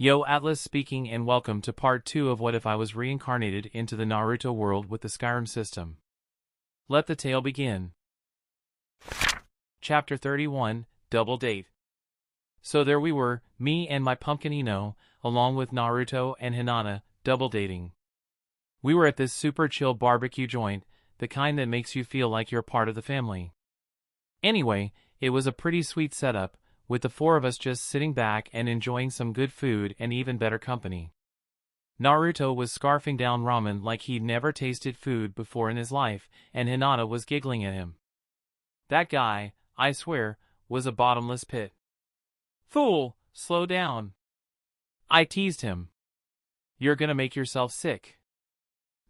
Yo, Atlas speaking, and welcome to part 2 of What If I Was Reincarnated into the Naruto World with the Skyrim System. Let the tale begin. Chapter 31, Double Date. So there we were, me and my pumpkin Ino, along with Naruto and Hinata, double dating. We were at this super chill barbecue joint, the kind that makes you feel like you're part of the family. Anyway, it was a pretty sweet setup, with the four of us just sitting back and enjoying some good food and even better company. Naruto was scarfing down ramen like he'd never tasted food before in his life, and Hinata was giggling at him. That guy, I swear, was a bottomless pit. Fool, slow down. I teased him. You're gonna make yourself sick.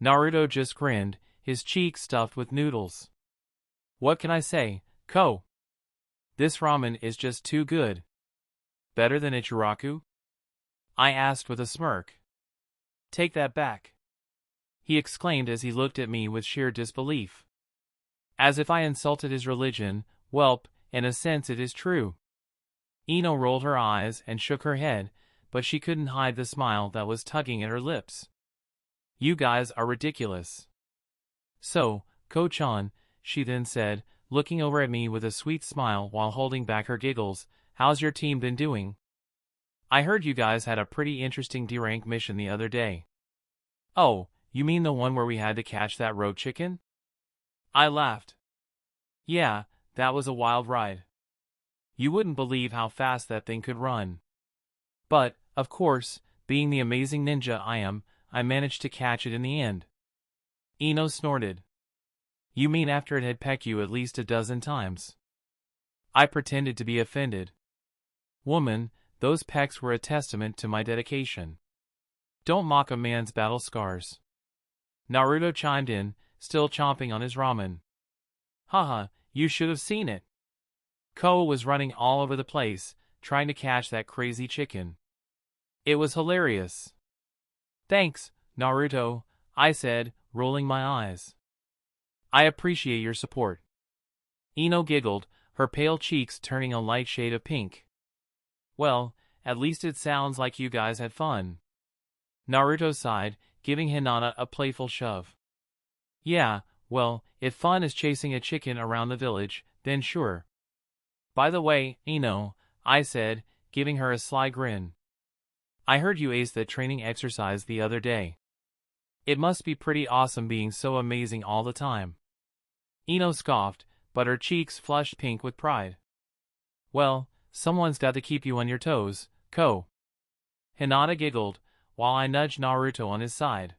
Naruto just grinned, his cheeks stuffed with noodles. What can I say, Ko? This ramen is just too good. Better than Ichiraku? I asked with a smirk. Take that back, he exclaimed as he looked at me with sheer disbelief. As if I insulted his religion, welp, in a sense it is true. Ino rolled her eyes and shook her head, but she couldn't hide the smile that was tugging at her lips. You guys are ridiculous. So, Ko-chan, she then said, looking over at me with a sweet smile while holding back her giggles, how's your team been doing? I heard you guys had a pretty interesting D-rank mission the other day. Oh, you mean the one where we had to catch that rogue chicken? I laughed. Yeah, that was a wild ride. You wouldn't believe how fast that thing could run. But, of course, being the amazing ninja I am, I managed to catch it in the end. Ino snorted. You mean after it had pecked you at least a dozen times? I pretended to be offended. Woman, those pecks were a testament to my dedication. Don't mock a man's battle scars. Naruto chimed in, still chomping on his ramen. Haha, you should have seen it. Ko was running all over the place, trying to catch that crazy chicken. It was hilarious. Thanks, Naruto, I said, rolling my eyes. I appreciate your support. Ino giggled, her pale cheeks turning a light shade of pink. Well, at least it sounds like you guys had fun. Naruto sighed, giving Hinata a playful shove. Yeah, well, if fun is chasing a chicken around the village, then sure. By the way, Ino, I said, giving her a sly grin. I heard you aced that training exercise the other day. It must be pretty awesome being so amazing all the time. Ino scoffed, but her cheeks flushed pink with pride. Well, someone's got to keep you on your toes, Ko. Hinata giggled, while I nudged Naruto on his side.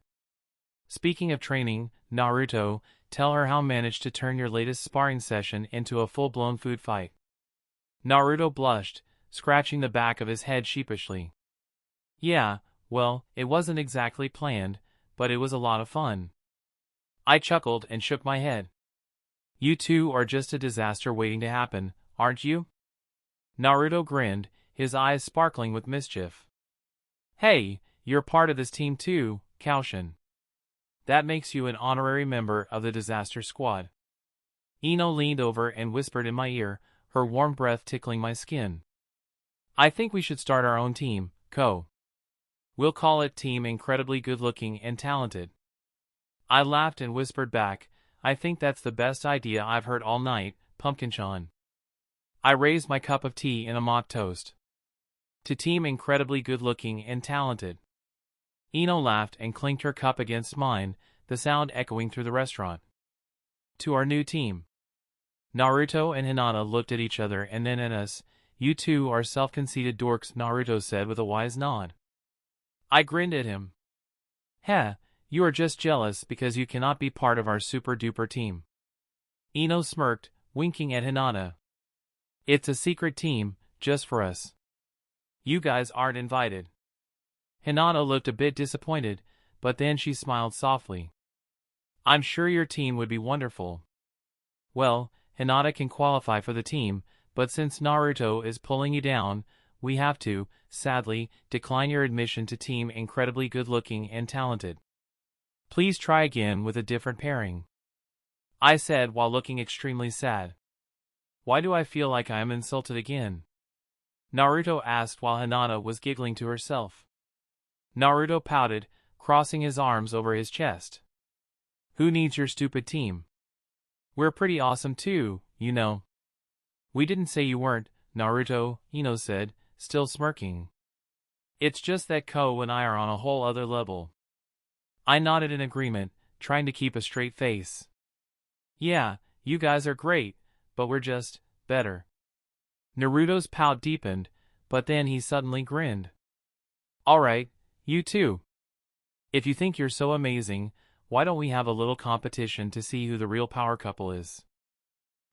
Speaking of training, Naruto, tell her how managed to turn your latest sparring session into a full-blown food fight. Naruto blushed, scratching the back of his head sheepishly. Yeah, well, it wasn't exactly planned, but it was a lot of fun. I chuckled and shook my head. You two are just a disaster waiting to happen, aren't you? Naruto grinned, his eyes sparkling with mischief. Hey, you're part of this team too, Koushin. That makes you an honorary member of the disaster squad. Ino leaned over and whispered in my ear, her warm breath tickling my skin. I think we should start our own team, Ko. We'll call it Team Incredibly Good-Looking and Talented. I laughed and whispered back, I think that's the best idea I've heard all night, Pumpkin-chan. I raised my cup of tea in a mock toast. To Team Incredibly Good-Looking and Talented. Ino laughed and clinked her cup against mine, the sound echoing through the restaurant. To our new team. Naruto and Hinata looked at each other and then at us. You two are self-conceited dorks, Naruto said with a wise nod. I grinned at him. Heh, you are just jealous because you cannot be part of our super-duper team. Ino smirked, winking at Hinata. It's a secret team, just for us. You guys aren't invited. Hinata looked a bit disappointed, but then she smiled softly. I'm sure your team would be wonderful. Well, Hinata can qualify for the team, but since Naruto is pulling you down, we have to, sadly, decline your admission to Team Incredibly Good-Looking and Talented. Please try again with a different pairing. I said while looking extremely sad. Why do I feel like I am insulted again? Naruto asked while Hinata was giggling to herself. Naruto pouted, crossing his arms over his chest. Who needs your stupid team? We're pretty awesome too, you know. We didn't say you weren't, Naruto, Ino said, still smirking. It's just that Ko and I are on a whole other level. I nodded in agreement, trying to keep a straight face. Yeah, you guys are great, but we're just better. Naruto's pout deepened, but then he suddenly grinned. Alright, you too. If you think you're so amazing, why don't we have a little competition to see who the real power couple is?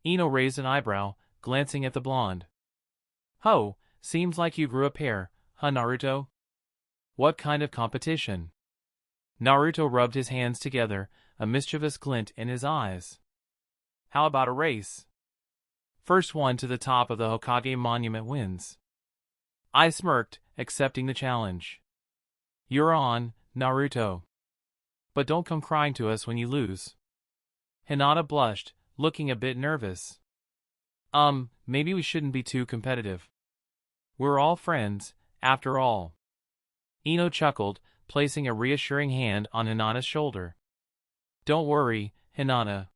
Ino raised an eyebrow, glancing at the blonde. Ho, seems like you grew a pair, huh Naruto? What kind of competition? Naruto rubbed his hands together, a mischievous glint in his eyes. How about a race? First one to the top of the Hokage monument wins. I smirked, accepting the challenge. You're on, Naruto. But don't come crying to us when you lose. Hinata blushed, looking a bit nervous. Maybe we shouldn't be too competitive. We're all friends, after all. Ino chuckled, placing a reassuring hand on Hinata's shoulder. Don't worry, Hinata.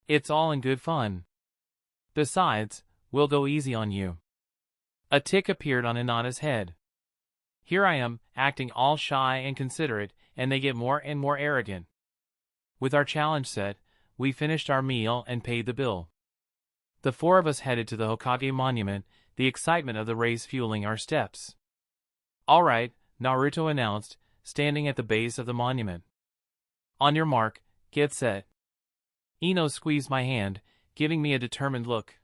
It's all in good fun. Besides, we'll go easy on you. A tick appeared on Hinata's head. Here I am, acting all shy and considerate, and they get more and more arrogant. With our challenge set, we finished our meal and paid the bill. The four of us headed to the Hokage monument, the excitement of the race fueling our steps. All right, Naruto announced, standing at the base of the monument. On your mark, get set. Ino squeezed my hand, giving me a determined look.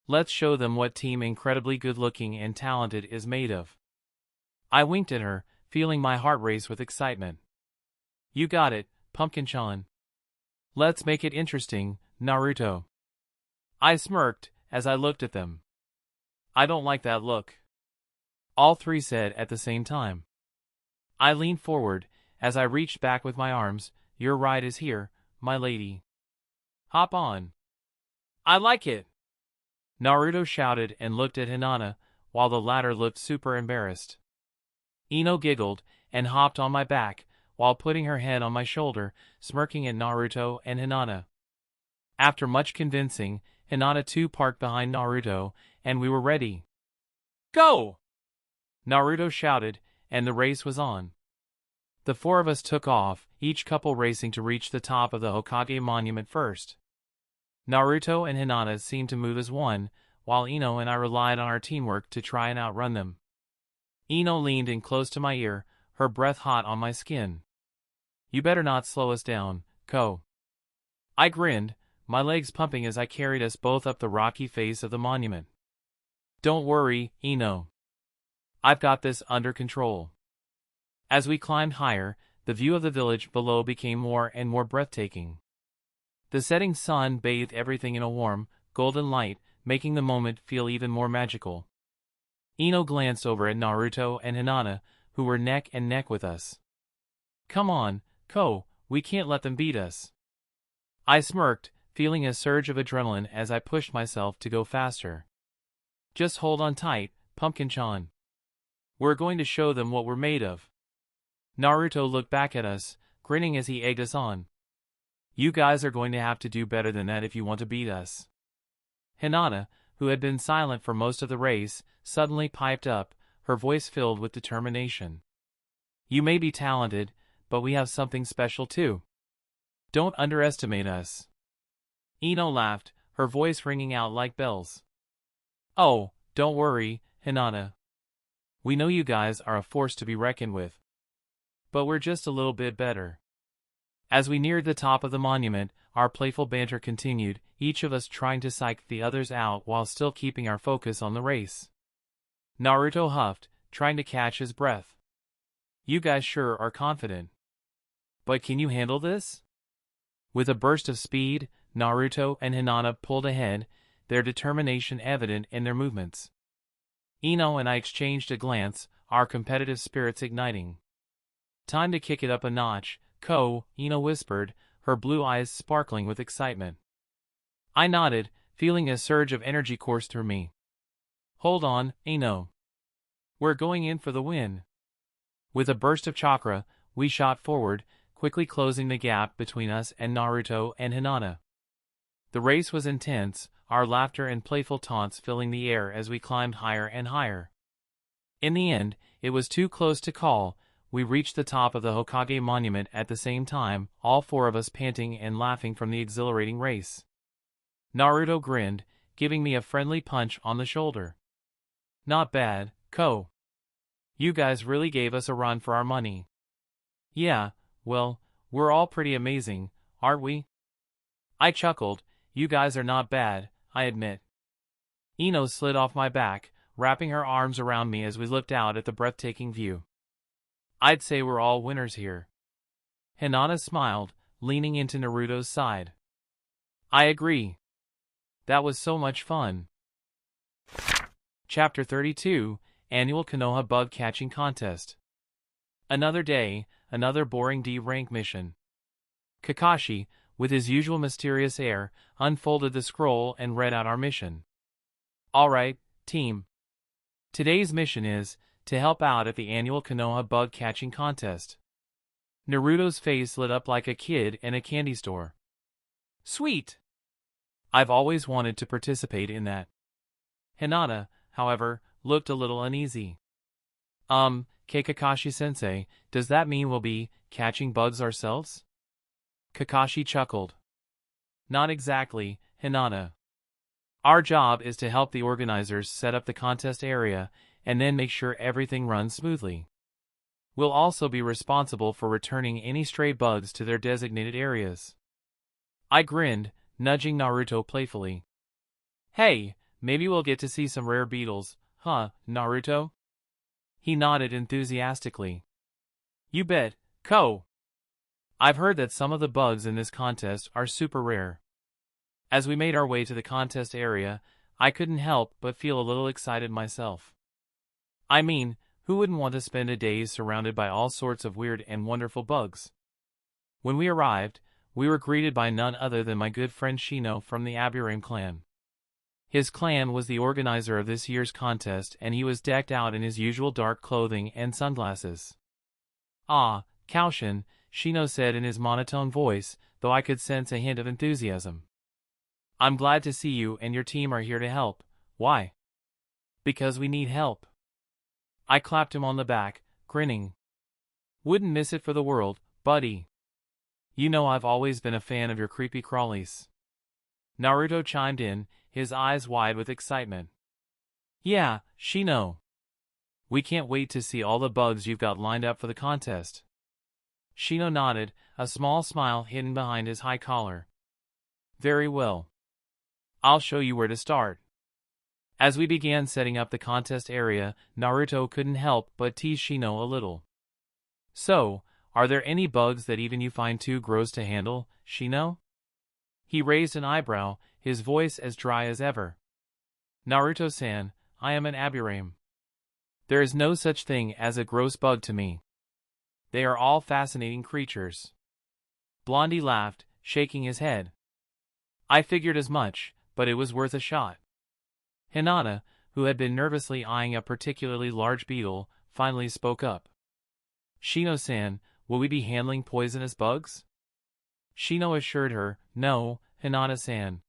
Let's show them what Team Incredibly Good-Looking and Talented is made of. I winked at her, feeling my heart race with excitement. You got it, Pumpkin-chan. Let's make it interesting, Naruto. I smirked as I looked at them. I don't like that look. All three said at the same time. I leaned forward as I reached back with my arms. Your ride is here, my lady. Hop on. I like it. Naruto shouted and looked at Hinata, while the latter looked super embarrassed. Ino giggled and hopped on my back, while putting her head on my shoulder, smirking at Naruto and Hinata. After much convincing, Hinata too parked behind Naruto, and we were ready. Go! Naruto shouted, and the race was on. The four of us took off, each couple racing to reach the top of the Hokage monument first. Naruto and Hinata seemed to move as one, while Ino and I relied on our teamwork to try and outrun them. Ino leaned in close to my ear, her breath hot on my skin. You better not slow us down, Ko. I grinned, my legs pumping as I carried us both up the rocky face of the monument. Don't worry, Ino. I've got this under control. As we climbed higher, the view of the village below became more and more breathtaking. The setting sun bathed everything in a warm, golden light, making the moment feel even more magical. Ino glanced over at Naruto and Hinata, who were neck and neck with us. Come on, Ko, we can't let them beat us. I smirked, feeling a surge of adrenaline as I pushed myself to go faster. Just hold on tight, Pumpkin-chan. We're going to show them what we're made of. Naruto looked back at us, grinning as he egged us on. You guys are going to have to do better than that if you want to beat us. Hinata, who had been silent for most of the race, suddenly piped up, her voice filled with determination. You may be talented, but we have something special too. Don't underestimate us. Ino laughed, her voice ringing out like bells. Oh, don't worry, Hinata. We know you guys are a force to be reckoned with. But we're just a little bit better. As we neared the top of the monument, our playful banter continued, each of us trying to psych the others out while still keeping our focus on the race. Naruto huffed, trying to catch his breath. You guys sure are confident. But can you handle this? With a burst of speed, Naruto and Hinata pulled ahead, their determination evident in their movements. Ino and I exchanged a glance, our competitive spirits igniting. Time to kick it up a notch, Ko, Ino whispered, her blue eyes sparkling with excitement. I nodded, feeling a surge of energy course through me. Hold on, Ino. We're going in for the win. With a burst of chakra, we shot forward, quickly closing the gap between us and Naruto and Hinata. The race was intense, our laughter and playful taunts filling the air as we climbed higher and higher. In the end, it was too close to call. We reached the top of the Hokage monument at the same time, all four of us panting and laughing from the exhilarating race. Naruto grinned, giving me a friendly punch on the shoulder. Not bad, Ko. You guys really gave us a run for our money. Yeah, well, we're all pretty amazing, aren't we? I chuckled. You guys are not bad, I admit. Ino slid off my back, wrapping her arms around me as we looked out at the breathtaking view. I'd say we're all winners here. Hinata smiled, leaning into Naruto's side. I agree. That was so much fun. Chapter 32, Annual Konoha Bug Catching Contest. Another day, another boring D-rank mission. Kakashi, with his usual mysterious air, unfolded the scroll and read out our mission. Alright, team. Today's mission is to help out at the annual Konoha Bug Catching Contest. Naruto's face lit up like a kid in a candy store. Sweet! I've always wanted to participate in that. Hinata, however, looked a little uneasy. Kakashi-sensei, does that mean we'll be catching bugs ourselves? Kakashi chuckled. Not exactly, Hinata. Our job is to help the organizers set up the contest area and then make sure everything runs smoothly. We'll also be responsible for returning any stray bugs to their designated areas. I grinned, nudging Naruto playfully. Hey, maybe we'll get to see some rare beetles, huh, Naruto? He nodded enthusiastically. You bet, Ko. I've heard that some of the bugs in this contest are super rare. As we made our way to the contest area, I couldn't help but feel a little excited myself. I mean, who wouldn't want to spend a day surrounded by all sorts of weird and wonderful bugs? When we arrived, we were greeted by none other than my good friend Shino from the Aburame clan. His clan was the organizer of this year's contest and he was decked out in his usual dark clothing and sunglasses. Ah, Koushin, Shino said in his monotone voice, though I could sense a hint of enthusiasm. I'm glad to see you and your team are here to help. Why? Because we need help. I clapped him on the back, grinning. Wouldn't miss it for the world, buddy. You know I've always been a fan of your creepy crawlies. Naruto chimed in, his eyes wide with excitement. Yeah, Shino. We can't wait to see all the bugs you've got lined up for the contest. Shino nodded, a small smile hidden behind his high collar. Very well. I'll show you where to start. As we began setting up the contest area, Naruto couldn't help but tease Shino a little. So, are there any bugs that even you find too gross to handle, Shino? He raised an eyebrow, his voice as dry as ever. Naruto-san, I am an Aburame. There is no such thing as a gross bug to me. They are all fascinating creatures. Blondie laughed, shaking his head. I figured as much, but it was worth a shot. Hinata, who had been nervously eyeing a particularly large beetle, finally spoke up. Shino-san, will we be handling poisonous bugs? Shino assured her, no, Hinata-san.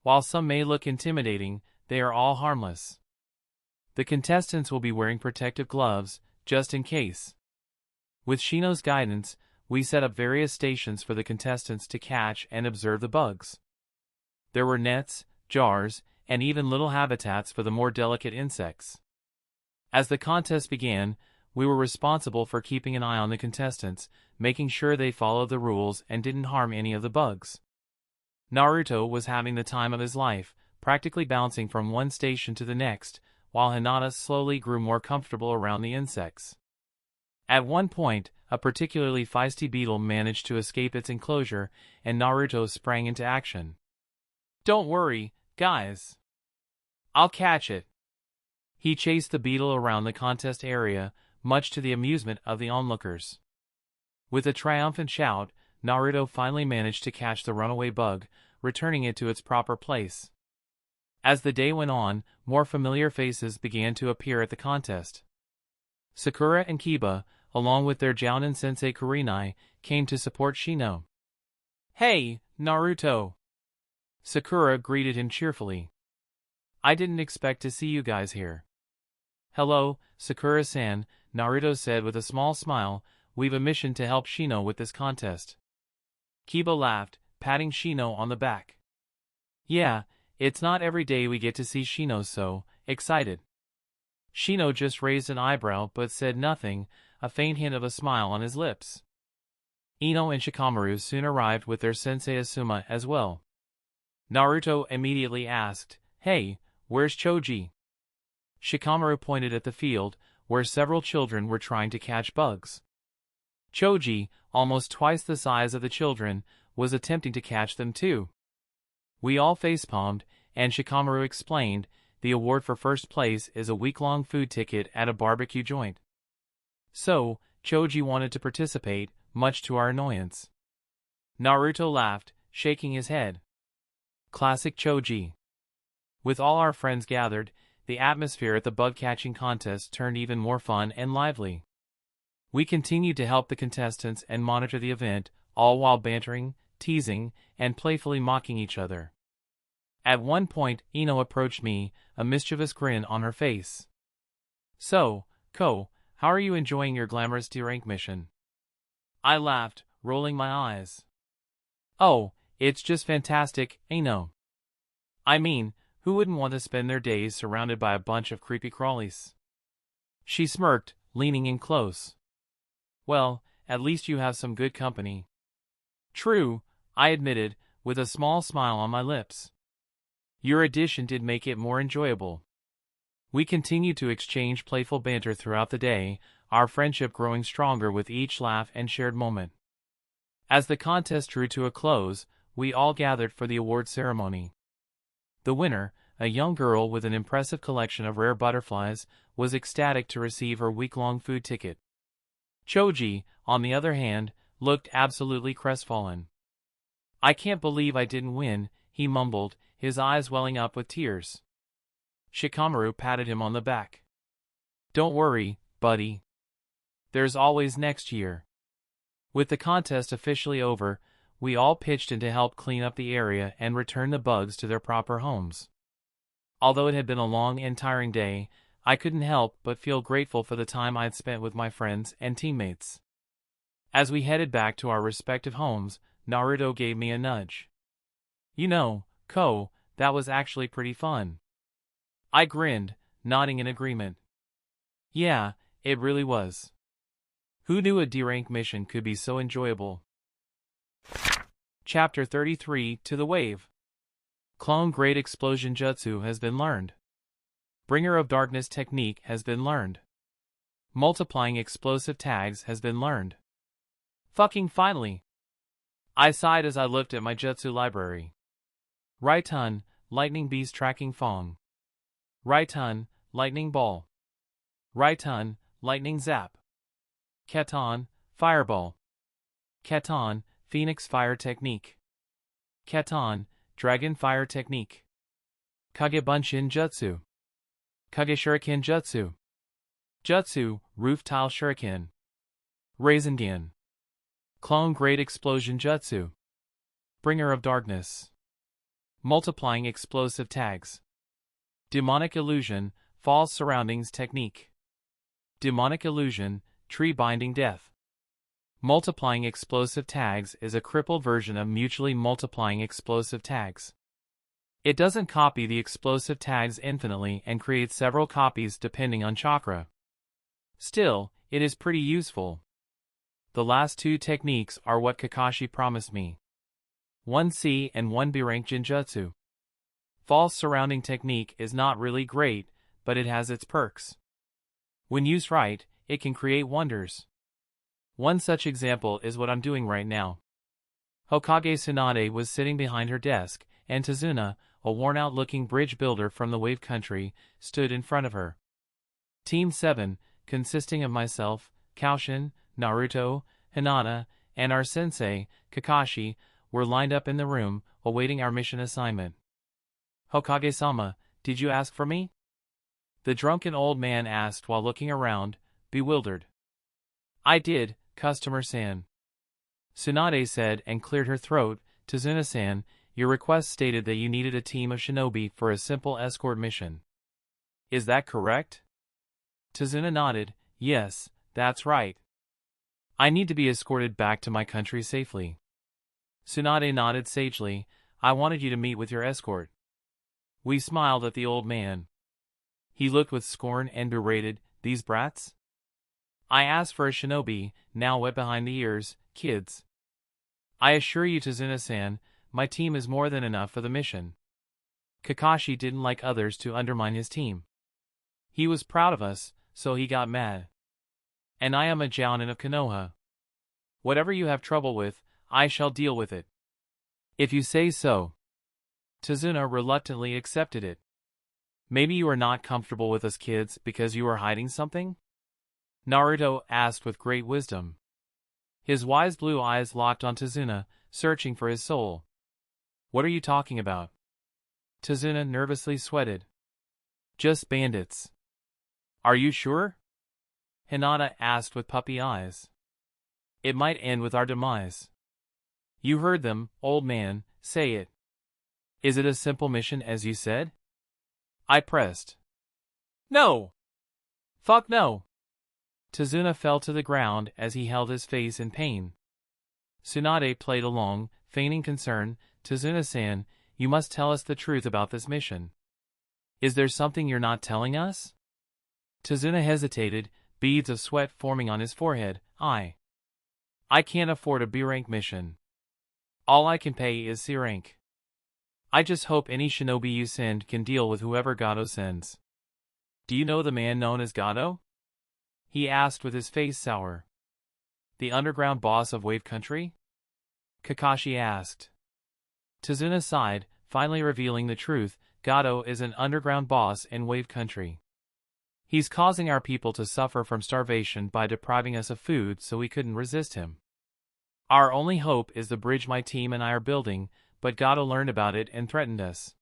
While some may look intimidating, they are all harmless. The contestants will be wearing protective gloves, just in case. With Shino's guidance, we set up various stations for the contestants to catch and observe the bugs. There were nets, jars, and even little habitats for the more delicate insects. As the contest began, we were responsible for keeping an eye on the contestants, making sure they followed the rules and didn't harm any of the bugs. Naruto was having the time of his life, practically bouncing from one station to the next, while Hinata slowly grew more comfortable around the insects. At one point, a particularly feisty beetle managed to escape its enclosure, and Naruto sprang into action. Don't worry, guys. I'll catch it. He chased the beetle around the contest area, much to the amusement of the onlookers. With a triumphant shout, Naruto finally managed to catch the runaway bug, returning it to its proper place. As the day went on, more familiar faces began to appear at the contest. Sakura and Kiba, along with their Jounin sensei Kurenai, came to support Shino. "Hey, Naruto!" Sakura greeted him cheerfully. "I didn't expect to see you guys here." "Hello, Sakura-san," Naruto said with a small smile. "We've a mission to help Shino with this contest." Kiba laughed, patting Shino on the back. "Yeah, it's not every day we get to see Shino so excited." Shino just raised an eyebrow but said nothing, a faint hint of a smile on his lips. Ino and Shikamaru soon arrived with their sensei Asuma as well. Naruto immediately asked, "Hey, where's Choji?" Shikamaru pointed at the field, where several children were trying to catch bugs. Choji, almost twice the size of the children, was attempting to catch them too. We all facepalmed, and Shikamaru explained, the award for first place is a week-long food ticket at a barbecue joint. So, Choji wanted to participate, much to our annoyance. Naruto laughed, shaking his head. Classic Choji. With all our friends gathered, the atmosphere at the bug-catching contest turned even more fun and lively. We continued to help the contestants and monitor the event, all while bantering, teasing, and playfully mocking each other. At one point, Ino approached me, a mischievous grin on her face. "So, Ko, how are you enjoying your glamorous D-rank mission?" I laughed, rolling my eyes. "Oh, it's just fantastic, Ino. I mean, who wouldn't want to spend their days surrounded by a bunch of creepy crawlies?" She smirked, leaning in close. "Well, at least you have some good company." "True," I admitted, with a small smile on my lips. "Your addition did make it more enjoyable." We continued to exchange playful banter throughout the day, our friendship growing stronger with each laugh and shared moment. As the contest drew to a close, we all gathered for the award ceremony. The winner, a young girl with an impressive collection of rare butterflies, was ecstatic to receive her week-long food ticket. Choji, on the other hand, looked absolutely crestfallen. "I can't believe I didn't win," he mumbled, his eyes welling up with tears. Shikamaru patted him on the back. "Don't worry, buddy. There's always next year." With the contest officially over, we all pitched in to help clean up the area and return the bugs to their proper homes. Although it had been a long and tiring day, I couldn't help but feel grateful for the time I had spent with my friends and teammates. As we headed back to our respective homes, Naruto gave me a nudge. "You know, Ko, that was actually pretty fun." I grinned, nodding in agreement. "Yeah, it really was. Who knew a D-rank mission could be so enjoyable?" Chapter 33 To the Wave. Clone Great Explosion Jutsu has been learned. Bringer of Darkness Technique has been learned. Multiplying Explosive Tags has been learned. Fucking finally! I sighed as I looked at my Jutsu library. Raiton, Lightning Beast Tracking Fong. Raiton, Lightning Ball. Raiton, Lightning Zap. Katon, Fireball. Katon, Phoenix Fire Technique. Katon, Dragon Fire Technique. Kage Bunshin Jutsu. Kage Shuriken Jutsu. Jutsu, Roof Tile Shuriken. Rasengan. Clone Great Explosion Jutsu. Bringer of Darkness. Multiplying Explosive Tags. Demonic Illusion, False Surroundings Technique. Demonic Illusion, Tree Binding Death. Multiplying Explosive Tags is a crippled version of mutually multiplying explosive tags. It doesn't copy the explosive tags infinitely and creates several copies depending on chakra. Still, it is pretty useful. The last two techniques are what Kakashi promised me. 1C and 1B rank Jinjutsu. False Surrounding Technique is not really great, but it has its perks. When used right, it can create wonders. One such example is what I'm doing right now. Hokage Tsunade was sitting behind her desk, and Tazuna, a worn-out-looking bridge builder from the Wave Country, stood in front of her. Team 7, consisting of myself, Koushin, Naruto, Hinata, and our sensei, Kakashi, were lined up in the room, awaiting our mission assignment. Hokage-sama, did you ask for me? The drunken old man asked while looking around, bewildered. I did, customer-san. Tsunade said and cleared her throat. Tazuna-san, your request stated that you needed a team of shinobi for a simple escort mission. Is that correct? Tazuna nodded. Yes, that's right. I need to be escorted back to my country safely. Tsunade nodded sagely. I wanted you to meet with your escort. We smiled at the old man. He looked with scorn and berated, these brats? I asked for a shinobi, now wet behind the ears, kids. I assure you, Tazuna-san, my team is more than enough for the mission. Kakashi didn't like others to undermine his team. He was proud of us, so he got mad. And I am a jounin of Konoha. Whatever you have trouble with, I shall deal with it. If you say so. Tazuna reluctantly accepted it. Maybe you are not comfortable with us kids because you are hiding something? Naruto asked with great wisdom. His wise blue eyes locked on Tazuna, searching for his soul. What are you talking about? Tazuna nervously sweated. Just bandits. Are you sure? Hinata asked with puppy eyes. It might end with our demise. You heard them, old man, say it. Is it a simple mission as you said? I pressed. No! Fuck no! Tazuna fell to the ground as he held his face in pain. Tsunade played along, feigning concern. Tazuna-san, you must tell us the truth about this mission. Is there something you're not telling us? Tazuna hesitated, beads of sweat forming on his forehead. I can't afford a B-rank mission. All I can pay is C-rank. I just hope any shinobi you send can deal with whoever Gato sends. Do you know the man known as Gato? He asked with his face sour. The underground boss of Wave Country? Kakashi asked. Tazuna sighed, finally revealing the truth. Gato is an underground boss in Wave Country. He's causing our people to suffer from starvation by depriving us of food, so we couldn't resist him. Our only hope is the bridge my team and I are building, but Gato learned about it and threatened us.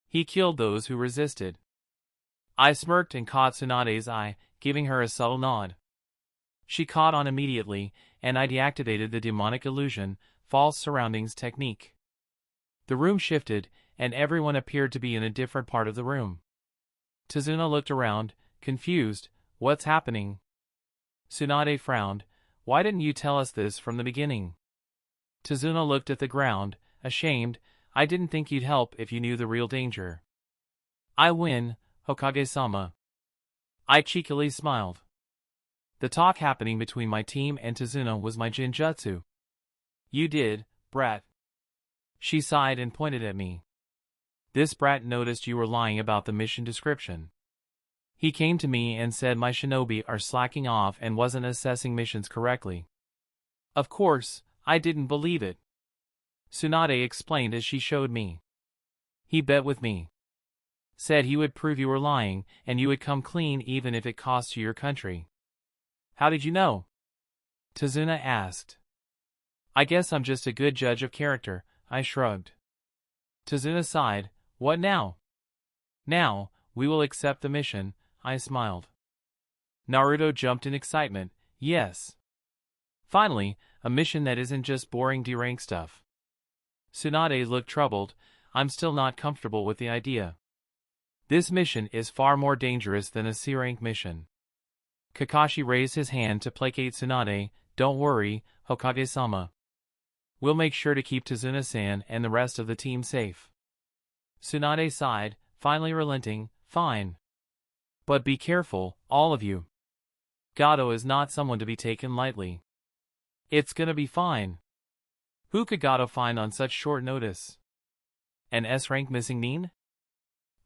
He killed those who resisted. I smirked and caught Tsunade's eye, giving her a subtle nod. She caught on immediately, and I deactivated the demonic illusion, false surroundings technique. The room shifted, and everyone appeared to be in a different part of the room. Tazuna looked around, confused. What's happening? Tsunade frowned. Why didn't you tell us this from the beginning? Tazuna looked at the ground, ashamed. I didn't think you'd help if you knew the real danger. I win, Hokage-sama. I cheekily smiled. The talk happening between my team and Tazuna was my jinjutsu. You did, brat. She sighed and pointed at me. This brat noticed you were lying about the mission description. He came to me and said my shinobi are slacking off and wasn't assessing missions correctly. Of course, I didn't believe it. Tsunade explained as she showed me. He bet with me. Said he would prove you were lying, and you would come clean even if it cost you your country. How did you know? Tazuna asked. I guess I'm just a good judge of character, I shrugged. Tazuna sighed. What now? Now, we will accept the mission, I smiled. Naruto jumped in excitement. Yes. Finally, a mission that isn't just boring D-rank stuff. Tsunade looked troubled. I'm still not comfortable with the idea. This mission is far more dangerous than a C-rank mission. Kakashi raised his hand to placate Tsunade. Don't worry, Hokage-sama. We'll make sure to keep Tazuna-san and the rest of the team safe. Tsunade sighed, finally relenting. Fine. But be careful, all of you. Gato is not someone to be taken lightly. It's gonna be fine. Who could Gato find on such short notice? An S-rank missing Nin?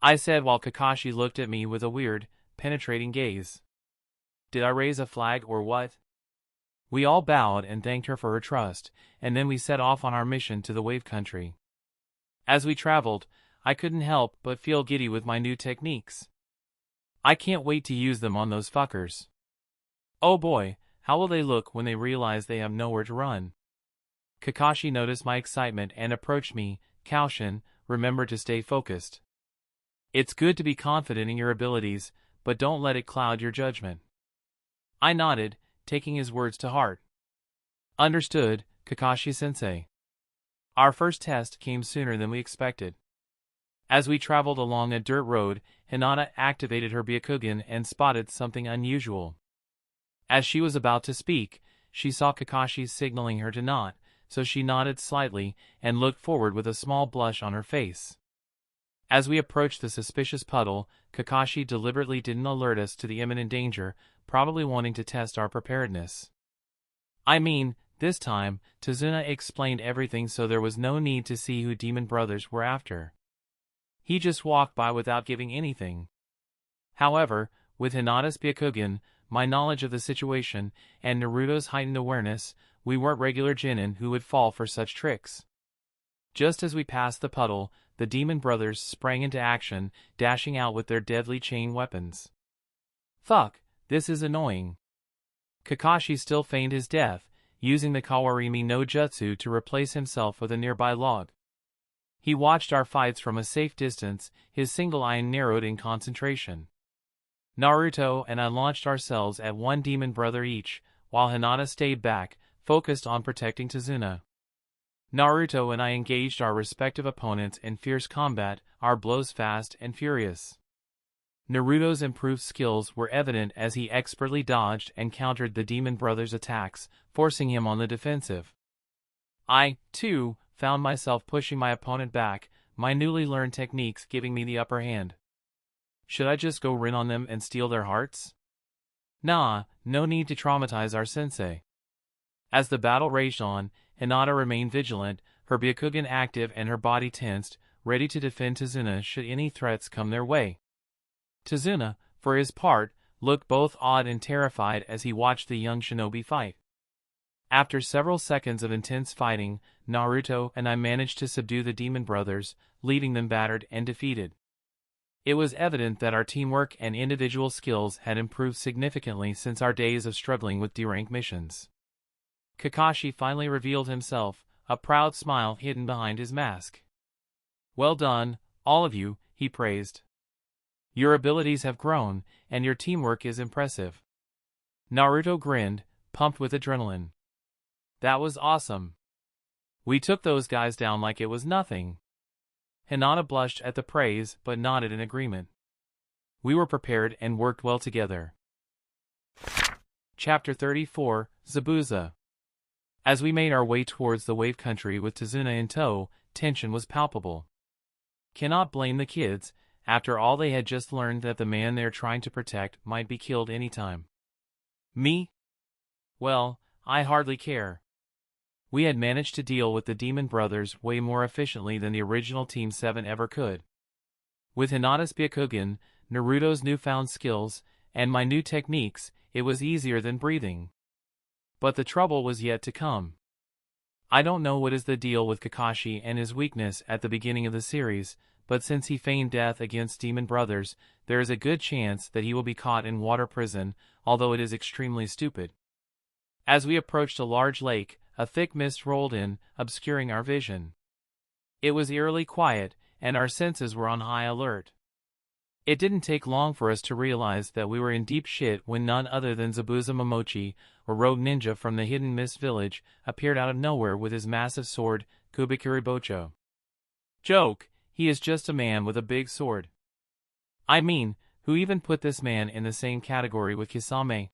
I said while Kakashi looked at me with a weird, penetrating gaze. Did I raise a flag or what? We all bowed and thanked her for her trust, and then we set off on our mission to the Wave Country. As we traveled, I couldn't help but feel giddy with my new techniques. I can't wait to use them on those fuckers. Oh boy, how will they look when they realize they have nowhere to run? Kakashi noticed my excitement and approached me. Koushin, remember to stay focused. It's good to be confident in your abilities, but don't let it cloud your judgment. I nodded, taking his words to heart. Understood, Kakashi-sensei. Our first test came sooner than we expected. As we traveled along a dirt road, Hinata activated her Byakugan and spotted something unusual. As she was about to speak, she saw Kakashi signaling her to not, so she nodded slightly and looked forward with a small blush on her face. As we approached the suspicious puddle, Kakashi deliberately didn't alert us to the imminent danger, probably wanting to test our preparedness. I mean, this time, Tazuna explained everything so there was no need to see who Demon Brothers were after. He just walked by without giving anything. However, with Hinata's Byakugan, my knowledge of the situation, and Naruto's heightened awareness, we weren't regular genin who would fall for such tricks. Just as we passed the puddle, the Demon Brothers sprang into action, dashing out with their deadly chain weapons. Fuck, this is annoying. Kakashi still feigned his death, using the Kawarimi no Jutsu to replace himself with a nearby log. He watched our fights from a safe distance, his single eye narrowed in concentration. Naruto and I launched ourselves at one demon brother each, while Hinata stayed back, focused on protecting Tazuna. Naruto and I engaged our respective opponents in fierce combat, our blows fast and furious. Naruto's improved skills were evident as he expertly dodged and countered the demon brother's attacks, forcing him on the defensive. I, too, found myself pushing my opponent back, my newly learned techniques giving me the upper hand. Should I just go in on them and steal their hearts? Nah, no need to traumatize our sensei. As the battle raged on, Hinata remained vigilant, her Byakugan active and her body tensed, ready to defend Tazuna should any threats come their way. Tazuna, for his part, looked both awed and terrified as he watched the young shinobi fight. After several seconds of intense fighting, Naruto and I managed to subdue the demon brothers, leaving them battered and defeated. It was evident that our teamwork and individual skills had improved significantly since our days of struggling with D-rank missions. Kakashi finally revealed himself, a proud smile hidden behind his mask. Well done, all of you, he praised. Your abilities have grown, and your teamwork is impressive. Naruto grinned, pumped with adrenaline. That was awesome. We took those guys down like it was nothing. Hinata blushed at the praise but nodded in agreement. We were prepared and worked well together. Chapter 34, Zabuza. As we made our way towards the wave country with Tazuna in tow, tension was palpable. Cannot blame the kids, after all they had just learned that the man they're trying to protect might be killed anytime. Me? Well, I hardly care. We had managed to deal with the Demon Brothers way more efficiently than the original Team 7 ever could. With Hinata's Byakugan, Naruto's newfound skills, and my new techniques, it was easier than breathing. But the trouble was yet to come. I don't know what is the deal with Kakashi and his weakness at the beginning of the series, but since he feigned death against Demon Brothers, there is a good chance that he will be caught in water prison, although it is extremely stupid. As we approached a large lake, a thick mist rolled in, obscuring our vision. It was eerily quiet, and our senses were on high alert. It didn't take long for us to realize that we were in deep shit when none other than Zabuza Momochi, a rogue ninja from the hidden mist village, appeared out of nowhere with his massive sword, Kubikuri Bocho. Joke, he is just a man with a big sword. I mean, who even put this man in the same category with Kisame?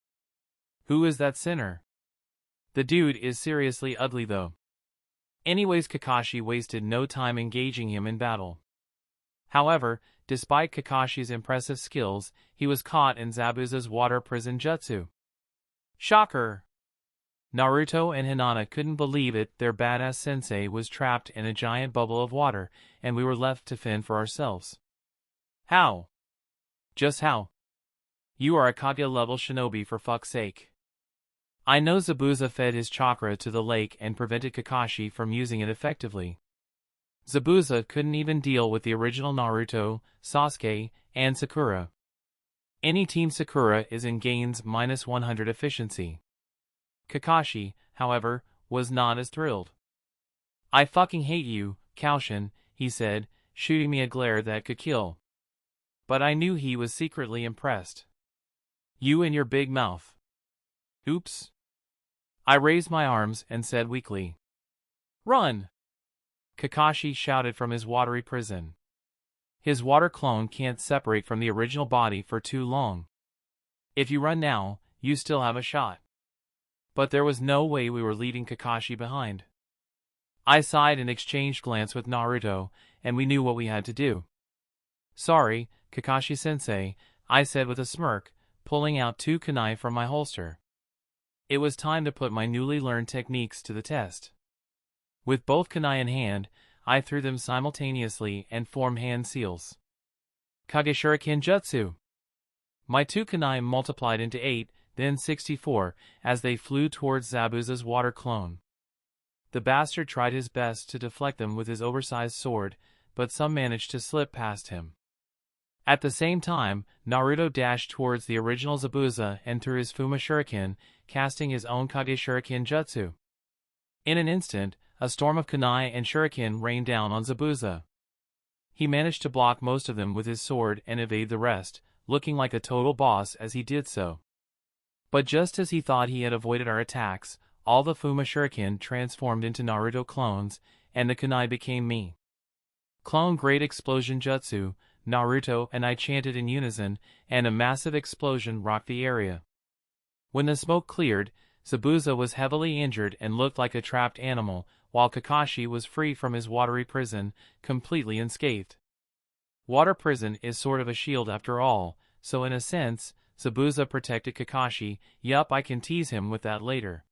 Who is that sinner? The dude is seriously ugly though. Anyways, Kakashi wasted no time engaging him in battle. However, despite Kakashi's impressive skills, he was caught in Zabuza's water prison jutsu. Shocker! Naruto and Hinata couldn't believe it, their badass sensei was trapped in a giant bubble of water, and we were left to fend for ourselves. How? Just how? You are a Kage-level shinobi for fuck's sake. I know Zabuza fed his chakra to the lake and prevented Kakashi from using it effectively. Zabuza couldn't even deal with the original Naruto, Sasuke, and Sakura. Any Team Sakura is in gains -100 efficiency. Kakashi, however, was not as thrilled. I fucking hate you, Koushin, he said, shooting me a glare that could kill. But I knew he was secretly impressed. You and your big mouth. Oops. I raised my arms and said weakly. Run! Kakashi shouted from his watery prison. His water clone can't separate from the original body for too long. If you run now, you still have a shot. But there was no way we were leaving Kakashi behind. I sighed and exchanged glance with Naruto, and we knew what we had to do. Sorry, Kakashi-sensei, I said with a smirk, pulling out 2 kunai from my holster. It was time to put my newly learned techniques to the test. With both kunai in hand, I threw them simultaneously and formed hand seals. Kage Shuriken Jutsu! My 2 kunai multiplied into 8, then 64, as they flew towards Zabuza's water clone. The bastard tried his best to deflect them with his oversized sword, but some managed to slip past him. At the same time, Naruto dashed towards the original Zabuza and threw his Fuma Shuriken, casting his own Kage Shuriken Jutsu. In an instant, a storm of kunai and shuriken rained down on Zabuza. He managed to block most of them with his sword and evade the rest, looking like a total boss as he did so. But just as he thought he had avoided our attacks, all the Fuma Shuriken transformed into Naruto clones, and the kunai became me. Clone Great Explosion Jutsu, Naruto and I chanted in unison, and a massive explosion rocked the area. When the smoke cleared, Zabuza was heavily injured and looked like a trapped animal, while Kakashi was free from his watery prison, completely unscathed. Water prison is sort of a shield after all, so in a sense, Zabuza protected Kakashi. Yup, I can tease him with that later.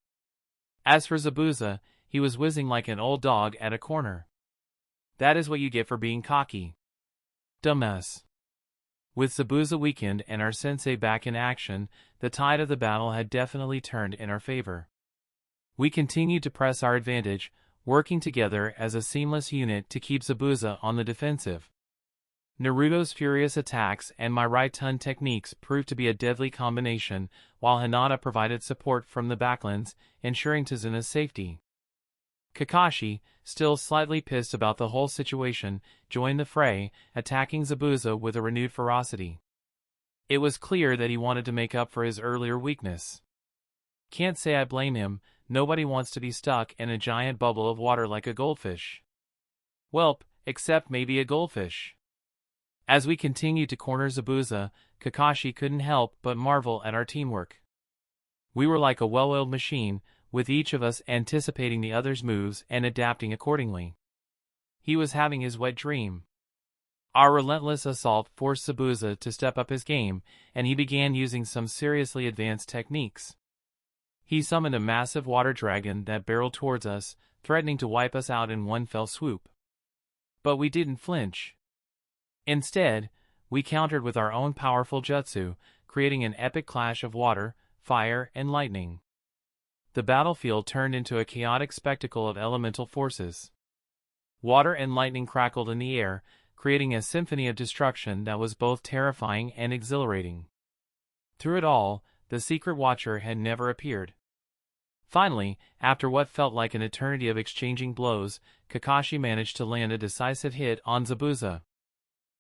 As for Zabuza, he was whizzing like an old dog at a corner. That is what you get for being cocky. Dumbass. With Zabuza weakened and our sensei back in action, the tide of the battle had definitely turned in our favor. We continued to press our advantage, working together as a seamless unit to keep Zabuza on the defensive. Naruto's furious attacks and my right-hand techniques proved to be a deadly combination, while Hinata provided support from the backlands, ensuring Tazuna's safety. Kakashi, still slightly pissed about the whole situation, joined the fray, attacking Zabuza with a renewed ferocity. It was clear that he wanted to make up for his earlier weakness. Can't say I blame him, nobody wants to be stuck in a giant bubble of water like a goldfish. Welp, except maybe a goldfish. As we continued to corner Zabuza, Kakashi couldn't help but marvel at our teamwork. We were like a well-oiled machine, with each of us anticipating the other's moves and adapting accordingly. He was having his wet dream. Our relentless assault forced Zabuza to step up his game, and he began using some seriously advanced techniques. He summoned a massive water dragon that barreled towards us, threatening to wipe us out in one fell swoop. But we didn't flinch. Instead, we countered with our own powerful jutsu, creating an epic clash of water, fire, and lightning. The battlefield turned into a chaotic spectacle of elemental forces. Water and lightning crackled in the air, creating a symphony of destruction that was both terrifying and exhilarating. Through it all, the secret watcher had never appeared. Finally, after what felt like an eternity of exchanging blows, Kakashi managed to land a decisive hit on Zabuza.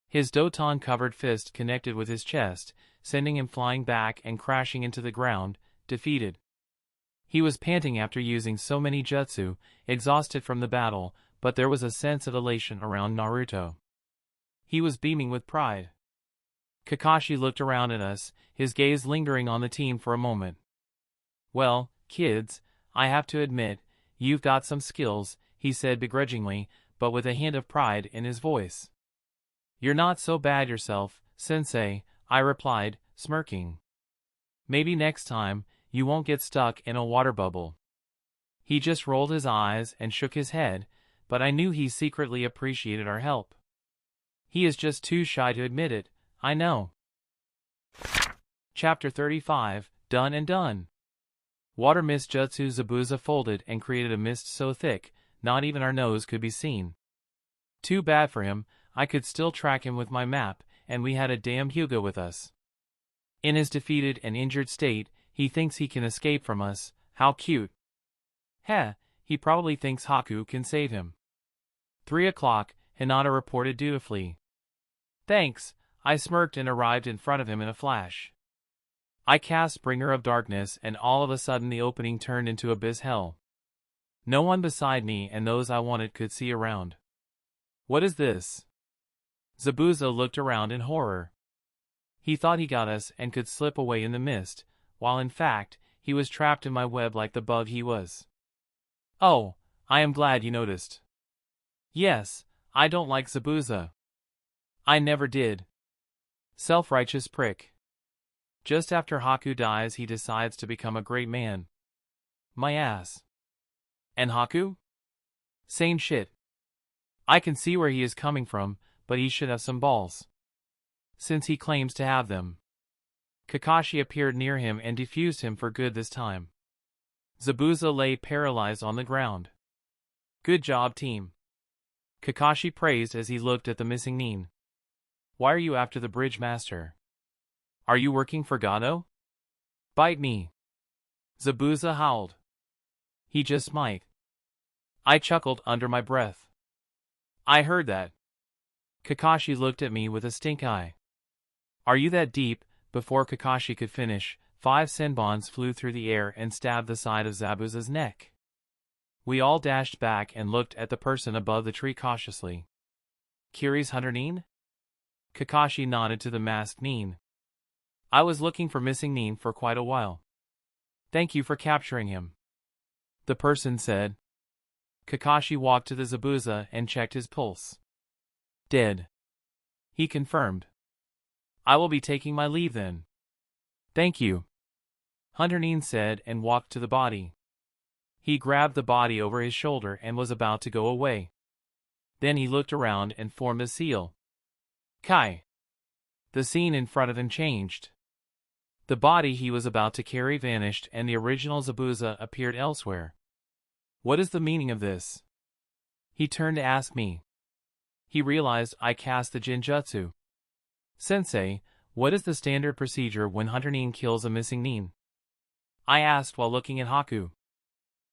His Doton-covered fist connected with his chest, sending him flying back and crashing into the ground, defeated. He was panting after using so many jutsu, exhausted from the battle, but there was a sense of elation around Naruto. He was beaming with pride. Kakashi looked around at us, his gaze lingering on the team for a moment. Well, kids, I have to admit, you've got some skills, he said begrudgingly, but with a hint of pride in his voice. You're not so bad yourself, sensei, I replied, smirking. Maybe next time, you won't get stuck in a water bubble. He just rolled his eyes and shook his head, but I knew he secretly appreciated our help. He is just too shy to admit it, I know. Chapter 35, Done and Done. Water mist jutsu Zabuza folded and created a mist so thick, not even our nose could be seen. Too bad for him, I could still track him with my map, and we had a damn Hyuga with us. In his defeated and injured state, he thinks he can escape from us, how cute. Heh, he probably thinks Haku can save him. 3 o'clock, Hinata reported dutifully. Thanks, I smirked and arrived in front of him in a flash. I cast Bringer of Darkness and all of a sudden the opening turned into abyss hell. No one beside me and those I wanted could see around. What is this? Zabuza looked around in horror. He thought he got us and could slip away in the mist, while in fact, he was trapped in my web like the bug he was. Oh, I am glad you noticed. Yes, I don't like Zabuza. I never did. Self-righteous prick. Just after Haku dies he decides to become a great man. My ass. And Haku? Same shit. I can see where he is coming from, but he should have some balls. Since he claims to have them. Kakashi appeared near him and defused him for good this time. Zabuza lay paralyzed on the ground. Good job, team. Kakashi praised as he looked at the missing Nin. Why are you after the bridge master? Are you working for Gado? Bite me. Zabuza howled. He just might. I chuckled under my breath. I heard that. Kakashi looked at me with a stink eye. Are you that deep? Before Kakashi could finish, 5 senbons flew through the air and stabbed the side of Zabuza's neck. We all dashed back and looked at the person above the tree cautiously. Kiri's Hunter Nin? Kakashi nodded to the masked Nin. I was looking for missing Nin for quite a while. Thank you for capturing him. The person said. Kakashi walked to the Zabuza and checked his pulse. Dead. He confirmed. I will be taking my leave then. Thank you. Hunter Nin said and walked to the body. He grabbed the body over his shoulder and was about to go away. Then he looked around and formed a seal. Kai. The scene in front of him changed. The body he was about to carry vanished and the original Zabuza appeared elsewhere. What is the meaning of this? He turned to ask me. He realized I cast the Jinjutsu. Sensei, what is the standard procedure when Hunter Nin kills a missing Nin? I asked while looking at Haku.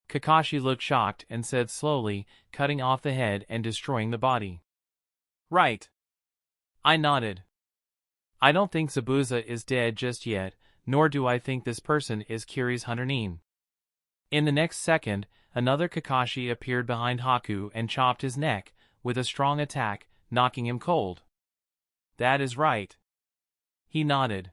Kakashi looked shocked and said slowly, cutting off the head and destroying the body. Right. I nodded. I don't think Zabuza is dead just yet, nor do I think this person is Kiri's Hunter Nin. In the next second, another Kakashi appeared behind Haku and chopped his neck, with a strong attack, knocking him cold. That is right. He nodded.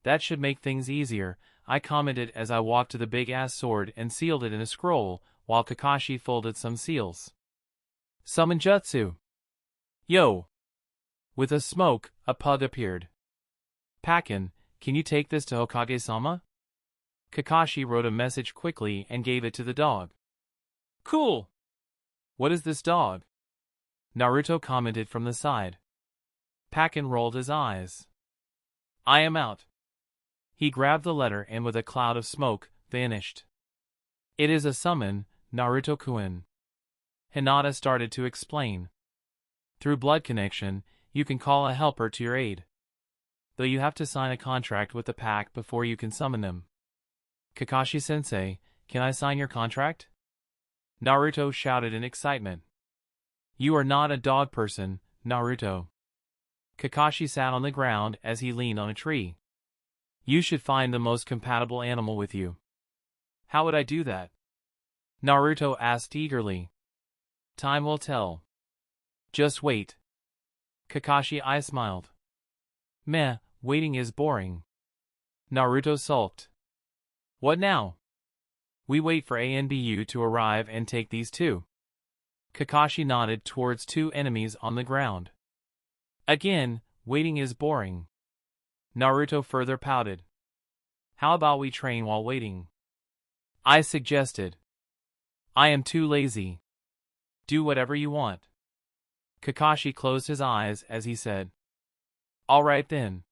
That should make things easier, I commented as I walked to the big-ass sword and sealed it in a scroll, while Kakashi folded some seals. Summon Jutsu. Yo. With a smoke, a pug appeared. Pakin, can you take this to Hokage-sama? Kakashi wrote a message quickly and gave it to the dog. Cool. What is this dog? Naruto commented from the side. Pakin rolled his eyes. I am out. He grabbed the letter and with a cloud of smoke, vanished. It is a summon, Naruto-kun. Hinata started to explain. Through blood connection, you can call a helper to your aid. Though you have to sign a contract with the pack before you can summon them. Kakashi-sensei, can I sign your contract? Naruto shouted in excitement. You are not a dog person, Naruto. Kakashi sat on the ground as he leaned on a tree. You should find the most compatible animal with you. How would I do that? Naruto asked eagerly. Time will tell. Just wait. Kakashi I smiled. Meh, waiting is boring. Naruto sulked. What now? We wait for ANBU to arrive and take these two. Kakashi nodded towards 2 enemies on the ground. Again, waiting is boring. Naruto further pouted. How about we train while waiting? I suggested. I am too lazy. Do whatever you want. Kakashi closed his eyes as he said. Alright then.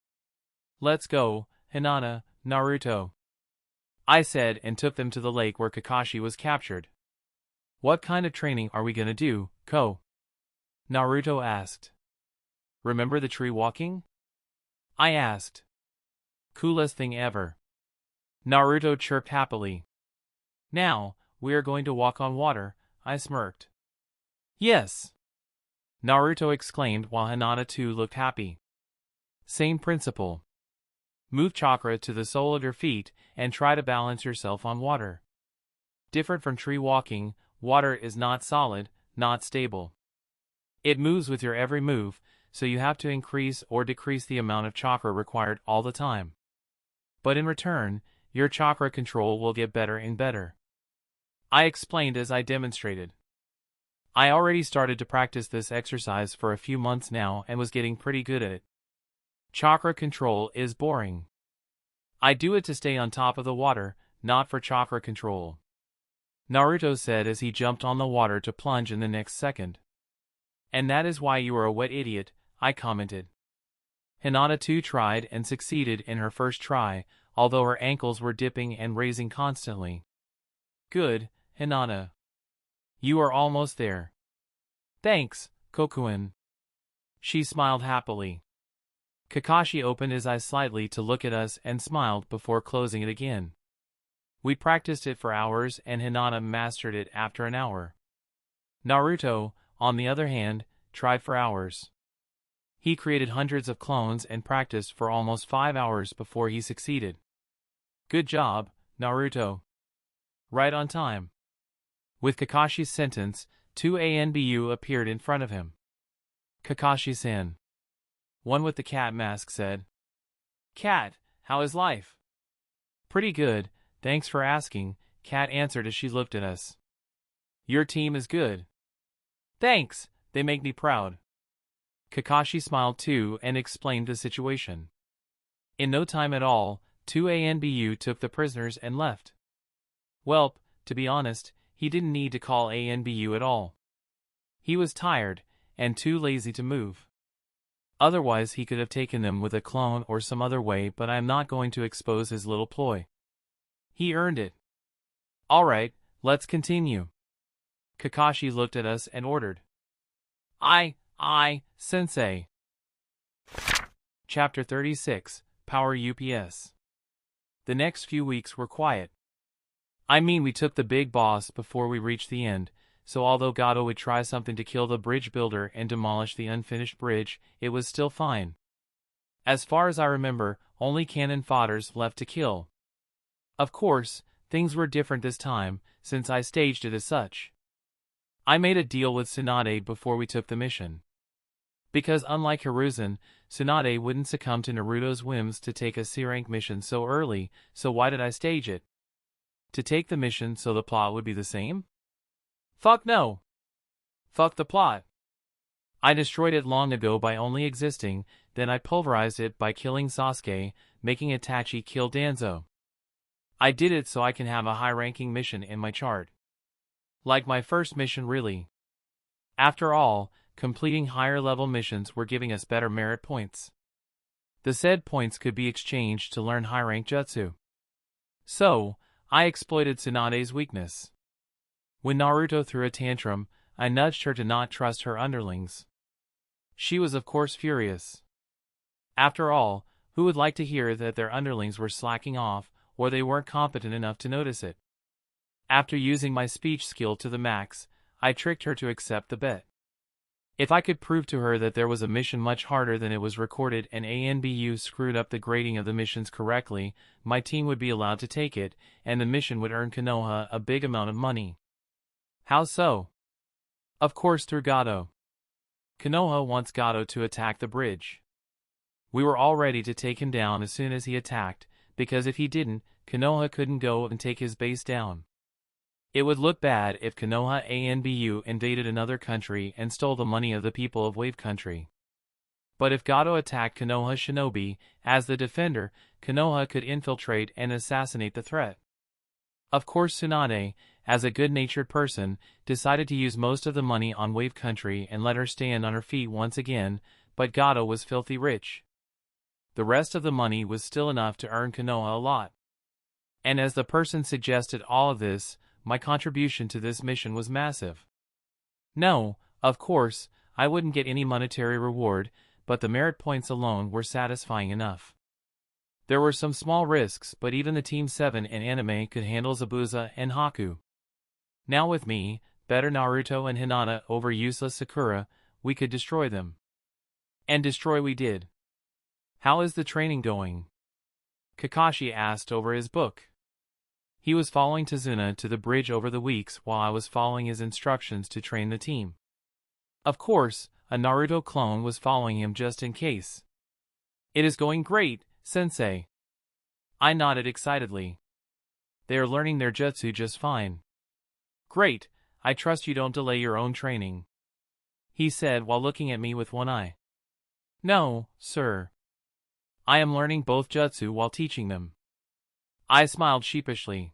Let's go, Hinata, Naruto. I said and took them to the lake where Kakashi was captured. What kind of training are we gonna do, Ko? Naruto asked. Remember the tree walking? I asked. Coolest thing ever. Naruto chirped happily. Now, we are going to walk on water, I smirked. Yes. Naruto exclaimed while Hinata too looked happy. Same principle. Move chakra to the sole of your feet and try to balance yourself on water. Different from tree walking, water is not solid, not stable. It moves with your every move, so you have to increase or decrease the amount of chakra required all the time. But in return, your chakra control will get better and better. I explained as I demonstrated. I already started to practice this exercise for a few months now and was getting pretty good at it. Chakra control is boring. I do it to stay on top of the water, not for chakra control. Naruto said as he jumped on the water to plunge in the next second. And that is why you are a wet idiot, I commented. Hinata too tried and succeeded in her first try, although her ankles were dipping and raising constantly. Good, Hinata. You are almost there. Thanks, Kokuin. She smiled happily. Kakashi opened his eyes slightly to look at us and smiled before closing it again. We practiced it for hours and Hinata mastered it after an hour. Naruto, on the other hand, tried for hours. He created hundreds of clones and practiced for almost 5 hours before he succeeded. Good job, Naruto. Right on time. With Kakashi's sentence, 2 ANBU appeared in front of him. Kakashi-san. One with the cat mask said. Cat, how is life? Pretty good, thanks for asking, Cat answered as she looked at us. Your team is good. Thanks, they make me proud. Kakashi smiled too and explained the situation. In no time at all, 2 ANBU took the prisoners and left. Well, to be honest, he didn't need to call ANBU at all. He was tired, and too lazy to move. Otherwise he could have taken them with a clone or some other way, but I am not going to expose his little ploy. He earned it. Alright, let's continue. Kakashi looked at us and ordered. Sensei. Chapter 36, Power UPS. The next few weeks were quiet. I mean, we took the big boss before we reached the end, so although Gato would try something to kill the bridge builder and demolish the unfinished bridge, it was still fine. As far as I remember, only cannon fodders left to kill. Of course, things were different this time, since I staged it as such. I made a deal with Tsunade before we took the mission. Because unlike Hiruzen, Tsunade wouldn't succumb to Naruto's whims to take a C-rank mission so early, so why did I stage it? To take the mission so the plot would be the same? Fuck no. Fuck the plot. I destroyed it long ago by only existing, then I pulverized it by killing Sasuke, making Itachi kill Danzo. I did it so I can have a high-ranking mission in my chart. Like my first mission really. After all, completing higher-level missions were giving us better merit points. The said points could be exchanged to learn high-rank jutsu. So, I exploited Tsunade's weakness. When Naruto threw a tantrum, I nudged her to not trust her underlings. She was of course furious. After all, who would like to hear that their underlings were slacking off, or they weren't competent enough to notice it? After using my speech skill to the max, I tricked her to accept the bet. If I could prove to her that there was a mission much harder than it was recorded and ANBU screwed up the grading of the missions correctly, my team would be allowed to take it, and the mission would earn Konoha a big amount of money. How so? Of course through Gato. Konoha wants Gato to attack the bridge. We were all ready to take him down as soon as he attacked, because if he didn't, Konoha couldn't go and take his base down. It would look bad if Konoha ANBU invaded another country and stole the money of the people of Wave Country. But if Gato attacked Konoha Shinobi, as the defender, Konoha could infiltrate and assassinate the threat. Of course Tsunade, as a good-natured person, decided to use most of the money on Wave Country and let her stand on her feet once again, but Gato was filthy rich. The rest of the money was still enough to earn Konoha a lot. And as the person suggested all of this, my contribution to this mission was massive. No, of course, I wouldn't get any monetary reward, but the merit points alone were satisfying enough. There were some small risks, but even the Team 7 in anime could handle Zabuza and Haku. Now with me, better Naruto and Hinata over useless Sakura, we could destroy them. And destroy we did. How is the training going? Kakashi asked over his book. He was following Tazuna to the bridge over the weeks while I was following his instructions to train the team. Of course, a Naruto clone was following him just in case. It is going great, sensei. I nodded excitedly. They are learning their jutsu just fine. Great, I trust you don't delay your own training, he said while looking at me with one eye. No, sir. I am learning both jutsu while teaching them. I smiled sheepishly.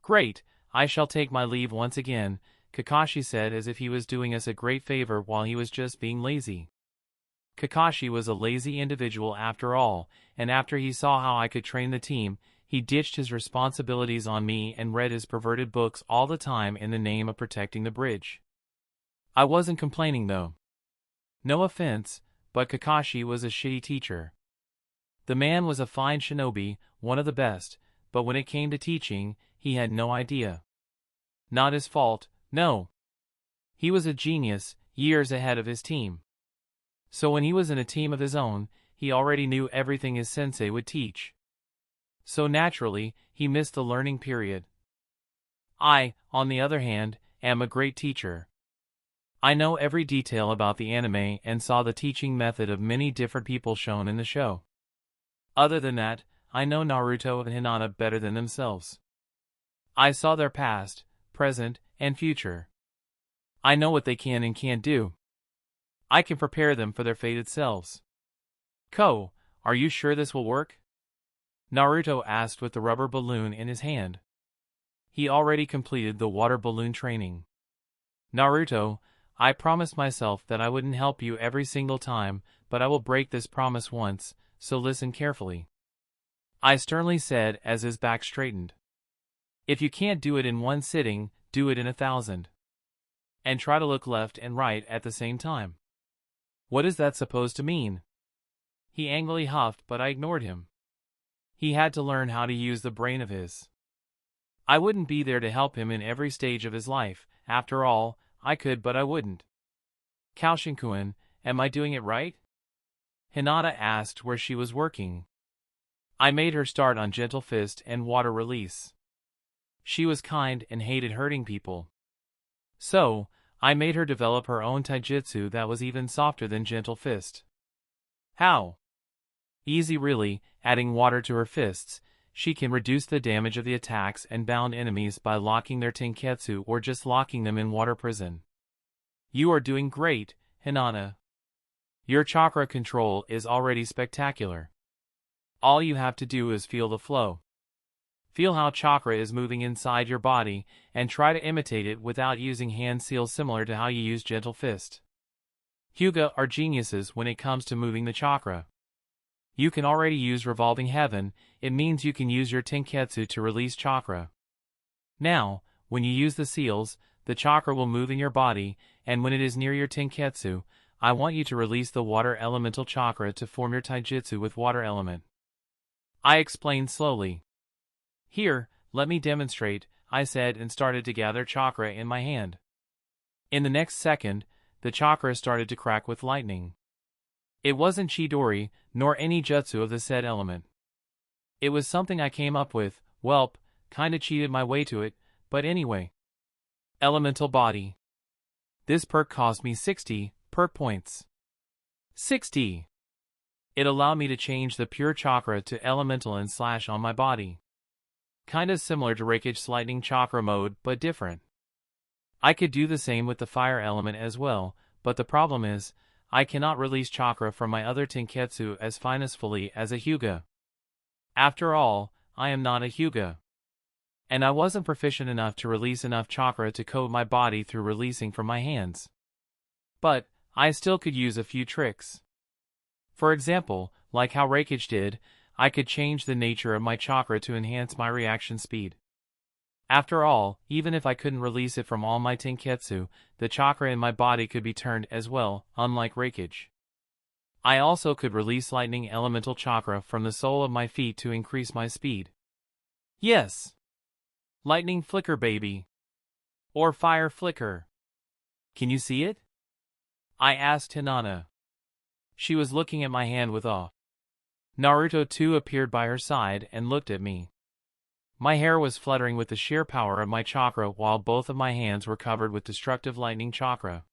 Great, I shall take my leave once again, Kakashi said as if he was doing us a great favor while he was just being lazy. Kakashi was a lazy individual after all, and after he saw how I could train the team, he ditched his responsibilities on me and read his perverted books all the time in the name of protecting the bridge. I wasn't complaining though. No offense, but Kakashi was a shitty teacher. The man was a fine shinobi, one of the best, but when it came to teaching, he had no idea. Not his fault, no. He was a genius, years ahead of his team. So when he was in a team of his own, he already knew everything his sensei would teach. So naturally, he missed the learning period. I, on the other hand, am a great teacher. I know every detail about the anime and saw the teaching method of many different people shown in the show. Other than that, I know Naruto and Hinata better than themselves. I saw their past, present, and future. I know what they can and can't do. I can prepare them for their fated selves. Ko, are you sure this will work? Naruto asked with the rubber balloon in his hand. He already completed the water balloon training. Naruto, I promised myself that I wouldn't help you every single time, but I will break this promise once, so listen carefully, I sternly said as his back straightened. If you can't do it in one sitting, do it in 1,000. And try to look left and right at the same time. What is that supposed to mean? He angrily huffed, but I ignored him. He had to learn how to use the brain of his. I wouldn't be there to help him in every stage of his life. After all, I could but I wouldn't. Koushin-kun, am I doing it right? Hinata asked where she was working. I made her start on gentle fist and water release. She was kind and hated hurting people. So, I made her develop her own taijutsu that was even softer than gentle fist. How? Easy really, adding water to her fists, she can reduce the damage of the attacks and bound enemies by locking their tenketsu or just locking them in water prison. You are doing great, Hinata. Your chakra control is already spectacular. All you have to do is feel the flow. Feel how chakra is moving inside your body, and try to imitate it without using hand seals similar to how you use gentle fist. Hyuga are geniuses when it comes to moving the chakra. You can already use revolving heaven, it means you can use your tenketsu to release chakra. Now, when you use the seals, the chakra will move in your body, and when it is near your tenketsu, I want you to release the water elemental chakra to form your taijutsu with water element. I explained slowly. Here, let me demonstrate, I said and started to gather chakra in my hand. In the next second, the chakra started to crack with lightning. It wasn't Chidori, nor any jutsu of the said element. It was something I came up with, welp, kinda cheated my way to it, but anyway. Elemental body. This perk cost me 60 perk points. 60! It allowed me to change the pure chakra to elemental and slash on my body. Kinda similar to Reikage's lightning chakra mode, but different. I could do the same with the fire element as well, but the problem is, I cannot release chakra from my other tenketsu as fully as a Hyuga. After all, I am not a Hyuga. And I wasn't proficient enough to release enough chakra to coat my body through releasing from my hands. But, I still could use a few tricks. For example, like how Reikage did, I could change the nature of my chakra to enhance my reaction speed. After all, even if I couldn't release it from all my tenketsu, the chakra in my body could be turned as well, unlike Reikage. I also could release lightning elemental chakra from the sole of my feet to increase my speed. Yes! Lightning flicker baby. Or fire flicker. Can you see it? I asked Hinata. She was looking at my hand with awe. Naruto too appeared by her side and looked at me. My hair was fluttering with the sheer power of my chakra while both of my hands were covered with destructive lightning chakra.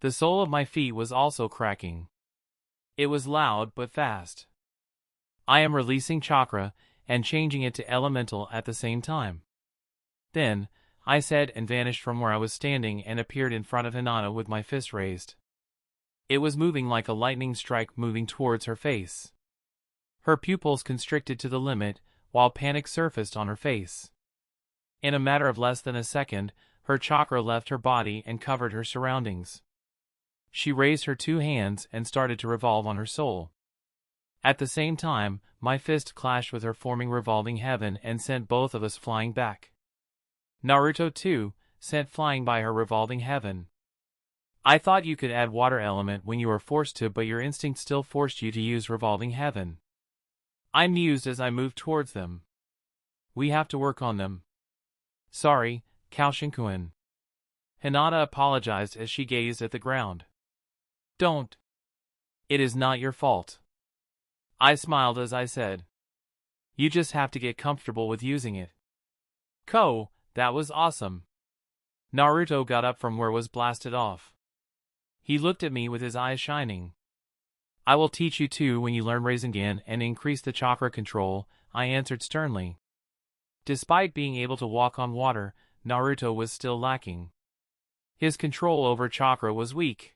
The sole of my feet was also cracking. It was loud but fast. I am releasing chakra and changing it to elemental at the same time. Then, I said and vanished from where I was standing and appeared in front of Hinata with my fist raised. It was moving like a lightning strike moving towards her face. Her pupils constricted to the limit, while panic surfaced on her face. In a matter of less than a second, her chakra left her body and covered her surroundings. She raised her two hands and started to revolve on her soul. At the same time, my fist clashed with her, forming revolving heaven and sent both of us flying back. Naruto too, sent flying by her revolving heaven. I thought you could add water element when you were forced to, but your instinct still forced you to use revolving heaven. I mused as I moved towards them. We have to work on them. Sorry, Koushin-kun. Hinata apologized as she gazed at the ground. Don't. It is not your fault. I smiled as I said. You just have to get comfortable with using it. That was awesome. Naruto got up from where was blasted off. He looked at me with his eyes shining. I will teach you too when you learn Rasengan and increase the chakra control, I answered sternly. Despite being able to walk on water, Naruto was still lacking. His control over chakra was weak.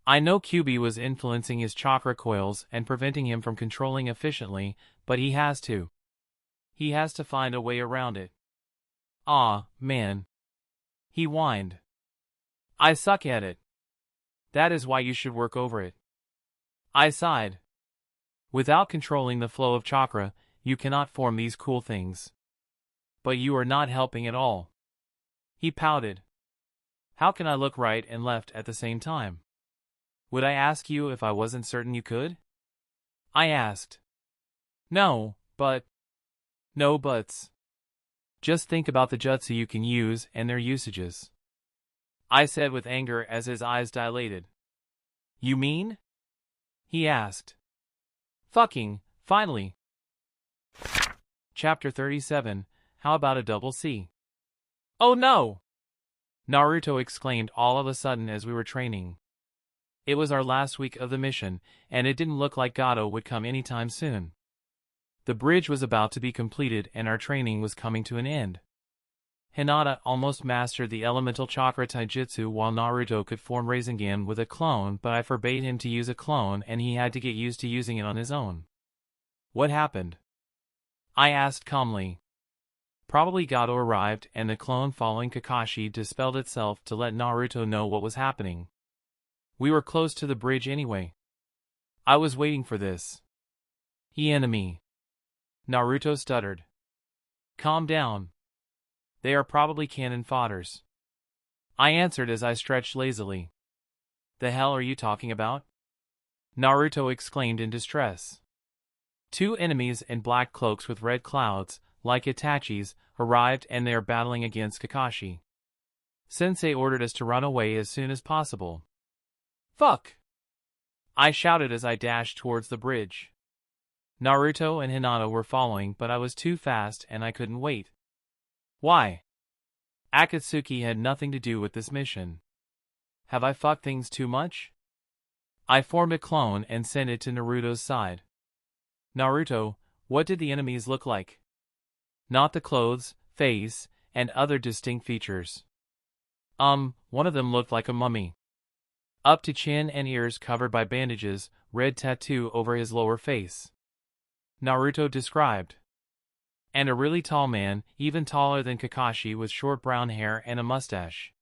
I know Kyuubi was influencing his chakra coils and preventing him from controlling efficiently, but he has to. He has to find a way around it. Ah, man. He whined. I suck at it. That is why you should work over it. I sighed. Without controlling the flow of chakra, you cannot form these cool things. But you are not helping at all. He pouted. How can I look right and left at the same time? Would I ask you if I wasn't certain you could? I asked. No buts. Just think about the jutsu you can use and their usages. I said with anger as his eyes dilated. You mean? He asked. Fucking, finally. Chapter 37, How about a double C? Oh no! Naruto exclaimed all of a sudden as we were training. It was our last week of the mission, and it didn't look like Gato would come anytime soon. The bridge was about to be completed and our training was coming to an end. Hinata almost mastered the elemental chakra taijutsu while Naruto could form Rasengan with a clone, but I forbade him to use a clone and he had to get used to using it on his own. What happened? I asked calmly. Probably Gato arrived and the clone following Kakashi dispelled itself to let Naruto know what was happening. We were close to the bridge anyway. I was waiting for this. Enemy. Naruto stuttered. Calm down. They are probably cannon fodders. I answered as I stretched lazily. The hell are you talking about? Naruto exclaimed in distress. Two enemies in black cloaks with red clouds, like Itachi's, arrived and they are battling against Kakashi. Sensei ordered us to run away as soon as possible. Fuck! I shouted as I dashed towards the bridge. Naruto and Hinata were following, but I was too fast and I couldn't wait. Why? Akatsuki had nothing to do with this mission. Have I fucked things too much? I formed a clone and sent it to Naruto's side. Naruto, what did the enemies look like? Not the clothes, face, and other distinct features. One of them looked like a mummy. Up to chin and ears covered by bandages, red tattoo over his lower face. Naruto described. And a really tall man, even taller than Kakashi with short brown hair and a mustache.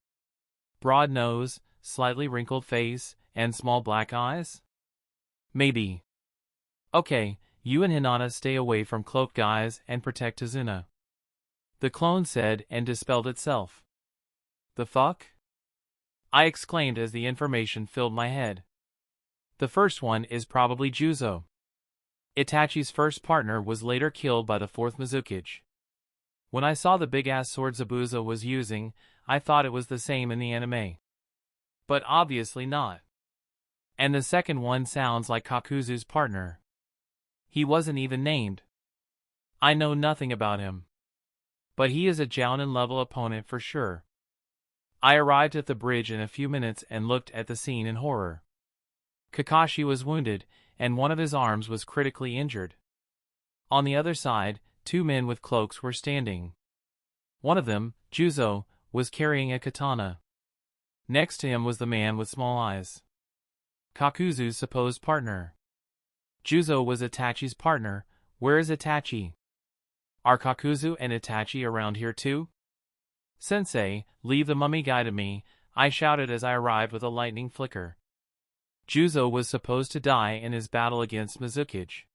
Broad nose, slightly wrinkled face, and small black eyes? Maybe. Okay, you and Hinata stay away from cloaked guys and protect Tazuna. The clone said and dispelled itself. The fuck? I exclaimed as the information filled my head. The first one is probably Juzo. Itachi's first partner was later killed by the fourth Mizukage. When I saw the big-ass sword Zabuza was using, I thought it was the same in the anime. But obviously not. And the second one sounds like Kakuzu's partner. He wasn't even named. I know nothing about him. But he is a Jounin-level opponent for sure. I arrived at the bridge in a few minutes and looked at the scene in horror. Kakashi was wounded, and one of his arms was critically injured. On the other side, two men with cloaks were standing. One of them, Juzo, was carrying a katana. Next to him was the man with small eyes. Kakuzu's supposed partner. Juzo was Itachi's partner. Where is Itachi? Are Kakuzu and Itachi around here too? Sensei, leave the mummy guy to me, I shouted as I arrived with a lightning flicker. Juzo was supposed to die in his battle against Mizukage.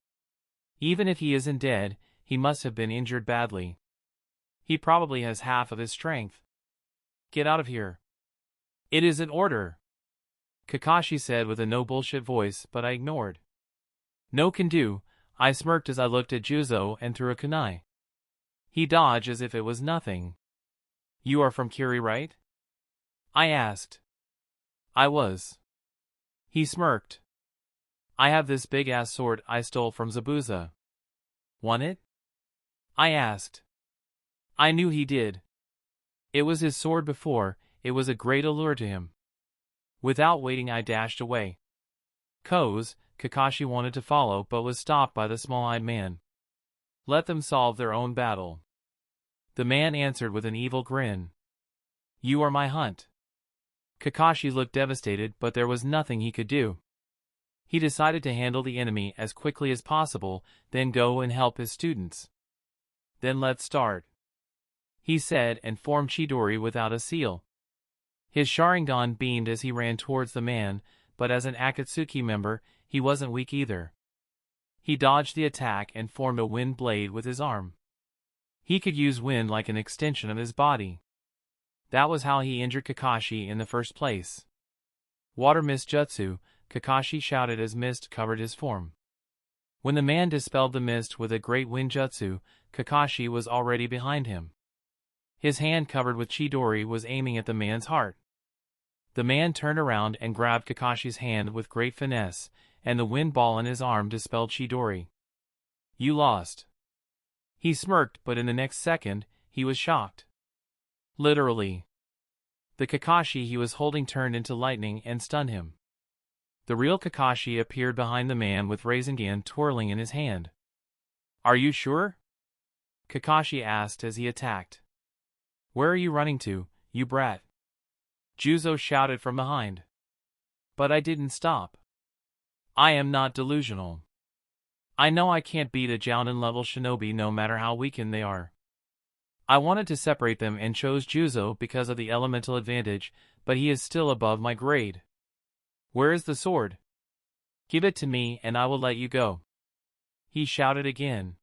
Even if he isn't dead, he must have been injured badly. He probably has half of his strength. Get out of here. It is an order, Kakashi said with a no-bullshit voice, but I ignored. No can do, I smirked as I looked at Juzo and threw a kunai. He dodged as if it was nothing. You are from Kiri, right? I asked. I was. He smirked. I have this big-ass sword I stole from Zabuza. Want it? I asked. I knew he did. It was his sword before, it was a great allure to him. Without waiting I dashed away. Kakashi wanted to follow but was stopped by the small-eyed man. Let them solve their own battle. The man answered with an evil grin. You are my hunt. Kakashi looked devastated, but there was nothing he could do. He decided to handle the enemy as quickly as possible, then go and help his students. Then let's start, he said and formed Chidori without a seal. His Sharingan beamed as he ran towards the man, but as an Akatsuki member, he wasn't weak either. He dodged the attack and formed a wind blade with his arm. He could use wind like an extension of his body. That was how he injured Kakashi in the first place. Water mist jutsu, Kakashi shouted as mist covered his form. When the man dispelled the mist with a great wind jutsu, Kakashi was already behind him. His hand covered with Chidori was aiming at the man's heart. The man turned around and grabbed Kakashi's hand with great finesse, and the wind ball in his arm dispelled Chidori. You lost. He smirked, but in the next second, he was shocked. Literally. The Kakashi he was holding turned into lightning and stunned him. The real Kakashi appeared behind the man with Rasengan twirling in his hand. Are you sure? Kakashi asked as he attacked. Where are you running to, you brat? Juzo shouted from behind. But I didn't stop. I am not delusional. I know I can't beat a Jounin-level shinobi no matter how weakened they are. I wanted to separate them and chose Juzo because of the elemental advantage, but he is still above my grade. Where is the sword? Give it to me and I will let you go. He shouted again.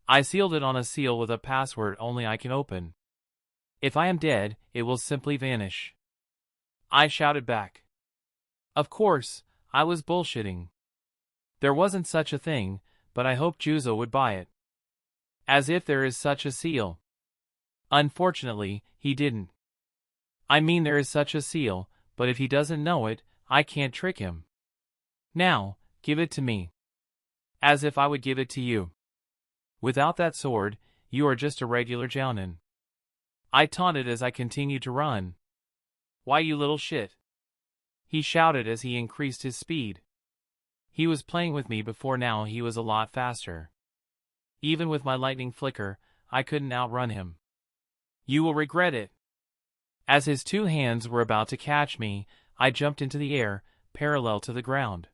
I sealed it on a seal with a password only I can open. If I am dead, it will simply vanish. I shouted back. Of course, I was bullshitting. There wasn't such a thing, but I hoped Juzo would buy it. As if there is such a seal. Unfortunately, he didn't. I mean there is such a seal, but if he doesn't know it, I can't trick him. Now, give it to me. As if I would give it to you. Without that sword, you are just a regular Jounin. I taunted as I continued to run. Why you little shit? He shouted as he increased his speed. He was playing with me before, now he was a lot faster. Even with my lightning flicker, I couldn't outrun him. You will regret it. As his two hands were about to catch me, I jumped into the air, parallel to the ground.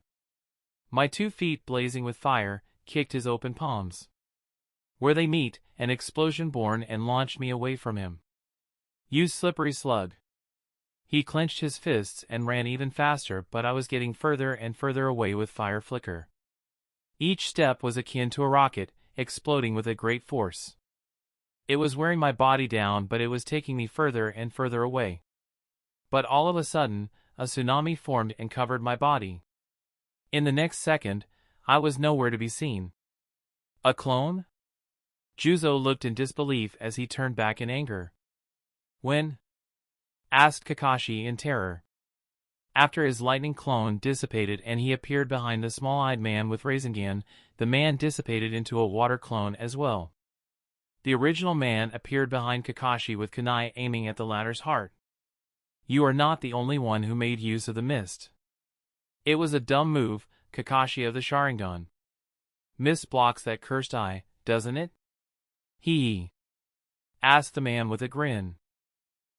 My 2 feet blazing with fire, kicked his open palms. Where they meet, an explosion born and launched me away from him. You slippery slug. He clenched his fists and ran even faster, but I was getting further and further away with fire flicker. Each step was akin to a rocket, exploding with a great force. It was wearing my body down, but it was taking me further and further away. But all of a sudden, a tsunami formed and covered my body. In the next second, I was nowhere to be seen. A clone? Juzo looked in disbelief as he turned back in anger. When? Asked Kakashi in terror. After his lightning clone dissipated and he appeared behind the small-eyed man with Rasengan, the man dissipated into a water clone as well. The original man appeared behind Kakashi with kunai aiming at the latter's heart. You are not the only one who made use of the mist. It was a dumb move, Kakashi of the Sharingan. Mist blocks that cursed eye, doesn't it? Hee. Asked the man with a grin.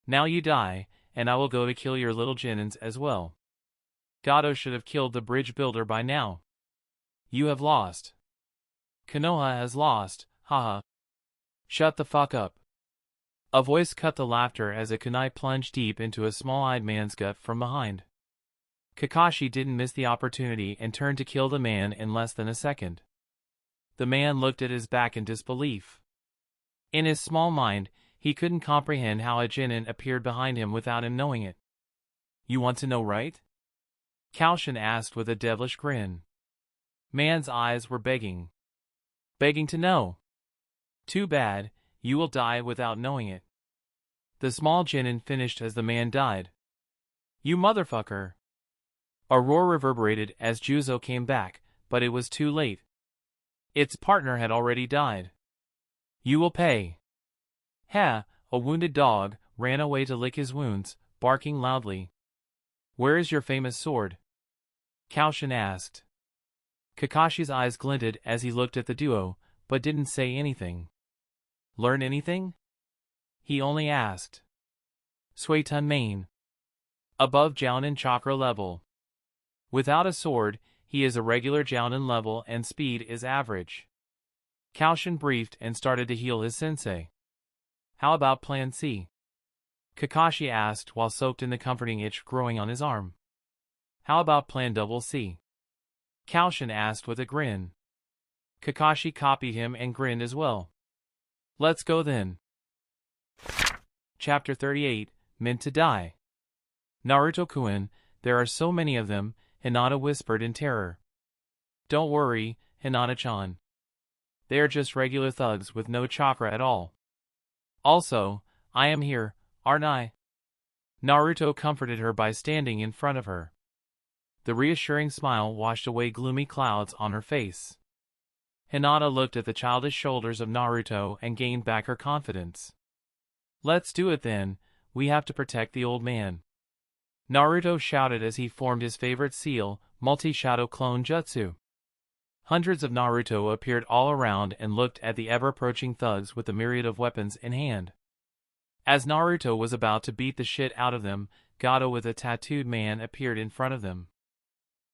Now you die, and I will go to kill your little Jinins as well. Gato should have killed the bridge builder by now. You have lost. Konoha has lost, haha. Shut the fuck up. A voice cut the laughter as a kunai plunged deep into a small-eyed man's gut from behind. Kakashi didn't miss the opportunity and turned to kill the man in less than a second. The man looked at his back in disbelief. In his small mind, he couldn't comprehend how a Chunin appeared behind him without him knowing it. You want to know, right? Koushin asked with a devilish grin. Man's eyes were begging to know. Too bad, you will die without knowing it. The small Chunin finished as the man died. You motherfucker! A roar reverberated as Juzo came back, but it was too late. Its partner had already died. You will pay. Ha! A wounded dog ran away to lick his wounds, barking loudly. Where is your famous sword? Koushin asked. Kakashi's eyes glinted as he looked at the duo, but didn't say anything. Learn anything? He only asked. Suiton main. Above Jounin chakra level. Without a sword, he is a regular Jounin level and speed is average. Koushin briefed and started to heal his sensei. How about Plan C? Kakashi asked while soaked in the comforting itch growing on his arm. How about Plan Double C? Koushin asked with a grin. Kakashi copied him and grinned as well. Let's go then. Chapter 38, Meant to Die. Naruto-kun, there are so many of them, Hinata whispered in terror. Don't worry, Hinata-chan. They are just regular thugs with no chakra at all. Also, I am here, aren't I? Naruto comforted her by standing in front of her. The reassuring smile washed away gloomy clouds on her face. Hinata looked at the childish shoulders of Naruto and gained back her confidence. Let's do it then, we have to protect the old man. Naruto shouted as he formed his favorite seal, multi-shadow clone jutsu. Hundreds of Naruto appeared all around and looked at the ever-approaching thugs with a myriad of weapons in hand. As Naruto was about to beat the shit out of them, Gato with a tattooed man appeared in front of them.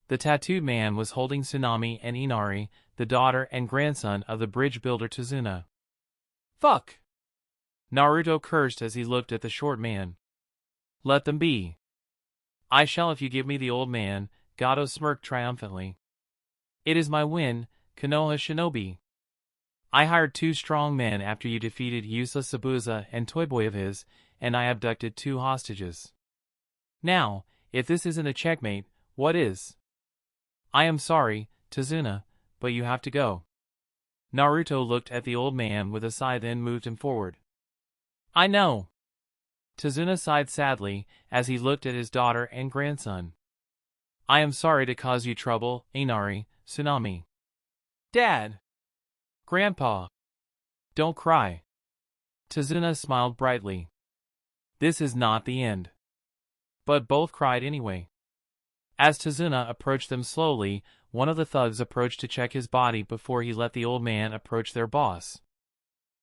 The tattooed man was holding Tsunami and Inari, the daughter and grandson of the bridge builder Tazuna. Fuck! Naruto cursed as he looked at the short man. Let them be. I shall if you give me the old man, Gato smirked triumphantly. It is my win, Konoha Shinobi. I hired 2 strong men after you defeated useless Zabuza and Toy Boy of his, and I abducted 2 hostages. Now, if this isn't a checkmate, what is? I am sorry, Tazuna, but you have to go. Naruto looked at the old man with a sigh then moved him forward. I know. Tazuna sighed sadly as he looked at his daughter and grandson. I am sorry to cause you trouble, Inari, Tsunami. Dad! Grandpa! Don't cry. Tazuna smiled brightly. This is not the end. But both cried anyway. As Tazuna approached them slowly, one of the thugs approached to check his body before he let the old man approach their boss.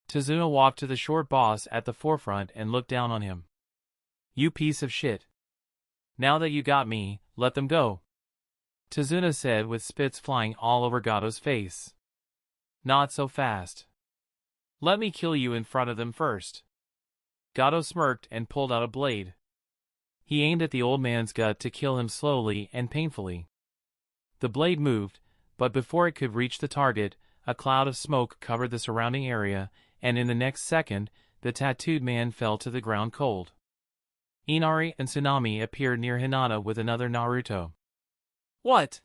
Tazuna walked to the short boss at the forefront and looked down on him. You piece of shit. Now that you got me, let them go. Tazuna said with spits flying all over Gato's face. Not so fast. Let me kill you in front of them first. Gato smirked and pulled out a blade. He aimed at the old man's gut to kill him slowly and painfully. The blade moved, but before it could reach the target, a cloud of smoke covered the surrounding area, and in the next second, the tattooed man fell to the ground cold. Inari and Tsunami appeared near Hinata with another Naruto. What?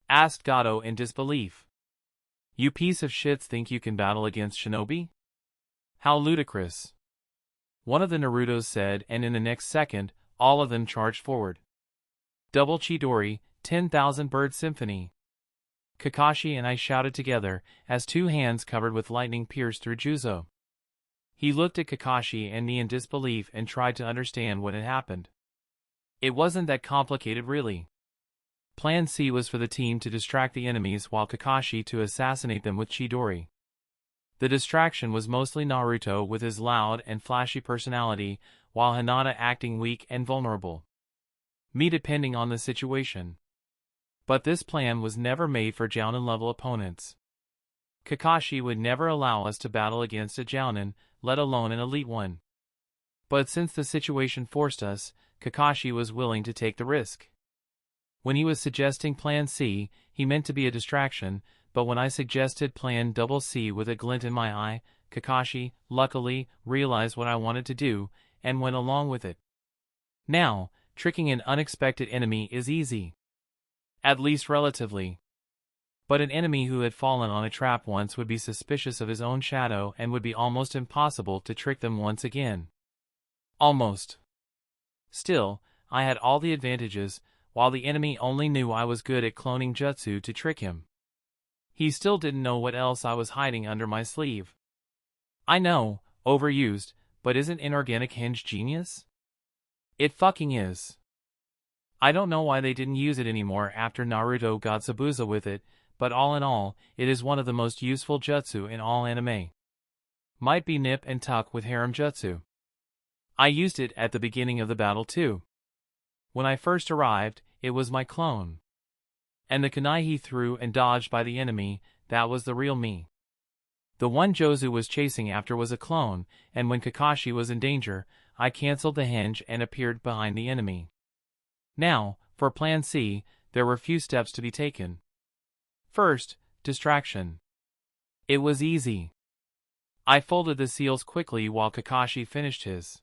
Asked Gato in disbelief. You piece of shits think you can battle against Shinobi? How ludicrous. One of the Narutos said, and in the next second, all of them charged forward. Double Chidori, 10,000 Bird Symphony. Kakashi and I shouted together, as two hands covered with lightning pierced through Juzo. He looked at Kakashi and me in disbelief and tried to understand what had happened. It wasn't that complicated really. Plan C was for the team to distract the enemies while Kakashi to assassinate them with Chidori. The distraction was mostly Naruto with his loud and flashy personality, while Hinata acting weak and vulnerable. Me depending on the situation. But this plan was never made for Jounin-level opponents. Kakashi would never allow us to battle against a Jounin, let alone an elite one. But since the situation forced us, Kakashi was willing to take the risk. When he was suggesting Plan C, he meant to be a distraction, but when I suggested Plan C with a glint in my eye, Kakashi, luckily, realized what I wanted to do, and went along with it. Now, tricking an unexpected enemy is easy. At least relatively. But an enemy who had fallen on a trap once would be suspicious of his own shadow and would be almost impossible to trick them once again. Almost. Still, I had all the advantages, while the enemy only knew I was good at cloning jutsu to trick him. He still didn't know what else I was hiding under my sleeve. I know, overused, but isn't inorganic hinge genius? It fucking is. I don't know why they didn't use it anymore after Naruto got Zabuza with it, but all in all, it is one of the most useful jutsu in all anime. Might be nip and tuck with harem jutsu. I used it at the beginning of the battle too. When I first arrived, it was my clone. And the kunai he threw and dodged by the enemy, that was the real me. The one Jozu was chasing after was a clone, and when Kakashi was in danger, I cancelled the hinge and appeared behind the enemy. Now, for Plan C, there were few steps to be taken. First, distraction. It was easy. I folded the seals quickly while Kakashi finished his.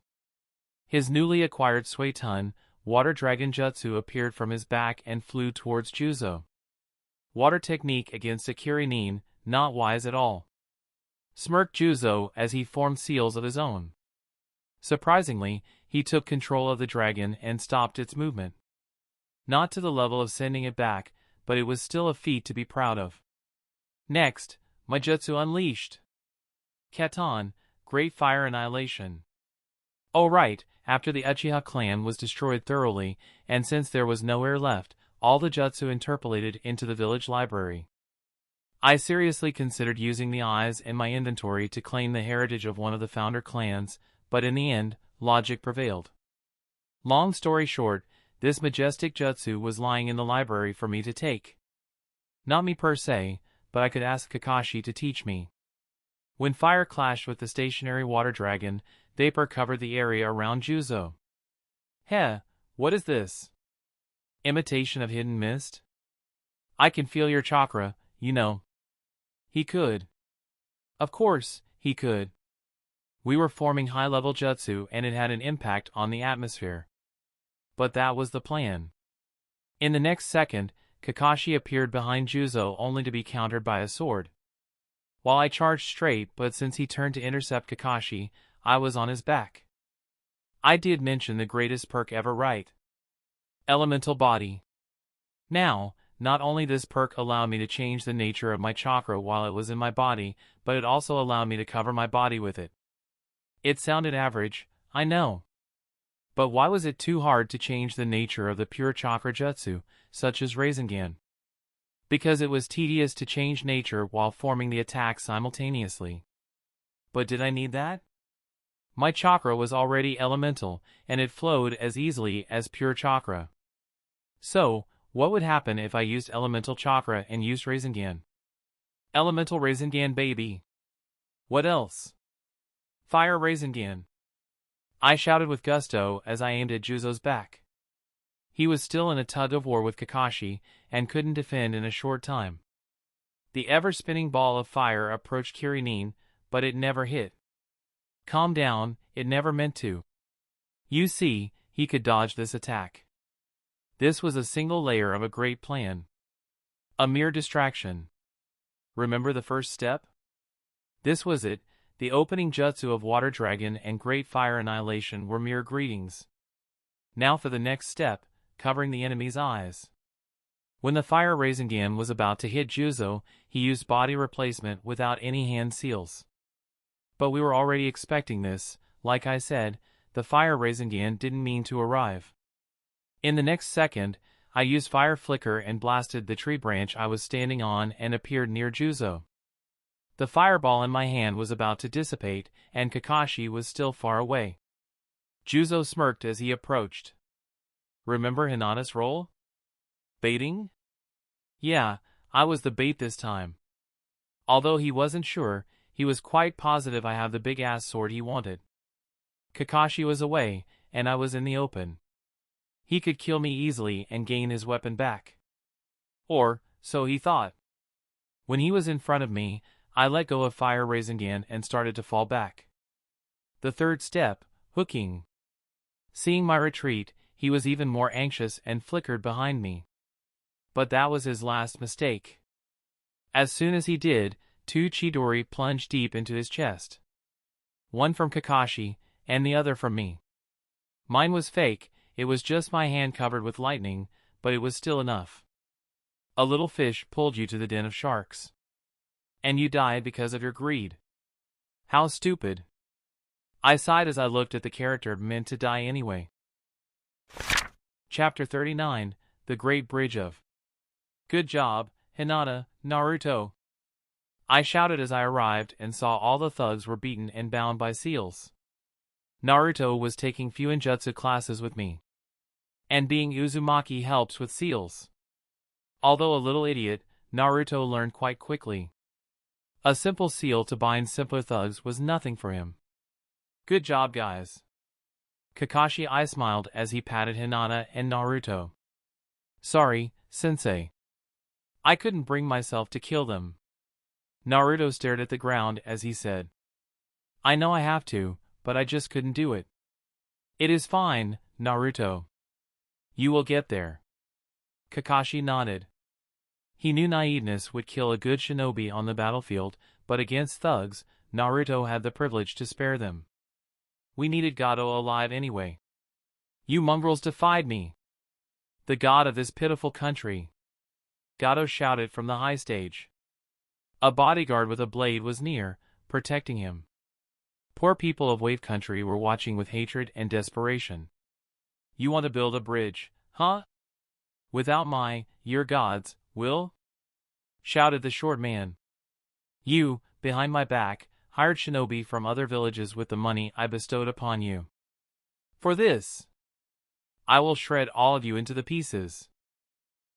His newly acquired Suetun, Water Dragon Jutsu appeared from his back and flew towards Juzo. Water technique against a Kirinin, not wise at all. Smirked Juzo as he formed seals of his own. Surprisingly, he took control of the dragon and stopped its movement. Not to the level of sending it back, but it was still a feat to be proud of. Next, my jutsu unleashed. Katon, Great Fire Annihilation. Oh right, after the Uchiha clan was destroyed thoroughly, and since there was no air left, all the jutsu interpolated into the village library. I seriously considered using the eyes in my inventory to claim the heritage of one of the founder clans, but in the end, logic prevailed. Long story short, this majestic jutsu was lying in the library for me to take. Not me per se, but I could ask Kakashi to teach me. When fire clashed with the stationary water dragon, vapor covered the area around Juzo. Heh, what is this? Imitation of hidden mist? I can feel your chakra, you know. He could. Of course, he could. We were forming high-level jutsu and it had an impact on the atmosphere. But that was the plan. In the next second, Kakashi appeared behind Juzo only to be countered by a sword. While I charged straight, but since he turned to intercept Kakashi, I was on his back. I did mention the greatest perk ever, right? Elemental Body. Now, not only this perk allowed me to change the nature of my chakra while it was in my body, but it also allowed me to cover my body with it. It sounded average, I know. But why was it too hard to change the nature of the pure chakra jutsu, such as Rasengan? Because it was tedious to change nature while forming the attack simultaneously. But did I need that? My chakra was already elemental, and it flowed as easily as pure chakra. So, what would happen if I used elemental chakra and used Rasengan? Elemental Rasengan, baby. What else? Fire Rasengan. I shouted with gusto as I aimed at Juzo's back. He was still in a tug-of-war with Kakashi, and couldn't defend in a short time. The ever-spinning ball of fire approached Kirinin, but it never hit. Calm down, it never meant to. You see, he could dodge this attack. This was a single layer of a great plan. A mere distraction. Remember the first step? This was it. The opening jutsu of Water Dragon and Great Fire Annihilation were mere greetings. Now for the next step, covering the enemy's eyes. When the fire Rasengan was about to hit Juzo, he used body replacement without any hand seals. But we were already expecting this. Like I said, the fire Rasengan didn't mean to arrive. In the next second, I used fire flicker and blasted the tree branch I was standing on and appeared near Juzo. The fireball in my hand was about to dissipate, and Kakashi was still far away. Juzo smirked as he approached. Remember Hinata's role? Baiting? Yeah, I was the bait this time. Although he wasn't sure, he was quite positive I have the big-ass sword he wanted. Kakashi was away, and I was in the open. He could kill me easily and gain his weapon back. Or, so he thought. When he was in front of me, I let go of fire Rasengan and started to fall back. The third step, hooking. Seeing my retreat, he was even more anxious and flickered behind me. But that was his last mistake. As soon as he did, two Chidori plunged deep into his chest. One from Kakashi, and the other from me. Mine was fake, it was just my hand covered with lightning, but it was still enough. A little fish pulled you to the den of sharks. And you died because of your greed. How stupid. I sighed as I looked at the character meant to die anyway. Chapter 39, The Great Bridge of. Good job, Hinata, Naruto. I shouted as I arrived and saw all the thugs were beaten and bound by seals. Naruto was taking Fuinjutsu classes with me. And being Uzumaki helps with seals. Although a little idiot, Naruto learned quite quickly. A simple seal to bind simpler thugs was nothing for him. Good job, guys. Kakashi I smiled as he patted Hinata and Naruto. Sorry, sensei. I couldn't bring myself to kill them. Naruto stared at the ground as he said. I know I have to, but I just couldn't do it. It is fine, Naruto. You will get there. Kakashi nodded. He knew naiveness would kill a good shinobi on the battlefield, but against thugs, Naruto had the privilege to spare them. We needed Gato alive anyway. You mongrels defied me. The god of this pitiful country. Gato shouted from the high stage. A bodyguard with a blade was near, protecting him. Poor people of Wave Country were watching with hatred and desperation. You want to build a bridge, huh? Without your gods, will? Shouted the short man. You, behind my back, hired shinobi from other villages with the money I bestowed upon you. For this, I will shred all of you into the pieces.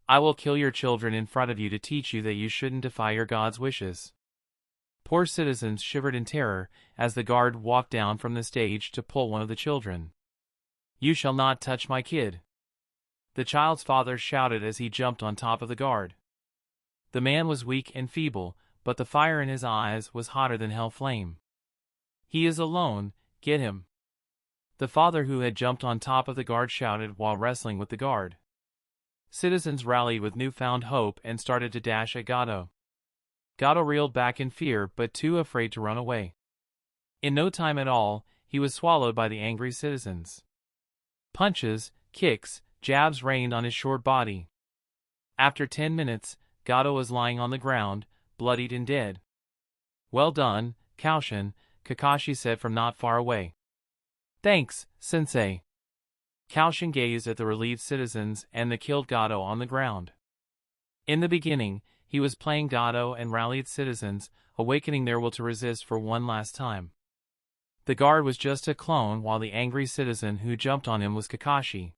I will kill your children in front of you to teach you that you shouldn't defy your god's wishes. Poor citizens shivered in terror as the guard walked down from the stage to pull one of the children. You shall not touch my kid. The child's father shouted as he jumped on top of the guard. The man was weak and feeble, but the fire in his eyes was hotter than hell flame. He is alone, get him. The father who had jumped on top of the guard shouted while wrestling with the guard. Citizens rallied with newfound hope and started to dash at Gato. Gato reeled back in fear but too afraid to run away. In no time at all, he was swallowed by the angry citizens. Punches, kicks, jabs rained on his short body. After 10 minutes, Gato was lying on the ground, bloodied and dead. Well done, Koushin, Kakashi said from not far away. Thanks, sensei. Koushin gazed at the relieved citizens and the killed Gato on the ground. In the beginning, he was playing Gato and rallied citizens, awakening their will to resist for one last time. The guard was just a clone while the angry citizen who jumped on him was Kakashi.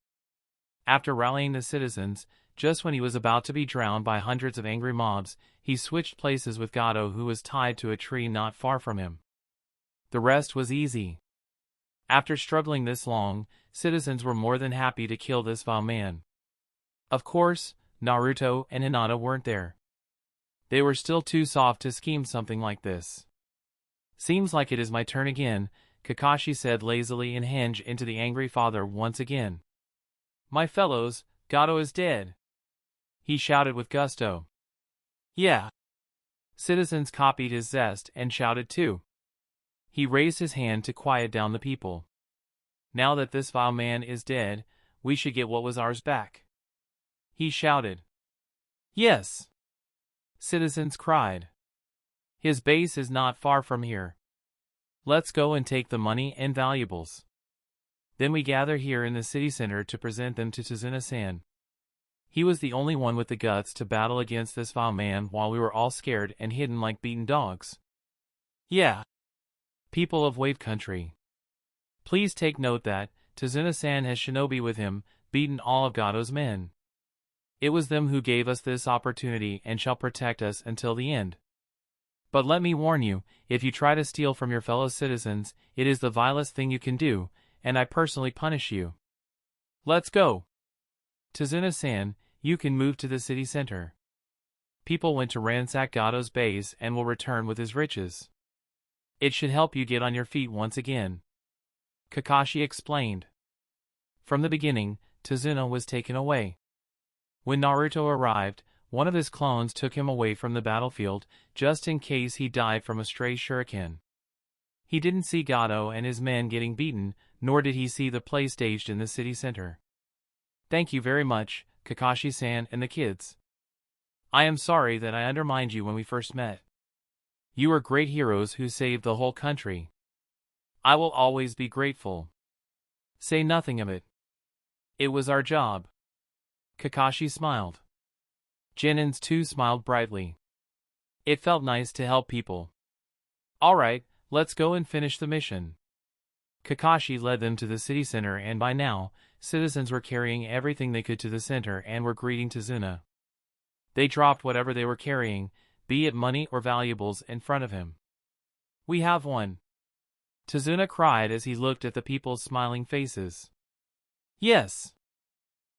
After rallying the citizens, just when he was about to be drowned by hundreds of angry mobs, he switched places with Gato who was tied to a tree not far from him. The rest was easy. After struggling this long, citizens were more than happy to kill this vile man. Of course, Naruto and Hinata weren't there. They were still too soft to scheme something like this. Seems like it is my turn again, Kakashi said lazily and hinged into the angry father once again. My fellows, Gato is dead. He shouted with gusto. Yeah. Citizens copied his zest and shouted too. He raised his hand to quiet down the people. Now that this vile man is dead, we should get what was ours back," he shouted. "Yes," citizens cried. "His base is not far from here. Let's go and take the money and valuables. Then we gather here in the city center to present them to Tazuna-san. He was the only one with the guts to battle against this vile man while we were all scared and hidden like beaten dogs. Yeah. People of Wave Country, please take note that Tazuna-san has shinobi with him, beaten all of Gado's men. It was them who gave us this opportunity and shall protect us until the end. But let me warn you, if you try to steal from your fellow citizens, it is the vilest thing you can do, and I personally punish you. Let's go. Tazuna-san, you can move to the city center. People went to ransack Gado's base and will return with his riches. It should help you get on your feet once again," Kakashi explained. From the beginning, Tazuna was taken away. When Naruto arrived, one of his clones took him away from the battlefield, just in case he died from a stray shuriken. He didn't see Gado and his men getting beaten, nor did he see the play staged in the city center. Thank you very much, Kakashi-san and the kids. I am sorry that I undermined you when we first met. You are great heroes who saved the whole country. I will always be grateful. Say nothing of it. It was our job. Kakashi smiled. Genins too smiled brightly. It felt nice to help people. Alright, let's go and finish the mission. Kakashi led them to the city center, and by now, citizens were carrying everything they could to the center and were greeting Tazuna. They dropped whatever they were carrying, be it money or valuables, in front of him. We have won. Tazuna cried as he looked at the people's smiling faces. Yes!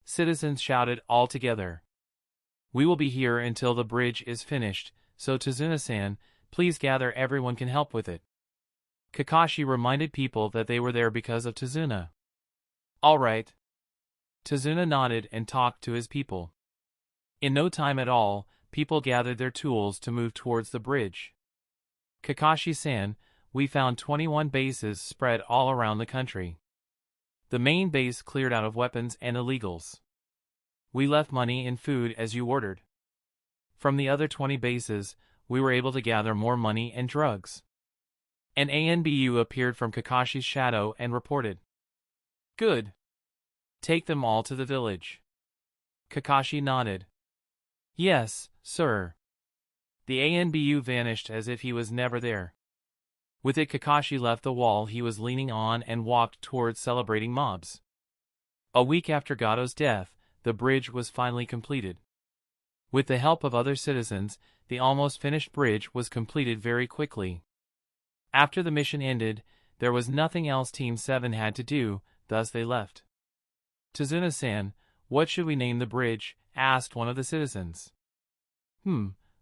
Citizens shouted all together. We will be here until the bridge is finished, so Tazuna-san, please gather everyone can help with it. Kakashi reminded people that they were there because of Tazuna. All right. Tazuna nodded and talked to his people. In no time at all, people gathered their tools to move towards the bridge. Kakashi-san, we found 21 bases spread all around the country. The main base cleared out of weapons and illegals. We left money and food as you ordered. From the other 20 bases, we were able to gather more money and drugs. An ANBU appeared from Kakashi's shadow and reported. Good. Take them all to the village. Kakashi nodded. Yes, sir. The ANBU vanished as if he was never there. With it, Kakashi left the wall he was leaning on and walked towards celebrating mobs. A week after Gado's death, the bridge was finally completed. With the help of other citizens, the almost finished bridge was completed very quickly. After the mission ended, there was nothing else Team 7 had to do, thus they left. Tazuna-san, what should we name the bridge? Asked one of the citizens.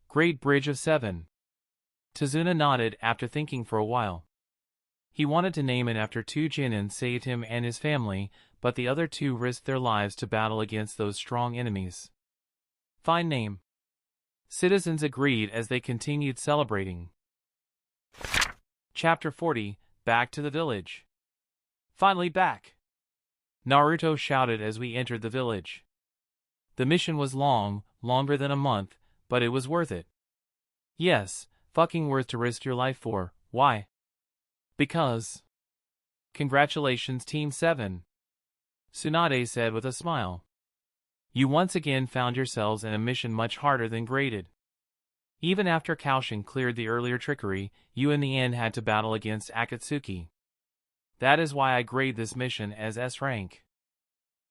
Great Bridge of 7. Tazuna nodded after thinking for a while. He wanted to name it after two Chunin saved him and his family, but the other two risked their lives to battle against those strong enemies. Fine name. Citizens agreed as they continued celebrating. Chapter 40, Back to the Village. Finally back! Naruto shouted as we entered the village. The mission was long, longer than a month, but it was worth it. Yes, fucking worth to risk your life for. Why? Because. Congratulations, Team 7. Tsunade said with a smile. You once again found yourselves in a mission much harder than graded. Even after Koushin cleared the earlier trickery, you in the end had to battle against Akatsuki. That is why I grade this mission as S rank.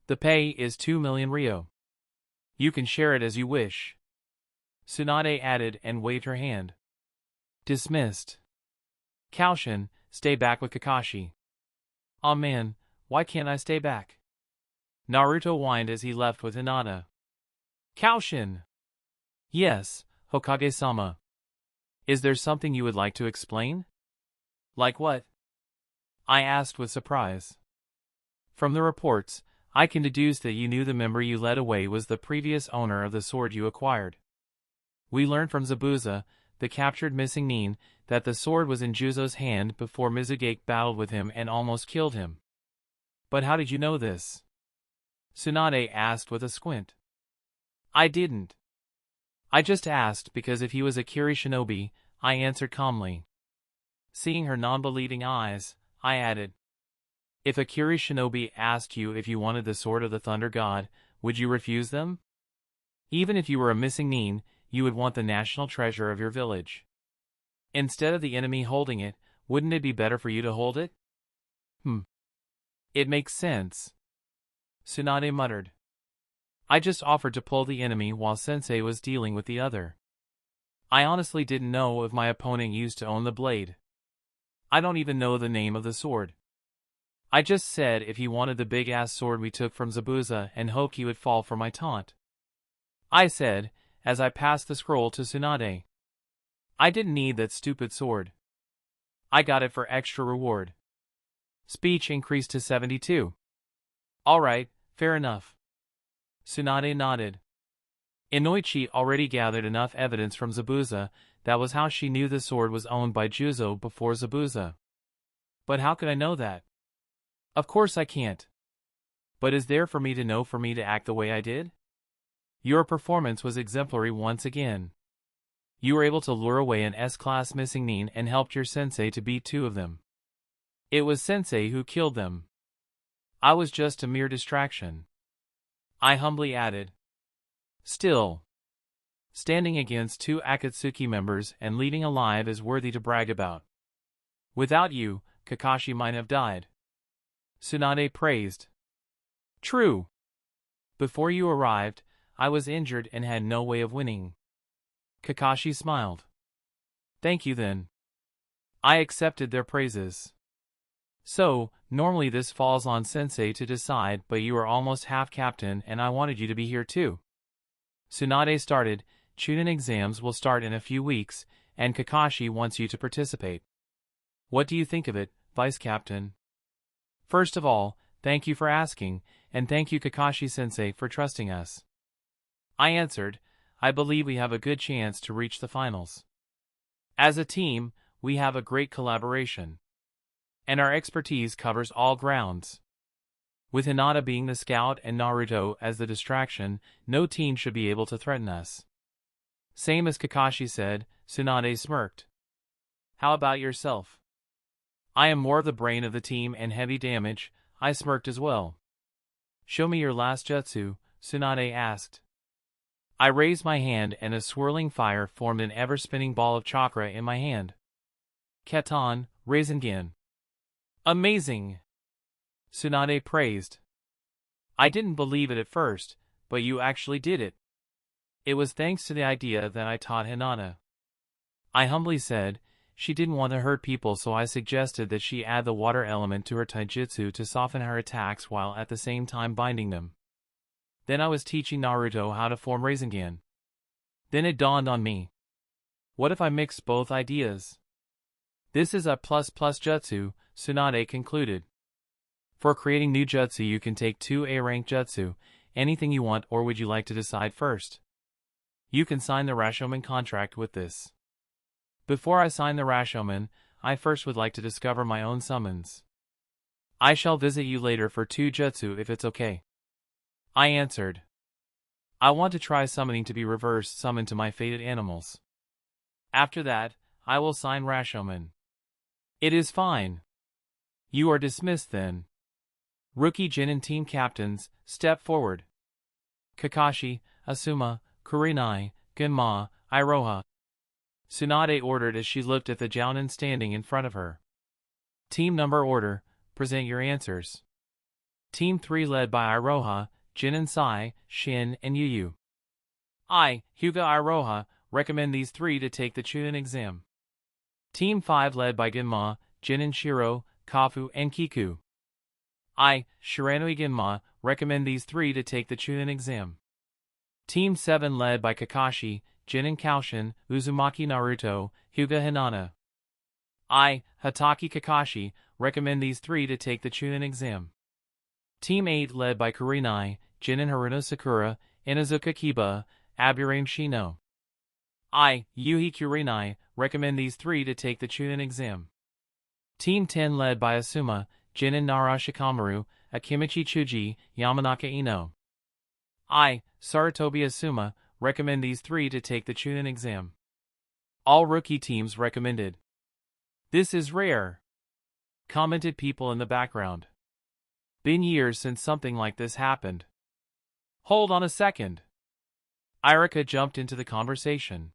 The pay is 2 million Ryo. You can share it as you wish. Tsunade added and waved her hand. Dismissed. Koushin, stay back with Kakashi. Aw man, why can't I stay back? Naruto whined as he left with Hinata. Koushin! Yes, Hokage-sama. Is there something you would like to explain? Like what? I asked with surprise. From the reports, I can deduce that you knew the member you led away was the previous owner of the sword you acquired. We learned from Zabuza, the captured missing nin, that the sword was in Juzo's hand before Mizugake battled with him and almost killed him. But how did you know this? Tsunade asked with a squint. I didn't. I just asked because if he was a Kiri shinobi, I answered calmly. Seeing her non-believing eyes, I added. If a Kiri shinobi asked you if you wanted the sword of the Thunder God, would you refuse them? Even if you were a missing nin, you would want the national treasure of your village. Instead of the enemy holding it, wouldn't it be better for you to hold it? It makes sense. Tsunade muttered. I just offered to pull the enemy while Sensei was dealing with the other. I honestly didn't know if my opponent used to own the blade. I don't even know the name of the sword. I just said if he wanted the big-ass sword we took from Zabuza and hoped he would fall for my taunt. I said, as I passed the scroll to Tsunade. I didn't need that stupid sword. I got it for extra reward. Speech increased to 72. Alright, fair enough. Tsunade nodded. Inoichi already gathered enough evidence from Zabuza. That was how she knew the sword was owned by Juzo before Zabuza. But how could I know that? Of course I can't. But is there for me to know for me to act the way I did? Your performance was exemplary once again. You were able to lure away an S-class missing nin and helped your sensei to beat 2 of them. It was Sensei who killed them. I was just a mere distraction. I humbly added. Still, standing against 2 Akatsuki members and leaving alive is worthy to brag about. Without you, Kakashi might have died. Tsunade praised. True. Before you arrived, I was injured and had no way of winning. Kakashi smiled. Thank you then. I accepted their praises. So, normally this falls on Sensei to decide, but you are almost half captain and I wanted you to be here too. Tsunade started. Chunin exams will start in a few weeks, and Kakashi wants you to participate. What do you think of it, Vice Captain? First of all, thank you for asking, and thank you Kakashi-sensei for trusting us. I answered, I believe we have a good chance to reach the finals. As a team, we have a great collaboration. And our expertise covers all grounds. With Hinata being the scout and Naruto as the distraction, no team should be able to threaten us. Same as Kakashi said, Tsunade smirked. How about yourself? I am more of the brain of the team and heavy damage, I smirked as well. Show me your last jutsu, Tsunade asked. I raised my hand and a swirling fire formed an ever-spinning ball of chakra in my hand. Keton, Rasengan. Amazing! Tsunade praised. I didn't believe it at first, but you actually did it. It was thanks to the idea that I taught Hinata. I humbly said, she didn't want to hurt people, so I suggested that she add the water element to her taijutsu to soften her attacks while at the same time binding them. Then I was teaching Naruto how to form Rasengan. Then it dawned on me. What if I mixed both ideas? This is a plus jutsu, Tsunade concluded. For creating new jutsu you can take 2 A-rank jutsu, anything you want, or would you like to decide first? You can sign the Rashomon contract with this. Before I sign the Rashomon, I first would like to discover my own summons. I shall visit you later for 2 jutsu if it's okay. I answered. I want to try summoning to be reverse summoned to my fated animals. After that, I will sign Rashomon. It is fine. You are dismissed then. Rookie Jin and team captains, step forward. Kakashi, Asuma, Kurenai, Genma, Iroha. Tsunade ordered as she looked at the jounin standing in front of her. Team number order, present your answers. Team 3 led by Iroha, Jin and Sai, Shin, and Yu. I, Hyuga Iroha, recommend these 3 to take the Chunin exam. Team 5 led by Genma, Jin and Shiro, Kafu, and Kiku. I, Shiranui Genma, recommend these 3 to take the Chunin exam. Team 7 led by Kakashi, Jin and Koushin, Uzumaki Naruto, Hyuga Hinata. I, Hatake Kakashi, recommend these 3 to take the Chunin exam. Team 8 led by Kurenai, Jin and Haruno Sakura, Inazuka Kiba, Aburame Shino. I, Yuhi Kurenai, recommend these 3 to take the Chunin exam. Team 10 led by Asuma, Jinin Narashikamaru, Akimichi Chuji, Yamanaka Ino. I, Saratobi Asuma, recommend these 3 to take the Chunin exam. All rookie teams recommended. This is rare, commented people in the background. Been years since something like this happened. Hold on a second. Irika jumped into the conversation.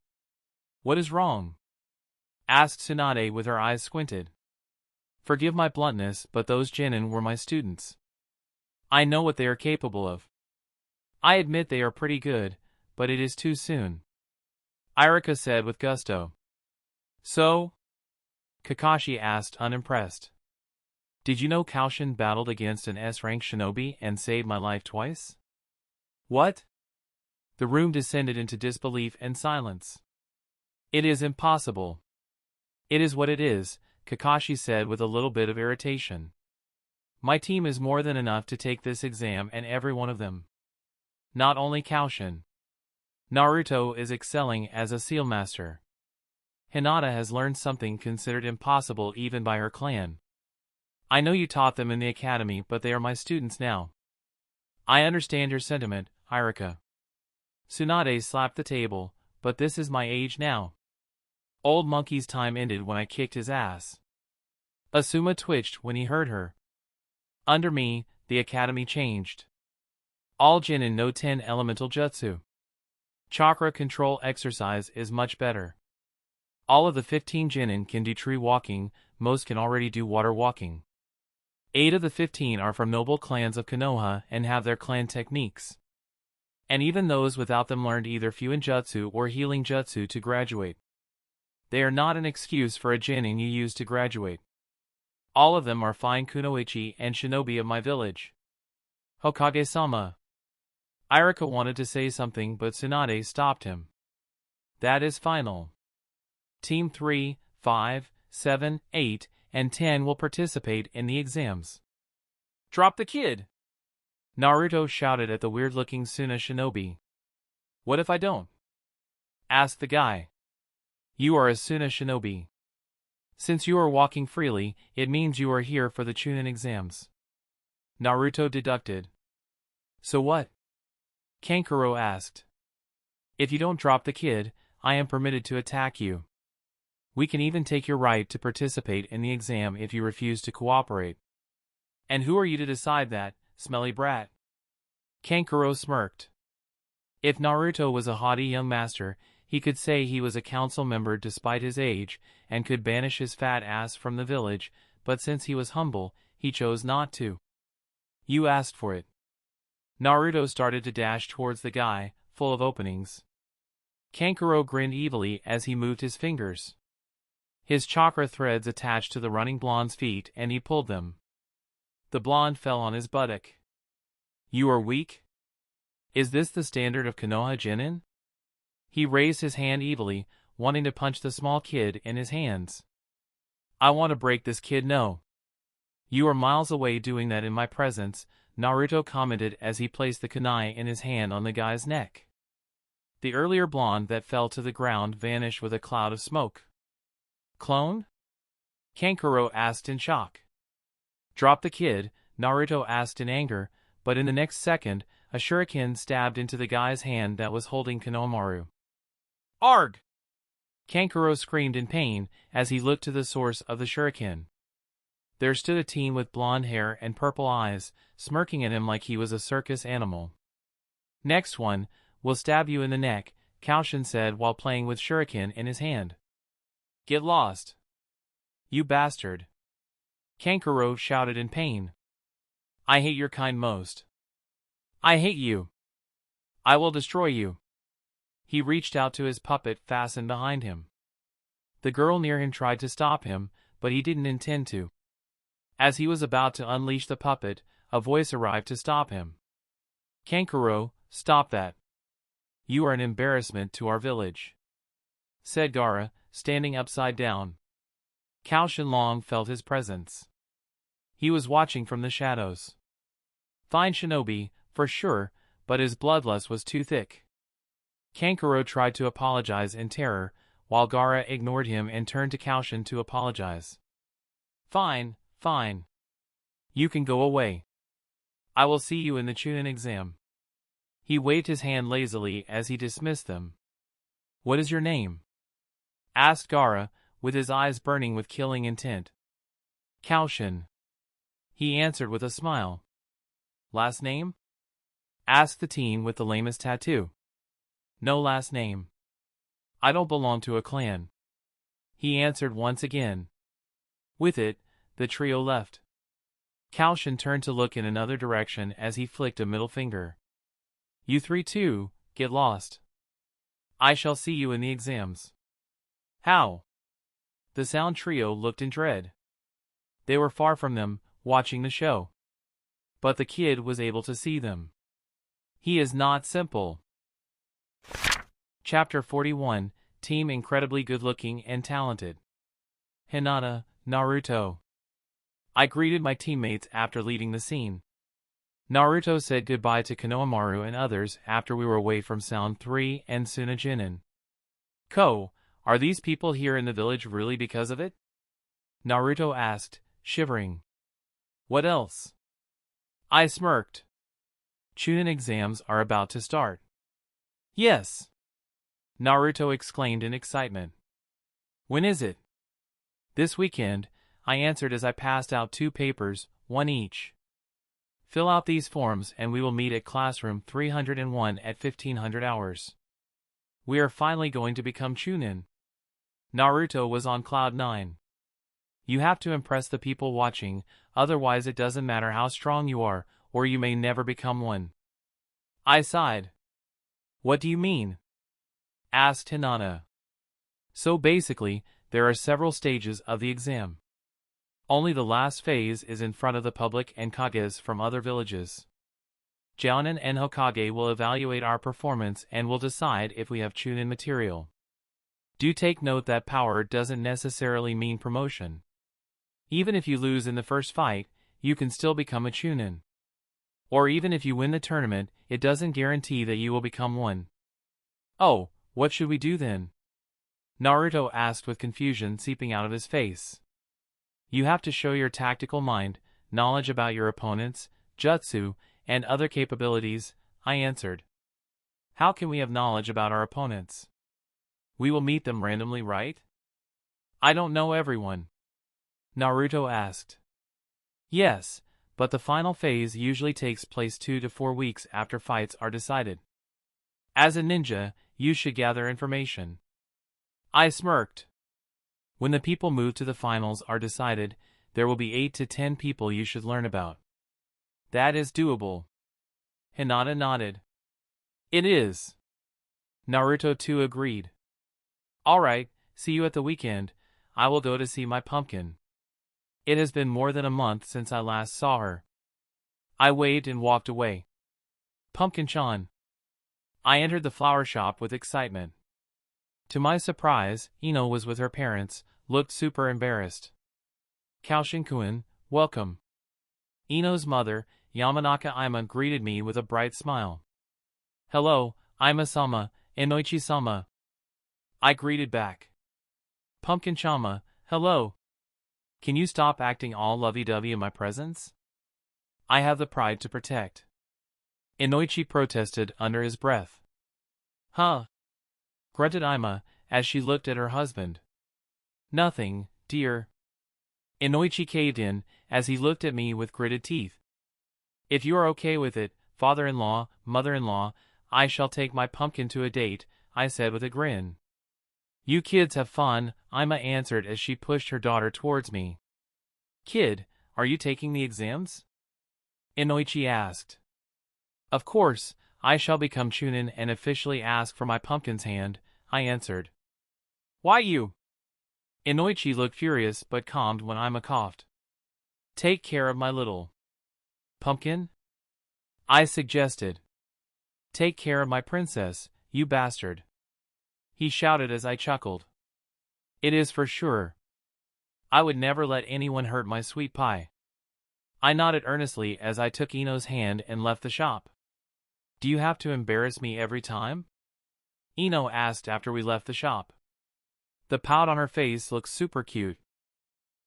What is wrong? Asked Tsunade with her eyes squinted. Forgive my bluntness, but those genin were my students. I know what they are capable of. I admit they are pretty good, but it is too soon. Irika said with gusto. So? Kakashi asked, unimpressed. Did you know Koushin battled against an S-rank shinobi and saved my life twice? What? The room descended into disbelief and silence. It is impossible. It is what it is, Kakashi said with a little bit of irritation. My team is more than enough to take this exam, and every one of them. Not only Koushin. Naruto is excelling as a seal master. Hinata has learned something considered impossible even by her clan. I know you taught them in the academy, but they are my students now. I understand your sentiment, Irika. Tsunade slapped the table, but this is my age now. Old monkey's time ended when I kicked his ass. Asuma twitched when he heard her. Under me, the academy changed. All genin know 10 elemental jutsu. Chakra control exercise is much better. All of the 15 genin can do tree walking, most can already do water walking. 8 of the 15 are from noble clans of Konoha and have their clan techniques. And even those without them learned either Fuin Jutsu or Healing Jutsu to graduate. They are not an excuse for a genin you use to graduate. All of them are fine kunoichi and shinobi of my village. Hokage-sama. Irika wanted to say something, but Tsunade stopped him. That is final. Team 3, 5, 7, 8, and 10 will participate in the exams. Drop the kid! Naruto shouted at the weird-looking Suna shinobi. What if I don't? Asked the guy. You are a Suna shinobi. Since you are walking freely, it means you are here for the Chunin exams. Naruto deducted. So what? Kankuro asked. If you don't drop the kid, I am permitted to attack you. We can even take your right to participate in the exam if you refuse to cooperate. And who are you to decide that, smelly brat? Kankuro smirked. If Naruto was a haughty young master, he could say he was a council member despite his age, and could banish his fat ass from the village, but since he was humble, he chose not to. You asked for it. Naruto started to dash towards the guy, full of openings. Kankuro grinned evilly as he moved his fingers. His chakra threads attached to the running blonde's feet and he pulled them. The blonde fell on his buttock. You are weak? Is this the standard of Konoha genin? He raised his hand evilly, wanting to punch the small kid in his hands. I want to break this kid, no. You are miles away doing that in my presence, Naruto commented as he placed the kunai in his hand on the guy's neck. The earlier blonde that fell to the ground vanished with a cloud of smoke. Clone? Kankuro asked in shock. Drop the kid, Naruto asked in anger, but in the next second, a shuriken stabbed into the guy's hand that was holding Kimimaro. Arg! Kankuro screamed in pain as he looked to the source of the shuriken. There stood a teen with blonde hair and purple eyes, smirking at him like he was a circus animal. Next one, will stab you in the neck, Koushin said while playing with shuriken in his hand. Get lost. You bastard. Kankuro shouted in pain. I hate your kind most. I hate you. I will destroy you. He reached out to his puppet fastened behind him. The girl near him tried to stop him, but he didn't intend to. As he was about to unleash the puppet, a voice arrived to stop him. Kankuro, stop that. You are an embarrassment to our village, said Gaara, standing upside down. Koushin Long felt his presence. He was watching from the shadows. Fine shinobi, for sure, but his bloodlust was too thick. Kankuro tried to apologize in terror, while Gaara ignored him and turned to Koushin to apologize. Fine, fine. You can go away. I will see you in the Chunin Exam. He waved his hand lazily as he dismissed them. What is your name? Asked Gaara, with his eyes burning with killing intent. Koushin. He answered with a smile. Last name? Asked the teen with the lamest tattoo. No last name. I don't belong to a clan. He answered once again. With it, the trio left. Koushin turned to look in another direction as he flicked a middle finger. You three too, get lost. I shall see you in the exams. How? The sound trio looked in dread. They were far from them, watching the show. But the kid was able to see them. He is not simple. Chapter 41, Team incredibly good-looking and talented. Hinata, Naruto. I greeted my teammates after leading the scene. Naruto said goodbye to Konohamaru and others after we were away from Sound 3 and Sunajinin. Are these people here in the village really because of it? Naruto asked, shivering. What else? I smirked. Chunin exams are about to start. Yes. Naruto exclaimed in excitement. When is it? This weekend, I answered as I passed out 2 papers, 1 each. Fill out these forms and we will meet at classroom 301 at 1500 hours. We are finally going to become Chunin. Naruto was on cloud 9. You have to impress the people watching, otherwise it doesn't matter how strong you are, or you may never become one. I sighed. What do you mean? Asked Hinata. So basically, there are several stages of the exam. Only the last phase is in front of the public and Kages from other villages. Jounin and Hokage will evaluate our performance and will decide if we have Chunin material. Do take note that power doesn't necessarily mean promotion. Even if you lose in the first fight, you can still become a Chunin. Or even if you win the tournament, it doesn't guarantee that you will become one. Oh, what should we do then? Naruto asked with confusion seeping out of his face. You have to show your tactical mind, knowledge about your opponents, jutsu, and other capabilities, I answered. How can we have knowledge about our opponents? We will meet them randomly, right? I don't know everyone. Naruto asked. Yes, but the final phase usually takes place 2 to 4 weeks after fights are decided. As a ninja, you should gather information. I smirked. When the people move to the finals are decided, there will be 8 to 10 people you should learn about. That is doable. Hinata nodded. It is. Naruto too agreed. Alright, see you at the weekend. I will go to see my pumpkin. It has been more than a month since I last saw her. I waved and walked away. Pumpkin-chan. I entered the flower shop with excitement. To my surprise, Ino was with her parents, looked super embarrassed. Koushin-kun, welcome. Ino's mother, Yamanaka Ima, greeted me with a bright smile. Hello, Ima-sama, Inoichi-sama. I greeted back. Pumpkin-chama, hello. Can you stop acting all lovey-dovey in my presence? I have the pride to protect. Inoichi protested under his breath. Huh? Grunted Ima, as she looked at her husband. Nothing, dear. Inoichi caved in, as he looked at me with gritted teeth. If you are okay with it, father-in-law, mother-in-law, I shall take my pumpkin to a date, I said with a grin. You kids have fun, Ima answered as she pushed her daughter towards me. Kid, are you taking the exams? Inoichi asked. Of course, I shall become Chunin and officially ask for my pumpkin's hand, I answered. Why you? Inoichi looked furious but calmed when Ima coughed. Take care of my little pumpkin? I suggested. Take care of my princess, you bastard. He shouted as I chuckled. It is for sure. I would never let anyone hurt my sweet pie. I nodded earnestly as I took Ino's hand and left the shop. Do you have to embarrass me every time? Ino asked after we left the shop. The pout on her face looked super cute.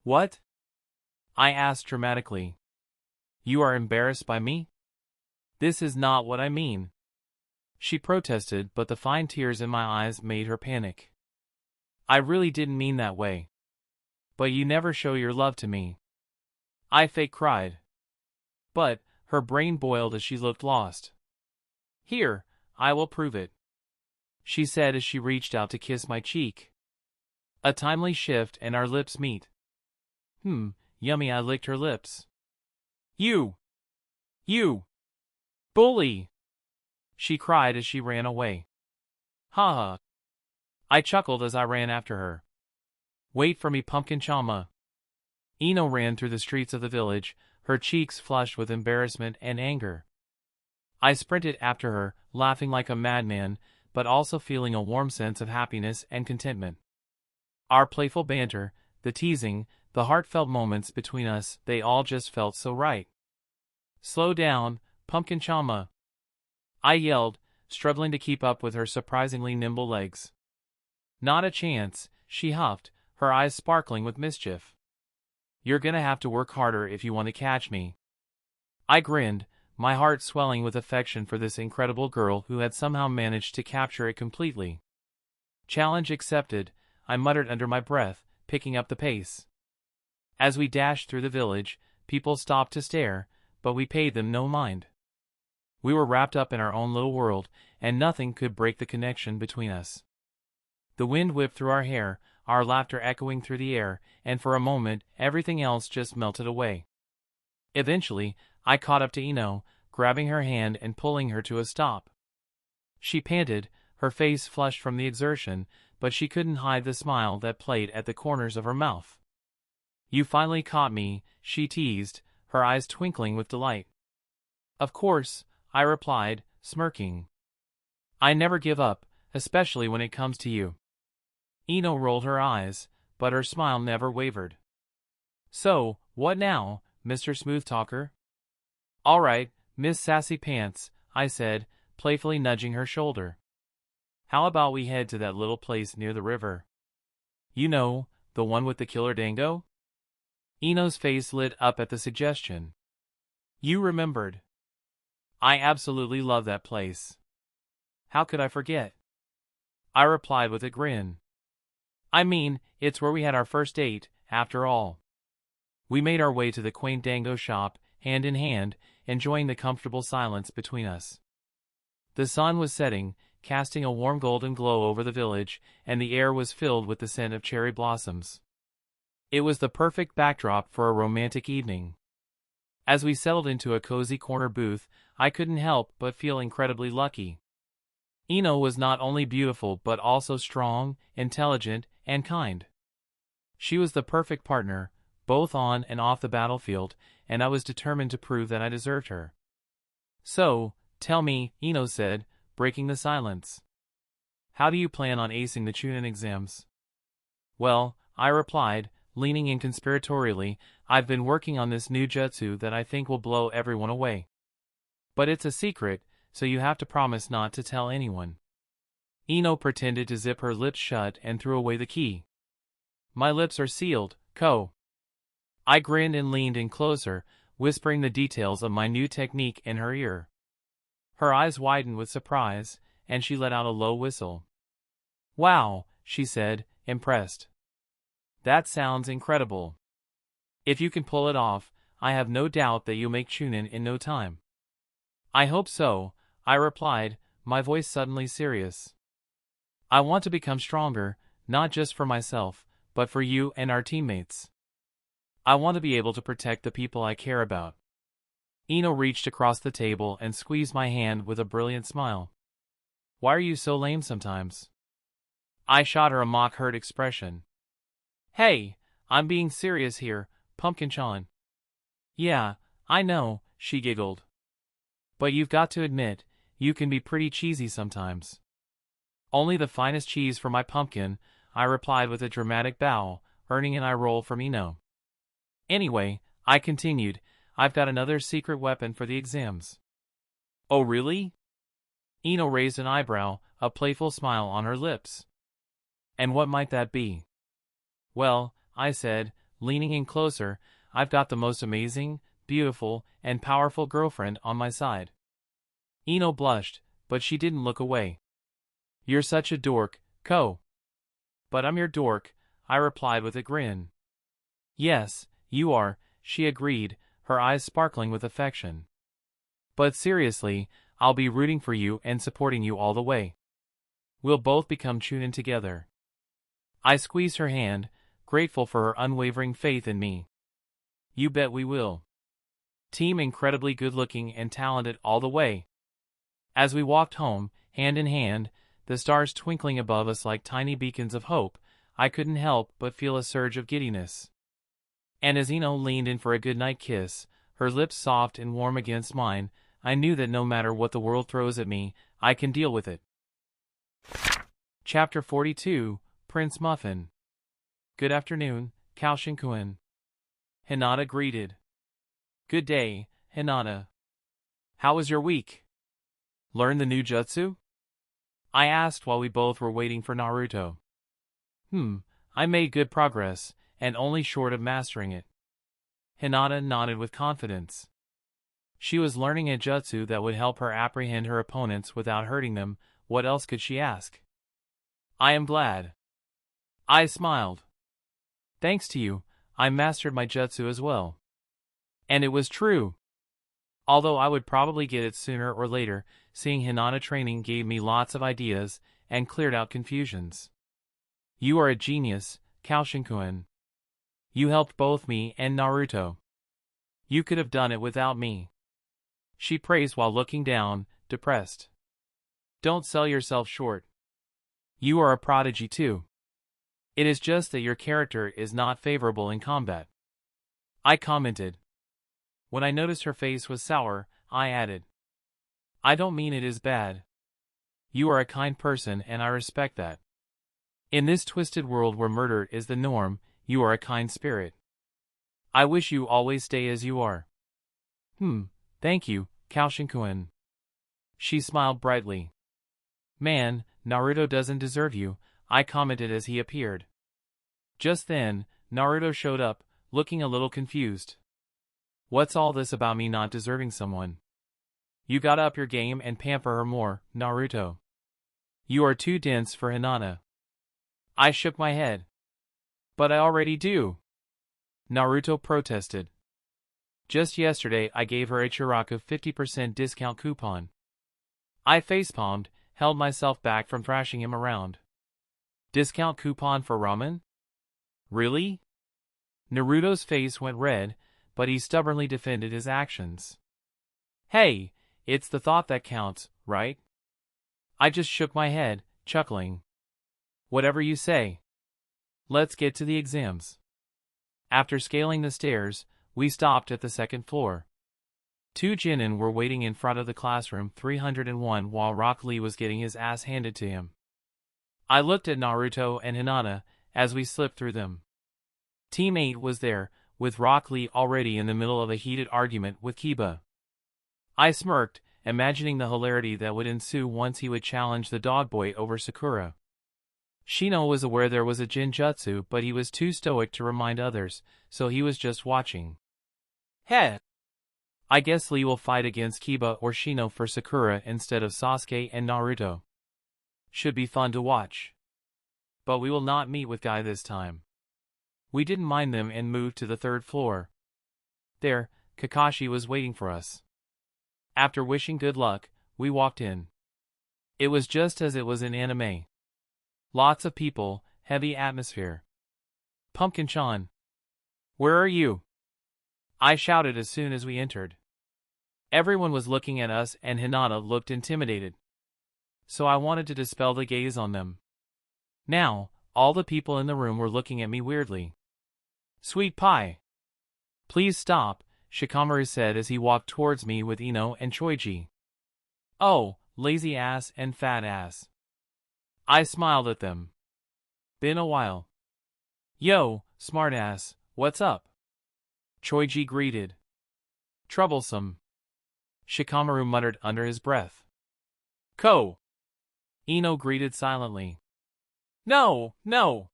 What? I asked dramatically. You are embarrassed by me? This is not what I mean. She protested, but the fine tears in my eyes made her panic. I really didn't mean that way. But you never show your love to me. I fake cried. But, her brain boiled as she looked lost. Here, I will prove it, she said as she reached out to kiss my cheek. A timely shift and our lips meet. Yummy, I licked her lips. You! Bully! She cried as she ran away. Ha ha! I chuckled as I ran after her. Wait for me, pumpkin-chama. Ino ran through the streets of the village, her cheeks flushed with embarrassment and anger. I sprinted after her, laughing like a madman, but also feeling a warm sense of happiness and contentment. Our playful banter, the teasing, the heartfelt moments between us, they all just felt so right. Slow down, pumpkin-chama, I yelled, struggling to keep up with her surprisingly nimble legs. Not a chance, she huffed, her eyes sparkling with mischief. You're gonna have to work harder if you want to catch me. I grinned, my heart swelling with affection for this incredible girl who had somehow managed to capture it completely. Challenge accepted, I muttered under my breath, picking up the pace. As we dashed through the village, people stopped to stare, but we paid them no mind. We were wrapped up in our own little world, and nothing could break the connection between us. The wind whipped through our hair, our laughter echoing through the air, and for a moment, everything else just melted away. Eventually, I caught up to Ino, grabbing her hand and pulling her to a stop. She panted, her face flushed from the exertion, but she couldn't hide the smile that played at the corners of her mouth. You finally caught me, she teased, her eyes twinkling with delight. Of course, I replied, smirking. I never give up, especially when it comes to you. Ino rolled her eyes, but her smile never wavered. So, what now, Mr. Smooth Talker? All right, Miss Sassy Pants, I said, playfully nudging her shoulder. How about we head to that little place near the river? You know, the one with the killer dango? Ino's face lit up at the suggestion. You remembered. I absolutely love that place. How could I forget? I replied with a grin. I mean, it's where we had our first date, after all. We made our way to the quaint dango shop, hand in hand, enjoying the comfortable silence between us. The sun was setting, casting a warm golden glow over the village, and the air was filled with the scent of cherry blossoms. It was the perfect backdrop for a romantic evening. As we settled into a cozy corner booth, I couldn't help but feel incredibly lucky. Ino was not only beautiful but also strong, intelligent, and kind. She was the perfect partner, both on and off the battlefield, and I was determined to prove that I deserved her. So, tell me, Ino said, breaking the silence. How do you plan on acing the Chunin exams? Well, I replied, leaning in conspiratorially, I've been working on this new jutsu that I think will blow everyone away. But it's a secret, so you have to promise not to tell anyone. Ino pretended to zip her lips shut and threw away the key. My lips are sealed, Ko. I grinned and leaned in closer, whispering the details of my new technique in her ear. Her eyes widened with surprise, and she let out a low whistle. Wow, she said, impressed. That sounds incredible. If you can pull it off, I have no doubt that you'll make Chunin in no time. I hope so, I replied, my voice suddenly serious. I want to become stronger, not just for myself, but for you and our teammates. I want to be able to protect the people I care about. Ino reached across the table and squeezed my hand with a brilliant smile. Why are you so lame sometimes? I shot her a mock-hurt expression. Hey, I'm being serious here, Pumpkin-chan. Yeah, I know, she giggled. But you've got to admit, you can be pretty cheesy sometimes. Only the finest cheese for my pumpkin, I replied with a dramatic bow, earning an eye roll from Ino. Anyway, I continued, I've got another secret weapon for the exams. Oh really? Ino raised an eyebrow, a playful smile on her lips. And what might that be? Well, I said, leaning in closer, I've got the most amazing, beautiful, and powerful girlfriend on my side. Ino blushed, but she didn't look away. You're such a dork, Ko. But I'm your dork, I replied with a grin. Yes, you are, she agreed, her eyes sparkling with affection. But seriously, I'll be rooting for you and supporting you all the way. We'll both become Chunin together. I squeezed her hand, grateful for her unwavering faith in me. You bet we will. Team incredibly good-looking and talented all the way. As we walked home, hand in hand, the stars twinkling above us like tiny beacons of hope, I couldn't help but feel a surge of giddiness. And as Ino leaned in for a goodnight kiss, her lips soft and warm against mine, I knew that no matter what the world throws at me, I can deal with it. Chapter 42, Prince Muffin. Good afternoon, Koushin. Hinata greeted. Good day, Hinata. How was your week? Learn the new jutsu? I asked while we both were waiting for Naruto. I made good progress, and only short of mastering it. Hinata nodded with confidence. She was learning a jutsu that would help her apprehend her opponents without hurting them. What else could she ask? I am glad. I smiled. Thanks to you, I mastered my jutsu as well. And it was true. Although I would probably get it sooner or later, seeing Hinata training gave me lots of ideas and cleared out confusions. You are a genius, Koushin. You helped both me and Naruto. You could have done it without me. She praised while looking down, depressed. Don't sell yourself short. You are a prodigy too. It is just that your character is not favorable in combat. I commented. When I noticed her face was sour, I added. I don't mean it is bad. You are a kind person and I respect that. In this twisted world where murder is the norm, you are a kind spirit. I wish you always stay as you are. Thank you, Koushin. She smiled brightly. Man, Naruto doesn't deserve you, I commented as he appeared. Just then, Naruto showed up, looking a little confused. What's all this about me not deserving someone? You gotta up your game and pamper her more, Naruto. You are too dense for Hinata. I shook my head. But I already do. Naruto protested. Just yesterday I gave her a Chiraku 50% discount coupon. I facepalmed, held myself back from thrashing him around. Discount coupon for ramen? Really? Naruto's face went red, but he stubbornly defended his actions. Hey, it's the thought that counts, right? I just shook my head, chuckling. Whatever you say. Let's get to the exams. After scaling the stairs, we stopped at the second floor. Two genin were waiting in front of the classroom 301 while Rock Lee was getting his ass handed to him. I looked at Naruto and Hinata as we slipped through them. Team 8 was there, with Rock Lee already in the middle of a heated argument with Kiba. I smirked, imagining the hilarity that would ensue once he would challenge the dog boy over Sakura. Shino was aware there was a Jinjutsu, but he was too stoic to remind others, so he was just watching. Heh! I guess Lee will fight against Kiba or Shino for Sakura instead of Sasuke and Naruto. Should be fun to watch. But we will not meet with Guy this time. We didn't mind them and moved to the third floor. There, Kakashi was waiting for us. After wishing good luck, we walked in. It was just as it was in anime. Lots of people, heavy atmosphere. Pumpkin-chan. Where are you? I shouted as soon as we entered. Everyone was looking at us and Hinata looked intimidated. So I wanted to dispel the gaze on them. Now, all the people in the room were looking at me weirdly. Sweet pie. Please stop, Shikamaru said as he walked towards me with Ino and Choiji. Oh, lazy ass and fat ass. I smiled at them. Been a while. Yo, smart ass, what's up? Choiji greeted. Troublesome. Shikamaru muttered under his breath. Ko. Ino greeted silently. No, no.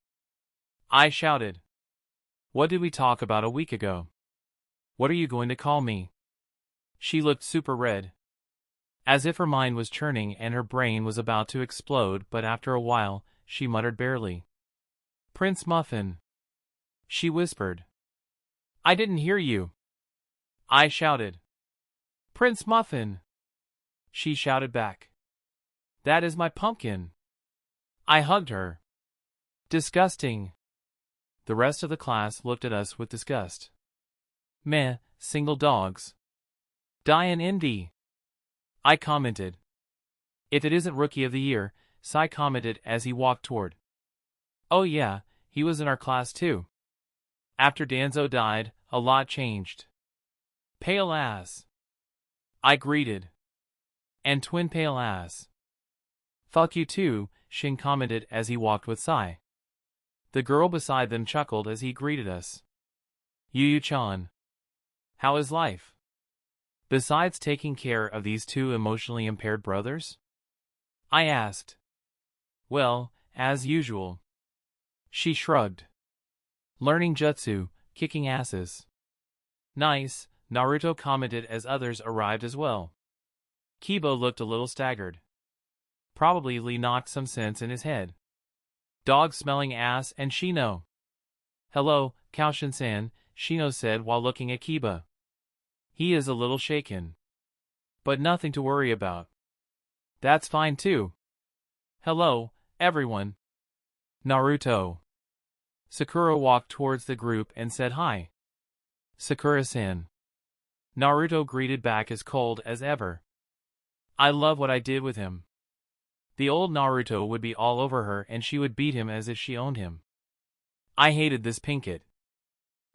I shouted. What did we talk about a week ago? What are you going to call me? She looked super red, as if her mind was churning and her brain was about to explode, but after a while, she muttered barely. Prince Muffin. She whispered. I didn't hear you. I shouted. Prince Muffin. She shouted back. That is my pumpkin. I hugged her. Disgusting. The rest of the class looked at us with disgust. Meh, single dogs. Die an MD. I commented. If it isn't Rookie of the Year, Sai commented as he walked toward. Oh yeah, he was in our class too. After Danzo died, a lot changed. Pale ass. I greeted. And twin pale ass. Fuck you too, Shin commented as he walked with Sai. The girl beside them chuckled as he greeted us. Yu-Chan. How is life? Besides taking care of these two emotionally impaired brothers? I asked. Well, as usual. She shrugged. Learning jutsu, kicking asses. Nice, Naruto commented as others arrived as well. Kibo looked a little staggered. Probably Lee knocked some sense in his head. Dog smelling ass and Shino. Hello, Koushin-san, Shino said while looking at Kiba. He is a little shaken. But nothing to worry about. That's fine too. Hello, everyone. Naruto. Sakura walked towards the group and said hi. Sakura-san. Naruto greeted back as cold as ever. I love what I did with him. The old Naruto would be all over her and she would beat him as if she owned him. I hated this pinkett.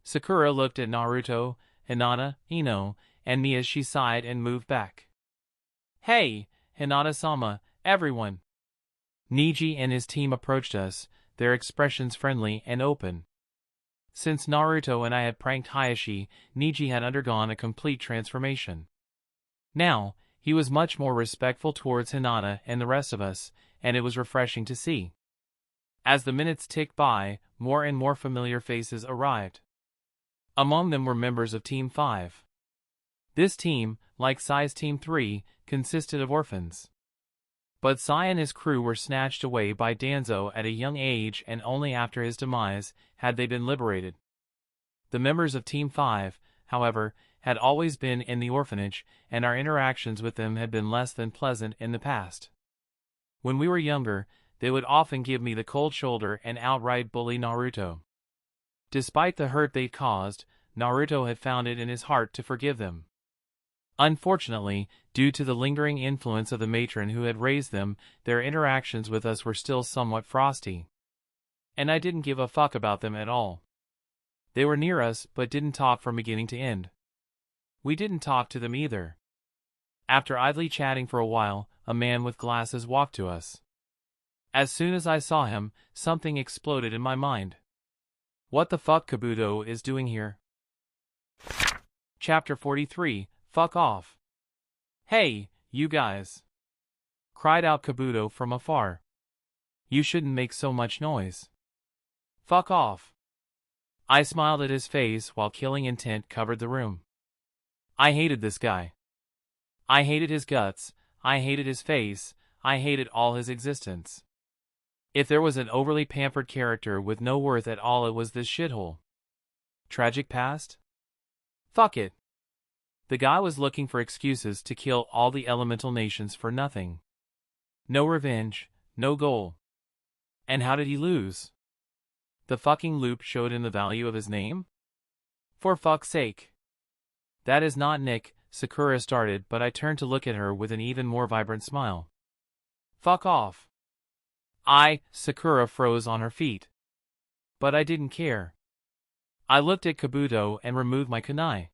Sakura looked at Naruto, Hinata, Ino, and me as she sighed and moved back. Hey, Hinata-sama, everyone. Niji and his team approached us, their expressions friendly and open. Since Naruto and I had pranked Hayashi, Niji had undergone a complete transformation. Now, he was much more respectful towards Hinata and the rest of us, and it was refreshing to see. As the minutes ticked by, more and more familiar faces arrived. Among them were members of Team 5. This team, like Sai's Team 3, consisted of orphans. But Sai and his crew were snatched away by Danzo at a young age, and only after his demise had they been liberated. The members of Team 5, however, had always been in the orphanage, and our interactions with them had been less than pleasant in the past. When we were younger, they would often give me the cold shoulder and outright bully Naruto. Despite the hurt they'd caused, Naruto had found it in his heart to forgive them. Unfortunately, due to the lingering influence of the matron who had raised them, their interactions with us were still somewhat frosty. And I didn't give a fuck about them at all. They were near us but didn't talk from beginning to end. We didn't talk to them either. After idly chatting for a while, a man with glasses walked to us. As soon as I saw him, something exploded in my mind. What the fuck Kabuto is doing here? Chapter 43, Fuck Off. Hey, you guys! Cried out Kabuto from afar. You shouldn't make so much noise. Fuck off. I smiled at his face while killing intent covered the room. I hated this guy. I hated his guts, I hated his face, I hated all his existence. If there was an overly pampered character with no worth at all, it was this shithole. Tragic past? Fuck it. The guy was looking for excuses to kill all the elemental nations for nothing. No revenge, no goal. And how did he lose? The fucking loop showed him the value of his name? For fuck's sake. That is not Nick, Sakura started, but I turned to look at her with an even more vibrant smile. Fuck off. Sakura froze on her feet. But I didn't care. I looked at Kabuto and removed my kunai.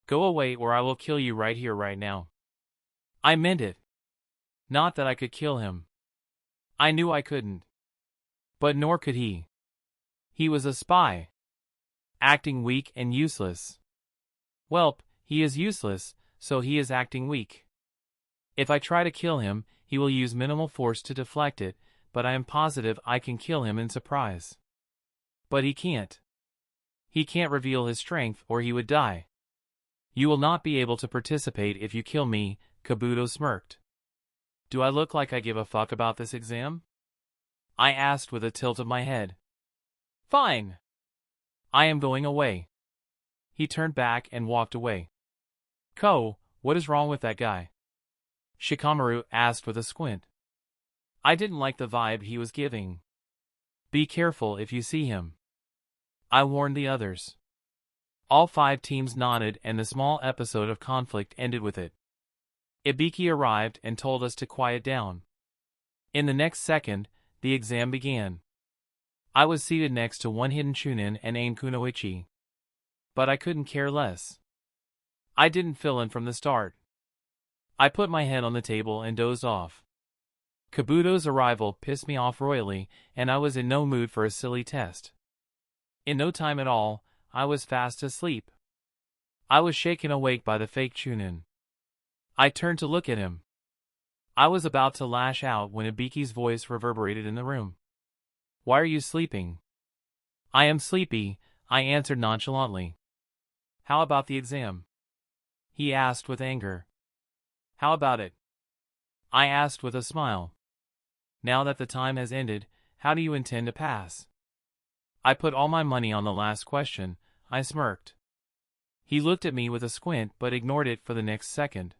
Go away or I will kill you right here right now. I meant it. Not that I could kill him. I knew I couldn't. But nor could he. He was a spy. Acting weak and useless. Welp, he is useless, so he is acting weak. If I try to kill him, he will use minimal force to deflect it, but I am positive I can kill him in surprise. But he can't. He can't reveal his strength or he would die. You will not be able to participate if you kill me, Kabuto smirked. Do I look like I give a fuck about this exam? I asked with a tilt of my head. Fine. I am going away. He turned back and walked away. Ko, what is wrong with that guy? Shikamaru asked with a squint. I didn't like the vibe he was giving. Be careful if you see him. I warned the others. All 5 teams nodded and the small episode of conflict ended with it. Ibiki arrived and told us to quiet down. In the next second, the exam began. I was seated next to one hidden Chunin and aimed Kunoichi. But I couldn't care less. I didn't fill in from the start. I put my head on the table and dozed off. Kabuto's arrival pissed me off royally, and I was in no mood for a silly test. In no time at all, I was fast asleep. I was shaken awake by the fake Chunin. I turned to look at him. I was about to lash out when Ibiki's voice reverberated in the room. Why are you sleeping? I am sleepy, I answered nonchalantly. How about the exam? He asked with anger. How about it? I asked with a smile. Now that the time has ended, how do you intend to pass? I put all my money on the last question, I smirked. He looked at me with a squint but ignored it for the next second.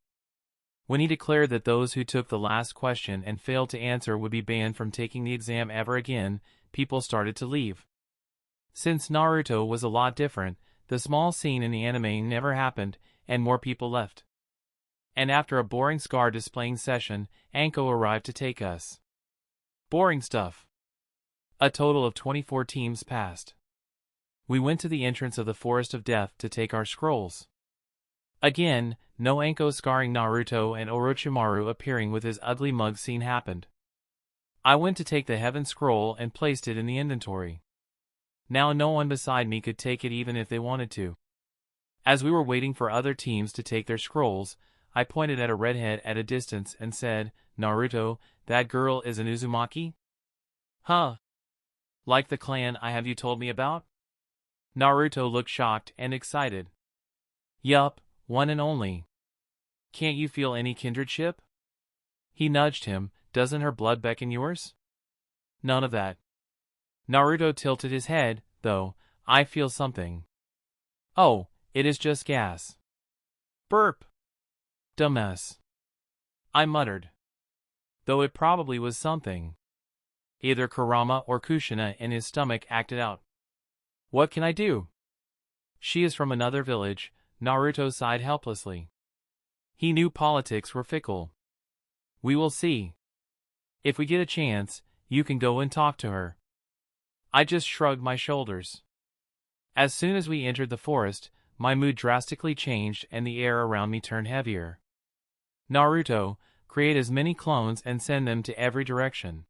When he declared that those who took the last question and failed to answer would be banned from taking the exam ever again, people started to leave. Since Naruto was a lot different, the small scene in the anime never happened, and more people left. And after a boring scar displaying session, Anko arrived to take us. Boring stuff. A total of 24 teams passed. We went to the entrance of the Forest of Death to take our scrolls. Again, no Anko scarring Naruto and Orochimaru appearing with his ugly mug scene happened. I went to take the Heaven Scroll and placed it in the inventory. Now no one beside me could take it even if they wanted to. As we were waiting for other teams to take their scrolls, I pointed at a redhead at a distance and said, Naruto, that girl is an Uzumaki? Huh? Like the clan I have you told me about? Naruto looked shocked and excited. Yup, one and only. Can't you feel any kindredship? He nudged him, doesn't her blood beckon yours? None of that. Naruto tilted his head, though, I feel something. Oh, it is just gas. Burp. Dumbass. I muttered. Though it probably was something. Either Kurama or Kushina in his stomach acted out. What can I do? She is from another village, Naruto sighed helplessly. He knew politics were fickle. We will see. If we get a chance, you can go and talk to her. I just shrugged my shoulders. As soon as we entered the forest, my mood drastically changed and the air around me turned heavier. Naruto, create as many clones and send them to every direction.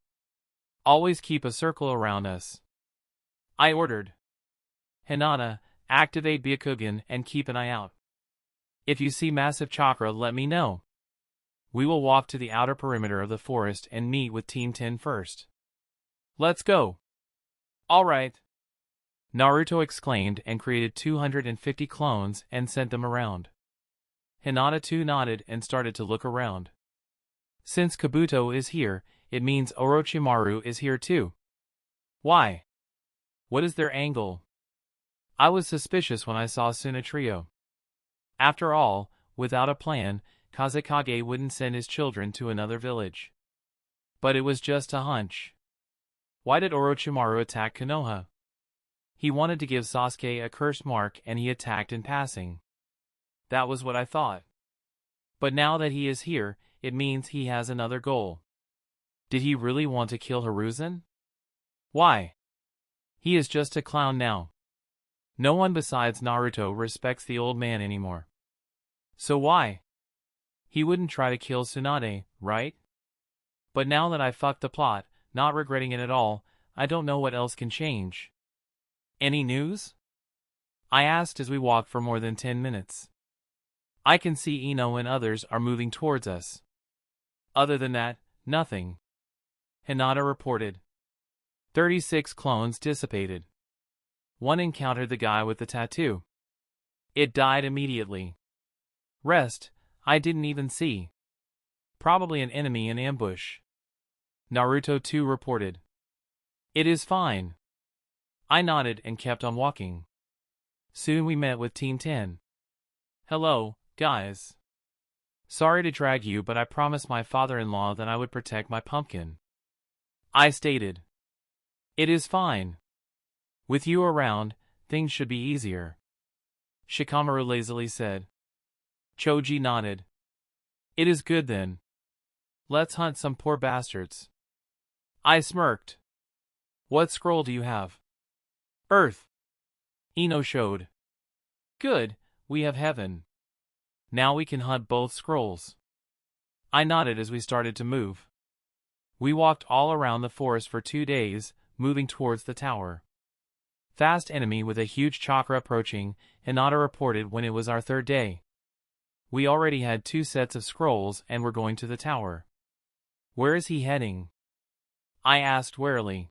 Always keep a circle around us. I ordered. Hinata, activate Byakugan and keep an eye out. If you see massive chakra, let me know. We will walk to the outer perimeter of the forest and meet with Team 10 first. Let's go. All right. Naruto exclaimed and created 250 clones and sent them around. Hinata too nodded and started to look around. Since Kabuto is here, it means Orochimaru is here too. Why? What is their angle? I was suspicious when I saw Suna Trio. After all, without a plan, Kazekage wouldn't send his children to another village. But it was just a hunch. Why did Orochimaru attack Konoha? He wanted to give Sasuke a curse mark and he attacked in passing. That was what I thought. But now that he is here, it means he has another goal. Did he really want to kill Hiruzen? Why? He is just a clown now. No one besides Naruto respects the old man anymore. So why? He wouldn't try to kill Tsunade, right? But now that I fucked the plot, not regretting it at all, I don't know what else can change. Any news? I asked as we walked for more than 10 minutes. I can see Ino and others are moving towards us. Other than that, nothing. Hinata reported. 36 clones dissipated. One encountered the guy with the tattoo. It died immediately. Rest, I didn't even see. Probably an enemy in ambush. Naruto 2 reported. It is fine. I nodded and kept on walking. Soon we met with Team 10. Hello, guys. Sorry to drag you, but I promised my father-in-law that I would protect my pumpkin. I stated. It is fine. With you around, things should be easier. Shikamaru lazily said. Choji nodded. It is good then. Let's hunt some poor bastards. I smirked. What scroll do you have? Earth. Ino showed. Good, we have heaven. Now we can hunt both scrolls. I nodded as we started to move. We walked all around the forest for 2 days, moving towards the tower. Fast enemy with a huge chakra approaching, Hinata reported when it was our 3rd day. We already had 2 sets of scrolls and were going to the tower. Where is he heading? I asked warily.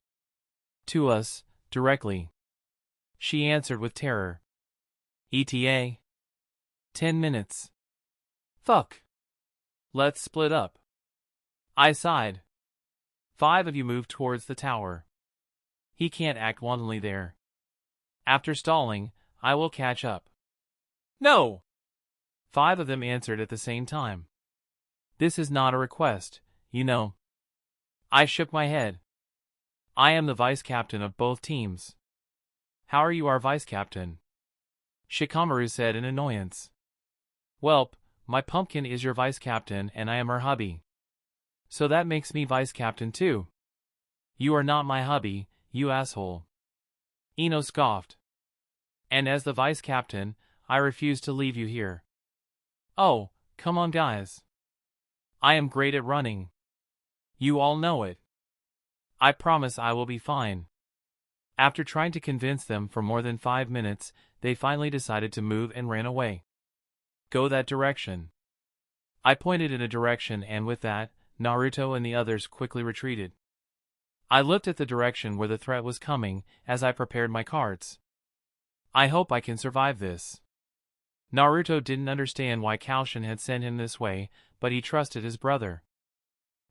To us, directly. She answered with terror. ETA? 10 minutes. Fuck. Let's split up. I sighed. 5 of you move towards the tower. He can't act wantonly there. After stalling, I will catch up. No! 5 of them answered at the same time. This is not a request, you know. I shook my head. I am the vice captain of both teams. How are you our vice captain? Shikamaru said in annoyance. Welp, my pumpkin is your vice captain and I am her hubby. So that makes me vice captain too. You are not my hubby, you asshole. Ino scoffed. And as the vice captain, I refuse to leave you here. Oh, come on guys. I am great at running. You all know it. I promise I will be fine. After trying to convince them for more than 5 minutes, they finally decided to move and ran away. Go that direction. I pointed in a direction and with that, Naruto and the others quickly retreated. I looked at the direction where the threat was coming as I prepared my cards. I hope I can survive this. Naruto didn't understand why Koushin had sent him this way, but he trusted his brother.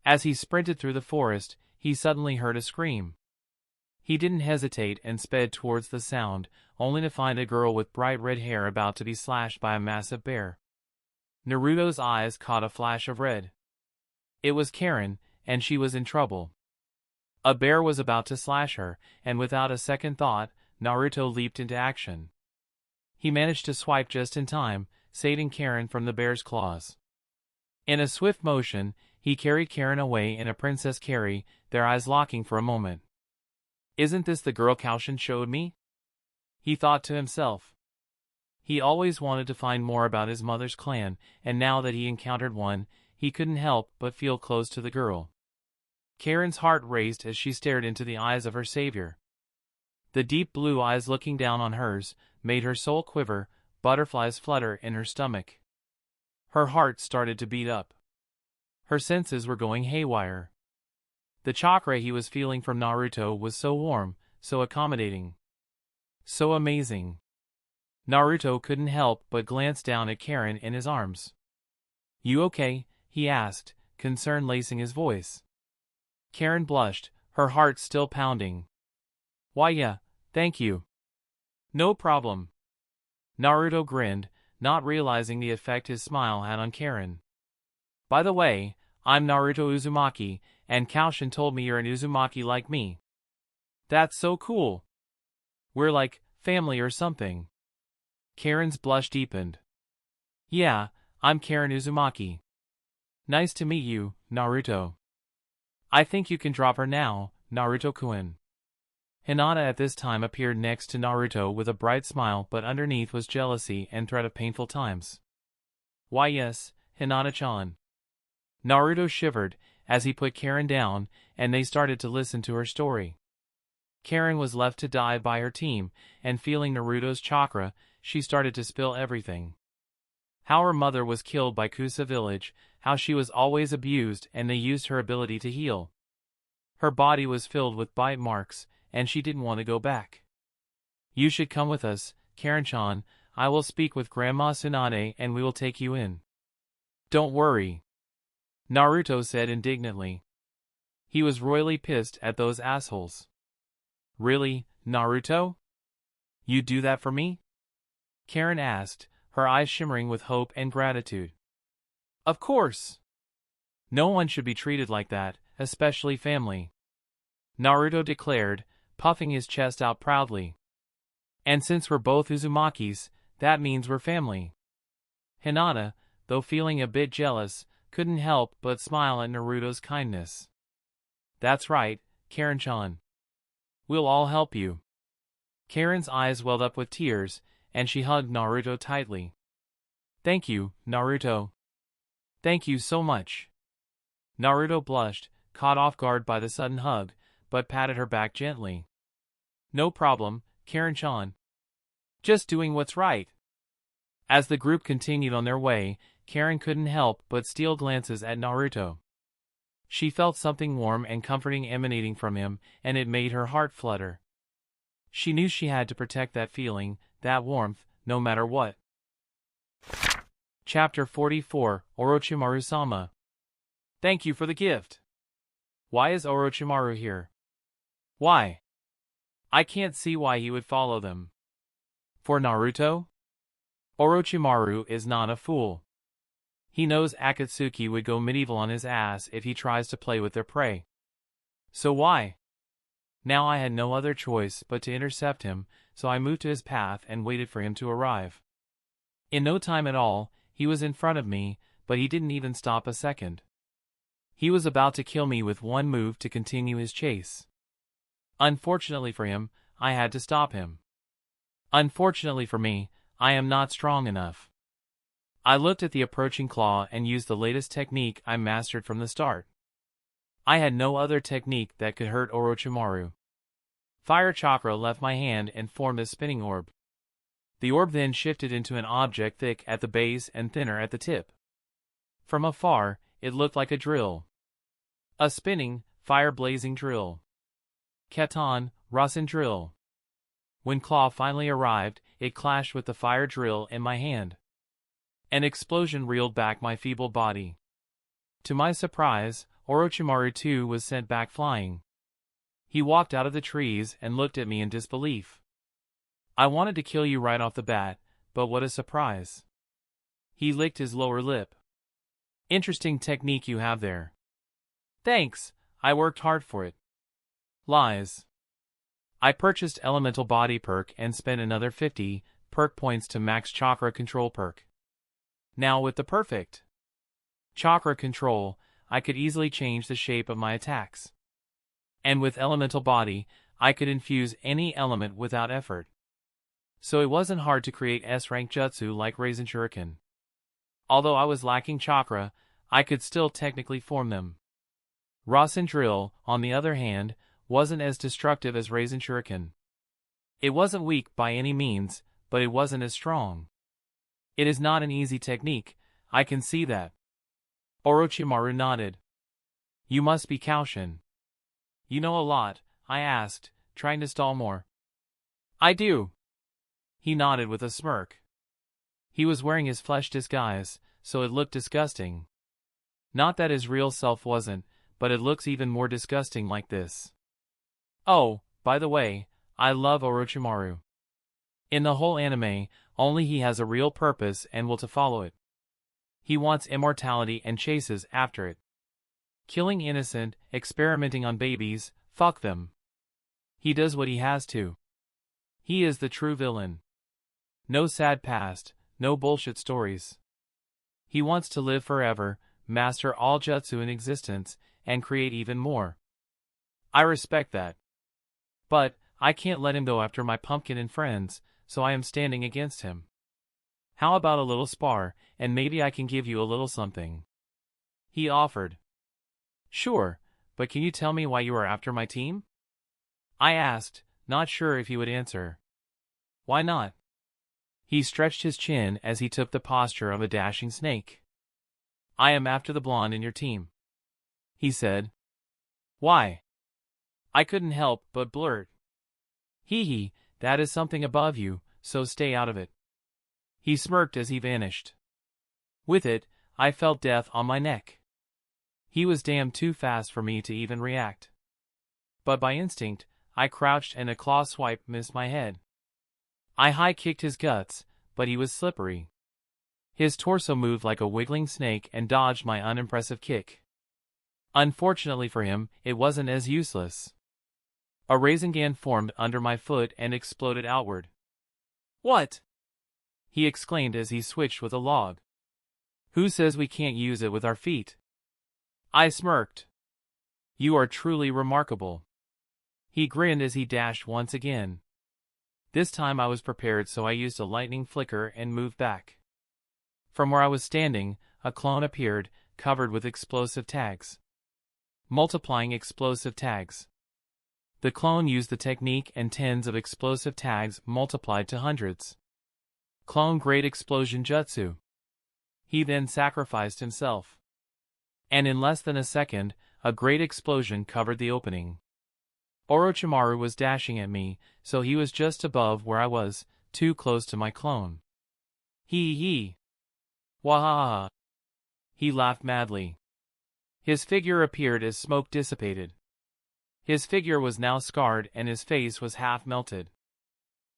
As he sprinted through the forest, he suddenly heard a scream. He didn't hesitate and sped towards the sound, only to find a girl with bright red hair about to be slashed by a massive bear. Naruto's eyes caught a flash of red. It was Karen, and she was in trouble. A bear was about to slash her, and without a second thought, Naruto leaped into action. He managed to swipe just in time, saving Karen from the bear's claws. In a swift motion, he carried Karen away in a princess carry, their eyes locking for a moment. Isn't this the girl Koushin showed me? He thought to himself. He always wanted to find more about his mother's clan, and now that he encountered one, he couldn't help but feel close to the girl. Karen's heart raced as she stared into the eyes of her savior. The deep blue eyes looking down on hers made her soul quiver, butterflies flutter in her stomach. Her heart started to beat up. Her senses were going haywire. The chakra he was feeling from Naruto was so warm, so accommodating. So amazing. Naruto couldn't help but glance down at Karen in his arms. You okay? He asked, concern lacing his voice. Karen blushed, her heart still pounding. Why yeah, thank you. No problem. Naruto grinned, not realizing the effect his smile had on Karen. By the way, I'm Naruto Uzumaki, and Koushin told me you're an Uzumaki like me. That's so cool. We're like family or something. Karen's blush deepened. Yeah, I'm Karen Uzumaki. Nice to meet you, Naruto. I think you can drop her now, Naruto-kun. Hinata at this time appeared next to Naruto with a bright smile, but underneath was jealousy and threat of painful times. Why yes, Hinata-chan. Naruto shivered as he put Karen down, and they started to listen to her story. Karen was left to die by her team, and feeling Naruto's chakra, she started to spill everything. How her mother was killed by Kusa village, how she was always abused and they used her ability to heal. Her body was filled with bite marks, and she didn't want to go back. You should come with us, Karen-chan, I will speak with Grandma Tsunade and we will take you in. Don't worry, Naruto said indignantly. He was royally pissed at those assholes. Really, Naruto? You'd do that for me? Karen asked, her eyes shimmering with hope and gratitude. Of course. No one should be treated like that, especially family, Naruto declared, puffing his chest out proudly. And since we're both Uzumakis, that means we're family. Hinata, though feeling a bit jealous, couldn't help but smile at Naruto's kindness. That's right, Karen-chan. We'll all help you. Karen's eyes welled up with tears, and she hugged Naruto tightly. Thank you, Naruto. Thank you so much. Naruto blushed, caught off guard by the sudden hug, but patted her back gently. No problem, Karen-chan. Just doing what's right. As the group continued on their way, Karen couldn't help but steal glances at Naruto. She felt something warm and comforting emanating from him, and it made her heart flutter. She knew she had to protect that feeling, that warmth, no matter what. Chapter 44, Orochimaru-sama. Thank you for the gift. Why is Orochimaru here? Why? I can't see why he would follow them. For Naruto? Orochimaru is not a fool. He knows Akatsuki would go medieval on his ass if he tries to play with their prey. So why? Now I had no other choice but to intercept him, so I moved to his path and waited for him to arrive. In no time at all, he was in front of me, but he didn't even stop a second. He was about to kill me with one move to continue his chase. Unfortunately for him, I had to stop him. Unfortunately for me, I am not strong enough. I looked at the approaching claw and used the latest technique I mastered from the start. I had no other technique that could hurt Orochimaru. Fire chakra left my hand and formed a spinning orb. The orb then shifted into an object thick at the base and thinner at the tip. From afar, it looked like a drill. A spinning, fire-blazing drill. Katon, Rasen drill. When claw finally arrived, it clashed with the fire drill in my hand. An explosion reeled back my feeble body. To my surprise, Orochimaru too was sent back flying. He walked out of the trees and looked at me in disbelief. I wanted to kill you right off the bat, but what a surprise. He licked his lower lip. Interesting technique you have there. Thanks, I worked hard for it. Lies. I purchased Elemental Body perk and spent another 50 perk points to max Chakra Control perk. Now with the perfect Chakra Control, I could easily change the shape of my attacks. And with Elemental Body, I could infuse any element without effort. So it wasn't hard to create S-rank jutsu like Rasen Shuriken. Although I was lacking chakra, I could still technically form them. Rasen Drill, on the other hand, wasn't as destructive as Rasen Shuriken. It wasn't weak by any means, but it wasn't as strong. It is not an easy technique, I can see that. Orochimaru nodded. You must be Koushin. You know a lot, I asked, trying to stall more. I do. He nodded with a smirk. He was wearing his flesh disguise, so it looked disgusting. Not that his real self wasn't, but it looks even more disgusting like this. Oh, by the way, I love Orochimaru. In the whole anime, only he has a real purpose and will to follow it. He wants immortality and chases after it. Killing innocent, experimenting on babies, fuck them. He does what he has to. He is the true villain. No sad past, no bullshit stories. He wants to live forever, master all jutsu in existence, and create even more. I respect that. But, I can't let him go after my pumpkin and friends, so I am standing against him. How about a little spar, and maybe I can give you a little something? He offered. Sure, but can you tell me why you are after my team? I asked, not sure if he would answer. Why not? He stretched his chin as he took the posture of a dashing snake. I am after the blonde in your team, he said. Why? I couldn't help but blurt. Hee hee, that is something above you, so stay out of it. He smirked as he vanished. With it, I felt death on my neck. He was damn too fast for me to even react. But by instinct, I crouched and a claw swipe missed my head. I high-kicked his guts, but he was slippery. His torso moved like a wiggling snake and dodged my unimpressive kick. Unfortunately for him, it wasn't as useless. A Rasengan formed under my foot and exploded outward. "What?" he exclaimed as he switched with a log. "Who says we can't use it with our feet?" I smirked. "You are truly remarkable." He grinned as he dashed once again. This time I was prepared, so I used a lightning flicker and moved back. From where I was standing, a clone appeared, covered with explosive tags. Multiplying explosive tags. The clone used the technique and tens of explosive tags multiplied to hundreds. Clone Great Explosion Jutsu. He then sacrificed himself. And in less than a second, a great explosion covered the opening. Orochimaru was dashing at me, so he was just above where I was, too close to my clone. Hee. Wahaha. He laughed madly. His figure appeared as smoke dissipated. His figure was now scarred and his face was half melted.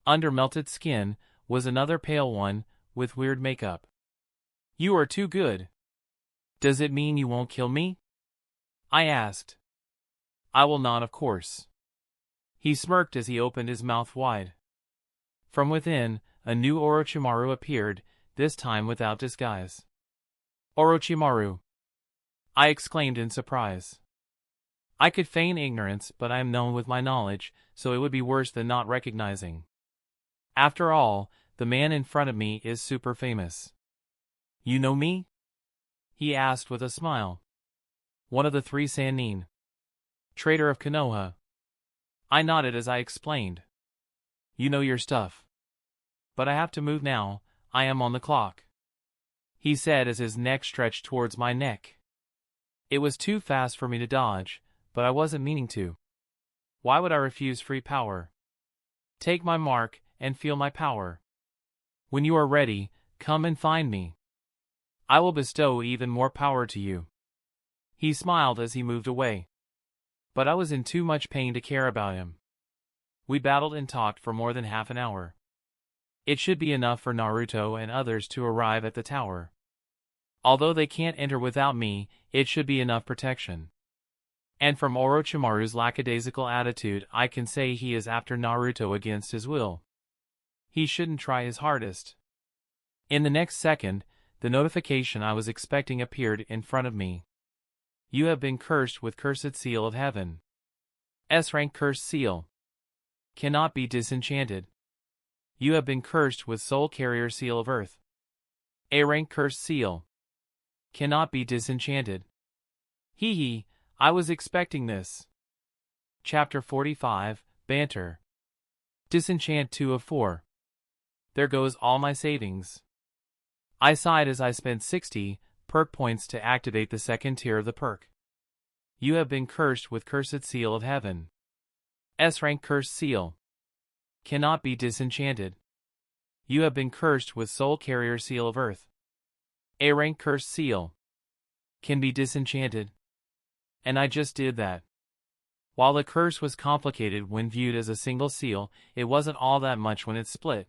Under melted skin was another pale one, with weird makeup. "You are too good. Does it mean you won't kill me?" I asked. "I will not, of course." He smirked as he opened his mouth wide. From within, a new Orochimaru appeared, this time without disguise. "Orochimaru!" I exclaimed in surprise. I could feign ignorance, but I am known with my knowledge, so it would be worse than not recognizing. After all, the man in front of me is super famous. "You know me?" he asked with a smile. "One of the three Sannin. Traitor of Konoha." I nodded as I explained. "You know your stuff. But I have to move now, I am on the clock," he said as his neck stretched towards my neck. It was too fast for me to dodge, but I wasn't meaning to. Why would I refuse free power? Take my mark and feel my power. When you are ready, come and find me. I will bestow even more power to you. He smiled as he moved away. But I was in too much pain to care about him. We battled and talked for more than half an hour. It should be enough for Naruto and others to arrive at the tower. Although they can't enter without me, it should be enough protection. And from Orochimaru's lackadaisical attitude, I can say he is after Naruto against his will. He shouldn't try his hardest. In the next second, the notification I was expecting appeared in front of me. "You have been cursed with Cursed Seal of Heaven. S-rank Cursed Seal. Cannot be disenchanted. You have been cursed with Soul Carrier Seal of Earth. A-rank Cursed Seal. Cannot be disenchanted." Hee, I was expecting this. Chapter 45, Banter. Disenchant 2 of 4. There goes all my savings. I sighed as I spent 60 perk points to activate the second tier of the perk. You have been cursed with Cursed Seal of Heaven. S-rank Cursed Seal. Cannot be disenchanted. You have been cursed with Soul Carrier Seal of Earth. A-rank Cursed Seal. Can be disenchanted. And I just did that. While the curse was complicated when viewed as a single seal, it wasn't all that much when it split.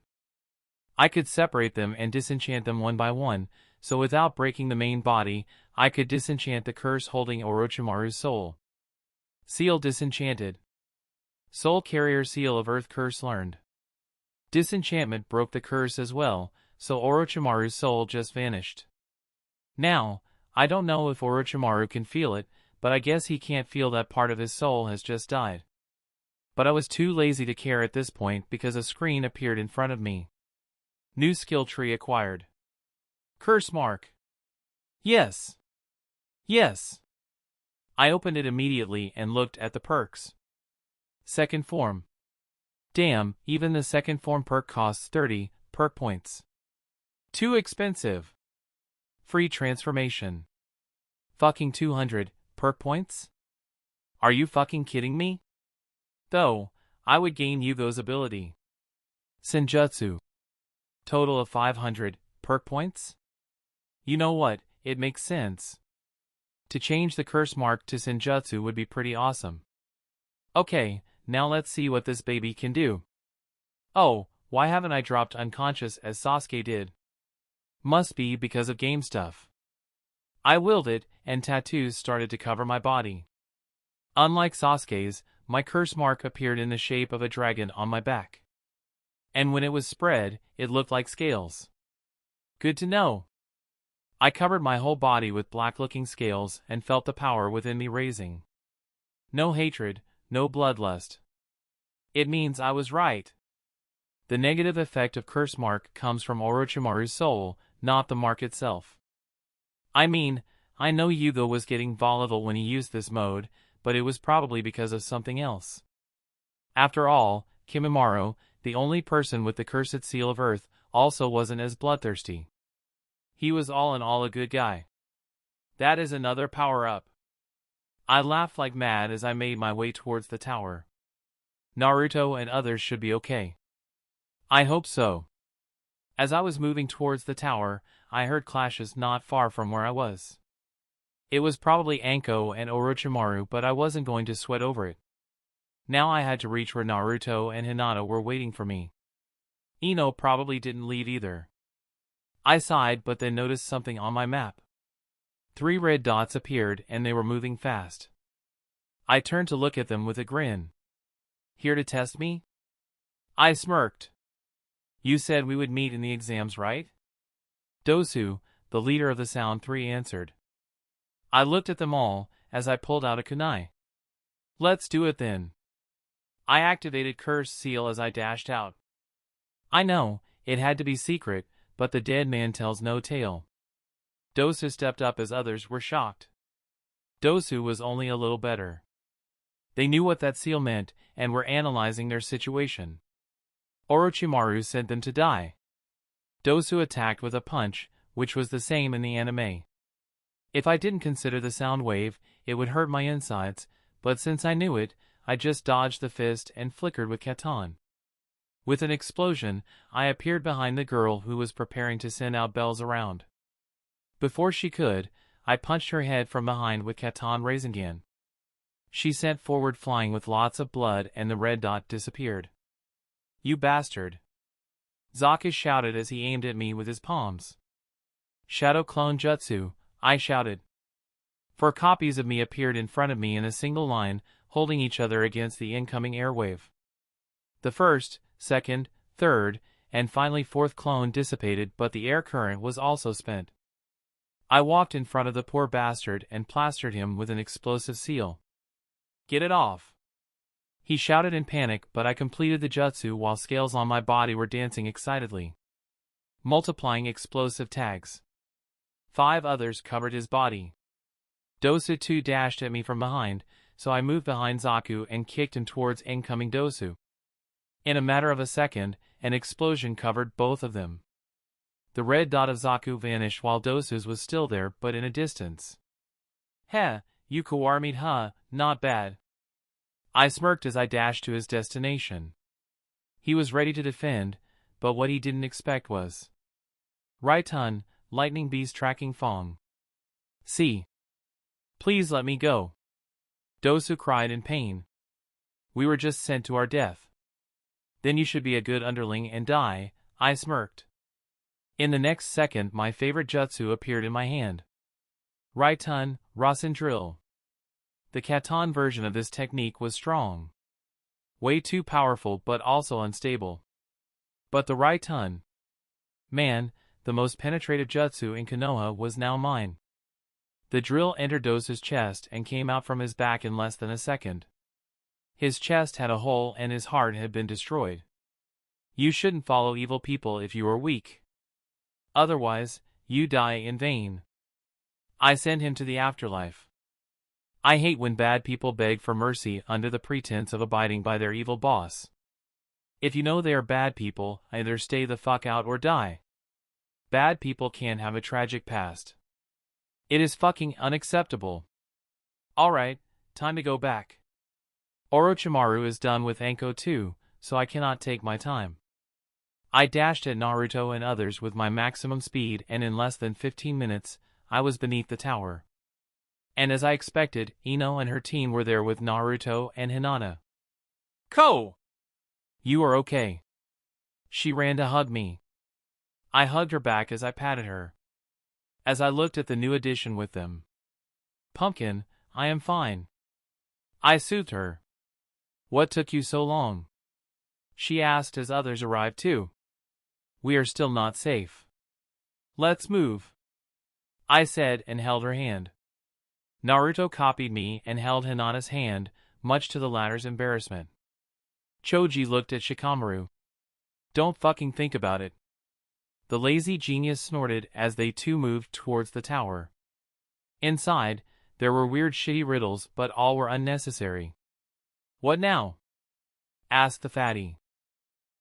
I could separate them and disenchant them one by one, so without breaking the main body, I could disenchant the curse holding Orochimaru's soul. Seal disenchanted. Soul Carrier Seal of Earth curse learned. Disenchantment broke the curse as well, so Orochimaru's soul just vanished. Now, I don't know if Orochimaru can feel it, but I guess he can't feel that part of his soul has just died. But I was too lazy to care at this point because a screen appeared in front of me. New skill tree acquired. Curse mark. Yes. Yes. I opened it immediately and looked at the perks. Second form. Damn, even the second form perk costs 30 perk points. Too expensive. Free transformation. Fucking 200 perk points? Are you fucking kidding me? Though, I would gain Yugo's ability. Senjutsu. Total of 500 perk points? You know what, it makes sense. To change the curse mark to Senjutsu would be pretty awesome. Okay, now let's see what this baby can do. Oh, why haven't I dropped unconscious as Sasuke did? Must be because of game stuff. I willed it, and tattoos started to cover my body. Unlike Sasuke's, my curse mark appeared in the shape of a dragon on my back. And when it was spread, it looked like scales. Good to know. I covered my whole body with black-looking scales and felt the power within me raising. No hatred, no bloodlust. It means I was right. The negative effect of curse mark comes from Orochimaru's soul, not the mark itself. I mean, I know Yugo was getting volatile when he used this mode, but it was probably because of something else. After all, Kimimaro, the only person with the cursed seal of earth, also wasn't as bloodthirsty. He was all in all a good guy. That is another power-up. I laughed like mad as I made my way towards the tower. Naruto and others should be okay. I hope so. As I was moving towards the tower, I heard clashes not far from where I was. It was probably Anko and Orochimaru, but I wasn't going to sweat over it. Now I had to reach where Naruto and Hinata were waiting for me. Ino probably didn't leave either. I sighed but then noticed something on my map. 3 red dots appeared and they were moving fast. I turned to look at them with a grin. Here to test me? I smirked. You said we would meet in the exams, right? Dosu, the leader of the Sound 3, answered. I looked at them all as I pulled out a kunai. Let's do it then. I activated Curse Seal as I dashed out. I know, it had to be secret, but the dead man tells no tale. Dosu stepped up as others were shocked. Dosu was only a little better. They knew what that seal meant and were analyzing their situation. Orochimaru sent them to die. Dosu attacked with a punch, which was the same in the anime. If I didn't consider the sound wave, it would hurt my insides, but since I knew it, I just dodged the fist and flickered with Katan. With an explosion, I appeared behind the girl who was preparing to send out bells around. Before she could, I punched her head from behind with Katan Rasengan. She sent forward flying with lots of blood and the red dot disappeared. You bastard! Zabuza shouted as he aimed at me with his palms. Shadow Clone Jutsu, I shouted. 4 copies of me appeared in front of me in a single line, holding each other against the incoming airwave. The first, second, third, and finally 4th clone dissipated, but the air current was also spent. I walked in front of the poor bastard and plastered him with an explosive seal. Get it off! He shouted in panic, but I completed the jutsu while scales on my body were dancing excitedly. Multiplying explosive tags. 5 others covered his body. Dosu 2 dashed at me from behind, so I moved behind Zaku and kicked him towards incoming Dosu. In a matter of a second, an explosion covered both of them. The red dot of Zaku vanished while Dosu's was still there but in a distance. Heh, you Kawarmid huh, not bad. I smirked as I dashed to his destination. He was ready to defend, but what he didn't expect was Raiton, Lightning Beast tracking Fong. See. Please let me go. Dosu cried in pain. We were just sent to our death. Then you should be a good underling and die, I smirked. In the next second my favorite jutsu appeared in my hand. Raiton, Rasen Drill. The Katan version of this technique was strong. Way too powerful but also unstable. But the Raiton. Man, the most penetrative jutsu in Konoha was now mine. The drill entered Dosu's chest and came out from his back in less than a second. His chest had a hole and his heart had been destroyed. You shouldn't follow evil people if you are weak. Otherwise, you die in vain. I send him to the afterlife. I hate when bad people beg for mercy under the pretense of abiding by their evil boss. If you know they are bad people, either stay the fuck out or die. Bad people can have a tragic past. It is fucking unacceptable. Alright, time to go back. Orochimaru is done with Anko too, so I cannot take my time. I dashed at Naruto and others with my maximum speed, and in less than 15 minutes, I was beneath the tower. And as I expected, Ino and her team were there with Naruto and Hinata. "Ko! You are okay." She ran to hug me. I hugged her back as I patted her. As I looked at the new addition with them. "Pumpkin, I am fine." I soothed her. "What took you so long?" she asked as others arrived too. "We are still not safe." "Let's move," I said and held her hand. Naruto copied me and held Hinata's hand, much to the latter's embarrassment. Choji looked at Shikamaru. "Don't fucking think about it." The lazy genius snorted as they too moved towards the tower. Inside, there were weird shitty riddles, but all were unnecessary. "What now?" asked the fatty.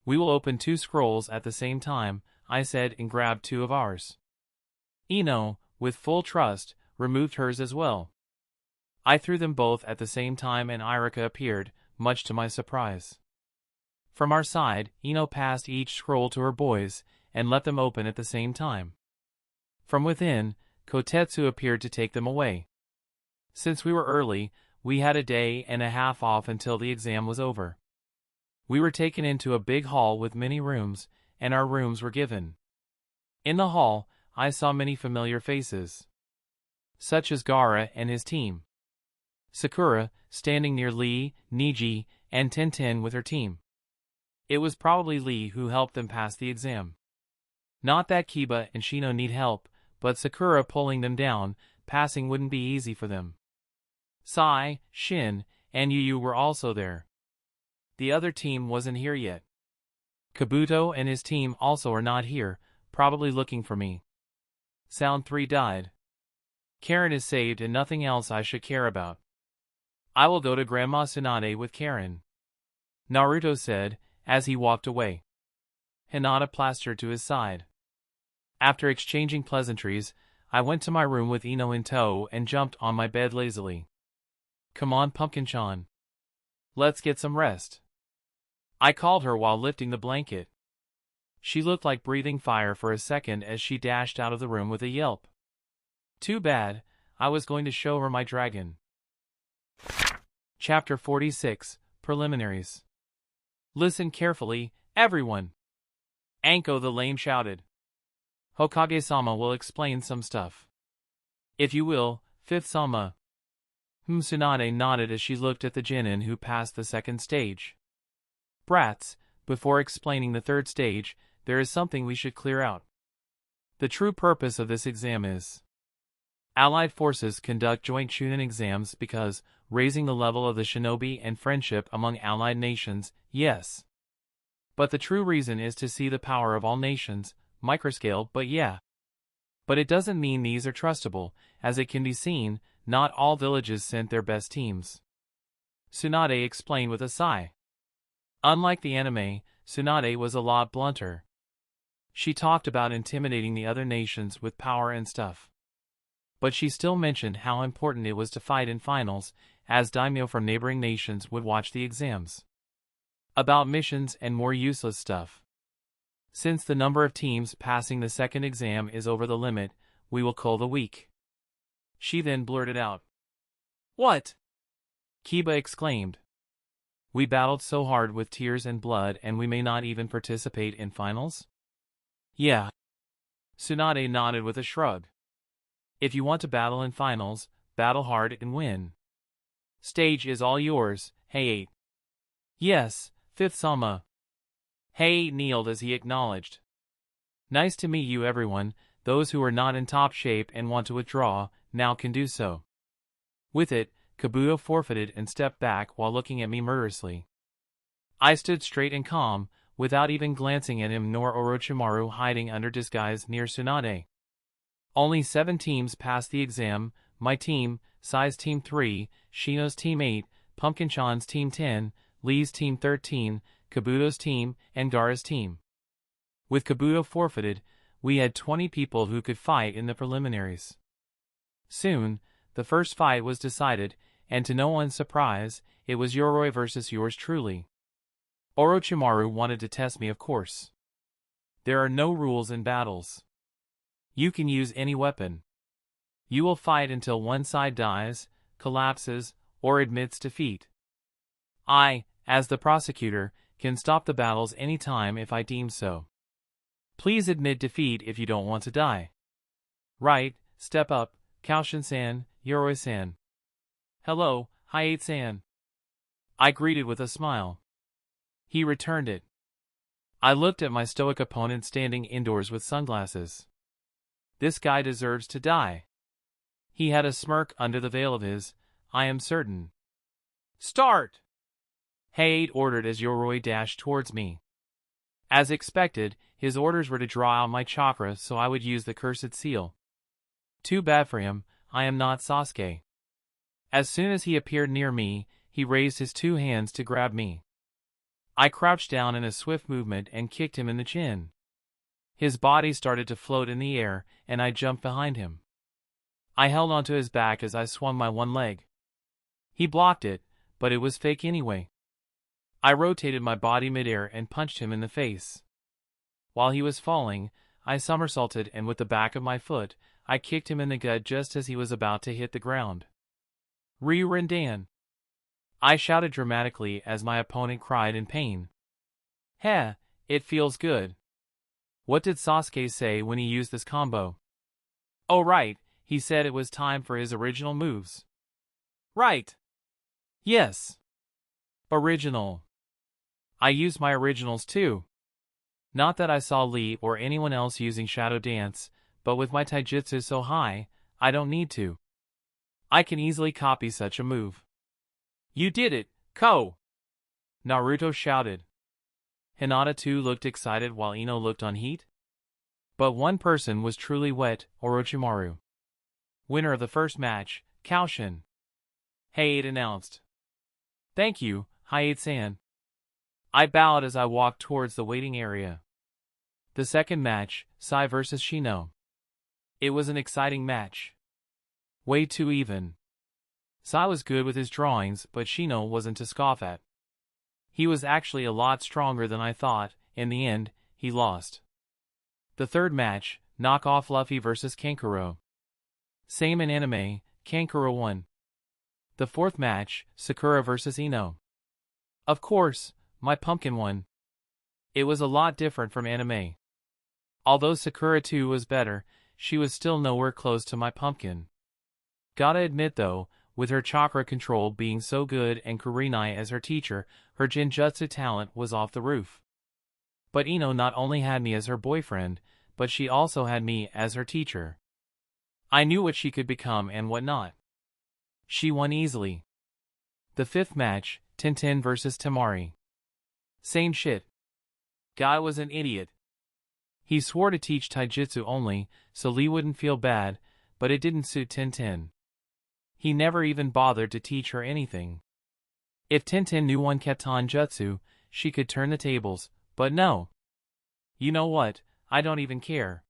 "We will open 2 scrolls at the same time," I said and grabbed 2 of ours. Ino, with full trust, removed hers as well. I threw them both at the same time and Irika appeared, much to my surprise. From our side, Ino passed each scroll to her boys, and let them open at the same time. From within, Kotetsu appeared to take them away. Since we were early, we had a day and a half off until the exam was over. We were taken into a big hall with many rooms, and our rooms were given. In the hall, I saw many familiar faces, such as Gaara and his team. Sakura, standing near Lee, Niji, and Tenten with her team. It was probably Lee who helped them pass the exam. Not that Kiba and Shino need help, but Sakura pulling them down, passing wouldn't be easy for them. Sai, Shin, and Yu were also there. The other team wasn't here yet. Kabuto and his team also are not here, probably looking for me. Sound 3 died. Karen is saved and nothing else I should care about. I will go to Grandma Tsunade with Karen, Naruto said, as he walked away. Hinata plastered to his side. After exchanging pleasantries, I went to my room with Ino in tow and jumped on my bed lazily. "Come on, Pumpkin-chan. Let's get some rest," I called her while lifting the blanket. She looked like breathing fire for a second as she dashed out of the room with a yelp. Too bad, I was going to show her my dragon. Chapter 46, Preliminaries. "Listen carefully, everyone!" Anko the Lame shouted. "Hokage-sama will explain some stuff. If you will, 5th Sama." Tsunade nodded as she looked at the genin who passed the 2nd stage. "Brats, before explaining the 3rd stage, there is something we should clear out. The true purpose of this exam is: Allied forces conduct joint Chunin exams because raising the level of the shinobi and friendship among allied nations, yes. But the true reason is to see the power of all nations, microscale, but yeah. But it doesn't mean these are trustable, as it can be seen, not all villages sent their best teams." Tsunade explained with a sigh. Unlike the anime, Tsunade was a lot blunter. She talked about intimidating the other nations with power and stuff. But she still mentioned how important it was to fight in finals, as daimyo from neighboring nations would watch the exams. About missions and more useless stuff. Since the number of teams passing the 2nd exam is over the limit, we will cull the weak. She then blurted out. "What?" Kiba exclaimed. "We battled so hard with tears and blood and we may not even participate in finals?" "Yeah." Tsunade nodded with a shrug. "If you want to battle in finals, battle hard and win. Stage is all yours, Hey-8." "Yes, 5th Sama." Hey-8 kneeled as he acknowledged. "Nice to meet you everyone. Those who are not in top shape and want to withdraw, now can do so." With it, Kabuto forfeited and stepped back while looking at me murderously. I stood straight and calm, without even glancing at him nor Orochimaru hiding under disguise near Tsunade. Only 7 teams passed the exam: my team, Sai's team 3, Shino's team 8, Pumpkin-chan's team 10, Lee's team 13, Kabuto's team, and Gaara's team. With Kabuto forfeited, we had 20 people who could fight in the preliminaries. Soon, the first fight was decided, and to no one's surprise, it was Yoroi versus yours truly. Orochimaru wanted to test me, of course. There are no rules in battles. You can use any weapon. You will fight until one side dies, collapses, or admits defeat. I, as the prosecutor, can stop the battles any time if I deem so. Please admit defeat if you don't want to die. Right, step up, Koushin-san, Yoroi-san. Hello, Hayate-san. I greeted with a smile. He returned it. I looked at my stoic opponent standing indoors with sunglasses. This guy deserves to die. He had a smirk under the veil of his, I am certain. Start! Hayate ordered as Yoroi dashed towards me. As expected, his orders were to draw out my chakra so I would use the cursed seal. Too bad for him, I am not Sasuke. As soon as he appeared near me, he raised his two hands to grab me. I crouched down in a swift movement and kicked him in the chin. His body started to float in the air, and I jumped behind him. I held onto his back as I swung my one leg. He blocked it, but it was fake anyway. I rotated my body midair and punched him in the face. While he was falling, I somersaulted and with the back of my foot, I kicked him in the gut just as he was about to hit the ground. Rindan! I shouted dramatically as my opponent cried in pain. Heh, it feels good. What did Sasuke say when he used this combo? Oh right, he said it was time for his original moves. Right. Yes. Original. I used my originals too. Not that I saw Lee or anyone else using Shadow Dance, but with my taijutsu so high, I don't need to. I can easily copy such a move. You did it, Ko! Naruto shouted. Hinata too looked excited while Ino looked on heat. But one person was truly wet, Orochimaru. Winner of the first match, Koushin. Hayate announced. Thank you, Hayate-san. I bowed as I walked towards the waiting area. The second match, Sai vs Shino. It was an exciting match. Way too even. Sai was good with his drawings, but Shino wasn't to scoff at. He was actually a lot stronger than I thought. In the end, he lost. The third match, knockoff Luffy vs Kankuro. Same in anime, Kankuro won. The fourth match, Sakura vs Ino. Of course, my pumpkin won. It was a lot different from anime. Although Sakura too was better, she was still nowhere close to my pumpkin. Gotta admit though, with her chakra control being so good and Kurenai as her teacher, her genjutsu talent was off the roof. But Ino not only had me as her boyfriend, but she also had me as her teacher. I knew what she could become and what not. She won easily. The fifth match, Tenten vs Temari. Same shit. Guy was an idiot. He swore to teach taijutsu only, so Lee wouldn't feel bad, but it didn't suit Tenten. He never even bothered to teach her anything. If Tenten knew one Keton Jutsu, she could turn the tables, but no. You know what, I don't even care.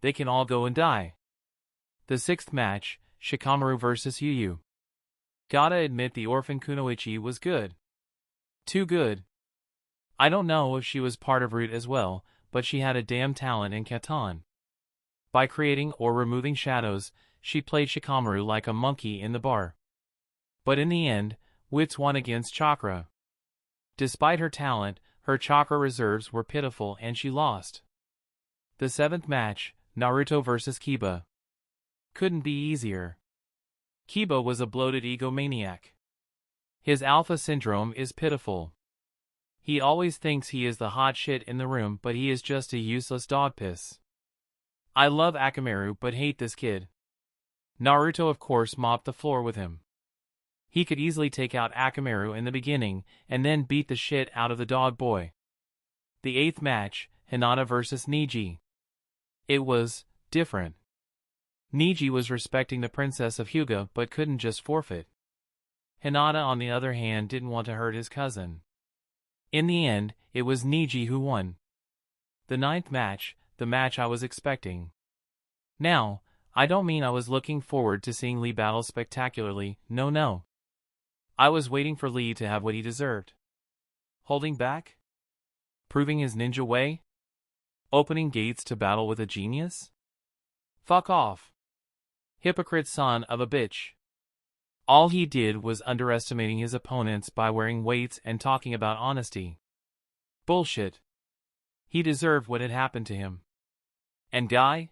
They can all go and die. The sixth match, Shikamaru vs Yu. Gotta admit the orphan Kunoichi was good. Too good. I don't know if she was part of Root as well, but she had a damn talent in Keton. By creating or removing shadows, she played Shikamaru like a monkey in the bar. But in the end, wits won against chakra. Despite her talent, her chakra reserves were pitiful and she lost. The seventh match, Naruto vs Kiba. Couldn't be easier. Kiba was a bloated egomaniac. His alpha syndrome is pitiful. He always thinks he is the hot shit in the room, but he is just a useless dog piss. I love Akamaru but hate this kid. Naruto of course mopped the floor with him. He could easily take out Akamaru in the beginning and then beat the shit out of the dog boy. The eighth match, Hinata vs Neji. It was different. Neji was respecting the princess of Hyuga but couldn't just forfeit. Hinata on the other hand didn't want to hurt his cousin. In the end, it was Neji who won. The ninth match, the match I was expecting. Now, I don't mean I was looking forward to seeing Lee battle spectacularly, no. I was waiting for Lee to have what he deserved. Holding back? Proving his ninja way? Opening gates to battle with a genius? Fuck off. Hypocrite son of a bitch. All he did was underestimating his opponents by wearing weights and talking about honesty. Bullshit. He deserved what had happened to him. And Guy?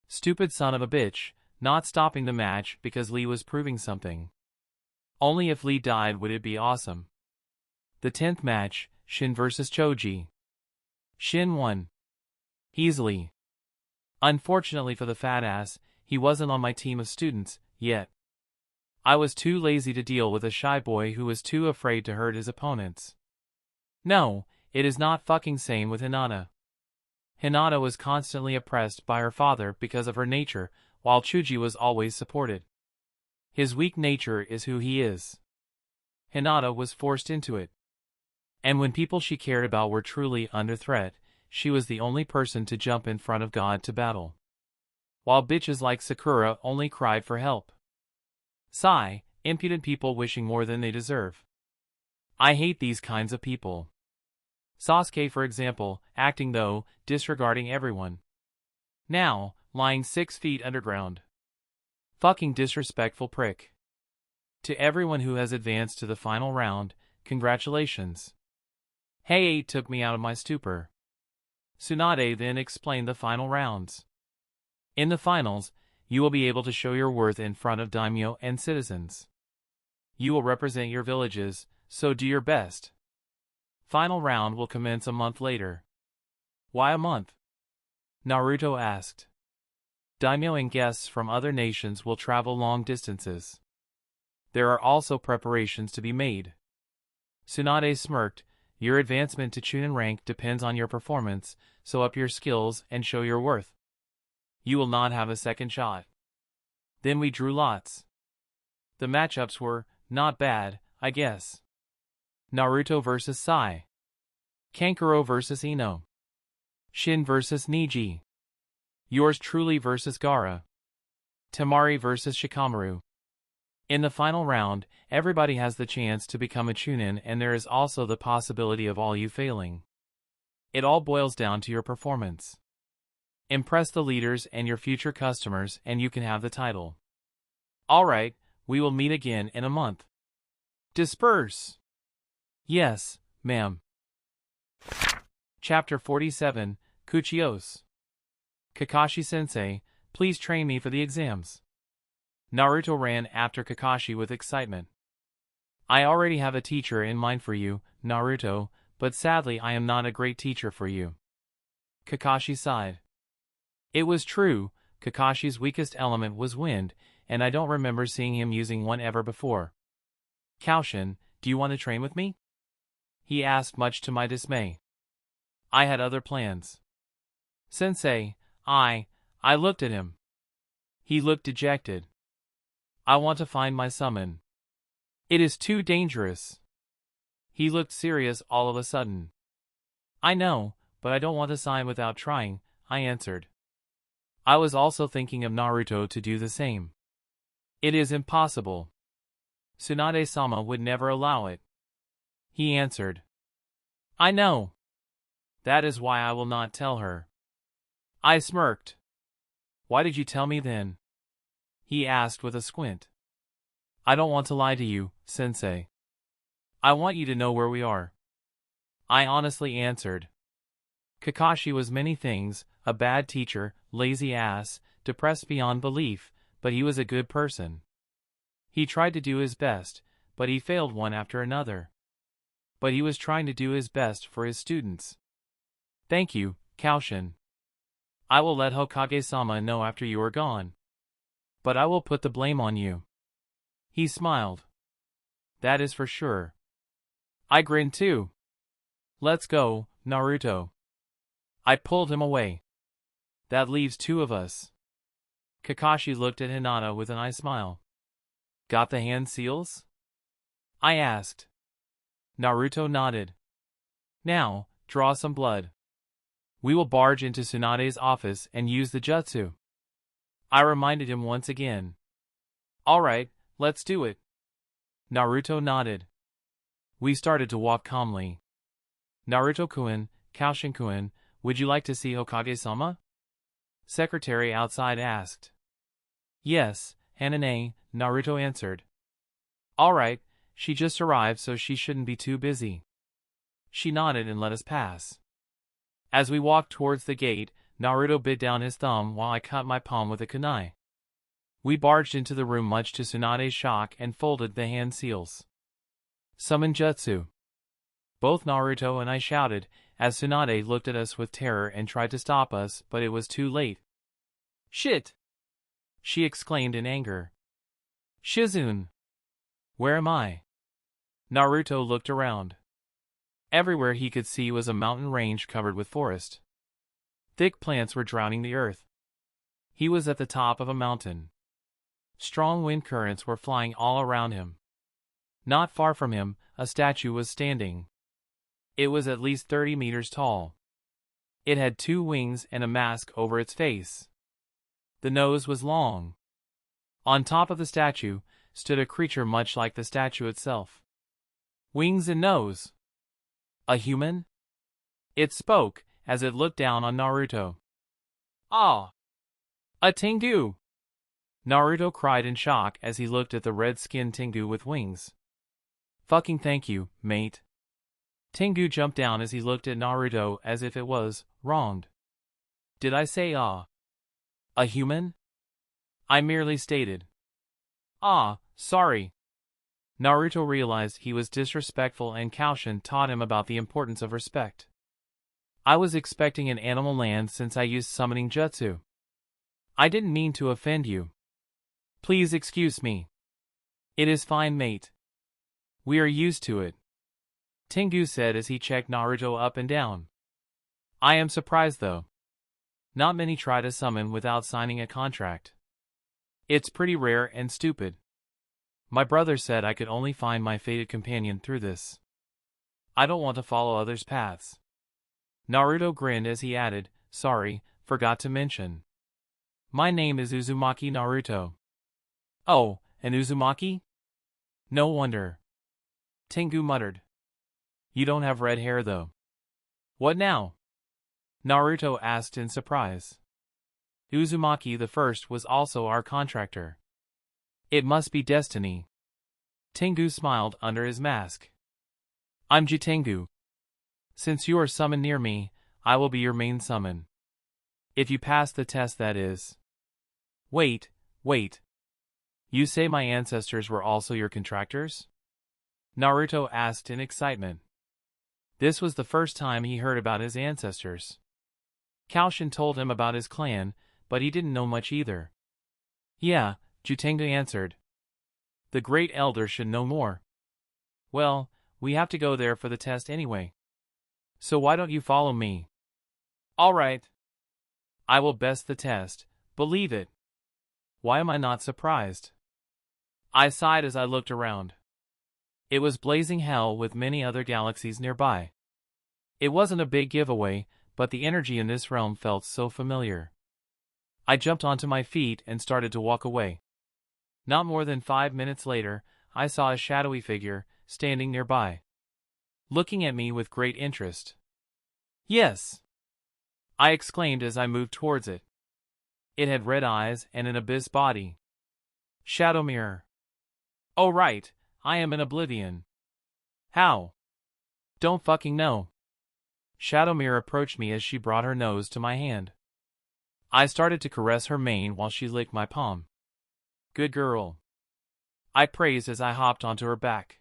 Stupid son of a bitch, not stopping the match because Lee was proving something. Only if Lee died would it be awesome. The 10th match, Shin vs. Choji. Shin won. Easily. Unfortunately for the fat ass, he wasn't on my team of students, yet. I was too lazy to deal with a shy boy who was too afraid to hurt his opponents. No, it is not fucking same with Hinata. Hinata was constantly oppressed by her father because of her nature, while Chuji was always supported. His weak nature is who he is. Hinata was forced into it. And when people she cared about were truly under threat, she was the only person to jump in front of God to battle. While bitches like Sakura only cried for help. Sigh, impudent people wishing more than they deserve. I hate these kinds of people. Sasuke, for example, acting though, disregarding everyone. Now, lying 6 feet underground. Fucking disrespectful prick. To everyone who has advanced to the final round, congratulations. Heiei took me out of my stupor. Tsunade then explained the final rounds. In the finals, you will be able to show your worth in front of daimyo and citizens. You will represent your villages, so do your best. Final round will commence a month later. Why a month? Naruto asked. Daimyo and guests from other nations will travel long distances. There are also preparations to be made. Tsunade smirked. Your advancement to Chunin rank depends on your performance, so up your skills and show your worth. You will not have a second shot. Then we drew lots. The matchups were not bad, I guess. Naruto vs. Sai. Kankuro vs. Ino. Shin vs. Niji. Yours truly vs. Gaara. Temari vs. Shikamaru. In the final round, everybody has the chance to become a Chunin, and there is also the possibility of all you failing. It all boils down to your performance. Impress the leaders and your future customers and you can have the title. Alright, we will meet again in a month. Disperse! Yes, ma'am. Chapter 47, Kuchios. Kakashi-sensei, please train me for the exams. Naruto ran after Kakashi with excitement. I already have a teacher in mind for you, Naruto, but sadly I am not a great teacher for you. Kakashi sighed. It was true, Kakashi's weakest element was wind, and I don't remember seeing him using one ever before. Koushin, do you want to train with me? He asked, much to my dismay. I had other plans. Sensei, I looked at him. He looked dejected. I want to find my summon. It is too dangerous. He looked serious all of a sudden. I know, but I don't want to sign without trying, I answered. I was also thinking of Naruto to do the same. It is impossible. Tsunade-sama would never allow it. He answered. I know. That is why I will not tell her. I smirked. Why did you tell me then? He asked with a squint. I don't want to lie to you, sensei. I want you to know where we are. I honestly answered. Kakashi was many things, a bad teacher, lazy ass, depressed beyond belief, but he was a good person. He tried to do his best, but he failed one after another. But he was trying to do his best for his students. Thank you, Koushin. I will let Hokage-sama know after you are gone. But I will put the blame on you. He smiled. That is for sure. I grinned too. Let's go, Naruto. I pulled him away. That leaves 2 of us. Kakashi looked at Hinata with an eye smile. Got the hand seals? I asked. Naruto nodded. Now, draw some blood. We will barge into Tsunade's office and use the jutsu. I reminded him once again. Alright, let's do it. Naruto nodded. We started to walk calmly. Naruto-kun, Koushin-kun, Would you like to see Hokage-sama? Secretary outside asked. Yes, Hanane, Naruto answered. Alright, she just arrived so she shouldn't be too busy. She nodded and let us pass. As we walked towards the gate, Naruto bit down his thumb while I cut my palm with a kunai. We barged into the room much to Tsunade's shock and folded the hand seals. Summon Jutsu. Both Naruto and I shouted, as Tsunade looked at us with terror and tried to stop us, but it was too late. Shit! She exclaimed in anger. Shizune! Where am I? Naruto looked around. Everywhere he could see was a mountain range covered with forest. Thick plants were drowning the earth. He was at the top of a mountain. Strong wind currents were flying all around him. Not far from him, a statue was standing. It was at least 30 meters tall. It had 2 wings and a mask over its face. The nose was long. On top of the statue stood a creature much like the statue itself. Wings and nose. A human? It spoke as it looked down on Naruto. Ah! A Tengu! Naruto cried in shock as he looked at the red-skinned Tengu with wings. Fucking thank you, mate. Tengu jumped down as he looked at Naruto as if it was wronged. Did I say ah? A human? I merely stated. Ah, sorry. Naruto realized he was disrespectful and Koushin taught him about the importance of respect. I was expecting an animal land since I used summoning jutsu. I didn't mean to offend you. Please excuse me. It is fine, mate. We are used to it. Tengu said as he checked Naruto up and down. I am surprised though. Not many try to summon without signing a contract. It's pretty rare and stupid. My brother said I could only find my fated companion through this. I don't want to follow others' paths. Naruto grinned as he added, sorry, forgot to mention. My name is Uzumaki Naruto. Oh, an Uzumaki? No wonder. Tengu muttered. You don't have red hair though. What now? Naruto asked in surprise. Uzumaki the first was also our contractor. It must be destiny. Tengu smiled under his mask. I'm Jitengu. Since you are summoned near me, I will be your main summon. If you pass the test, that is. Wait. You say my ancestors were also your contractors? Naruto asked in excitement. This was the first time he heard about his ancestors. Koushin told him about his clan, but he didn't know much either. Yeah, Jitengu answered. The Great Elder should know more. Well, we have to go there for the test anyway. So why don't you follow me? Alright. I will best the test, believe it. Why am I not surprised? I sighed as I looked around. It was blazing hell with many other galaxies nearby. It wasn't a big giveaway, but the energy in this realm felt so familiar. I jumped onto my feet and started to walk away. Not more than 5 minutes later, I saw a shadowy figure standing nearby, looking at me with great interest. Yes! I exclaimed as I moved towards it. It had red eyes and an abyss body. Shadow mirror. Oh right, I am in Oblivion. How? Don't fucking know. Shadow mirror approached me as she brought her nose to my hand. I started to caress her mane while she licked my palm. Good girl. I praised as I hopped onto her back.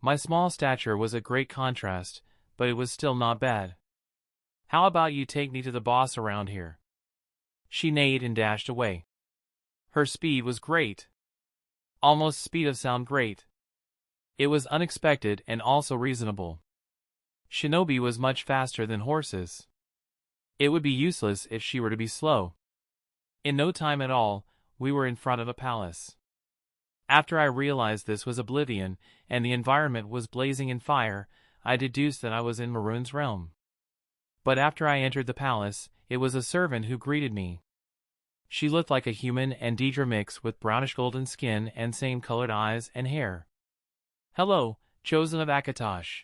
My small stature was a great contrast, but it was still not bad. How about you take me to the boss around here? She neighed and dashed away. Her speed was great. Almost speed of sound great. It was unexpected and also reasonable. Shinobi was much faster than horses. It would be useless if she were to be slow. In no time at all, we were in front of a palace. After I realized this was Oblivion, and the environment was blazing in fire, I deduced that I was in Maroon's realm. But after I entered the palace, it was a servant who greeted me. She looked like a human and Deidre mix with brownish golden skin and same-colored eyes and hair. Hello, chosen of Akatosh.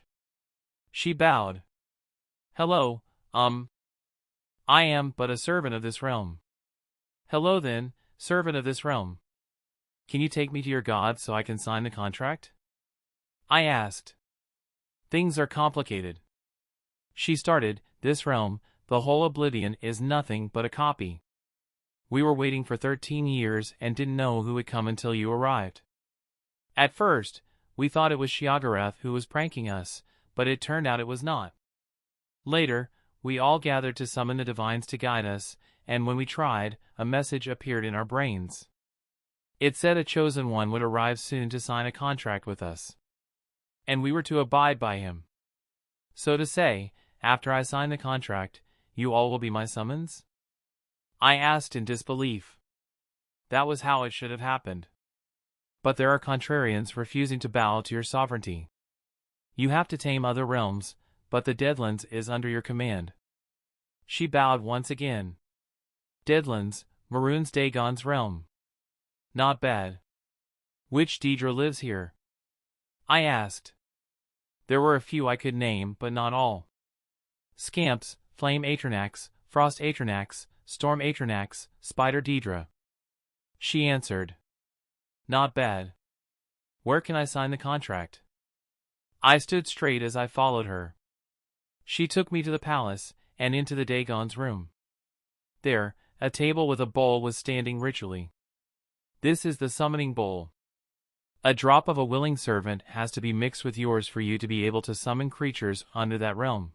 She bowed. Hello, I am but a servant of this realm. Hello then, servant of this realm. Can you take me to your god so I can sign the contract? I asked. Things are complicated. She started, this realm, the whole Oblivion is nothing but a copy. We were waiting for 13 years and didn't know who would come until you arrived. At first, we thought it was Shiagarath who was pranking us, but it turned out it was not. Later, we all gathered to summon the divines to guide us, and when we tried, a message appeared in our brains. It said a chosen one would arrive soon to sign a contract with us. And we were to abide by him. So to say, after I sign the contract, you all will be my summons? I asked in disbelief. That was how it should have happened. But there are contrarians refusing to bow to your sovereignty. You have to tame other realms, but the Deadlands is under your command. She bowed once again. Deadlands, Maroon's Dagon's realm. Not bad. Which Daedra lives here? I asked. There were a few I could name, but not all. Scamps, Flame Atronax, Frost Atronax, Storm Atronax, Spider Daedra. She answered. Not bad. Where can I sign the contract? I stood straight as I followed her. She took me to the palace, and into the Dagon's room. There, a table with a bowl was standing ritually. This is the summoning bowl. A drop of a willing servant has to be mixed with yours for you to be able to summon creatures under that realm.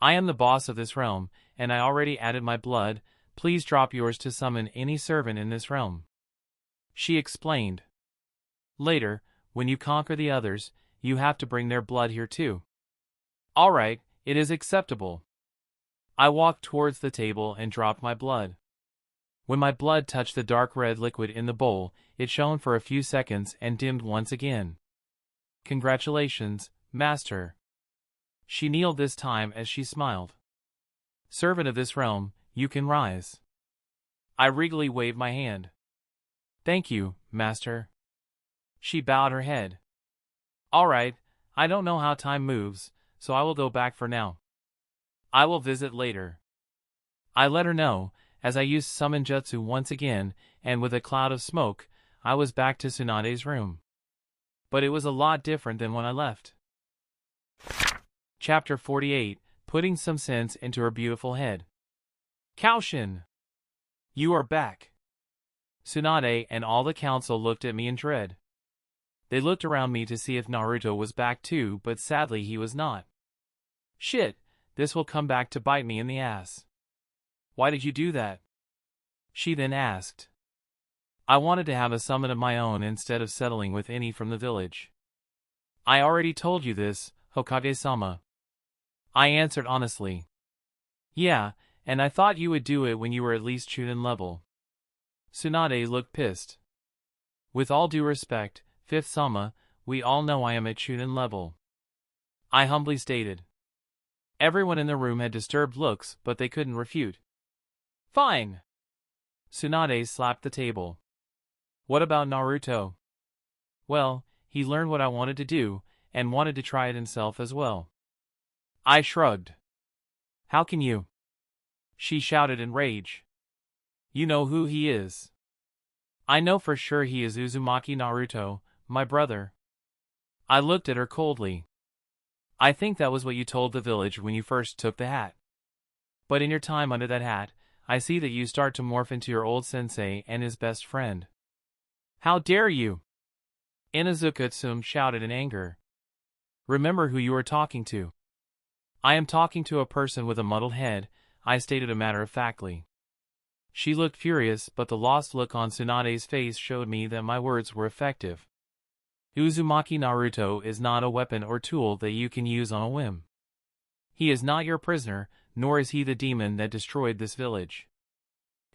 I am the boss of this realm, and I already added my blood. Please drop yours to summon any servant in this realm. She explained. Later, when you conquer the others, you have to bring their blood here too. All right, it is acceptable. I walked towards the table and dropped my blood. When my blood touched the dark red liquid in the bowl, it shone for a few seconds and dimmed once again. Congratulations, Master. She kneeled this time as she smiled. Servant of this realm, you can rise. I regally waved my hand. Thank you, Master. She bowed her head. All right, I don't know how time moves, so I will go back for now. I will visit later. I let her know, as I used summon jutsu once again, and with a cloud of smoke, I was back to Tsunade's room. But it was a lot different than when I left. Chapter 48, Putting Some Sense into Her Beautiful Head. Koushin! You are back! Tsunade and all the council looked at me in dread. They looked around me to see if Naruto was back too, but sadly he was not. Shit, this will come back to bite me in the ass. Why did you do that? She then asked. I wanted to have a summon of my own instead of settling with any from the village. I already told you this, Hokage-sama. I answered honestly. Yeah, and I thought you would do it when you were at least Chunin level. Tsunade looked pissed. With all due respect, Fifth Sama, we all know I am at Chunin level. I humbly stated. Everyone in the room had disturbed looks, but they couldn't refute. Fine! Tsunade slapped the table. What about Naruto? Well, he learned what I wanted to do, and wanted to try it himself as well. I shrugged. How can you? She shouted in rage. You know who he is. I know for sure he is Uzumaki Naruto, my brother. I looked at her coldly. I think that was what you told the village when you first took the hat. But in your time under that hat, I see that you start to morph into your old sensei and his best friend. How dare you? Inazuka-tsum shouted in anger. Remember who you are talking to. I am talking to a person with a muddled head, I stated matter-of-factly. She looked furious, but the lost look on Tsunade's face showed me that my words were effective. Uzumaki Naruto is not a weapon or tool that you can use on a whim. He is not your prisoner, nor is he the demon that destroyed this village.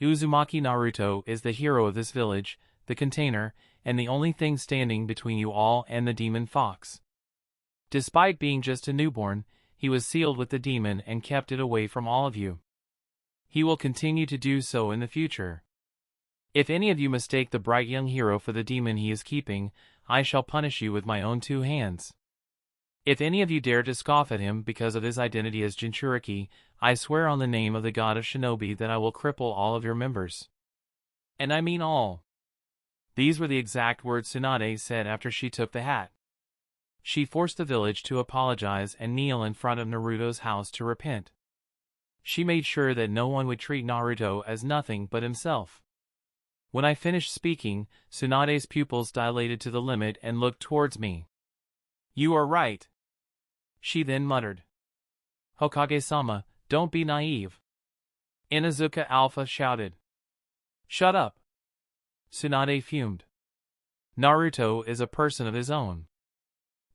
Uzumaki Naruto is the hero of this village, the container, and the only thing standing between you all and the demon fox. Despite being just a newborn, he was sealed with the demon and kept it away from all of you. He will continue to do so in the future. If any of you mistake the bright young hero for the demon he is keeping, I shall punish you with my own two hands. If any of you dare to scoff at him because of his identity as Jinchuriki, I swear on the name of the god of shinobi that I will cripple all of your members. And I mean all. These were the exact words Tsunade said after she took the hat. She forced the village to apologize and kneel in front of Naruto's house to repent. She made sure that no one would treat Naruto as nothing but himself. When I finished speaking, Tsunade's pupils dilated to the limit and looked towards me. "You are right," she then muttered. "Hokage-sama, don't be naive," Inuzuka Alpha shouted. "Shut up," Tsunade fumed. "Naruto is a person of his own.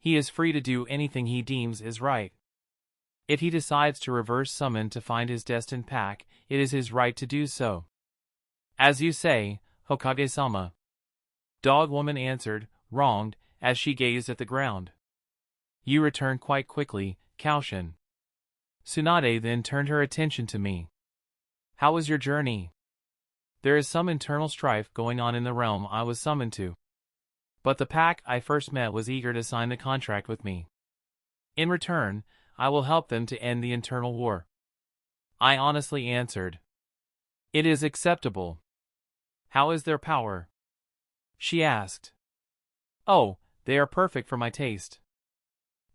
He is free to do anything he deems is right. If he decides to reverse summon to find his destined pack, it is his right to do so." "As you say, Hokage-sama," Dog Woman answered, wronged, as she gazed at the ground. "You returned quite quickly, Koushin." Tsunade then turned her attention to me. "How was your journey?" "There is some internal strife going on in the realm I was summoned to. But the pack I first met was eager to sign the contract with me. In return, I will help them to end the internal war." I honestly answered. "It is acceptable." "How is their power?" she asked. "Oh, they are perfect for my taste."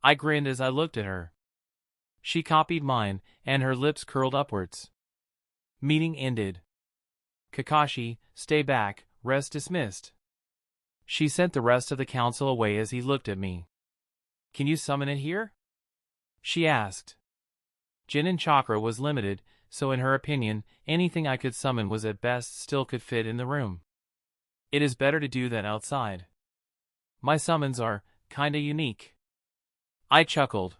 I grinned as I looked at her. She copied mine, and her lips curled upwards. Meeting ended. "Kakashi, stay back, rest dismissed." She sent the rest of the council away as he looked at me. "Can you summon it here?" she asked. Jinin chakra was limited, so in her opinion, anything I could summon was at best still could fit in the room. It is better to do that outside. My summons are kinda unique. I chuckled.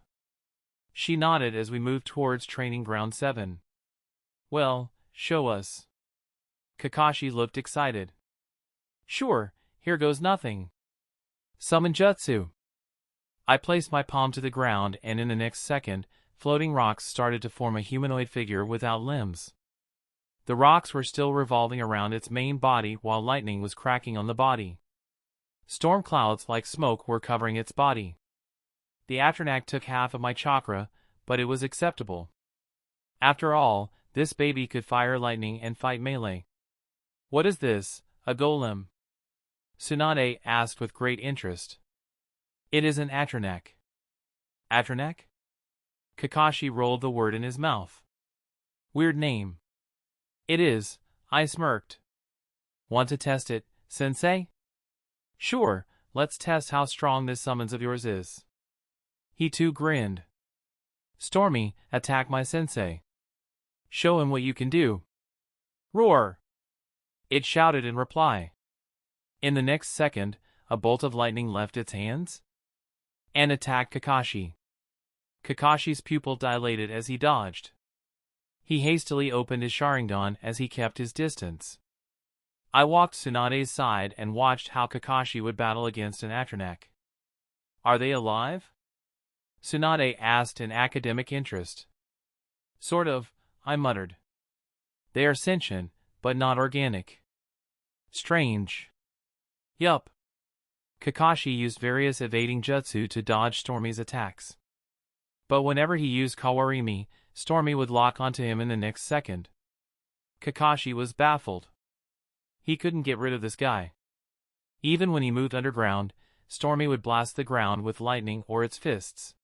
She nodded as we moved towards Training Ground 7. "Well, show us." Kakashi looked excited. "Sure, here goes nothing. Summon Jutsu." I placed my palm to the ground and in the next second, floating rocks started to form a humanoid figure without limbs. The rocks were still revolving around its main body while lightning was cracking on the body. Storm clouds like smoke were covering its body. The Atronak took half of my chakra, but it was acceptable. After all, this baby could fire lightning and fight melee. "What is this, a golem?" Tsunade asked with great interest. "It is an Atronak." "Atronak?" Kakashi rolled the word in his mouth. "Weird name." "It is," I smirked. "Want to test it, sensei?" "Sure, let's test how strong this summons of yours is." He too grinned. "Stormy, attack my sensei. Show him what you can do." "Roar!" it shouted in reply. In the next second, a bolt of lightning left its hands and attacked Kakashi. Kakashi's pupil dilated as he dodged. He hastily opened his Sharingan as he kept his distance. I walked Tsunade's side and watched how Kakashi would battle against an Atronak. "Are they alive?" Tsunade asked in academic interest. "Sort of," I muttered. "They are sentient, but not organic." "Strange." "Yup." Kakashi used various evading jutsu to dodge Stormy's attacks. But whenever he used Kawarimi, Stormy would lock onto him in the next second. Kakashi was baffled. He couldn't get rid of this guy. Even when he moved underground, Stormy would blast the ground with lightning or its fists.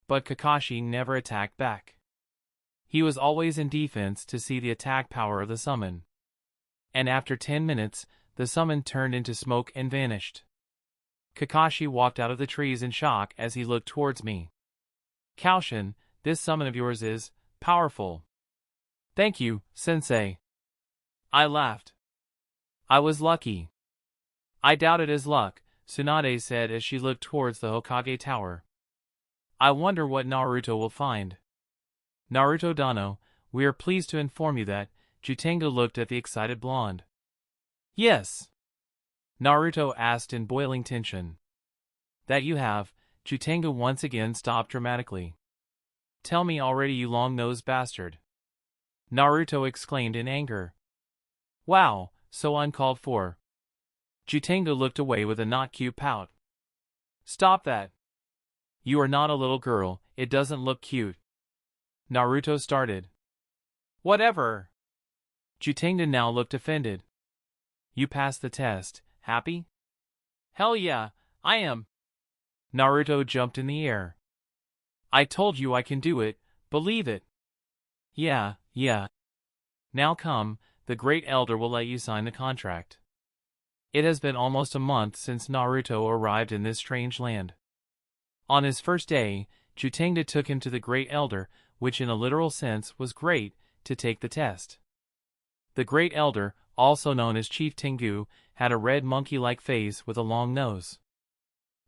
But Kakashi never attacked back. He was always in defense to see the attack power of the summon. And after 10 minutes, the summon turned into smoke and vanished. Kakashi walked out of the trees in shock as he looked towards me. "Koushin, this summon of yours is powerful." "Thank you, sensei." I laughed. I was lucky. "I doubt it is luck," Tsunade said as she looked towards the Hokage Tower. "I wonder what Naruto will find." "Naruto Dano, we are pleased to inform you that," Jutenga looked at the excited blonde. "Yes?" Naruto asked in boiling tension. "That you have," Jutenga once again stopped dramatically. "Tell me already, you long-nosed bastard." Naruto exclaimed in anger. "Wow, so uncalled for." Jutenga looked away with a not cute pout. "Stop that. You are not a little girl, it doesn't look cute. Naruto started. Whatever. Jutengda now looked offended. You passed the test, happy? Hell yeah, I am. Naruto jumped in the air. I told you I can do it, believe it. Yeah. Now come, the Great Elder will let you sign the contract. It has been almost a month since Naruto arrived in this strange land. On his first day, Jutengda took him to the Great Elder, which in a literal sense was great, to take the test. The Great Elder, also known as Chief Tengu, had a red monkey-like face with a long nose.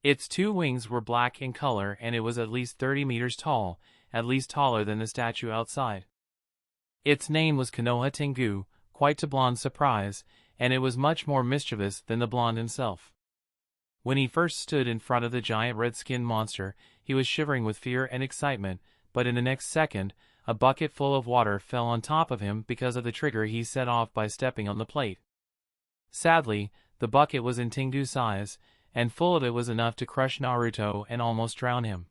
Its 2 wings were black in color and it was at least 30 meters tall, at least taller than the statue outside. Its name was Konoha Tengu, quite to Blonde's surprise, and it was much more mischievous than the Blonde himself. When he first stood in front of the giant red-skinned monster, he was shivering with fear and excitement, but in the next second, a bucket full of water fell on top of him because of the trigger he set off by stepping on the plate. Sadly, the bucket was in Tengu's size, and full of it was enough to crush Naruto and almost drown him.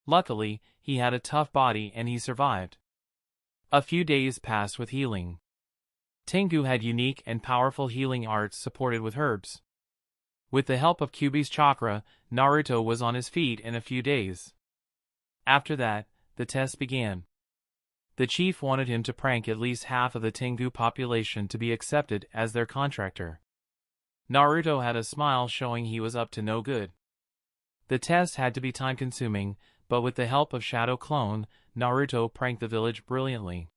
Luckily, he had a tough body and he survived. A few days passed with healing. Tengu had unique and powerful healing arts supported with herbs. With the help of Kyuubi's chakra, Naruto was on his feet in a few days. After that, the test began. The chief wanted him to prank at least half of the Tengu population to be accepted as their contractor. Naruto had a smile showing he was up to no good. The test had to be time-consuming, but with the help of Shadow Clone, Naruto pranked the village brilliantly.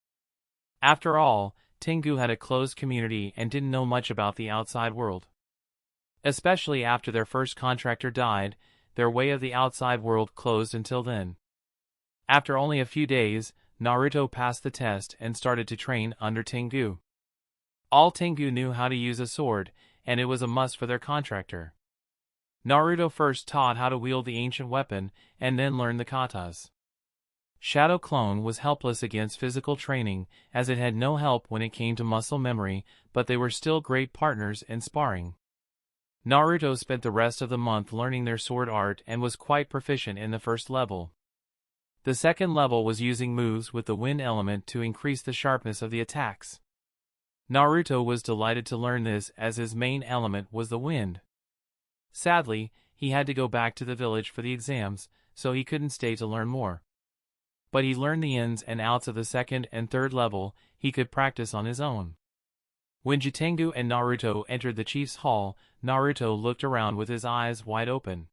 After all, Tengu had a closed community and didn't know much about the outside world. Especially after their first contractor died, their way of the outside world closed until then. After only a few days, Naruto passed the test and started to train under Tengu. All Tengu knew how to use a sword, and it was a must for their contractor. Naruto first taught how to wield the ancient weapon, and then learned the katas. Shadow Clone was helpless against physical training, as it had no help when it came to muscle memory, but they were still great partners in sparring. Naruto spent the rest of the month learning their sword art and was quite proficient in the first level. The second level was using moves with the wind element to increase the sharpness of the attacks. Naruto was delighted to learn this as his main element was the wind. Sadly, he had to go back to the village for the exams, so he couldn't stay to learn more. But he learned the ins and outs of the second and third level. He could practice on his own. When Jutengu and Naruto entered the chief's hall, Naruto looked around with his eyes wide open.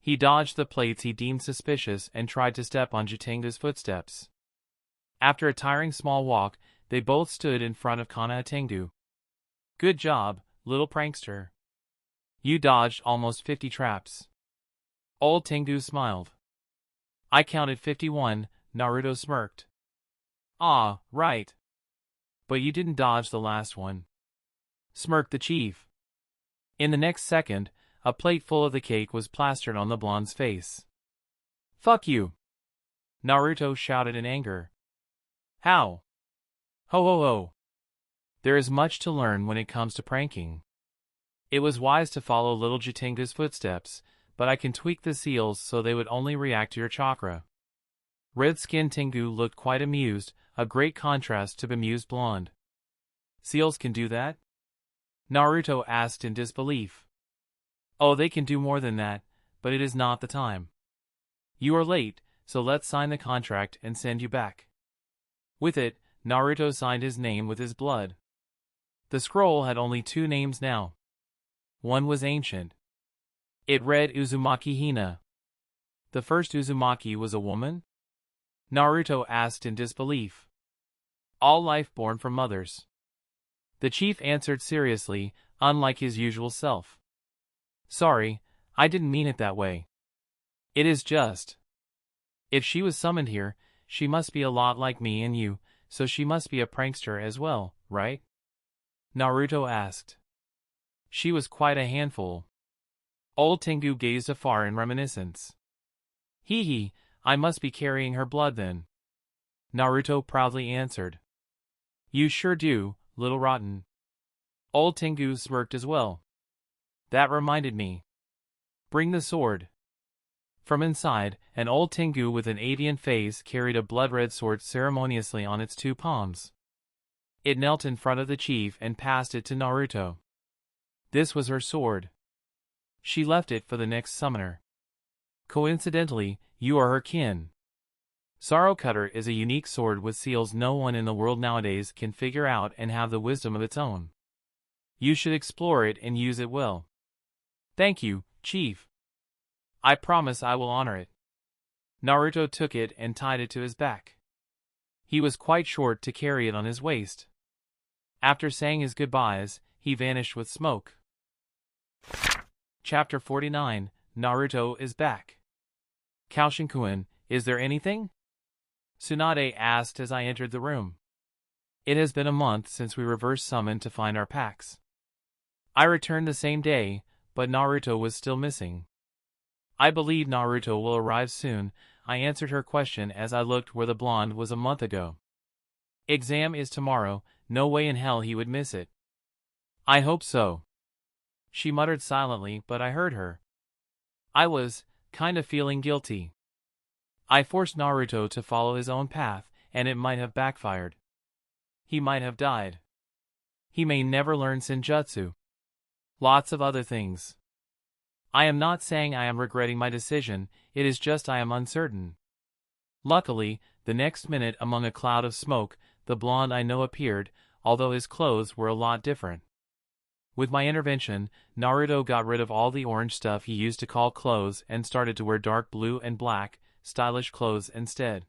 He dodged the plates he deemed suspicious and tried to step on Jutengu's footsteps. After a tiring small walk, they both stood in front of Konoha Tengu. Good job, little prankster. You dodged almost 50 traps. Old Tengu smiled. I counted 51, Naruto smirked. Ah, right. But you didn't dodge the last one, smirked the chief. In the next second, a plate full of the cake was plastered on the blonde's face. Fuck you! Naruto shouted in anger. How? Ho ho ho! There is much to learn when it comes to pranking. It was wise to follow little Jutengu's footsteps, but I can tweak the seals so they would only react to your chakra. Red-skinned Tengu looked quite amused, a great contrast to bemused blonde. Seals can do that? Naruto asked in disbelief. Oh, they can do more than that, but it is not the time. You are late, so let's sign the contract and send you back. With it, Naruto signed his name with his blood. The scroll had only 2 names now. One was ancient. It read Uzumaki Hina. The first Uzumaki was a woman? Naruto asked in disbelief. All life born from mothers. The chief answered seriously, unlike his usual self. Sorry, I didn't mean it that way. It is just. If she was summoned here, she must be a lot like me and you, so she must be a prankster as well, right? Naruto asked. She was quite a handful. Old Tengu gazed afar in reminiscence. Hee hee, I must be carrying her blood then. Naruto proudly answered. You sure do, little rotten. Old Tengu smirked as well. That reminded me. Bring the sword. From inside, an old Tengu with an avian face carried a blood-red sword ceremoniously on its two palms. It knelt in front of the chief and passed it to Naruto. This was her sword. She left it for the next summoner. Coincidentally, you are her kin. Sorrow Cutter is a unique sword with seals no one in the world nowadays can figure out and have the wisdom of its own. You should explore it and use it well. Thank you, Chief. I promise I will honor it. Naruto took it and tied it to his back. He was quite short to carry it on his waist. After saying his goodbyes, he vanished with smoke. Chapter 49, Naruto is back. Koushin-kun, is there anything? Tsunade asked as I entered the room. It has been a month since we reverse summoned to find our packs. I returned the same day, but Naruto was still missing. I believe Naruto will arrive soon, I answered her question as I looked where the blonde was a month ago. Exam is tomorrow, no way in hell he would miss it. I hope so. She muttered silently, but I heard her. I was kind of feeling guilty. I forced Naruto to follow his own path, and it might have backfired. He might have died. He may never learn Senjutsu. Lots of other things. I am not saying I am regretting my decision, it is just I am uncertain. Luckily, the next minute among a cloud of smoke, the blonde I know appeared, although his clothes were a lot different. With my intervention, Naruto got rid of all the orange stuff he used to call clothes and started to wear dark blue and black, stylish clothes instead.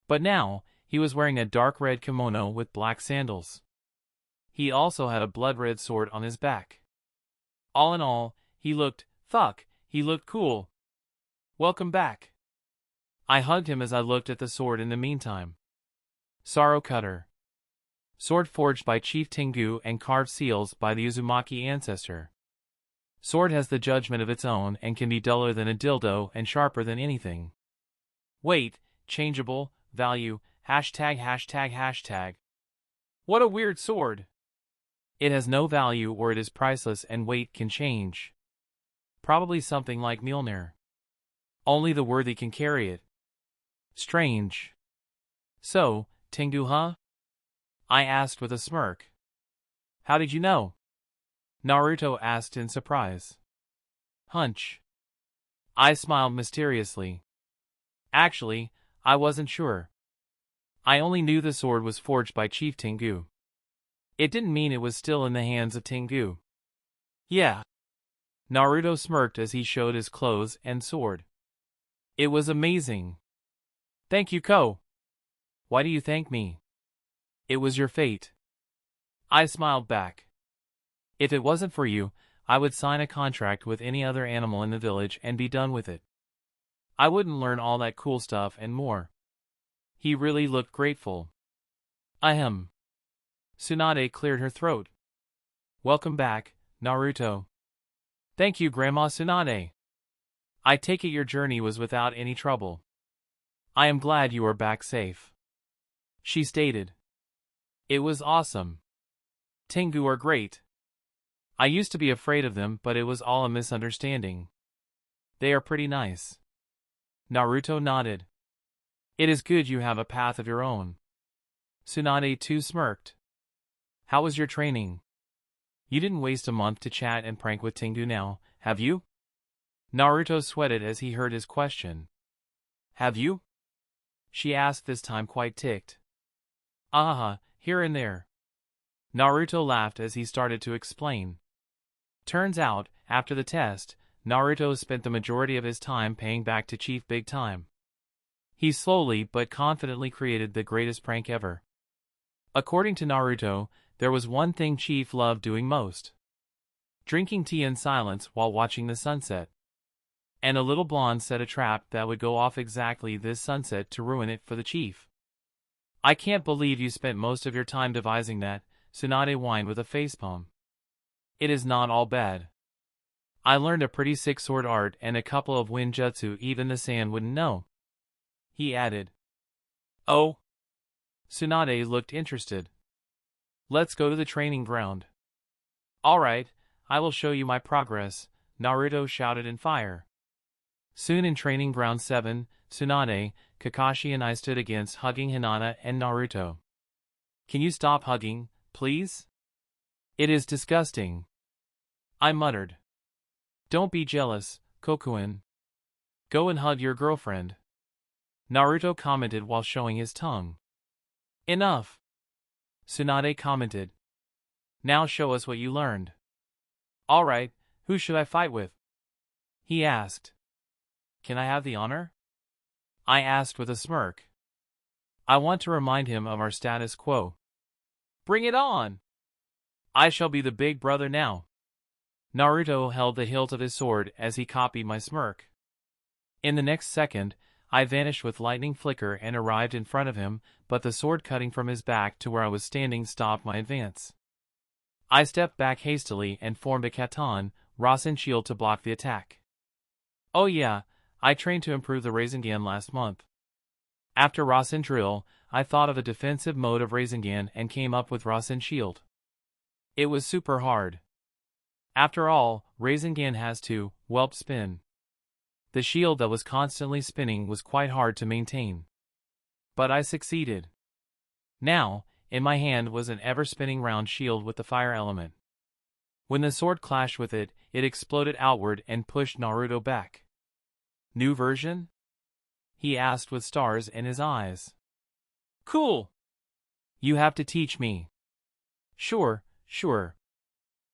But now, he was wearing a dark red kimono with black sandals. He also had a blood-red sword on his back. All in all, he looked cool. Welcome back. I hugged him as I looked at the sword in the meantime. Sorrow Cutter. Sword forged by Chief Tengu and carved seals by the Uzumaki ancestor. Sword has the judgment of its own and can be duller than a dildo and sharper than anything. Weight, changeable, value, ####. What a weird sword. It has no value or it is priceless and weight can change. Probably something like Mjolnir. Only the worthy can carry it. Strange. So, Tengu huh? I asked with a smirk. How did you know? Naruto asked in surprise. Hunch. I smiled mysteriously. Actually, I wasn't sure. I only knew the sword was forged by Chief Tengu. It didn't mean it was still in the hands of Tengu. Yeah. Naruto smirked as he showed his clothes and sword. It was amazing. Thank you, Ko. Why do you thank me? It was your fate. I smiled back. If it wasn't for you, I would sign a contract with any other animal in the village and be done with it. I wouldn't learn all that cool stuff and more. He really looked grateful. Ahem. Tsunade cleared her throat. Welcome back, Naruto. Thank you, Grandma Tsunade. I take it your journey was without any trouble. I am glad you are back safe. She stated. It was awesome. Tengu are great. I used to be afraid of them, but it was all a misunderstanding. They are pretty nice. Naruto nodded. It is good you have a path of your own. Tsunade too smirked. How was your training? You didn't waste a month to chat and prank with Tengu now, have you? Naruto sweated as he heard his question. Have you? She asked this time quite ticked. Here and there. Naruto laughed as he started to explain. Turns out, after the test, Naruto spent the majority of his time paying back to Chief big time. He slowly but confidently created the greatest prank ever. According to Naruto, there was one thing Chief loved doing most. Drinking tea in silence while watching the sunset. And a little blonde set a trap that would go off exactly this sunset to ruin it for the Chief. I can't believe you spent most of your time devising that, Tsunade whined with a facepalm. It is not all bad. I learned a pretty sick sword art and a couple of ninjutsu even the sand wouldn't know. He added. Oh? Tsunade looked interested. Let's go to the training ground. Alright, I will show you my progress, Naruto shouted in fire. Soon in Training Ground 7, Tsunade, Kakashi and I stood against hugging Hinata and Naruto. Can you stop hugging, please? It is disgusting. I muttered. Don't be jealous, Kokuin. Go and hug your girlfriend. Naruto commented while showing his tongue. Enough. Tsunade commented. Now show us what you learned. Alright, who should I fight with? He asked. Can I have the honor? I asked with a smirk. I want to remind him of our status quo. Bring it on! I shall be the big brother now. Naruto held the hilt of his sword as he copied my smirk. In the next second, I vanished with lightning flicker and arrived in front of him, but the sword cutting from his back to where I was standing stopped my advance. I stepped back hastily and formed a Katon, Rasen shield to block the attack. Oh yeah, I trained to improve the Rasengan last month. After Rasen drill, I thought of a defensive mode of Rasengan and came up with Rasen shield. It was super hard. After all, Rasengan has to, whelp spin. The shield that was constantly spinning was quite hard to maintain. But I succeeded. Now, in my hand was an ever-spinning round shield with the fire element. When the sword clashed with it, it exploded outward and pushed Naruto back. New version? He asked with stars in his eyes. Cool! You have to teach me. Sure.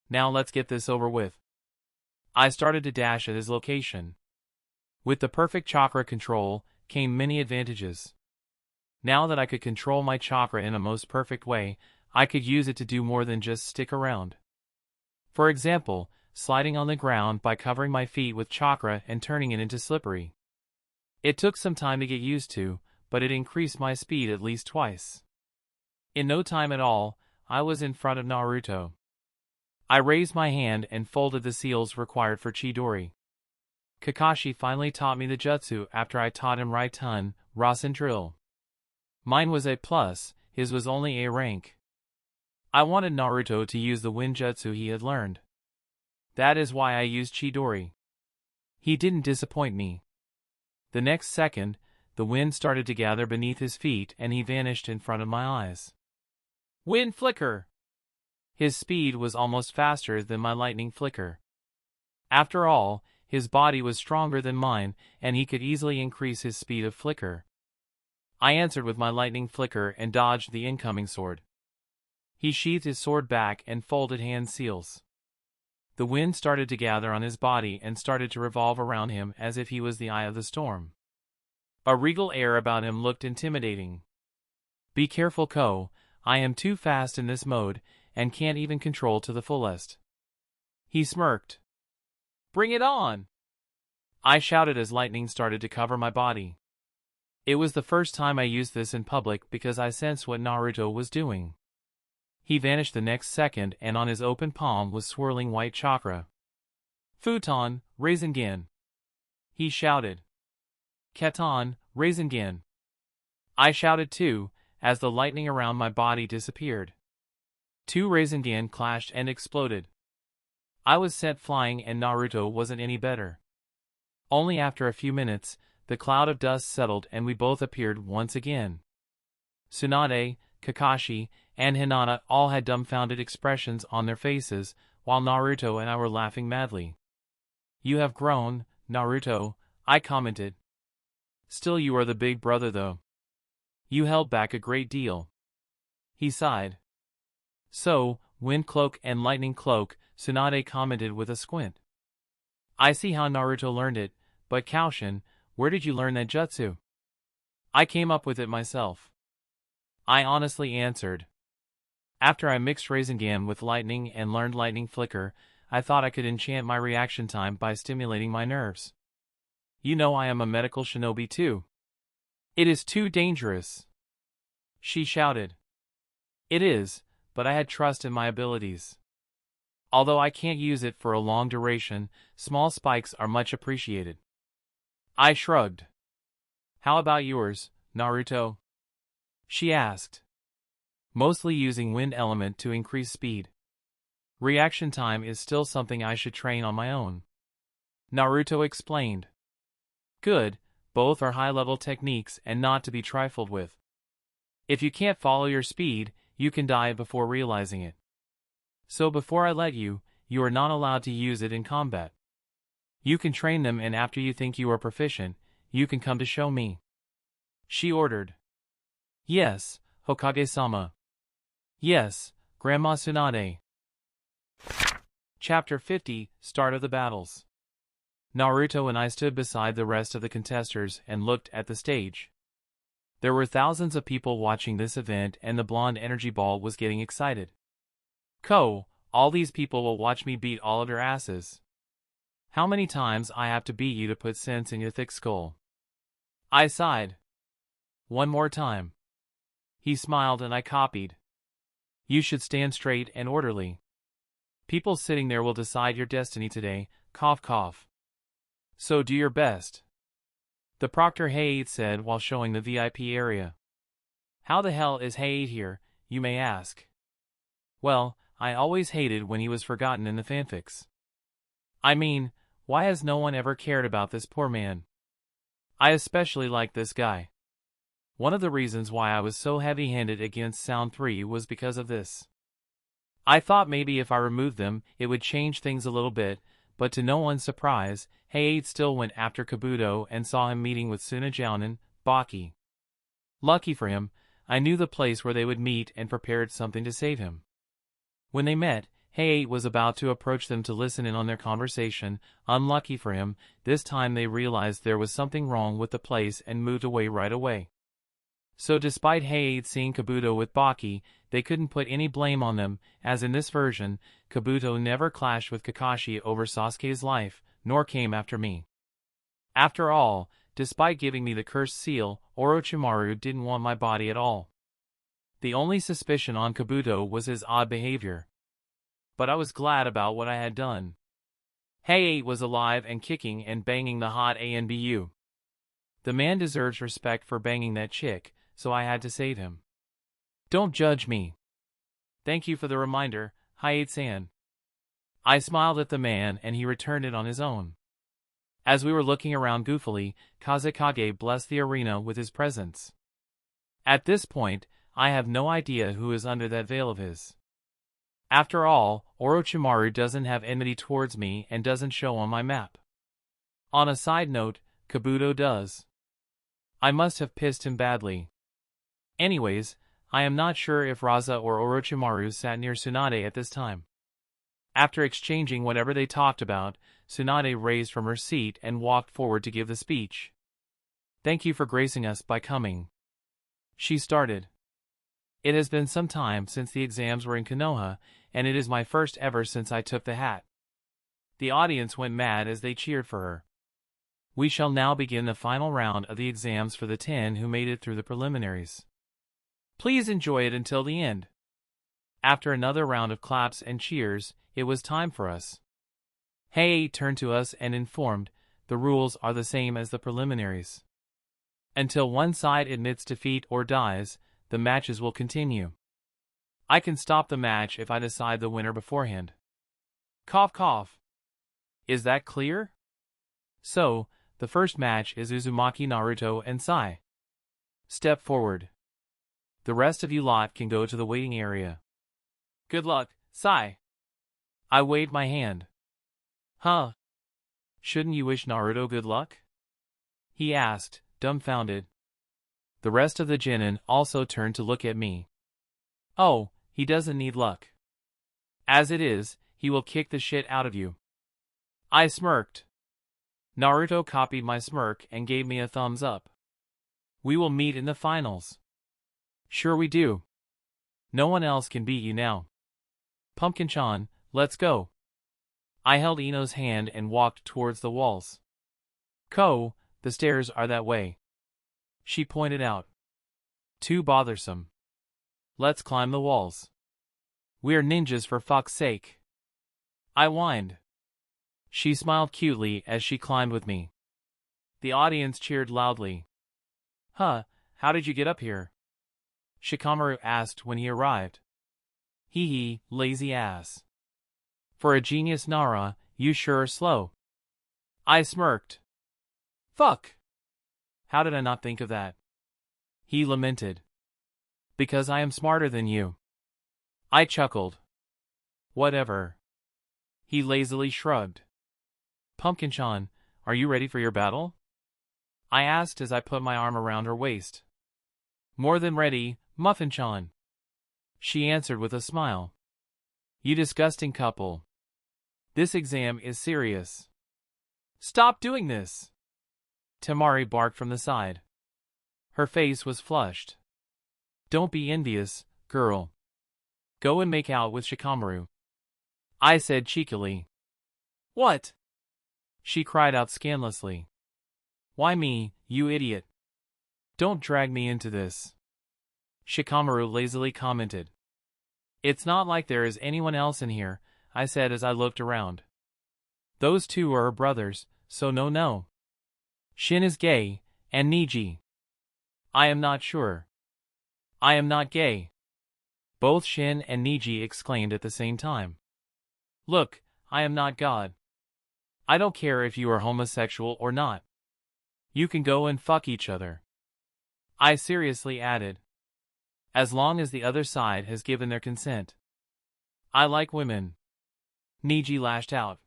Now let's get this over with. I started to dash at his location. With the perfect chakra control, came many advantages. Now that I could control my chakra in a most perfect way, I could use it to do more than just stick around. For example, sliding on the ground by covering my feet with chakra and turning it into slippery. It took some time to get used to, but it increased my speed at least twice. In no time at all, I was in front of Naruto. I raised my hand and folded the seals required for Chidori. Kakashi finally taught me the jutsu after I taught him Raiten, Rasen drill. Mine was A+, his was only A rank. I wanted Naruto to use the wind jutsu he had learned. That is why I used Chidori. He didn't disappoint me. The next second, the wind started to gather beneath his feet and he vanished in front of my eyes. Wind flicker! His speed was almost faster than my lightning flicker. After all, his body was stronger than mine, and he could easily increase his speed of flicker. I answered with my lightning flicker and dodged the incoming sword. He sheathed his sword back and folded hand seals. The wind started to gather on his body and started to revolve around him as if he was the eye of the storm. A regal air about him looked intimidating. Be careful, Ko, I am too fast in this mode, and can't even control to the fullest. He smirked. Bring it on! I shouted as lightning started to cover my body. It was the first time I used this in public because I sensed what Naruto was doing. He vanished the next second and on his open palm was swirling white chakra. Futon, Rasengan! He shouted. Katon, Rasengan! I shouted too, as the lightning around my body disappeared. 2 Rasengan clashed and exploded. I was sent flying and Naruto wasn't any better. Only after a few minutes, the cloud of dust settled and we both appeared once again. Tsunade, Kakashi, and Hinata all had dumbfounded expressions on their faces, while Naruto and I were laughing madly. You have grown, Naruto, I commented. Still you are the big brother though. You held back a great deal. He sighed. So, Wind Cloak and Lightning Cloak, Tsunade commented with a squint. I see how Naruto learned it, but Koushin, where did you learn that jutsu? I came up with it myself. I honestly answered. After I mixed Rasengan with lightning and learned lightning flicker, I thought I could enchant my reaction time by stimulating my nerves. You know I am a medical shinobi too. It is too dangerous. She shouted. It is, but I had trust in my abilities. Although I can't use it for a long duration, small spikes are much appreciated. I shrugged. How about yours, Naruto? She asked. Mostly using wind element to increase speed. Reaction time is still something I should train on my own. Naruto explained. Good, both are high-level techniques and not to be trifled with. If you can't follow your speed, you can die before realizing it. So before I let you, you are not allowed to use it in combat. You can train them, and after you think you are proficient, you can come to show me. She ordered. Yes, Hokage-sama. Yes, Grandma Tsunade. Chapter 50, Start of the Battles. Naruto and I stood beside the rest of the contestants and looked at the stage. There were thousands of people watching this event, and the blonde energy ball was getting excited. All these people will watch me beat all of their asses. How many times I have to beat you to put sense in your thick skull? I sighed. One more time. He smiled and I copied. You should stand straight and orderly. People sitting there will decide your destiny today, cough cough. So do your best. The proctor Hayate said while showing the VIP area. How the hell is Hayate here, you may ask? Well, I always hated when he was forgotten in the fanfics. I mean, why has no one ever cared about this poor man? I especially like this guy. One of the reasons why I was so heavy-handed against Sound 3 was because of this. I thought maybe if I removed them, it would change things a little bit, but to no one's surprise, Hayate still went after Kabuto and saw him meeting with Tsunejounin, Baki. Lucky for him, I knew the place where they would meet and prepared something to save him. When they met, Hayate was about to approach them to listen in on their conversation. Unlucky for him, this time they realized there was something wrong with the place and moved away right away. So despite Hayate seeing Kabuto with Baki, they couldn't put any blame on them, as in this version, Kabuto never clashed with Kakashi over Sasuke's life, nor came after me. After all, despite giving me the cursed seal, Orochimaru didn't want my body at all. The only suspicion on Kabuto was his odd behavior. But I was glad about what I had done. Hayate was alive and kicking and banging the hot ANBU. The man deserves respect for banging that chick, so I had to save him. Don't judge me. Thank you for the reminder, Hayate-san. I smiled at the man and he returned it on his own. As we were looking around goofily, Kazekage blessed the arena with his presence. At this point, I have no idea who is under that veil of his. After all, Orochimaru doesn't have enmity towards me and doesn't show on my map. On a side note, Kabuto does. I must have pissed him badly. Anyways, I am not sure if Raza or Orochimaru sat near Tsunade at this time. After exchanging whatever they talked about, Tsunade raised from her seat and walked forward to give the speech. Thank you for gracing us by coming. She started. It has been some time since the exams were in Konoha, and it is my first ever since I took the hat. The audience went mad as they cheered for her. We shall now begin the final round of the exams for the 10 who made it through the preliminaries. Please enjoy it until the end. After another round of claps and cheers, it was time for us. Hayate turned to us and informed, the rules are the same as the preliminaries. Until one side admits defeat or dies, the matches will continue. I can stop the match if I decide the winner beforehand. Cough cough. Is that clear? So, the first match is Uzumaki Naruto and Sai. Step forward. The rest of you lot can go to the waiting area. Good luck, Sai. I waved my hand. Huh? Shouldn't you wish Naruto good luck? He asked, dumbfounded. The rest of the genin also turned to look at me. Oh, he doesn't need luck. As it is, he will kick the shit out of you. I smirked. Naruto copied my smirk and gave me a thumbs up. We will meet in the finals. Sure we do. No one else can beat you now. Pumpkin-chan, let's go. I held Ino's hand and walked towards the walls. The stairs are that way. She pointed out. Too bothersome. Let's climb the walls. We're ninjas for fuck's sake. I whined. She smiled cutely as she climbed with me. The audience cheered loudly. Huh, how did you get up here? Shikamaru asked when he arrived. Hee hee, lazy ass. For a genius Nara, you sure are slow. I smirked. Fuck! How did I not think of that? He lamented. Because I am smarter than you. I chuckled. Whatever. He lazily shrugged. Pumpkin-chan, are you ready for your battle? I asked as I put my arm around her waist. More than ready, Muffin-chan. She answered with a smile. You disgusting couple. This exam is serious. Stop doing this! Temari barked from the side. Her face was flushed. Don't be envious, girl. Go and make out with Shikamaru. I said cheekily. What? She cried out scandalously. Why me, you idiot? Don't drag me into this. Shikamaru lazily commented. It's not like there is anyone else in here, I said as I looked around. Those two are her brothers, so no. Shin is gay, and Niji. I am not sure. I am not gay. Both Shin and Niji exclaimed at the same time. Look, I am not God. I don't care if you are homosexual or not. You can go and fuck each other. I seriously added. As long as the other side has given their consent. I like women. Niji lashed out.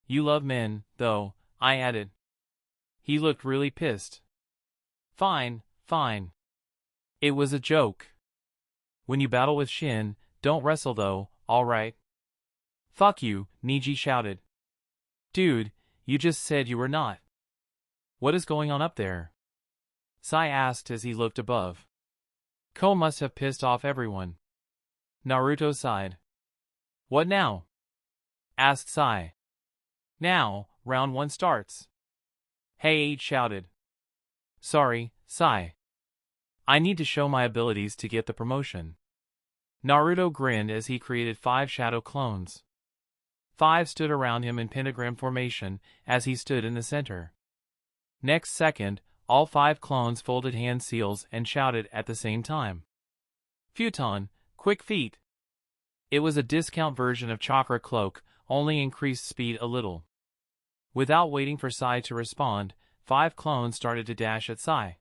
You love men, though, I added. He looked really pissed. Fine. It was a joke. When you battle with Shin, don't wrestle though, alright? Fuck you, Niji shouted. Dude, you just said you were not. What is going on up there? Sai asked as he looked above. Ko must have pissed off everyone. Naruto sighed. What now? Asked Sai. Now, round 1 starts. Hey, shouted. Sorry, Sai. I need to show my abilities to get the promotion. Naruto grinned as he created 5 shadow clones. 5 stood around him in pentagram formation as he stood in the center. Next second, all 5 clones folded hand seals and shouted at the same time. Futon, quick feet. It was a discount version of Chakra Cloak, only increased speed a little. Without waiting for Sai to respond, 5 clones started to dash at Sai.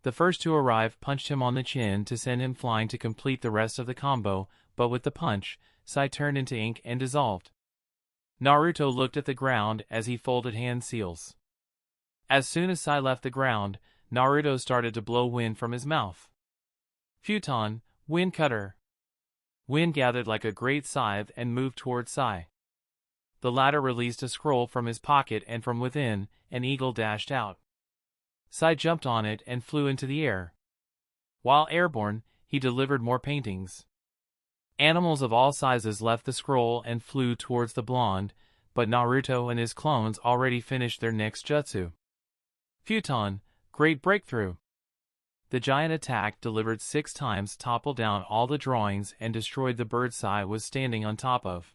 The first to arrive punched him on the chin to send him flying to complete the rest of the combo, but with the punch, Sai turned into ink and dissolved. Naruto looked at the ground as he folded hand seals. As soon as Sai left the ground, Naruto started to blow wind from his mouth. Futon, wind cutter. Wind gathered like a great scythe and moved toward Sai. The latter released a scroll from his pocket and from within, an eagle dashed out. Sai jumped on it and flew into the air. While airborne, he delivered more paintings. Animals of all sizes left the scroll and flew towards the blonde, but Naruto and his clones already finished their next jutsu. Futon, great breakthrough. The giant attack delivered 6 times, toppled down all the drawings and destroyed the bird Sai was standing on top of.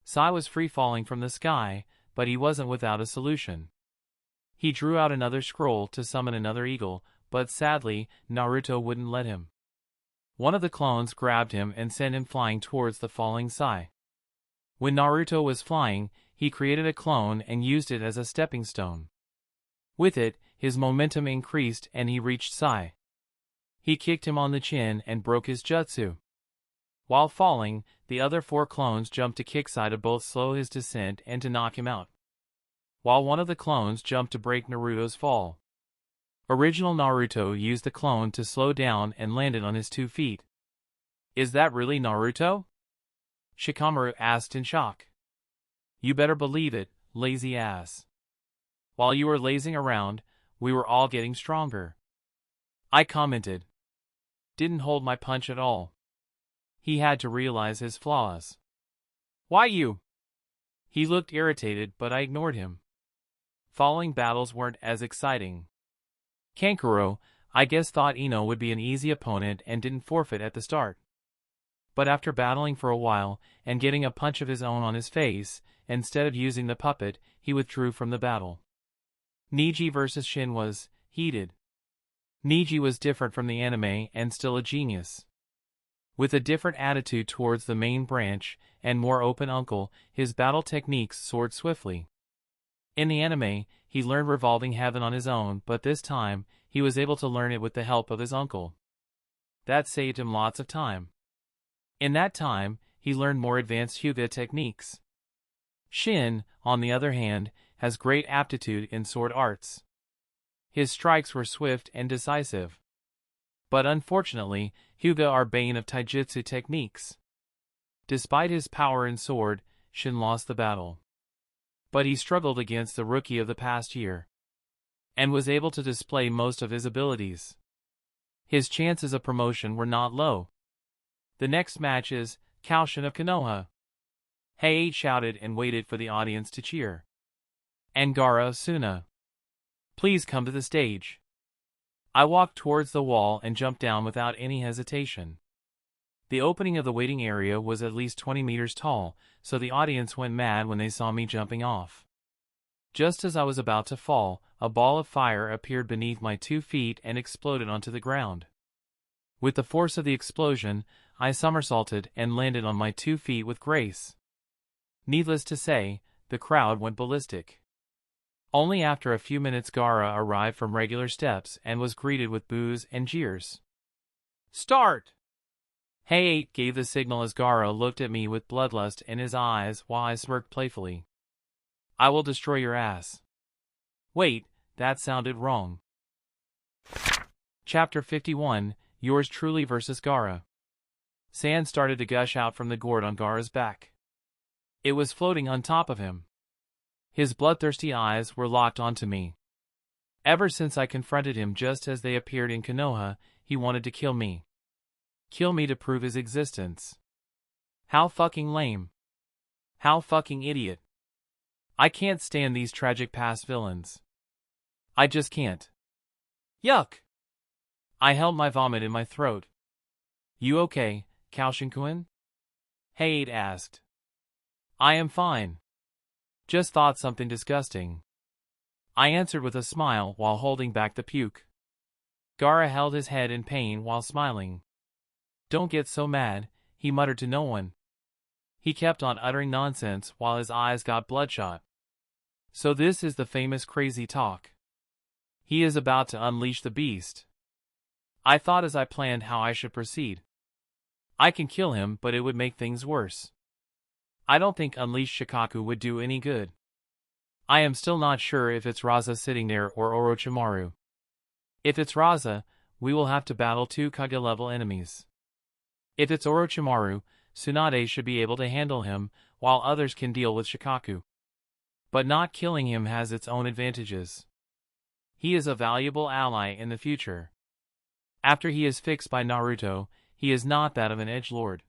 Sai was free-falling from the sky, but he wasn't without a solution. He drew out another scroll to summon another eagle, but sadly, Naruto wouldn't let him. One of the clones grabbed him and sent him flying towards the falling Sai. When Naruto was flying, he created a clone and used it as a stepping stone. With it, his momentum increased and he reached Sai. He kicked him on the chin and broke his jutsu. While falling, the other 4 clones jumped to kick Sai to both slow his descent and to knock him out. While one of the clones jumped to break Naruto's fall. Original Naruto used the clone to slow down and landed on his 2 feet. Is that really Naruto? Shikamaru asked in shock. You better believe it, lazy ass. While you were lazing around, we were all getting stronger. I commented. Didn't hold my punch at all. He had to realize his flaws. Why you? He looked irritated, but I ignored him. Following battles weren't as exciting. Kankuro, I guess, thought Ino would be an easy opponent and didn't forfeit at the start. But after battling for a while and getting a punch of his own on his face, instead of using the puppet, he withdrew from the battle. Niji versus Shin was heated. Niji was different from the anime and still a genius. With a different attitude towards the main branch and more open uncle, his battle techniques soared swiftly. In the anime, he learned revolving heaven on his own, but this time, he was able to learn it with the help of his uncle. That saved him lots of time. In that time, he learned more advanced Hyuga techniques. Shin, on the other hand, has great aptitude in sword arts. His strikes were swift and decisive. But unfortunately, Hyuga are bane of taijutsu techniques. Despite his power in sword, Shin lost the battle. But he struggled against the rookie of the past year, and was able to display most of his abilities. His chances of promotion were not low. The next match is Koushin of Konoha. Hey shouted and waited for the audience to cheer. And Gaara of Suna. Please come to the stage. I walked towards the wall and jumped down without any hesitation. The opening of the waiting area was at least 20 meters tall, so the audience went mad when they saw me jumping off. Just as I was about to fall, a ball of fire appeared beneath my 2 feet and exploded onto the ground. With the force of the explosion, I somersaulted and landed on my 2 feet with grace. Needless to say, the crowd went ballistic. Only after a few minutes Gaara arrived from regular steps and was greeted with boos and jeers. Start! Hey gave the signal as Gaara looked at me with bloodlust in his eyes while I smirked playfully. I will destroy your ass. Wait, that sounded wrong. Chapter 51, Yours Truly vs. Gaara. Sand started to gush out from the gourd on Gaara's back. It was floating on top of him. His bloodthirsty eyes were locked onto me. Ever since I confronted him just as they appeared in Konoha, he wanted to kill me. Kill me to prove his existence. How fucking lame. How fucking idiot. I can't stand these tragic past villains. I just can't. Yuck! I held my vomit in my throat. You okay, Koushin-kun? Hayate asked. I am fine. Just thought something disgusting. I answered with a smile while holding back the puke. Gaara held his head in pain while smiling. Don't get so mad, he muttered to no one. He kept on uttering nonsense while his eyes got bloodshot. So this is the famous crazy talk. He is about to unleash the beast. I thought as I planned how I should proceed. I can kill him, but it would make things worse. I don't think Unleash Shikaku would do any good. I am still not sure if it's Raza sitting there or Orochimaru. If it's Raza, we will have to battle 2 Kage-level enemies. If it's Orochimaru, Tsunade should be able to handle him, while others can deal with Shikaku. But not killing him has its own advantages. He is a valuable ally in the future. After he is fixed by Naruto, he is not that of an edgelord.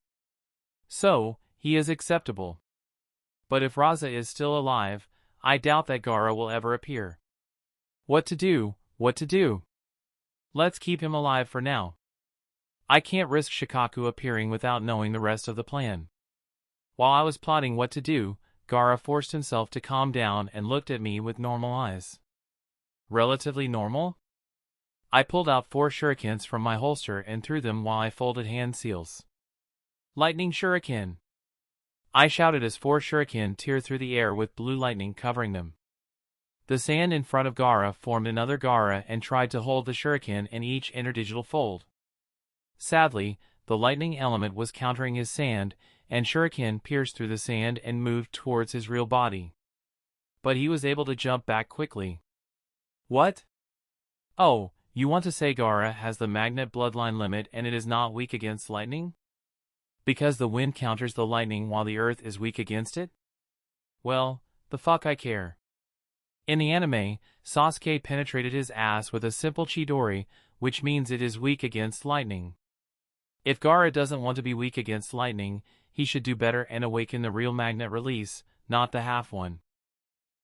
So, he is acceptable. But if Raza is still alive, I doubt that Gaara will ever appear. What to do, what to do? Let's keep him alive for now. I can't risk Shikaku appearing without knowing the rest of the plan. While I was plotting what to do, Gaara forced himself to calm down and looked at me with normal eyes. Relatively normal? I pulled out 4 shurikens from my holster and threw them while I folded hand seals. Lightning shuriken! I shouted as 4 shuriken teared through the air with blue lightning covering them. The sand in front of Gaara formed another Gaara and tried to hold the shuriken in each interdigital fold. Sadly, the lightning element was countering his sand, and shuriken pierced through the sand and moved towards his real body. But he was able to jump back quickly. What? Oh, you want to say Gaara has the magnet bloodline limit and it is not weak against lightning? Because the wind counters the lightning while the earth is weak against it? Well, the fuck I care. In the anime, Sasuke penetrated his ass with a simple Chidori, which means it is weak against lightning. If Gaara doesn't want to be weak against lightning, he should do better and awaken the real magnet release, not the half one.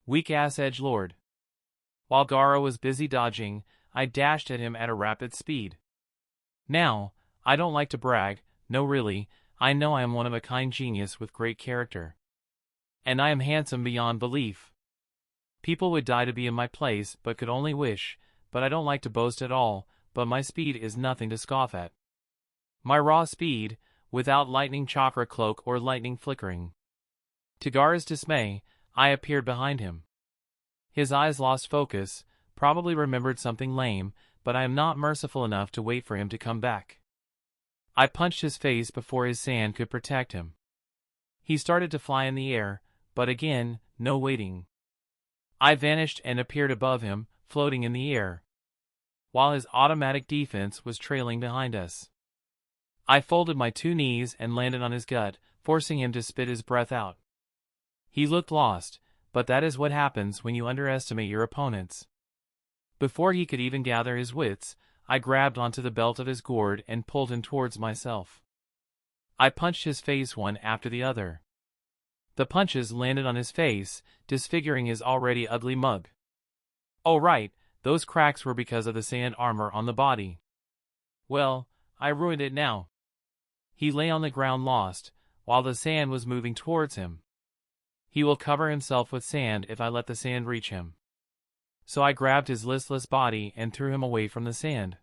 Weak-ass edgelord. While Gaara was busy dodging, I dashed at him at a rapid speed. Now, I don't like to brag, no really, I know I am one of a kind genius with great character. And I am handsome beyond belief. People would die to be in my place but could only wish, but I don't like to boast at all, but my speed is nothing to scoff at. My raw speed, without lightning chakra cloak or lightning flickering. To Gaara's dismay, I appeared behind him. His eyes lost focus, probably remembered something lame, but I am not merciful enough to wait for him to come back. I punched his face before his sand could protect him. He started to fly in the air, but again, no waiting. I vanished and appeared above him, floating in the air, while his automatic defense was trailing behind us. I folded my 2 knees and landed on his gut, forcing him to spit his breath out. He looked lost, but that is what happens when you underestimate your opponents. Before he could even gather his wits, I grabbed onto the belt of his gourd and pulled him towards myself. I punched his face one after the other. The punches landed on his face, disfiguring his already ugly mug. Oh right, those cracks were because of the sand armor on the body. Well, I ruined it now. He lay on the ground lost, while the sand was moving towards him. He will cover himself with sand if I let the sand reach him. So I grabbed his listless body and threw him away from the sand.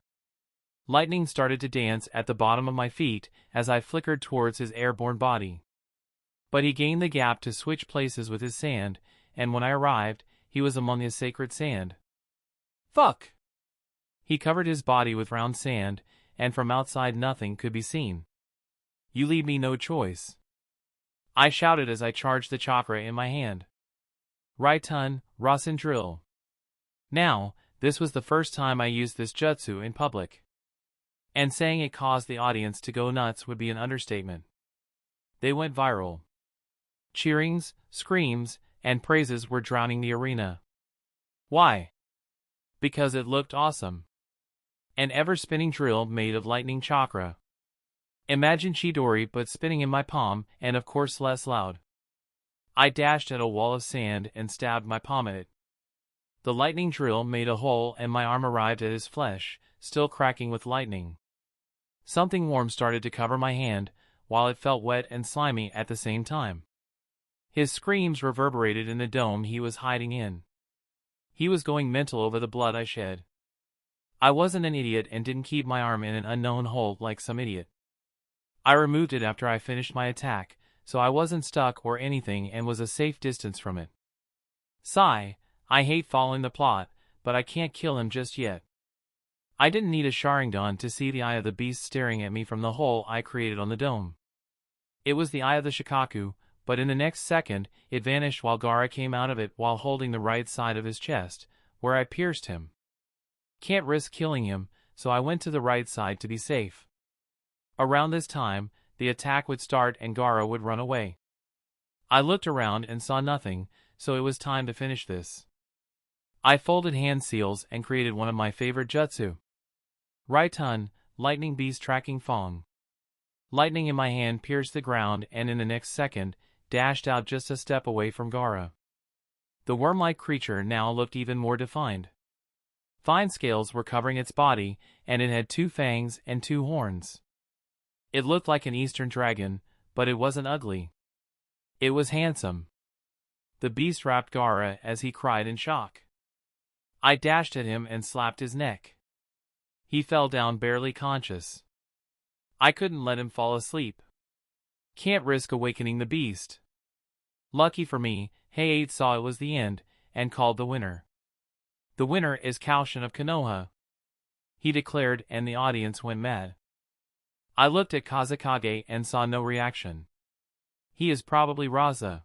Lightning started to dance at the bottom of my feet as I flickered towards his airborne body. But he gained the gap to switch places with his sand, and when I arrived, he was among his sacred sand. Fuck! He covered his body with round sand, and from outside nothing could be seen. You leave me no choice, I shouted as I charged the chakra in my hand. Raiton, Rasen drill. Now, this was the first time I used this jutsu in public. And saying it caused the audience to go nuts would be an understatement. They went viral. Cheerings, screams, and praises were drowning the arena. Why? Because it looked awesome. An ever-spinning drill made of lightning chakra. Imagine Chidori but spinning in my palm, and of course less loud. I dashed at a wall of sand and stabbed my palm at it. The lightning drill made a hole and my arm arrived at his flesh, still cracking with lightning. Something warm started to cover my hand, while it felt wet and slimy at the same time. His screams reverberated in the dome he was hiding in. He was going mental over the blood I shed. I wasn't an idiot and didn't keep my arm in an unknown hole like some idiot. I removed it after I finished my attack, so I wasn't stuck or anything and was a safe distance from it. Sigh, I hate following the plot, but I can't kill him just yet. I didn't need a Sharingan to see the eye of the beast staring at me from the hole I created on the dome. It was the eye of the Shikaku, but in the next second, it vanished while Gaara came out of it while holding the right side of his chest, where I pierced him. Can't risk killing him, so I went to the right side to be safe. Around this time, the attack would start and Gaara would run away. I looked around and saw nothing, so it was time to finish this. I folded hand seals and created one of my favorite jutsu. Raiton, Lightning Beast Tracking Fong. Lightning in my hand pierced the ground and in the next second, dashed out just a step away from Gaara. The worm-like creature now looked even more defined. Fine scales were covering its body, and it had 2 fangs and 2 horns. It looked like an eastern dragon, but it wasn't ugly. It was handsome. The beast wrapped Gaara as he cried in shock. I dashed at him and slapped his neck. He fell down barely conscious. I couldn't let him fall asleep. Can't risk awakening the beast. Lucky for me, Hay-8 saw it was the end, and called the winner. The winner is Koushin of Konoha, he declared, and the audience went mad. I looked at Kazekage and saw no reaction. He is probably Raza.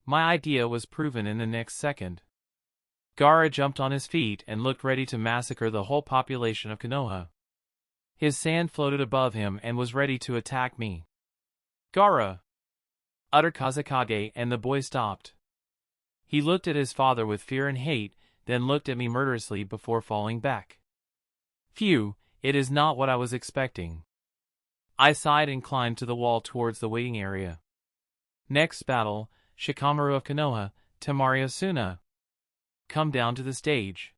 My idea was proven in the next second. Gaara jumped on his feet and looked ready to massacre the whole population of Konoha. His sand floated above him and was ready to attack me. Gaara! Uttered Kazekage, and the boy stopped. He looked at his father with fear and hate, then looked at me murderously before falling back. Phew, it is not what I was expecting. I sighed and climbed to the wall towards the waiting area. Next battle, Shikamaru of Konoha, Temari Asuna. Come down to the stage.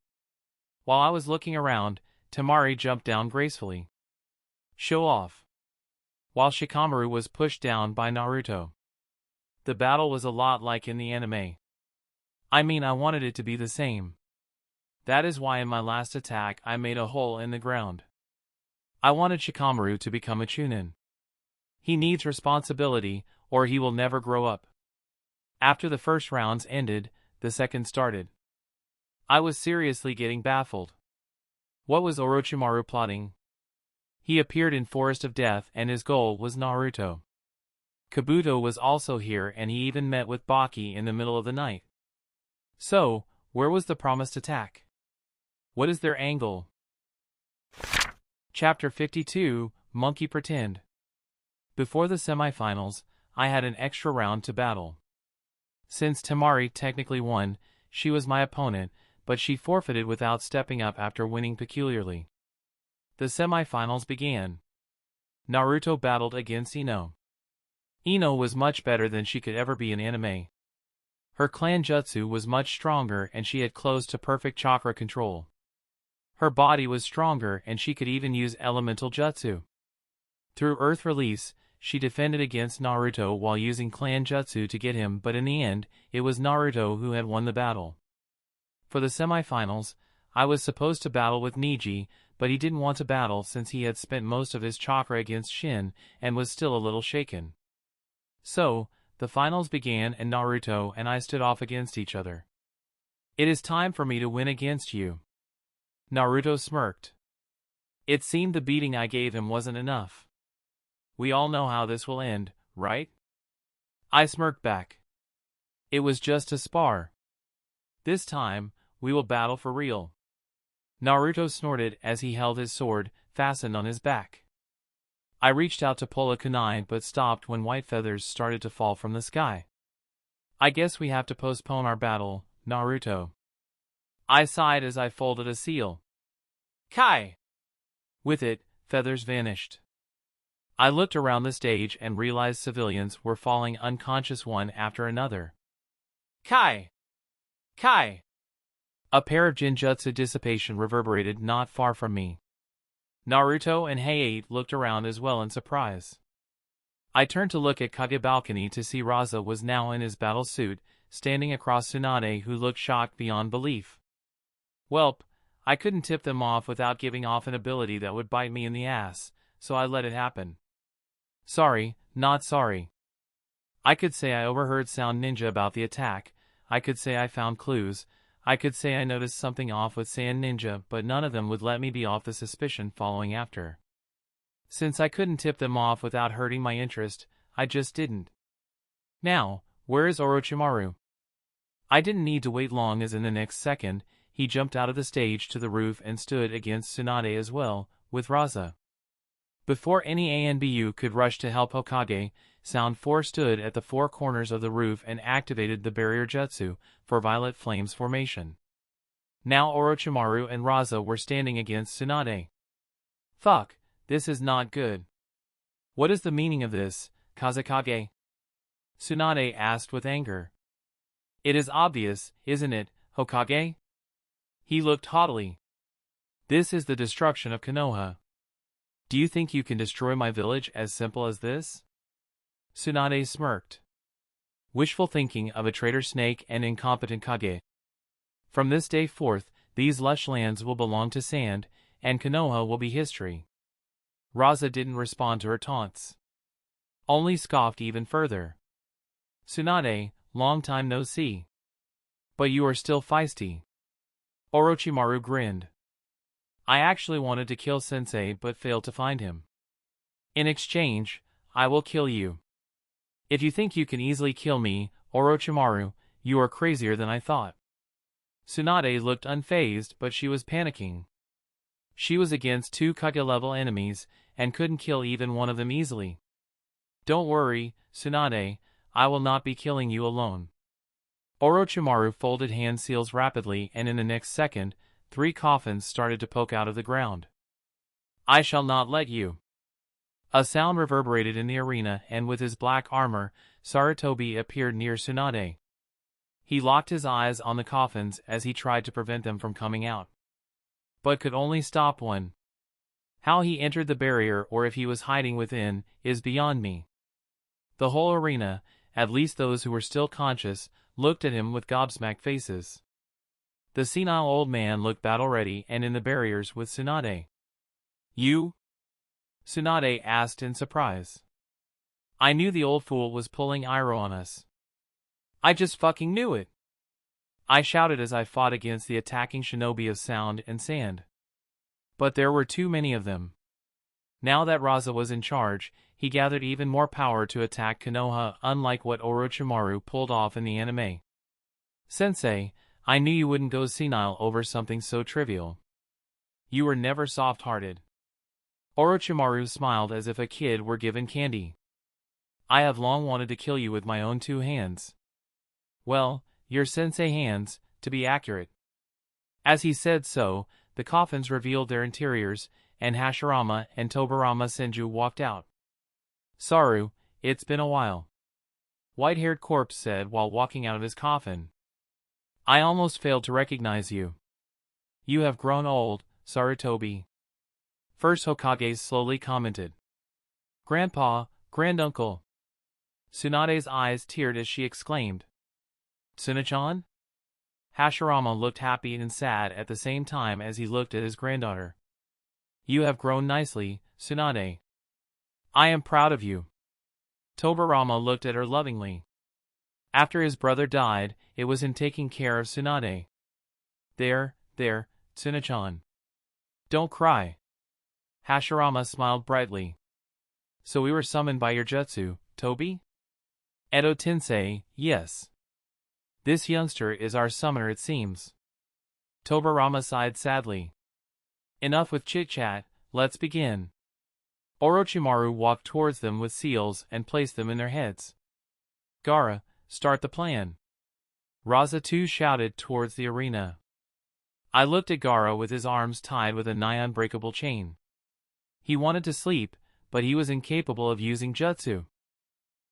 While I was looking around, Temari jumped down gracefully. Show off. While Shikamaru was pushed down by Naruto. The battle was a lot like in the anime. I mean, I wanted it to be the same. That is why in my last attack I made a hole in the ground. I wanted Shikamaru to become a Chunin. He needs responsibility, or he will never grow up. After the first rounds ended, the second started. I was seriously getting baffled. What was Orochimaru plotting? He appeared in Forest of Death and his goal was Naruto. Kabuto was also here and he even met with Baki in the middle of the night. So, where was the promised attack? What is their angle? Chapter 52, Monkey Pretend. Before the semifinals, I had an extra round to battle. Since Temari technically won, she was my opponent, but she forfeited without stepping up after winning peculiarly. The semifinals began. Naruto battled against Ino. Ino was much better than she could ever be in anime. Her clan jutsu was much stronger and she had close to perfect chakra control. Her body was stronger and she could even use elemental jutsu. Through Earth Release, she defended against Naruto while using clan jutsu to get him, but in the end, it was Naruto who had won the battle. For the semifinals, I was supposed to battle with Neji, but he didn't want to battle since he had spent most of his chakra against Shin and was still a little shaken. So, the finals began and Naruto and I stood off against each other. It is time for me to win against you. Naruto smirked. It seemed the beating I gave him wasn't enough. We all know how this will end, right? I smirked back. It was just a spar. This time, we will battle for real. Naruto snorted as he held his sword, fastened on his back. I reached out to pull a kunai but stopped when white feathers started to fall from the sky. I guess we have to postpone our battle, Naruto. I sighed as I folded a seal. Kai! With it, feathers vanished. I looked around the stage and realized civilians were falling unconscious one after another. Kai! Kai! A pair of Jinjutsu dissipation reverberated not far from me. Naruto and Hayate looked around as well in surprise. I turned to look at Kage balcony to see Raza was now in his battle suit, standing across Tsunade who looked shocked beyond belief. Welp, I couldn't tip them off without giving off an ability that would bite me in the ass, so I let it happen. Sorry, not sorry. I could say I overheard Sound Ninja about the attack, I could say I found clues, I could say I noticed something off with Sand Ninja, but none of them would let me be off the suspicion following after. Since I couldn't tip them off without hurting my interest, I just didn't. Now, where is Orochimaru? I didn't need to wait long as in the next second, he jumped out of the stage to the roof and stood against Tsunade as well, with Raza. Before any ANBU could rush to help Hokage, Sound 4 stood at the four corners of the roof and activated the barrier jutsu for Violet Flame's formation. Now Orochimaru and Raza were standing against Tsunade. Fuck, this is not good. What is the meaning of this, Kazekage? Tsunade asked with anger. It is obvious, isn't it, Hokage? He looked haughtily. This is the destruction of Konoha. Do you think you can destroy my village as simple as this? Tsunade smirked. Wishful thinking of a traitor snake and incompetent Kage. From this day forth, these lush lands will belong to Sand, and Konoha will be history. Raza didn't respond to her taunts. Only scoffed even further. Tsunade, long time no see. But you are still feisty. Orochimaru grinned. I actually wanted to kill Sensei but failed to find him. In exchange, I will kill you. If you think you can easily kill me, Orochimaru, you are crazier than I thought. Tsunade looked unfazed but she was panicking. She was against two Kage-level enemies and couldn't kill even one of them easily. Don't worry, Tsunade, I will not be killing you alone. Orochimaru folded hand seals rapidly and in the next second, 3 coffins started to poke out of the ground. I shall not let you. A sound reverberated in the arena and with his black armor, Sarutobi appeared near Tsunade. He locked his eyes on the coffins as he tried to prevent them from coming out. But could only stop one. How he entered the barrier or if he was hiding within, is beyond me. The whole arena, at least those who were still conscious, looked at him with gobsmacked faces. The senile old man looked battle-ready and in the barriers with Tsunade. You? Tsunade asked in surprise. I knew the old fool was pulling Iroh on us. I just fucking knew it. I shouted as I fought against the attacking shinobi of sound and sand. But there were too many of them. Now that Raza was in charge, he gathered even more power to attack Konoha, unlike what Orochimaru pulled off in the anime. Sensei, I knew you wouldn't go senile over something so trivial. You were never soft-hearted. Orochimaru smiled as if a kid were given candy. I have long wanted to kill you with my own 2 hands. Well, your sensei hands, to be accurate. As he said so, the coffins revealed their interiors, and Hashirama and Tobirama Senju walked out. Saru, it's been a while. White-haired corpse said while walking out of his coffin. I almost failed to recognize you. You have grown old, Sarutobi. First Hokage slowly commented. Grandpa, granduncle. Tsunade's eyes teared as she exclaimed. Tsunachan? Hashirama looked happy and sad at the same time as he looked at his granddaughter. You have grown nicely, Tsunade. I am proud of you. Tobirama looked at her lovingly. After his brother died, it was him taking care of Tsunade. There, Tsunachan. Don't cry. Hashirama smiled brightly. So we were summoned by your jutsu, Tobi? Edo Tensei, yes. This youngster is our summoner, it seems. Tobirama sighed sadly. Enough with chit-chat, let's begin. Orochimaru walked towards them with seals and placed them in their heads. Gaara, start the plan. Raza too shouted towards the arena. I looked at Gaara with his arms tied with a nigh unbreakable chain. He wanted to sleep, but he was incapable of using jutsu.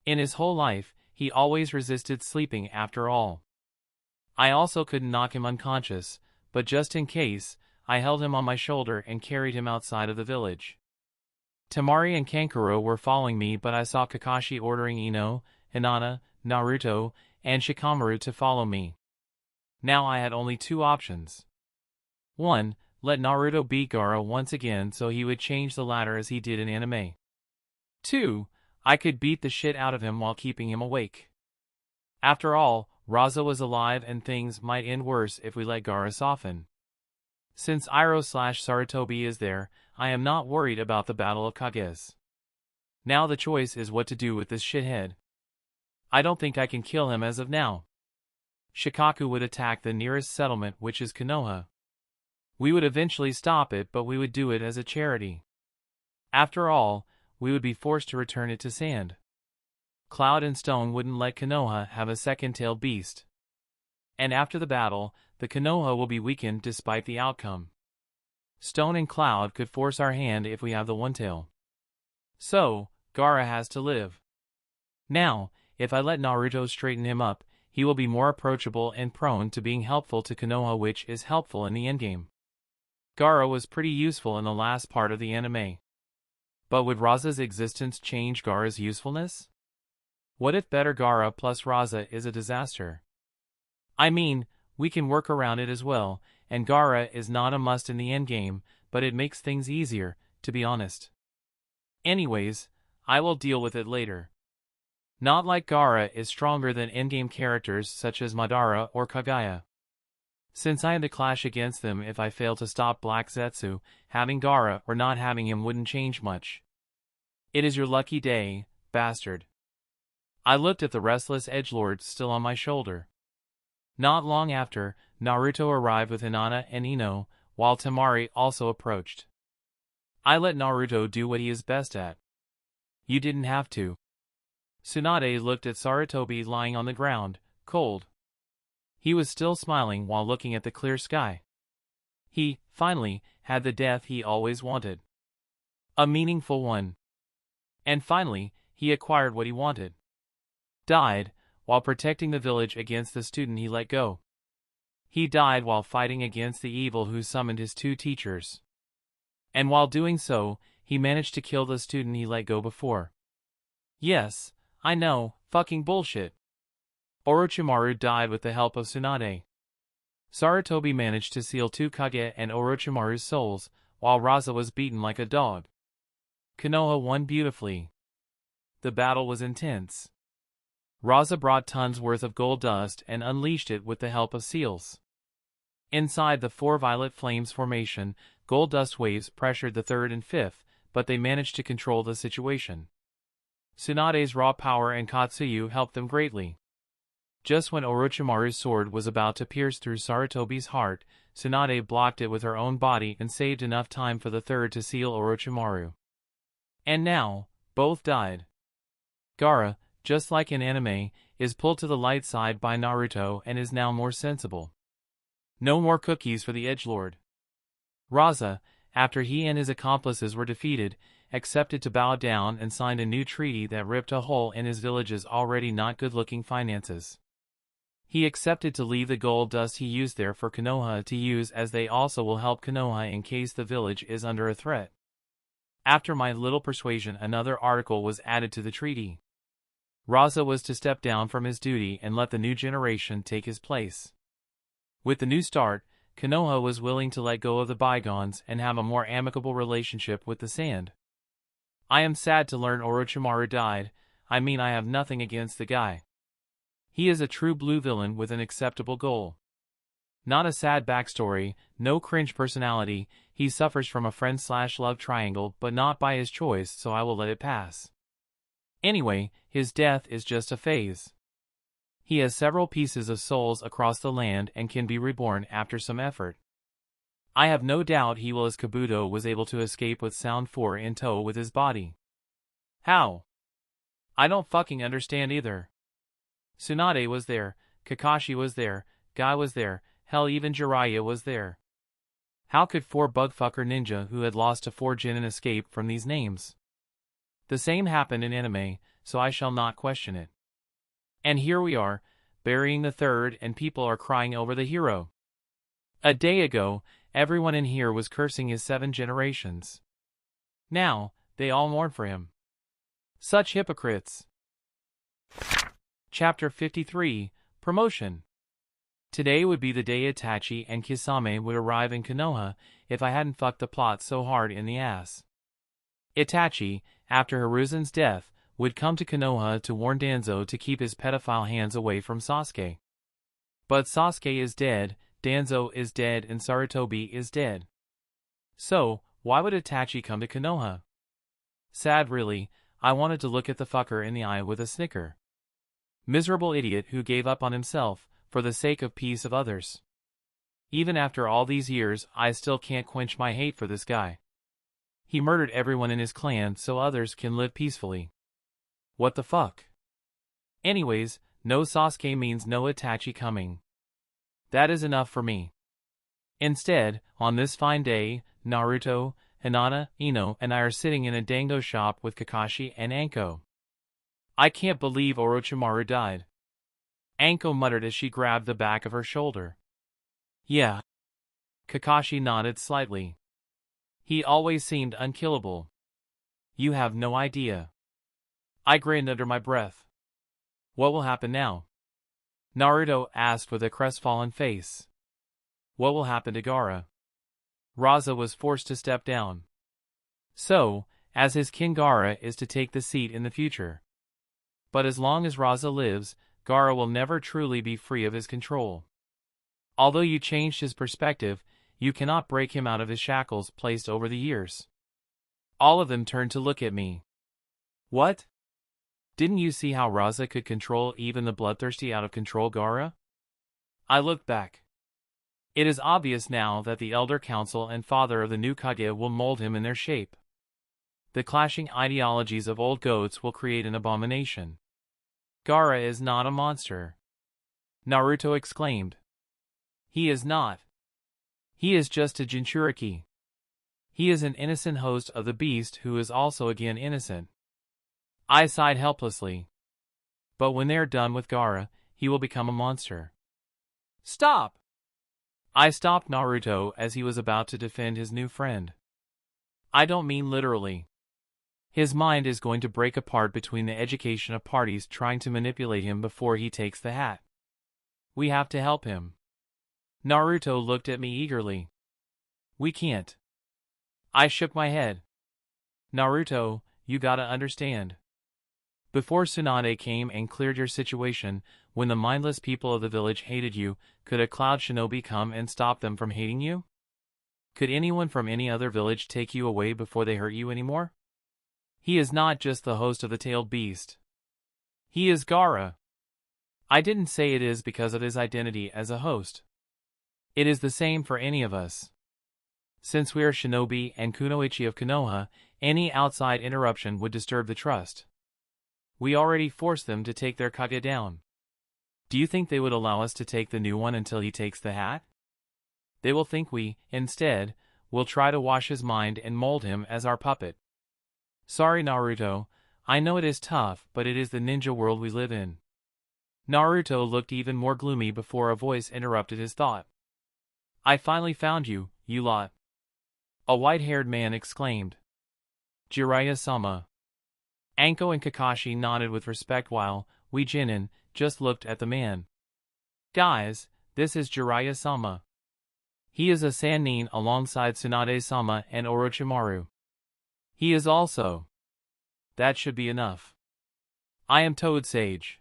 In his whole life, he always resisted sleeping after all. I also couldn't knock him unconscious, but just in case, I held him on my shoulder and carried him outside of the village. Temari and Kankuro were following me, but I saw Kakashi ordering Ino, Hinata, Naruto, and Shikamaru to follow me. Now I had only 2 options. 1. Let Naruto beat Gaara once again so he would change the ladder as he did in anime. 2. I could beat the shit out of him while keeping him awake. After all, Raza was alive and things might end worse if we let Gaara soften. Since Iroh/Sarutobi is there, I am not worried about the Battle of Kages. Now the choice is what to do with this shithead. I don't think I can kill him as of now. Shikaku would attack the nearest settlement, which is Konoha. We would eventually stop it, but we would do it as a charity. After all, we would be forced to return it to sand. Cloud and Stone wouldn't let Konoha have a second-tailed beast. And after the battle, the Konoha will be weakened despite the outcome. Stone and Cloud could force our hand if we have the one tail. So, Gaara has to live. Now, if I let Naruto straighten him up, he will be more approachable and prone to being helpful to Konoha, which is helpful in the endgame. Gaara was pretty useful in the last part of the anime. But would Raza's existence change Gaara's usefulness? What if better Gaara plus Raza is a disaster? I mean, we can work around it as well, and Gaara is not a must in the endgame, but it makes things easier, to be honest. Anyways, I will deal with it later. Not like Gaara is stronger than endgame characters such as Madara or Kaguya. Since I had to clash against them if I fail to stop Black Zetsu, having Gaara or not having him wouldn't change much. It is your lucky day, bastard. I looked at the restless edgelord still on my shoulder. Not long after, Naruto arrived with Hinata and Ino, while Temari also approached. I let Naruto do what he is best at. You didn't have to. Tsunade looked at Sarutobi lying on the ground, cold. He was still smiling while looking at the clear sky. He, finally, had the death he always wanted. A meaningful one. And finally, he acquired what he wanted. Died, while protecting the village against the student he let go. He died while fighting against the evil who summoned his 2 teachers. And while doing so, he managed to kill the student he let go before. Yes, I know, fucking bullshit. Orochimaru died with the help of Tsunade. Sarutobi managed to seal 2 Kage and Orochimaru's souls, while Raza was beaten like a dog. Konoha won beautifully. The battle was intense. Raza brought tons worth of gold dust and unleashed it with the help of seals. Inside the 4 violet flames formation, gold dust waves pressured the 3rd and 5th, but they managed to control the situation. Tsunade's raw power and Katsuyu helped them greatly. Just when Orochimaru's sword was about to pierce through Sarutobi's heart, Tsunade blocked it with her own body and saved enough time for the 3rd to seal Orochimaru. And now, both died. Gaara, just like in anime, is pulled to the light side by Naruto and is now more sensible. No more cookies for the edgelord. Raza, after he and his accomplices were defeated, accepted to bow down and signed a new treaty that ripped a hole in his village's already not good-looking finances. He accepted to leave the gold dust he used there for Konoha to use, as they also will help Konoha in case the village is under a threat. After my little persuasion, another article was added to the treaty. Raza was to step down from his duty and let the new generation take his place. With the new start, Konoha was willing to let go of the bygones and have a more amicable relationship with the sand. I am sad to learn Orochimaru died. I mean, I have nothing against the guy. He is a true blue villain with an acceptable goal. Not a sad backstory, no cringe personality. He suffers from a friend/love triangle, but not by his choice, so I will let it pass. Anyway, his death is just a phase. He has several pieces of souls across the land and can be reborn after some effort. I have no doubt he will, as Kabuto was able to escape with Sound 4 in tow with his body. How? I don't fucking understand either. Tsunade was there, Kakashi was there, Guy was there, hell even Jiraiya was there. How could 4 bugfucker ninja who had lost to 4 Chunin escape from these names? The same happened in anime, so I shall not question it. And here we are, burying the 3rd, and people are crying over the hero. A day ago, everyone in here was cursing his 7 generations. Now, they all mourn for him. Such hypocrites. Chapter 53, Promotion. Today would be the day Itachi and Kisame would arrive in Konoha if I hadn't fucked the plot so hard in the ass. Itachi, after Hiruzen's death, would come to Konoha to warn Danzo to keep his pedophile hands away from Sasuke. But Sasuke is dead, Danzo is dead, and Sarutobi is dead. So, why would Itachi come to Konoha? Sad really, I wanted to look at the fucker in the eye with a snicker. Miserable idiot who gave up on himself, for the sake of peace of others. Even after all these years, I still can't quench my hate for this guy. He murdered everyone in his clan so others can live peacefully. What the fuck? Anyways, no Sasuke means no Itachi coming. That is enough for me. Instead, on this fine day, Naruto, Hinata, Ino, and I are sitting in a dango shop with Kakashi and Anko. I can't believe Orochimaru died. Anko muttered as she grabbed the back of her shoulder. Yeah. Kakashi nodded slightly. He always seemed unkillable. You have no idea. I grinned under my breath. What will happen now? Naruto asked with a crestfallen face. What will happen to Gaara? Raza was forced to step down. So, as his kin, Gaara is to take the seat in the future. But as long as Raza lives, Gaara will never truly be free of his control. Although you changed his perspective, you cannot break him out of his shackles placed over the years. All of them turned to look at me. What? Didn't you see how Raza could control even the bloodthirsty out of control Gaara? I looked back. It is obvious now that the Elder Council and father of the new Kage will mold him in their shape. The clashing ideologies of old goats will create an abomination. Gaara is not a monster. Naruto exclaimed. He is not. He is just a Jinchuriki. He is an innocent host of the beast who is also again innocent. I sighed helplessly. But when they're done with Gaara, he will become a monster. Stop! I stopped Naruto as he was about to defend his new friend. I don't mean literally. His mind is going to break apart between the education of parties trying to manipulate him before he takes the hat. We have to help him. Naruto looked at me eagerly. We can't. I shook my head. Naruto, you gotta understand. Before Tsunade came and cleared your situation, when the mindless people of the village hated you, could a cloud shinobi come and stop them from hating you? Could anyone from any other village take you away before they hurt you anymore? He is not just the host of the tailed beast. He is Gaara. I didn't say it is because of his identity as a host. It is the same for any of us. Since we are shinobi and kunoichi of Konoha, any outside interruption would disturb the trust. We already forced them to take their Kage down. Do you think they would allow us to take the new one until he takes the hat? They will think we, instead, will try to wash his mind and mold him as our puppet. Sorry, Naruto, I know it is tough, but it is the ninja world we live in. Naruto looked even more gloomy before a voice interrupted his thought. I finally found you, you lot. A white-haired man exclaimed. Jiraiya-sama. Anko and Kakashi nodded with respect while we Jinin just looked at the man. Guys, this is Jiraiya-sama. He is a Sannin alongside Tsunade-sama and Orochimaru. He is also. That should be enough. I am Toad Sage.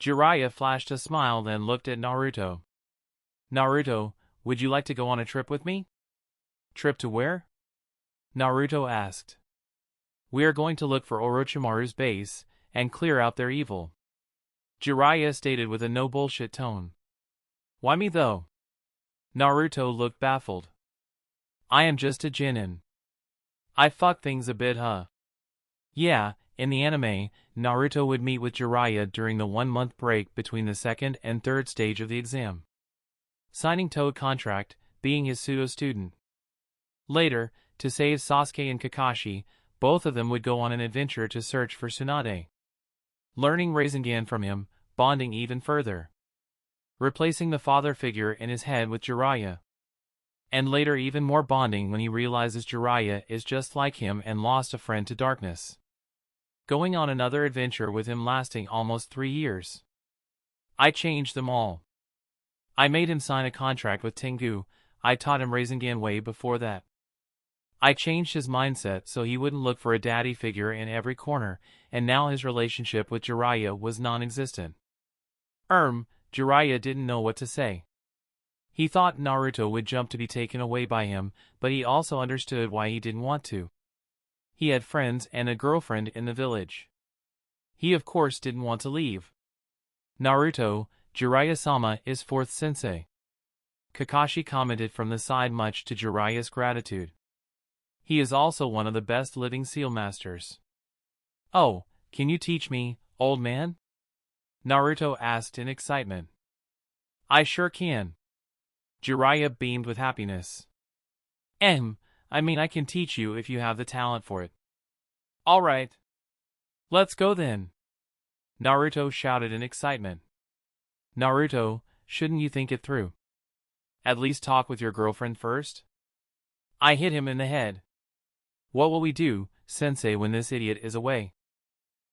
Jiraiya flashed a smile then looked at Naruto. Naruto, would you like to go on a trip with me? Trip to where? Naruto asked. We are going to look for Orochimaru's base and clear out their evil. Jiraiya stated with a no bullshit tone. Why me though? Naruto looked baffled. I am just a Jinin. I fuck things a bit, huh? Yeah, in the anime, Naruto would meet with Jiraiya during the 1-month break between the second and third stage of the exam. Signing Toad contract, being his pseudo-student. Later, to save Sasuke and Kakashi, both of them would go on an adventure to search for Tsunade. Learning Rasengan from him, bonding even further. Replacing the father figure in his head with Jiraiya. And later even more bonding when he realizes Jiraiya is just like him and lost a friend to darkness. Going on another adventure with him lasting almost 3 years. I changed them all. I made him sign a contract with Tengu. I taught him Rasengan way before that. I changed his mindset so he wouldn't look for a daddy figure in every corner, and now his relationship with Jiraiya was non-existent. Jiraiya didn't know what to say. He thought Naruto would jump to be taken away by him, but he also understood why he didn't want to. He had friends and a girlfriend in the village. He of course didn't want to leave. Naruto, Jiraiya-sama is fourth sensei. Kakashi commented from the side much to Jiraiya's gratitude. He is also one of the best living seal masters. Oh, can you teach me, old man? Naruto asked in excitement. I sure can. Jiraiya beamed with happiness. I mean I can teach you if you have the talent for it. Alright. Let's go then. Naruto shouted in excitement. Naruto, shouldn't you think it through? At least talk with your girlfriend first? I hit him in the head. What will we do, sensei, when this idiot is away?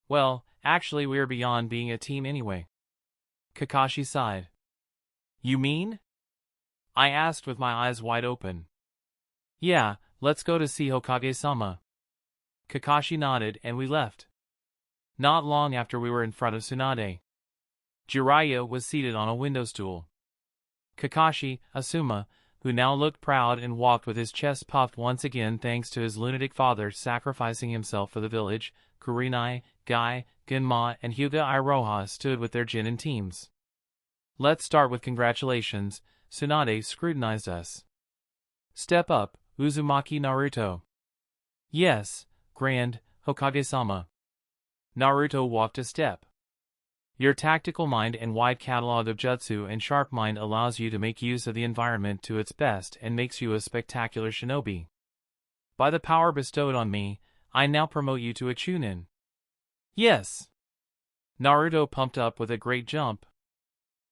Well, actually we are beyond being a team anyway. Kakashi sighed. You mean? I asked with my eyes wide open. Yeah, let's go to see Hokage-sama. Kakashi nodded and we left. Not long after we were in front of Tsunade. Jiraiya was seated on a window stool. Kakashi, Asuma, who now looked proud and walked with his chest puffed once again thanks to his lunatic father sacrificing himself for the village, Kurenai, Guy, Genma and Hyuga Iroha stood with their Jinin teams. Let's start with congratulations, Tsunade scrutinized us. Step up, Uzumaki Naruto. Yes, Grand, Hokage-sama. Naruto walked a step. Your tactical mind and wide catalog of jutsu and sharp mind allows you to make use of the environment to its best and makes you a spectacular shinobi. By the power bestowed on me, I now promote you to a Chunin. Yes. Naruto pumped up with a great jump.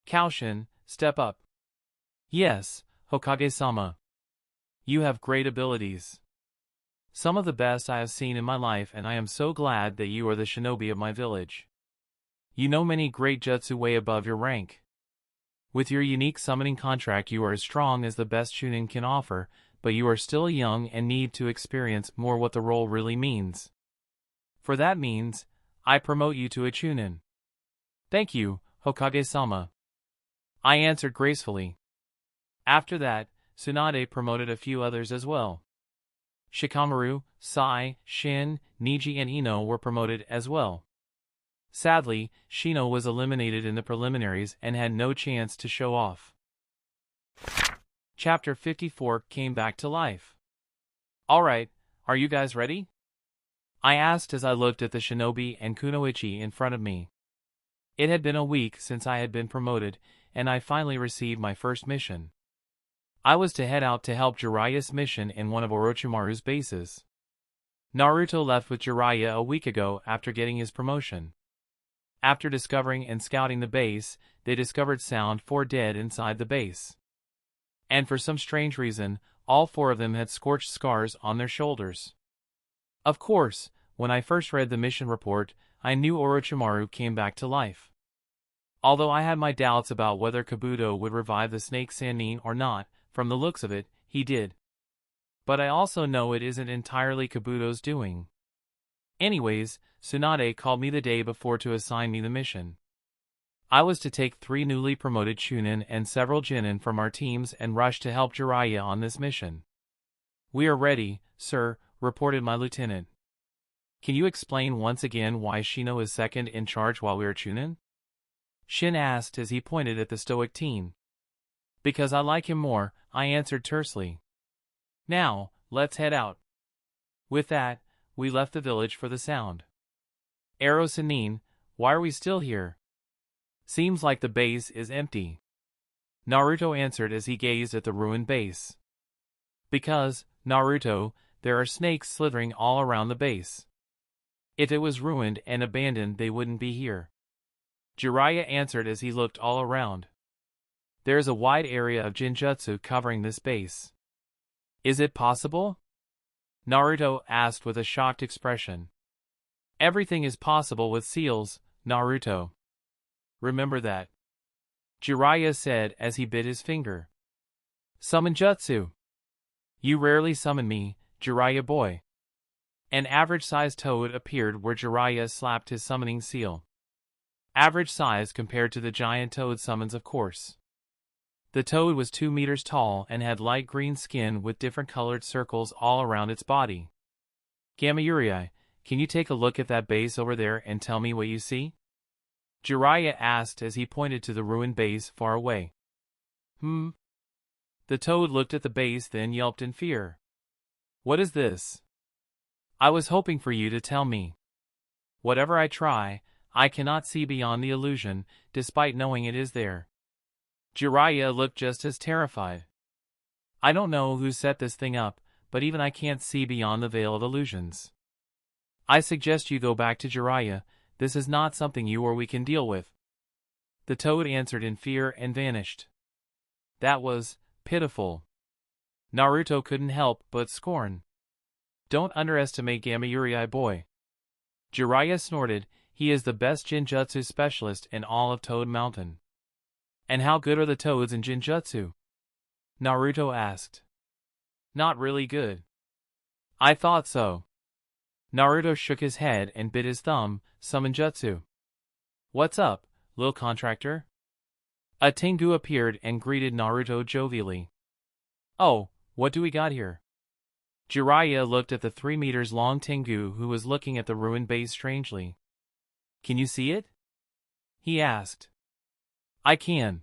Koushin, step up. Yes, Hokage-sama. You have great abilities. Some of the best I have seen in my life, and I am so glad that you are the shinobi of my village. You know many great jutsu way above your rank. With your unique summoning contract you are as strong as the best Chunin can offer, but you are still young and need to experience more what the role really means. For that means, I promote you to a Chunin. Thank you, Hokage-sama. I answered gracefully. After that, Tsunade promoted a few others as well. Shikamaru, Sai, Shin, Niji and Ino were promoted as well. Sadly, Shino was eliminated in the preliminaries and had no chance to show off. Chapter 54 came back to life. Alright, are you guys ready? I asked as I looked at the shinobi and kunoichi in front of me. It had been a week since I had been promoted, and I finally received my first mission. I was to head out to help Jiraiya's mission in one of Orochimaru's bases. Naruto left with Jiraiya a week ago after getting his promotion. After discovering and scouting the base, they discovered Sound 4 dead inside the base. And for some strange reason, all 4 of them had scorched scars on their shoulders. Of course, when I first read the mission report, I knew Orochimaru came back to life. Although I had my doubts about whether Kabuto would revive the snake Sannin or not, from the looks of it, he did. But I also know it isn't entirely Kabuto's doing. Anyways, Tsunade called me the day before to assign me the mission. I was to take 3 newly promoted Chunin and several Genin from our teams and rush to help Jiraiya on this mission. We are ready, sir, reported my lieutenant. Can you explain once again why Shino is second in charge while we are Chunin? Shin asked as he pointed at the stoic teen. Because I like him more, I answered tersely. Now, let's head out. With that, we left the village for the Sound. Ero Sannin, why are we still here? Seems like the base is empty. Naruto answered as he gazed at the ruined base. Because, Naruto, there are snakes slithering all around the base. If it was ruined and abandoned, they wouldn't be here. Jiraiya answered as he looked all around. There is a wide area of Jinjutsu covering this base. Is it possible? Naruto asked with a shocked expression. Everything is possible with seals, Naruto. Remember that. Jiraiya said as he bit his finger. Summon Jutsu. You rarely summon me, Jiraiya boy. An average-sized toad appeared where Jiraiya slapped his summoning seal. Average size compared to the giant toad summons, of course. The toad was 2 meters tall and had light green skin with different colored circles all around its body. Gamma-Yuri, can you take a look at that base over there and tell me what you see? Jiraiya asked as he pointed to the ruined base far away. The toad looked at the base, then yelped in fear. What is this? I was hoping for you to tell me. Whatever I try, I cannot see beyond the illusion, despite knowing it is there. Jiraiya looked just as terrified. I don't know who set this thing up, but even I can't see beyond the veil of illusions. I suggest you go back to Jiraiya. This is not something you or we can deal with. The toad answered in fear and vanished. That was pitiful. Naruto couldn't help but scorn. Don't underestimate Gamma-Yuri boy. Jiraiya snorted. He is the best Jinjutsu specialist in all of Toad Mountain. And how good are the toads in Jinjutsu? Naruto asked. Not really good. I thought so. Naruto shook his head and bit his thumb. Summon Jutsu. What's up, lil contractor? A Tengu appeared and greeted Naruto jovially. Oh, what do we got here? Jiraiya looked at the 3 meters long Tengu who was looking at the ruined base strangely. Can you see it? He asked. I can.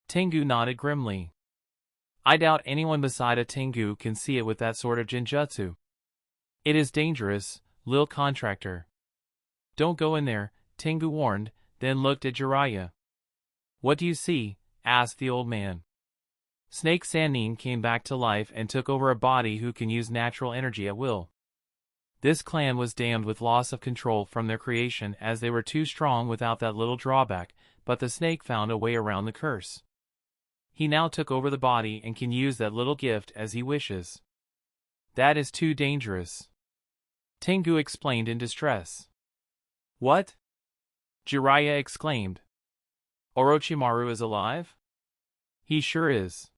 Tengu nodded grimly. I doubt anyone beside a Tengu can see it with that sort of Jinjutsu. It is dangerous, lil contractor. Don't go in there, Tengu warned, then looked at Jiraiya. What do you see? Asked the old man. Snake Sannin came back to life and took over a body who can use natural energy at will. This clan was damned with loss of control from their creation as they were too strong without that little drawback, but the snake found a way around the curse. He now took over the body and can use that little gift as he wishes. That is too dangerous. Tengu explained in distress. What? Jiraiya exclaimed. Orochimaru is alive? He sure is.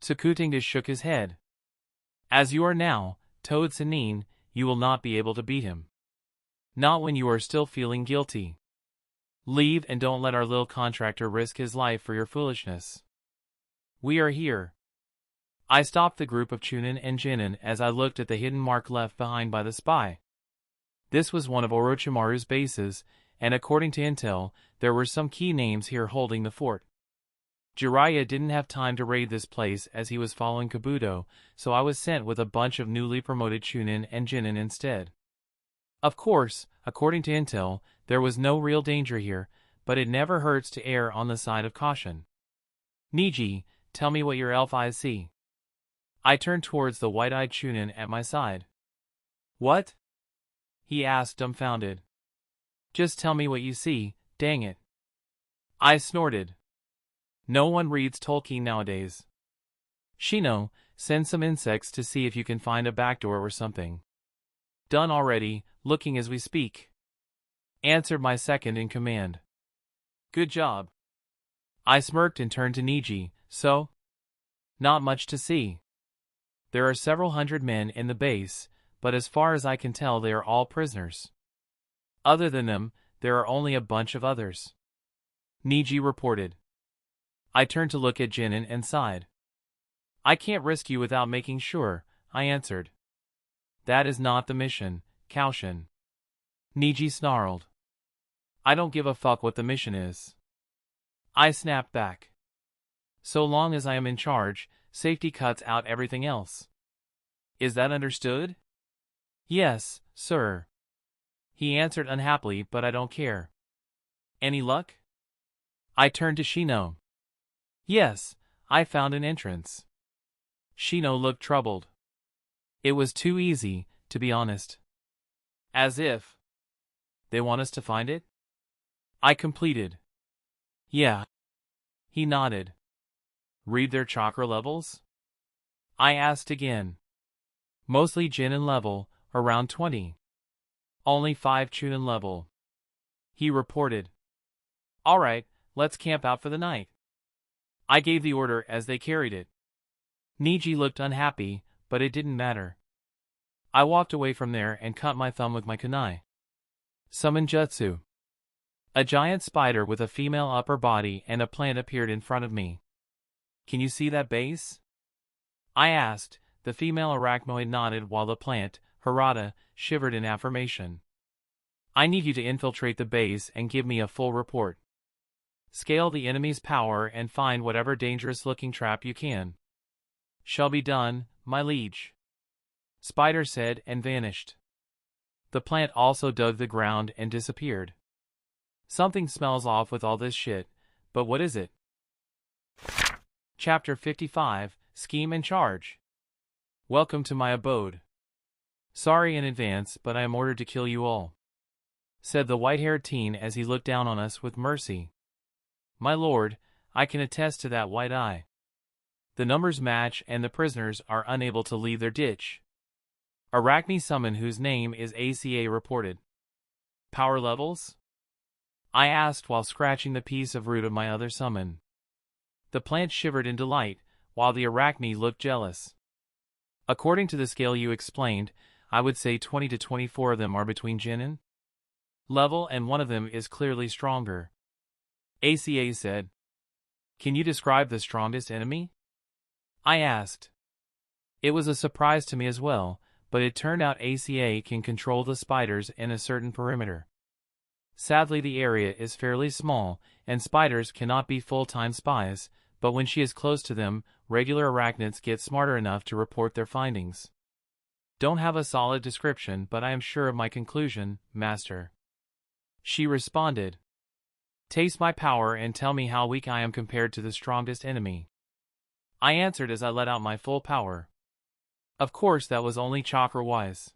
Tsukutenga shook his head. As you are now, Toad Sannin, you will not be able to beat him. Not when you are still feeling guilty. Leave and don't let our little contractor risk his life for your foolishness. We are here. I stopped the group of Chunin and Jinin as I looked at the hidden mark left behind by the spy. This was one of Orochimaru's bases, and according to intel, there were some key names here holding the fort. Jiraiya didn't have time to raid this place as he was following Kabuto, so I was sent with a bunch of newly promoted Chunin and Jinin instead. Of course, according to intel, there was no real danger here, but it never hurts to err on the side of caution. Niji, tell me what your elf eyes see. I turned towards the white-eyed Chunin at my side. What? He asked, dumbfounded. Just tell me what you see, dang it. I snorted. No one reads Tolkien nowadays. Shino, send some insects to see if you can find a backdoor or something. Done already, looking as we speak. Answered my second in command. Good job. I smirked and turned to Niji, so? Not much to see. There are several hundred men in the base, but as far as I can tell they are all prisoners. Other than them, there are only a bunch of others. Niji reported. I turned to look at Jinin and sighed. I can't risk you without making sure, I answered. That is not the mission, Koushin. Niji snarled. I don't give a fuck what the mission is. I snapped back. So long as I am in charge, safety cuts out everything else. Is that understood? Yes, sir. He answered unhappily, but I don't care. Any luck? I turned to Shino. Yes, I found an entrance. Shino looked troubled. It was too easy, to be honest. As if. They want us to find it? I completed. Yeah. He nodded. Read their chakra levels? I asked again. Mostly Jinin level, around 20. Only 5 Chunin level. He reported. Alright, let's camp out for the night. I gave the order as they carried it. Niji looked unhappy, but it didn't matter. I walked away from there and cut my thumb with my kunai. Summon Jutsu. A giant spider with a female upper body and a plant appeared in front of me. Can you see that base? I asked. The female arachnoid nodded while the plant, Harada, shivered in affirmation. I need you to infiltrate the base and give me a full report. Scale the enemy's power and find whatever dangerous-looking trap you can. Shall be done, my liege. Spider said and vanished. The plant also dug the ground and disappeared. Something smells off with all this shit, but what is it? Chapter 55, Scheme and Charge. Welcome to my abode. Sorry in advance, but I am ordered to kill you all, said the white-haired teen as he looked down on us with mercy. My lord, I can attest to that white eye. The numbers match and the prisoners are unable to leave their ditch. Arachne summon whose name is ACA reported. Power levels? I asked while scratching the piece of root of my other summon. The plant shivered in delight, while the Arachne looked jealous. According to the scale you explained, I would say 20 to 24 of them are between Jinin level and one of them is clearly stronger. ACA said. Can you describe the strongest enemy? I asked. It was a surprise to me as well, but it turned out ACA can control the spiders in a certain perimeter. Sadly, the area is fairly small, and spiders cannot be full-time spies, but when she is close to them, regular arachnids get smarter enough to report their findings. Don't have a solid description, but I am sure of my conclusion, Master. She responded. Taste my power and tell me how weak I am compared to the strongest enemy. I answered as I let out my full power. Of course that was only chakra-wise.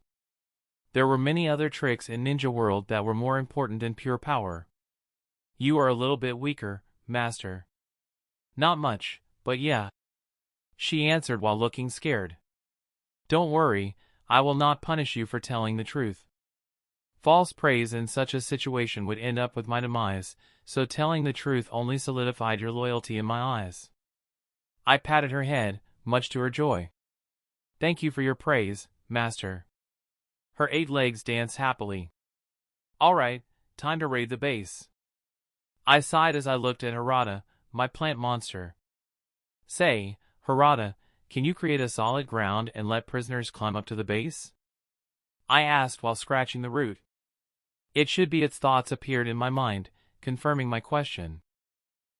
There were many other tricks in Ninja World that were more important than pure power. You are a little bit weaker, Master. Not much, but yeah. She answered while looking scared. Don't worry, I will not punish you for telling the truth. False praise in such a situation would end up with my demise, so telling the truth only solidified your loyalty in my eyes. I patted her head, much to her joy. Thank you for your praise, Master. Her 8 legs danced happily. Alright, time to raid the base. I sighed as I looked at Harada, my plant monster. Say, Harada, can you create a solid ground and let prisoners climb up to the base? I asked while scratching the root. It should be its thoughts appeared in my mind, confirming my question.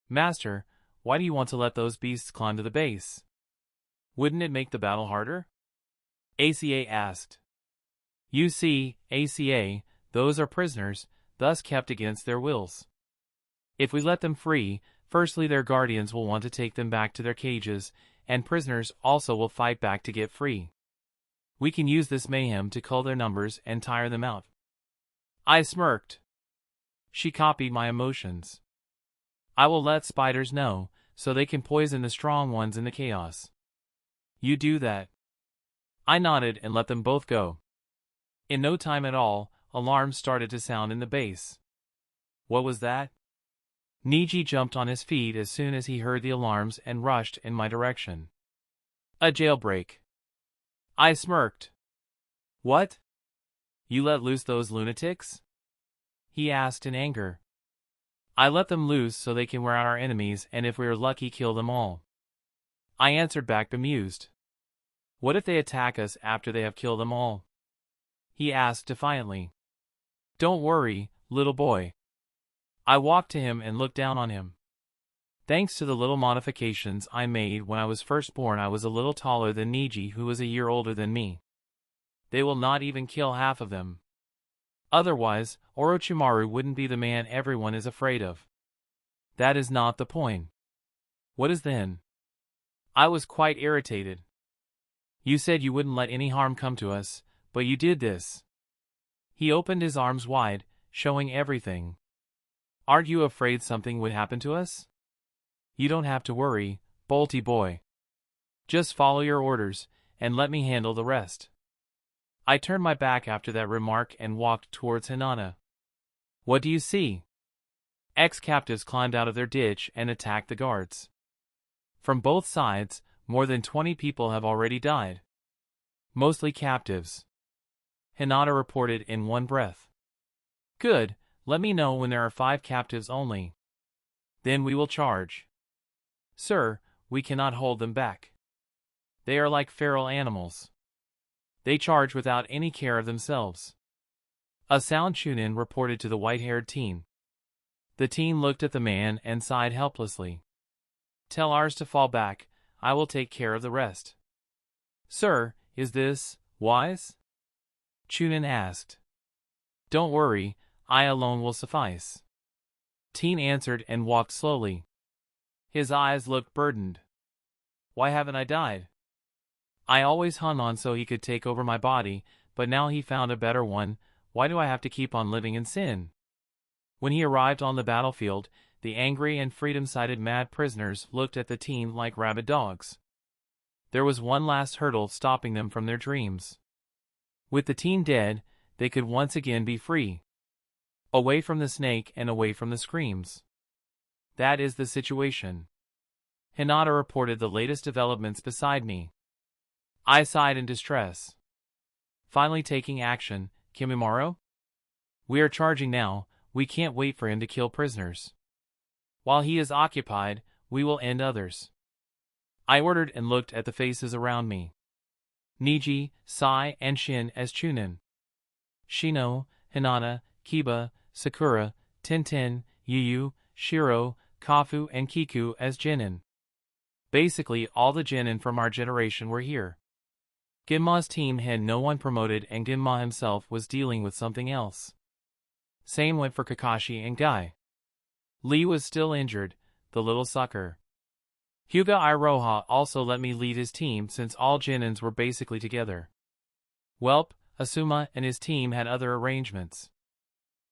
Master, why do you want to let those beasts climb to the base? Wouldn't it make the battle harder? ACA asked. You see, ACA, those are prisoners, thus kept against their wills. If we let them free, firstly their guardians will want to take them back to their cages, and prisoners also will fight back to get free. We can use this mayhem to cull their numbers and tire them out. I smirked. She copied my emotions. I will let spiders know, so they can poison the strong ones in the chaos. You do that. I nodded and let them both go. In no time at all, alarms started to sound in the base. What was that? Niji jumped on his feet as soon as he heard the alarms and rushed in my direction. A jailbreak. I smirked. What? You let loose those lunatics? He asked in anger. I let them loose so they can wear out our enemies and if we are lucky kill them all. I answered back bemused. What if they attack us after they have killed them all? He asked defiantly. Don't worry, little boy. I walked to him and looked down on him. Thanks to the little modifications I made when I was first born, I was a little taller than Niji, who was a year older than me. They will not even kill half of them. Otherwise, Orochimaru wouldn't be the man everyone is afraid of. That is not the point. What is then? I was quite irritated. You said you wouldn't let any harm come to us, but you did this. He opened his arms wide, showing everything. Aren't you afraid something would happen to us? You don't have to worry, Bolty boy. Just follow your orders, and let me handle the rest. I turned my back after that remark and walked towards Hinata. What do you see? Ex-captives climbed out of their ditch and attacked the guards. From both sides, more than 20 people have already died. Mostly captives. Hinata reported in one breath. Good, let me know when there are 5 captives only. Then we will charge. Sir, we cannot hold them back. They are like feral animals. They charge without any care of themselves. A sound Chunin reported to the white-haired teen. The teen looked at the man and sighed helplessly. Tell ours to fall back, I will take care of the rest. Sir, is this wise? Chunin asked. Don't worry, I alone will suffice. Teen answered and walked slowly. His eyes looked burdened. Why haven't I died? I always hung on so he could take over my body, but now he found a better one. Why do I have to keep on living in sin? When he arrived on the battlefield, the angry and freedom-sighted mad prisoners looked at the teen like rabid dogs. There was one last hurdle stopping them from their dreams. With the teen dead, they could once again be free. Away from the snake and away from the screams. That is the situation. Hinata reported the latest developments beside me. I sighed in distress. Finally taking action, Kimimaro? We are charging now, we can't wait for him to kill prisoners. While he is occupied, we will end others. I ordered and looked at the faces around me. Niji, Sai, and Shin as Chunin. Shino, Hinata, Kiba, Sakura, Tenten, Yu, Shiro, Kafu, and Kiku as Genin. Basically all the Genin from our generation were here. Ginma's team had no one promoted and Ginma himself was dealing with something else. Same went for Kakashi and Guy. Lee was still injured, the little sucker. Hyuga Iroha also let me lead his team since all Genins were basically together. Welp, Asuma and his team had other arrangements.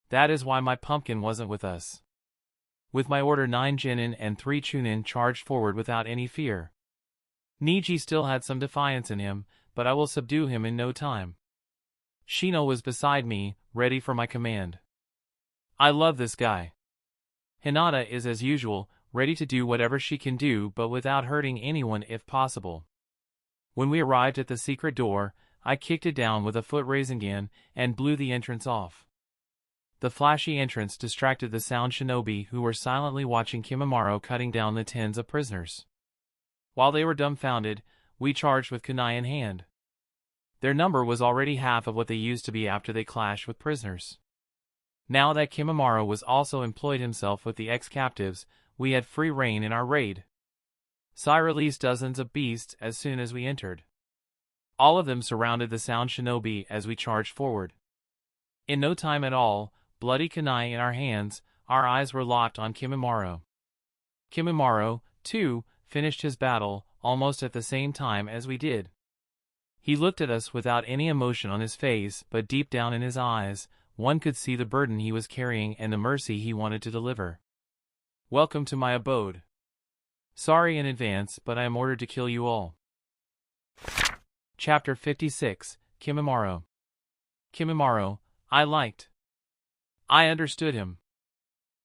That is why my pumpkin wasn't with us. With my order 9 Genin and 3 Chunin charged forward without any fear. Niji still had some defiance in him, but I will subdue him in no time. Shino was beside me, ready for my command. I love this guy. Hinata is as usual, ready to do whatever she can do but without hurting anyone if possible. When we arrived at the secret door, I kicked it down with a foot raising in and blew the entrance off. The flashy entrance distracted the sound shinobi who were silently watching Kimimaro cutting down the tens of prisoners. While they were dumbfounded, we charged with kunai in hand. Their number was already half of what they used to be after they clashed with prisoners. Now that Kimimaro was also employed himself with the ex-captives, we had free rein in our raid. Sai released dozens of beasts as soon as we entered. All of them surrounded the sound shinobi as we charged forward. In no time at all, bloody kunai in our hands, our eyes were locked on Kimimaro. Kimimaro, too, finished his battle almost at the same time as we did. He looked at us without any emotion on his face, but deep down in his eyes, one could see the burden he was carrying and the mercy he wanted to deliver. Welcome to my abode. Sorry in advance, but I am ordered to kill you all. Chapter 56, Kimimaro. Kimimaro, I liked. I understood him.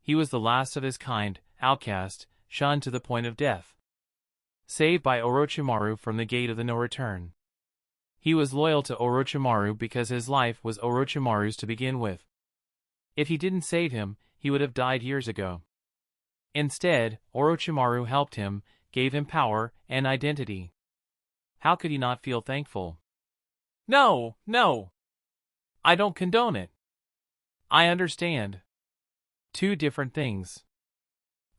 He was the last of his kind, outcast, shunned to the point of death. Saved by Orochimaru from the gate of the no-return. He was loyal to Orochimaru because his life was Orochimaru's to begin with. If he didn't save him, he would have died years ago. Instead, Orochimaru helped him, gave him power and identity. How could he not feel thankful? No, no. I don't condone it. I understand. Two different things.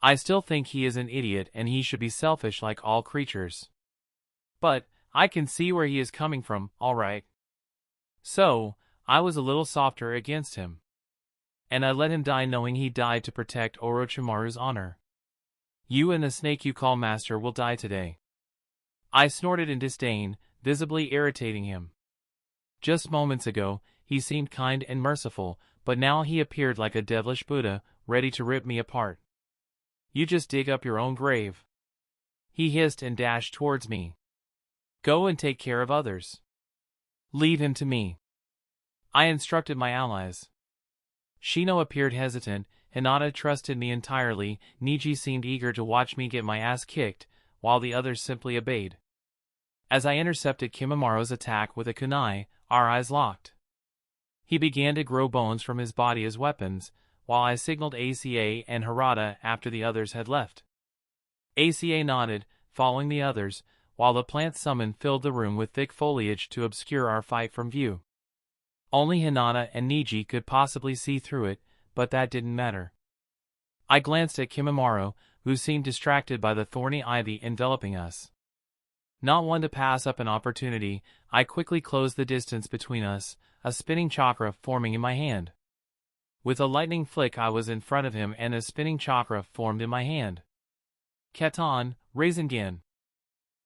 I still think he is an idiot and he should be selfish like all creatures. But I can see where he is coming from, all right. So, I was a little softer against him. And I let him die knowing he died to protect Orochimaru's honor. You and the snake you call master will die today. I snorted in disdain, visibly irritating him. Just moments ago, he seemed kind and merciful, but now he appeared like a devilish Buddha, ready to rip me apart. You just dig up your own grave. He hissed and dashed towards me. Go and take care of others. Leave him to me. I instructed my allies. Shino appeared hesitant, Hinata trusted me entirely, Niji seemed eager to watch me get my ass kicked, while the others simply obeyed. As I intercepted Kimimaro's attack with a kunai, our eyes locked. He began to grow bones from his body as weapons, while I signaled ACA and Harada after the others had left. ACA nodded, following the others, while the plant summon filled the room with thick foliage to obscure our fight from view. Only Hinata and Niji could possibly see through it, but that didn't matter. I glanced at Kimimaro, who seemed distracted by the thorny ivy enveloping us. Not one to pass up an opportunity, I quickly closed the distance between us, a spinning chakra forming in my hand. With a lightning flick I was in front of him and a spinning chakra formed in my hand. Keton, Rasengan.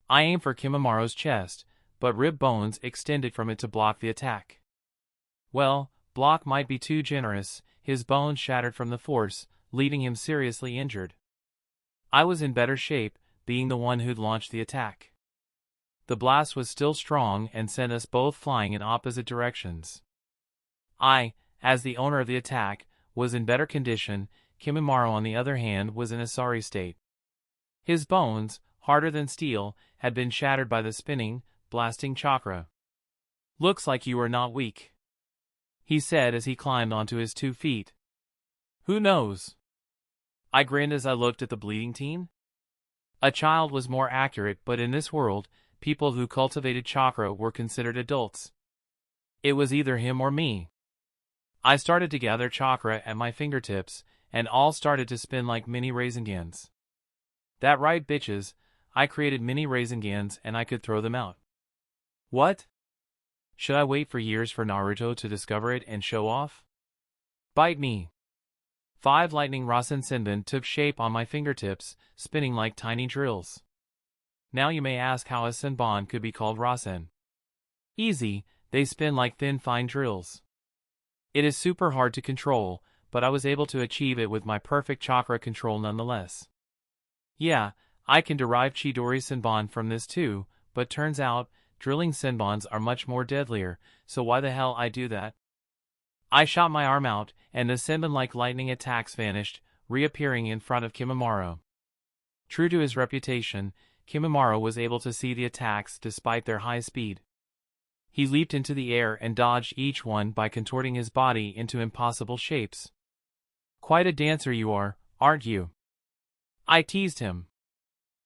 I aimed for Kimimaro's chest, but rib bones extended from it to block the attack. Well, block might be too generous, his bones shattered from the force, leaving him seriously injured. I was in better shape, being the one who'd launched the attack. The blast was still strong and sent us both flying in opposite directions. I, as the owner of the attack, was in better condition, Kimimaro on the other hand was in a sorry state. His bones, harder than steel, had been shattered by the spinning, blasting chakra. Looks like you are not weak, he said as he climbed onto his 2 feet. Who knows? I grinned as I looked at the bleeding teen. A child was more accurate, but in this world, people who cultivated chakra were considered adults. It was either him or me. I started to gather chakra at my fingertips, and all started to spin like mini Rasengans. That right, bitches, I created mini Rasengans and I could throw them out. What? Should I wait for years for Naruto to discover it and show off? Bite me. 5 lightning Rasen Senbon took shape on my fingertips, spinning like tiny drills. Now you may ask how a Senbon could be called Rasen. Easy, they spin like thin fine drills. It is super hard to control, but I was able to achieve it with my perfect chakra control nonetheless. Yeah, I can derive Chidori Senbon from this too, but turns out, drilling Senbons are much more deadlier, so why the hell I do that? I shot my arm out, and the Senbon-like lightning attacks vanished, reappearing in front of Kimimaro. True to his reputation, Kimimaro was able to see the attacks despite their high speed. He leaped into the air and dodged each one by contorting his body into impossible shapes. "Quite a dancer you are, aren't you?" I teased him.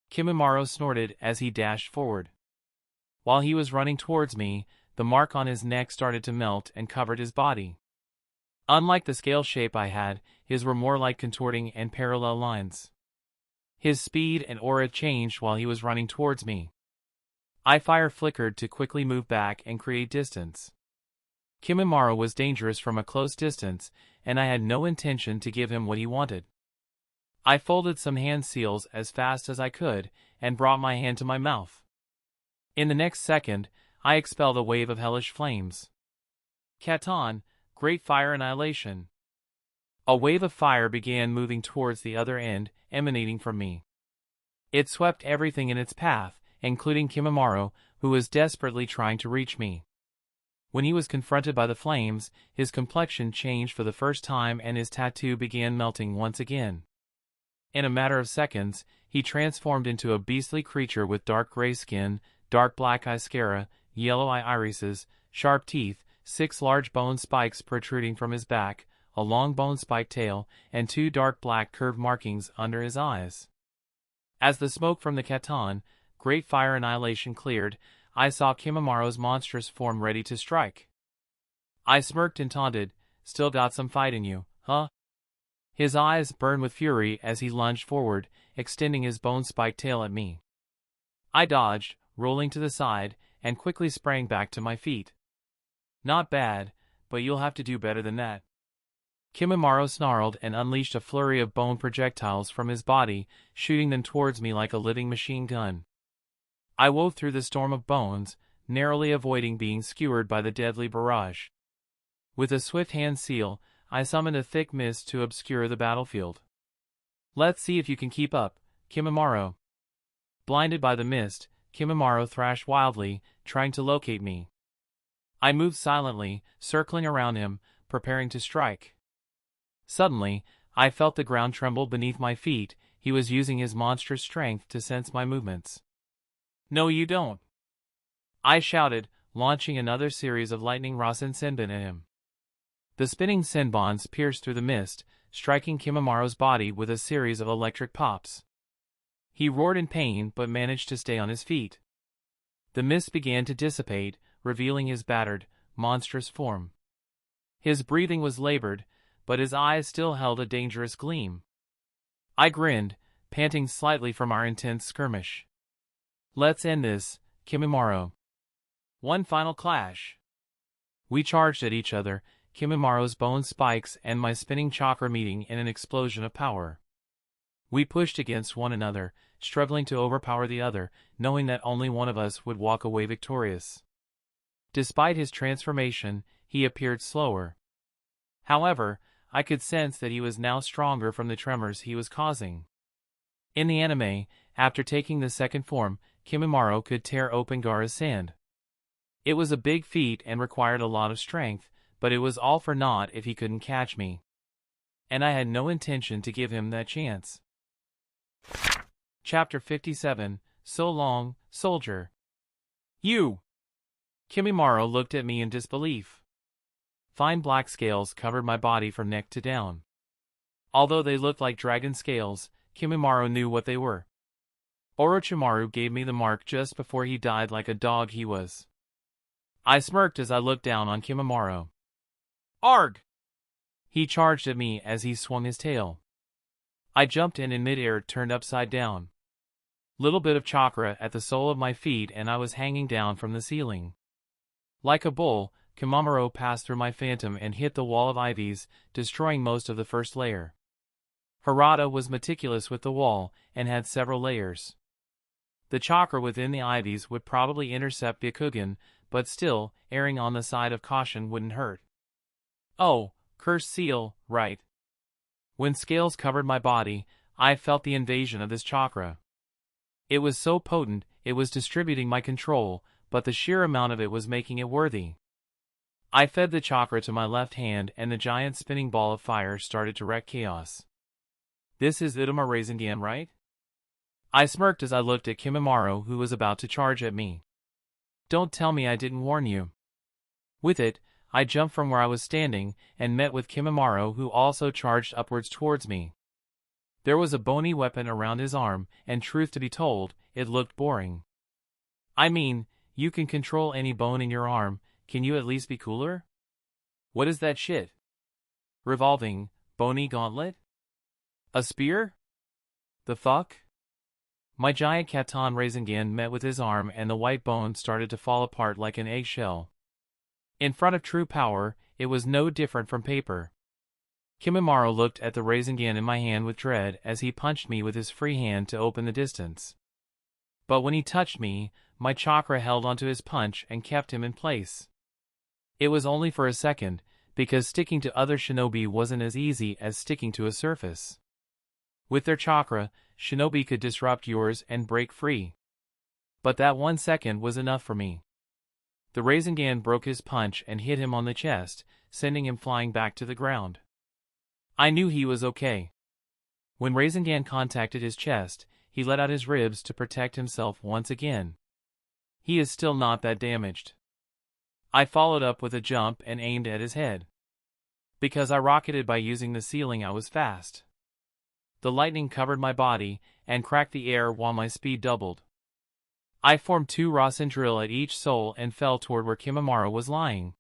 Kimimaro snorted as he dashed forward. While he was running towards me, the mark on his neck started to melt and covered his body. Unlike the scale shape I had, his were more like contorting and parallel lines. His speed and aura changed while he was running towards me. Fire flickered to quickly move back and create distance. Kimimaro was dangerous from a close distance, and I had no intention to give him what he wanted. I folded some hand seals as fast as I could, and brought my hand to my mouth. In the next second, I expelled a wave of hellish flames. Katon, Great Fire Annihilation. A wave of fire began moving towards the other end, emanating from me. It swept everything in its path, including Kimimaro, who was desperately trying to reach me. When he was confronted by the flames, his complexion changed for the first time and his tattoo began melting once again. In a matter of seconds, he transformed into a beastly creature with dark gray skin, dark black mascara, yellow irises, sharp teeth, 6 large bone spikes protruding from his back, a long bone spike tail, and 2 dark black curved markings under his eyes. As the smoke from the Katon, Great Fire Annihilation cleared, I saw Kimimaro's monstrous form ready to strike. I smirked and taunted, "Still got some fight in you, huh?" His eyes burned with fury as he lunged forward, extending his bone-spiked tail at me. I dodged, rolling to the side, and quickly sprang back to my feet. "Not bad, but you'll have to do better than that." Kimimaro snarled and unleashed a flurry of bone projectiles from his body, shooting them towards me like a living machine gun. I wove through the storm of bones, narrowly avoiding being skewered by the deadly barrage. With a swift hand seal, I summoned a thick mist to obscure the battlefield. "Let's see if you can keep up, Kimimaro." Blinded by the mist, Kimimaro thrashed wildly, trying to locate me. I moved silently, circling around him, preparing to strike. Suddenly, I felt the ground tremble beneath my feet. He was using his monstrous strength to sense my movements. "No you don't!" I shouted, launching another series of lightning Rasen Senbon at him. The spinning Senbons pierced through the mist, striking Kimimaro's body with a series of electric pops. He roared in pain but managed to stay on his feet. The mist began to dissipate, revealing his battered, monstrous form. His breathing was labored, but his eyes still held a dangerous gleam. I grinned, panting slightly from our intense skirmish. "Let's end this, Kimimaro." One final clash. We charged at each other, Kimimaro's bone spikes and my spinning chakra meeting in an explosion of power. We pushed against one another, struggling to overpower the other, knowing that only one of us would walk away victorious. Despite his transformation, he appeared slower. However, I could sense that he was now stronger from the tremors he was causing. In the anime, after taking the second form, Kimimaro could tear open Gaara's sand. It was a big feat and required a lot of strength, but it was all for naught if he couldn't catch me. And I had no intention to give him that chance. Chapter 57, So Long, Soldier. "You!" Kimimaro looked at me in disbelief. Fine black scales covered my body from neck to down. Although they looked like dragon scales, Kimimaro knew what they were. Orochimaru gave me the mark just before he died like a dog he was. I smirked as I looked down on Kimimaro. "Arg!" He charged at me as he swung his tail. I jumped in midair, turned upside down. Little bit of chakra at the sole of my feet and I was hanging down from the ceiling. Like a bull, Kimimaro passed through my phantom and hit the wall of ivies, destroying most of the first layer. Harada was meticulous with the wall and had several layers. The chakra within the ivies would probably intercept Byakugan, but still, erring on the side of caution wouldn't hurt. Oh, cursed seal, right. When scales covered my body, I felt the invasion of this chakra. It was so potent, it was distributing my control, but the sheer amount of it was making it worthy. I fed the chakra to my left hand and the giant spinning ball of fire started to wreak chaos. "This is Itama Rasengan, right?" I smirked as I looked at Kimimaro, who was about to charge at me. "Don't tell me I didn't warn you." With it, I jumped from where I was standing and met with Kimimaro, who also charged upwards towards me. There was a bony weapon around his arm, and truth to be told, it looked boring. I mean, you can control any bone in your arm, can you at least be cooler? What is that shit? Revolving, bony gauntlet? A spear? The fuck? My giant Katon Rasengan met with his arm and the white bone started to fall apart like an eggshell. In front of true power, it was no different from paper. Kimimaro looked at the Rasengan in my hand with dread as he punched me with his free hand to open the distance. But when he touched me, my chakra held onto his punch and kept him in place. It was only for a second, because sticking to other shinobi wasn't as easy as sticking to a surface. With their chakra, shinobi could disrupt yours and break free. But that 1 second was enough for me. The Rasengan broke his punch and hit him on the chest, sending him flying back to the ground. I knew he was okay. When Rasengan contacted his chest, he let out his ribs to protect himself once again. He is still not that damaged. I followed up with a jump and aimed at his head. Because I rocketed by using the ceiling, I was fast. The lightning covered my body and cracked the air while my speed doubled. I formed 2 Rasen drill at each sole and fell toward where Kimimaro was lying.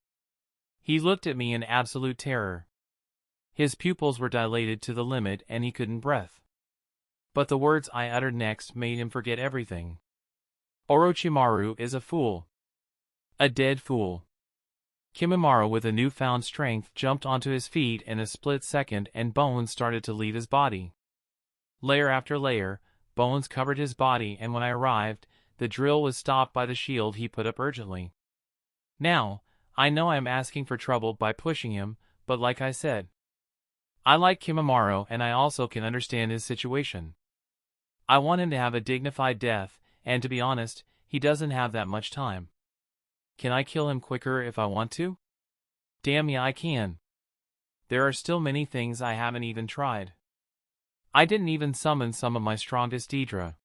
He looked at me in absolute terror. His pupils were dilated to the limit and he couldn't breathe. But the words I uttered next made him forget everything. Orochimaru is a fool. A dead fool. Kimimaro, with a newfound strength, jumped onto his feet in a split second and bones started to leave his body. Layer after layer, bones covered his body, and when I arrived, the drill was stopped by the shield he put up urgently. Now, I know I am asking for trouble by pushing him, but like I said, I like Kimimaro and I also can understand his situation. I want him to have a dignified death, and to be honest, he doesn't have that much time. Can I kill him quicker if I want to? Damn yeah, I can. There are still many things I haven't even tried. I didn't even summon some of my strongest Daedra.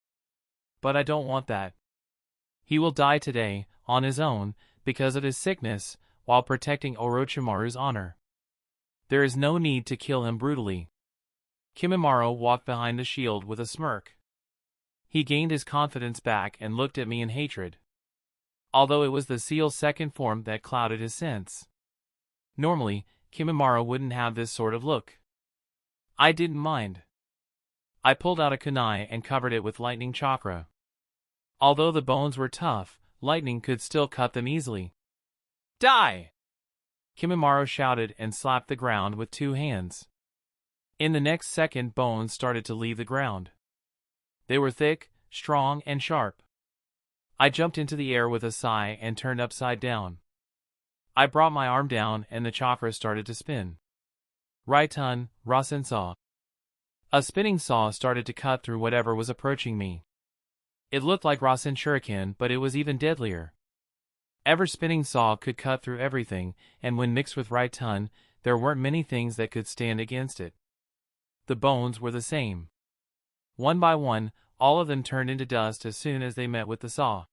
But I don't want that. He will die today, on his own, because of his sickness, while protecting Orochimaru's honor. There is no need to kill him brutally. Kimimaro walked behind the shield with a smirk. He gained his confidence back and looked at me in hatred. Although it was the seal's second form that clouded his sense. Normally, Kimimaro wouldn't have this sort of look. I didn't mind. I pulled out a kunai and covered it with lightning chakra. Although the bones were tough, lightning could still cut them easily. Die! Kimimaro shouted and slapped the ground with 2 hands. In the next second, bones started to leave the ground. They were thick, strong, and sharp. I jumped into the air with a sigh and turned upside down. I brought my arm down and the chakra started to spin. Raiton, Rasen saw. A spinning saw started to cut through whatever was approaching me. It looked like Rasen Shuriken, but it was even deadlier. Ever-spinning saw could cut through everything, and when mixed with Raiton, there weren't many things that could stand against it. The bones were the same. One by one, all of them turned into dust as soon as they met with the saw.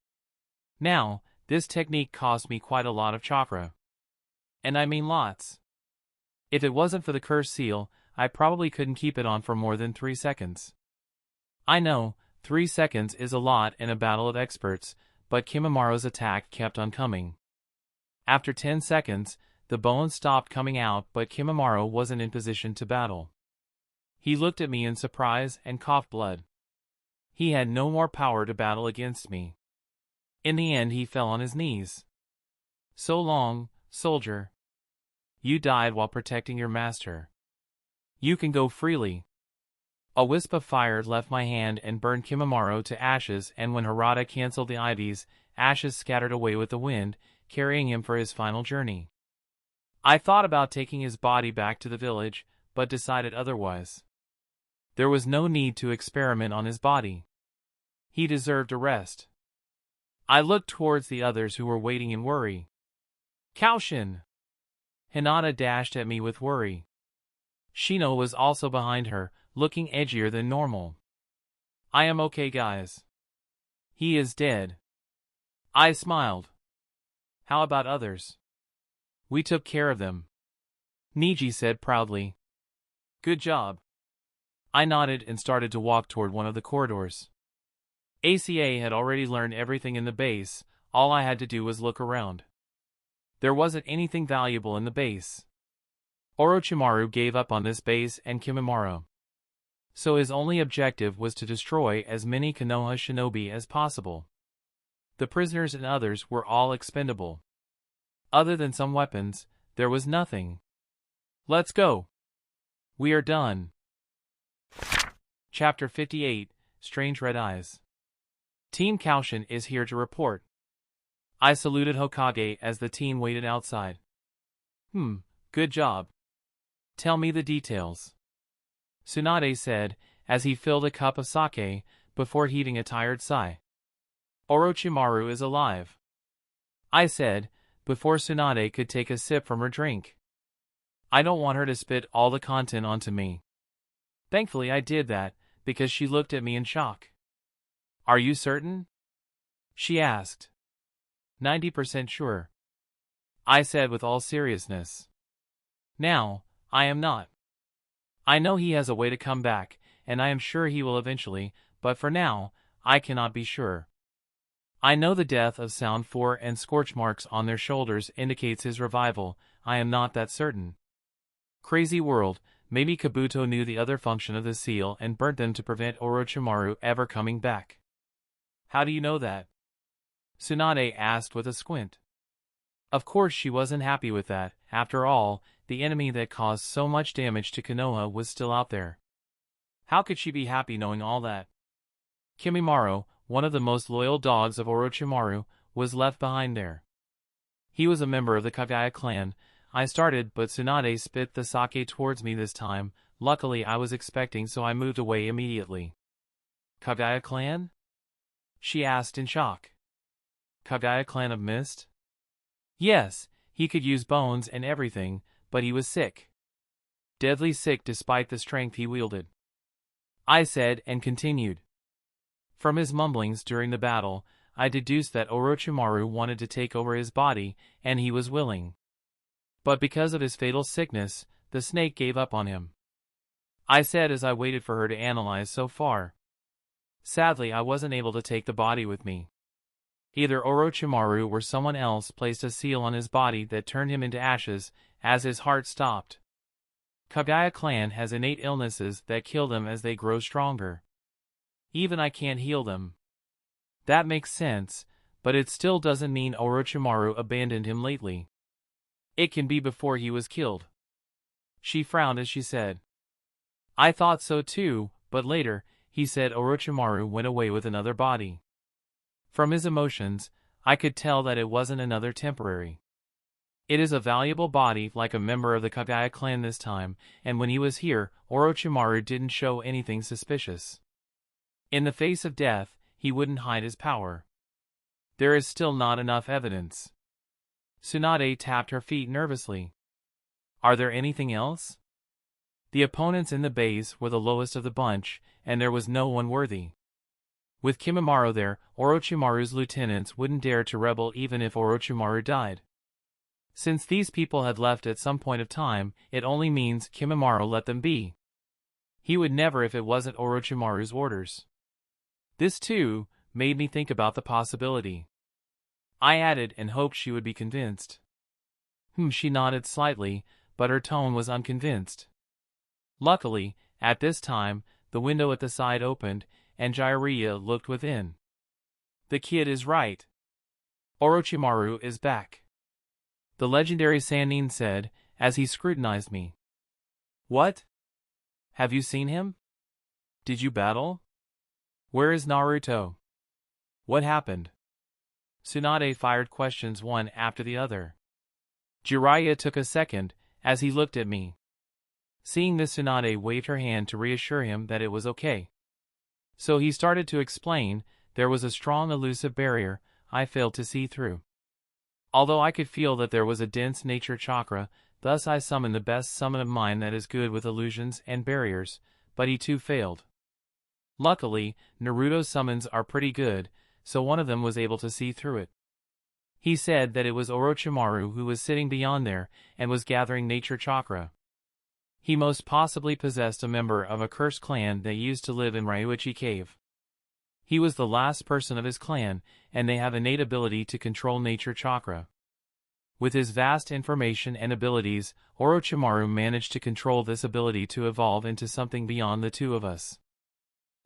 Now, this technique cost me quite a lot of chakra. And I mean lots. If it wasn't for the cursed seal, I probably couldn't keep it on for more than 3 seconds. I know, 3 seconds is a lot in a battle of experts, but Kimimaro's attack kept on coming. After 10 seconds, the bones stopped coming out, but Kimimaro wasn't in position to battle. He looked at me in surprise and coughed blood. He had no more power to battle against me. In the end, he fell on his knees. So long, soldier. You died while protecting your master. You can go freely. A wisp of fire left my hand and burned Kimimaro to ashes, and when Harada canceled the IVs, ashes scattered away with the wind, carrying him for his final journey. I thought about taking his body back to the village, but decided otherwise. There was no need to experiment on his body. He deserved a rest. I looked towards the others who were waiting in worry. Koushin! Hinata dashed at me with worry. Shino was also behind her, looking edgier than normal. I am okay, guys. He is dead. I smiled. How about others? We took care of them," Niji said proudly. "Good job." I nodded and started to walk toward one of the corridors. ACA had already learned everything in the base, all I had to do was look around. There wasn't anything valuable in the base. Orochimaru gave up on this base and Kimimaro. So his only objective was to destroy as many Konoha shinobi as possible. The prisoners and others were all expendable. Other than some weapons, there was nothing. "Let's go. We are done." Chapter 58, Strange Red Eyes. Team Koushin is here to report. I saluted Hokage as the team waited outside. Good job. Tell me the details," Tsunade said, as he filled a cup of sake, before heaving a tired sigh. "Orochimaru is alive," I said, before Tsunade could take a sip from her drink. I don't want her to spit all the content onto me. Thankfully I did that, because she looked at me in shock. "Are you certain?" she asked. 90% sure," I said with all seriousness. "Now, I am not. I know he has a way to come back, and I am sure he will eventually, but for now, I cannot be sure. I know the death of Sound 4 and scorch marks on their shoulders indicates his revival. I am not that certain. Crazy world, maybe Kabuto knew the other function of the seal and burnt them to prevent Orochimaru ever coming back." "How do you know that?" Tsunade asked with a squint. Of course she wasn't happy with that. After all, the enemy that caused so much damage to Konoha was still out there. How could she be happy knowing all that? Kimimaro, one of the most loyal dogs of Orochimaru, was left behind there. He was a member of the Hokage clan. I started, but Tsunade spit the sake towards me this time. Luckily I was expecting, so I moved away immediately. "Hokage clan?" she asked in shock. "Hokage clan of Mist?" "Yes, he could use bones and everything, but he was sick. Deadly sick despite the strength he wielded," I said and continued. From his mumblings during the battle, I deduced that Orochimaru wanted to take over his body, and he was willing. But because of his fatal sickness, the snake gave up on him, I said as I waited for her to analyze so far. Sadly, I wasn't able to take the body with me. Either Orochimaru or someone else placed a seal on his body that turned him into ashes, as his heart stopped. Hokage clan has innate illnesses that kill them as they grow stronger. Even I can't heal them. That makes sense, but it still doesn't mean Orochimaru abandoned him lately. It can be before he was killed. She frowned as she said. I thought so too, but later, he said Orochimaru went away with another body. From his emotions, I could tell that it wasn't another temporary. It is a valuable body, like a member of the Hokage clan this time, and when he was here, Orochimaru didn't show anything suspicious. In the face of death, he wouldn't hide his power. There is still not enough evidence. Tsunade tapped her feet nervously. Are there anything else? The opponents in the base were the lowest of the bunch, and there was no one worthy. With Kimimaro there, Orochimaru's lieutenants wouldn't dare to rebel even if Orochimaru died. Since these people had left at some point of time, it only means Kimimaro let them be. He would never if it wasn't Orochimaru's orders. This, too, made me think about the possibility. I added and hoped she would be convinced. She nodded slightly, but her tone was unconvinced. Luckily, at this time, the window at the side opened, and Jiraiya looked within. The kid is right. Orochimaru is back, the legendary Sannin said, as he scrutinized me. What? Have you seen him? Did you battle? Where is Naruto? What happened? Tsunade fired questions one after the other. Jiraiya took a second, as he looked at me. Seeing this, Tsunade waved her hand to reassure him that it was okay. So he started to explain. There was a strong elusive barrier I failed to see through. Although I could feel that there was a dense nature chakra, thus I summoned the best summon of mine that is good with illusions and barriers, but he too failed. Luckily, Naruto's summons are pretty good, so one of them was able to see through it. He said that it was Orochimaru who was sitting beyond there and was gathering nature chakra. He most possibly possessed a member of a cursed clan that used to live in Ryuichi Cave. He was the last person of his clan, and they have innate ability to control nature chakra. With his vast information and abilities, Orochimaru managed to control this ability to evolve into something beyond the two of us.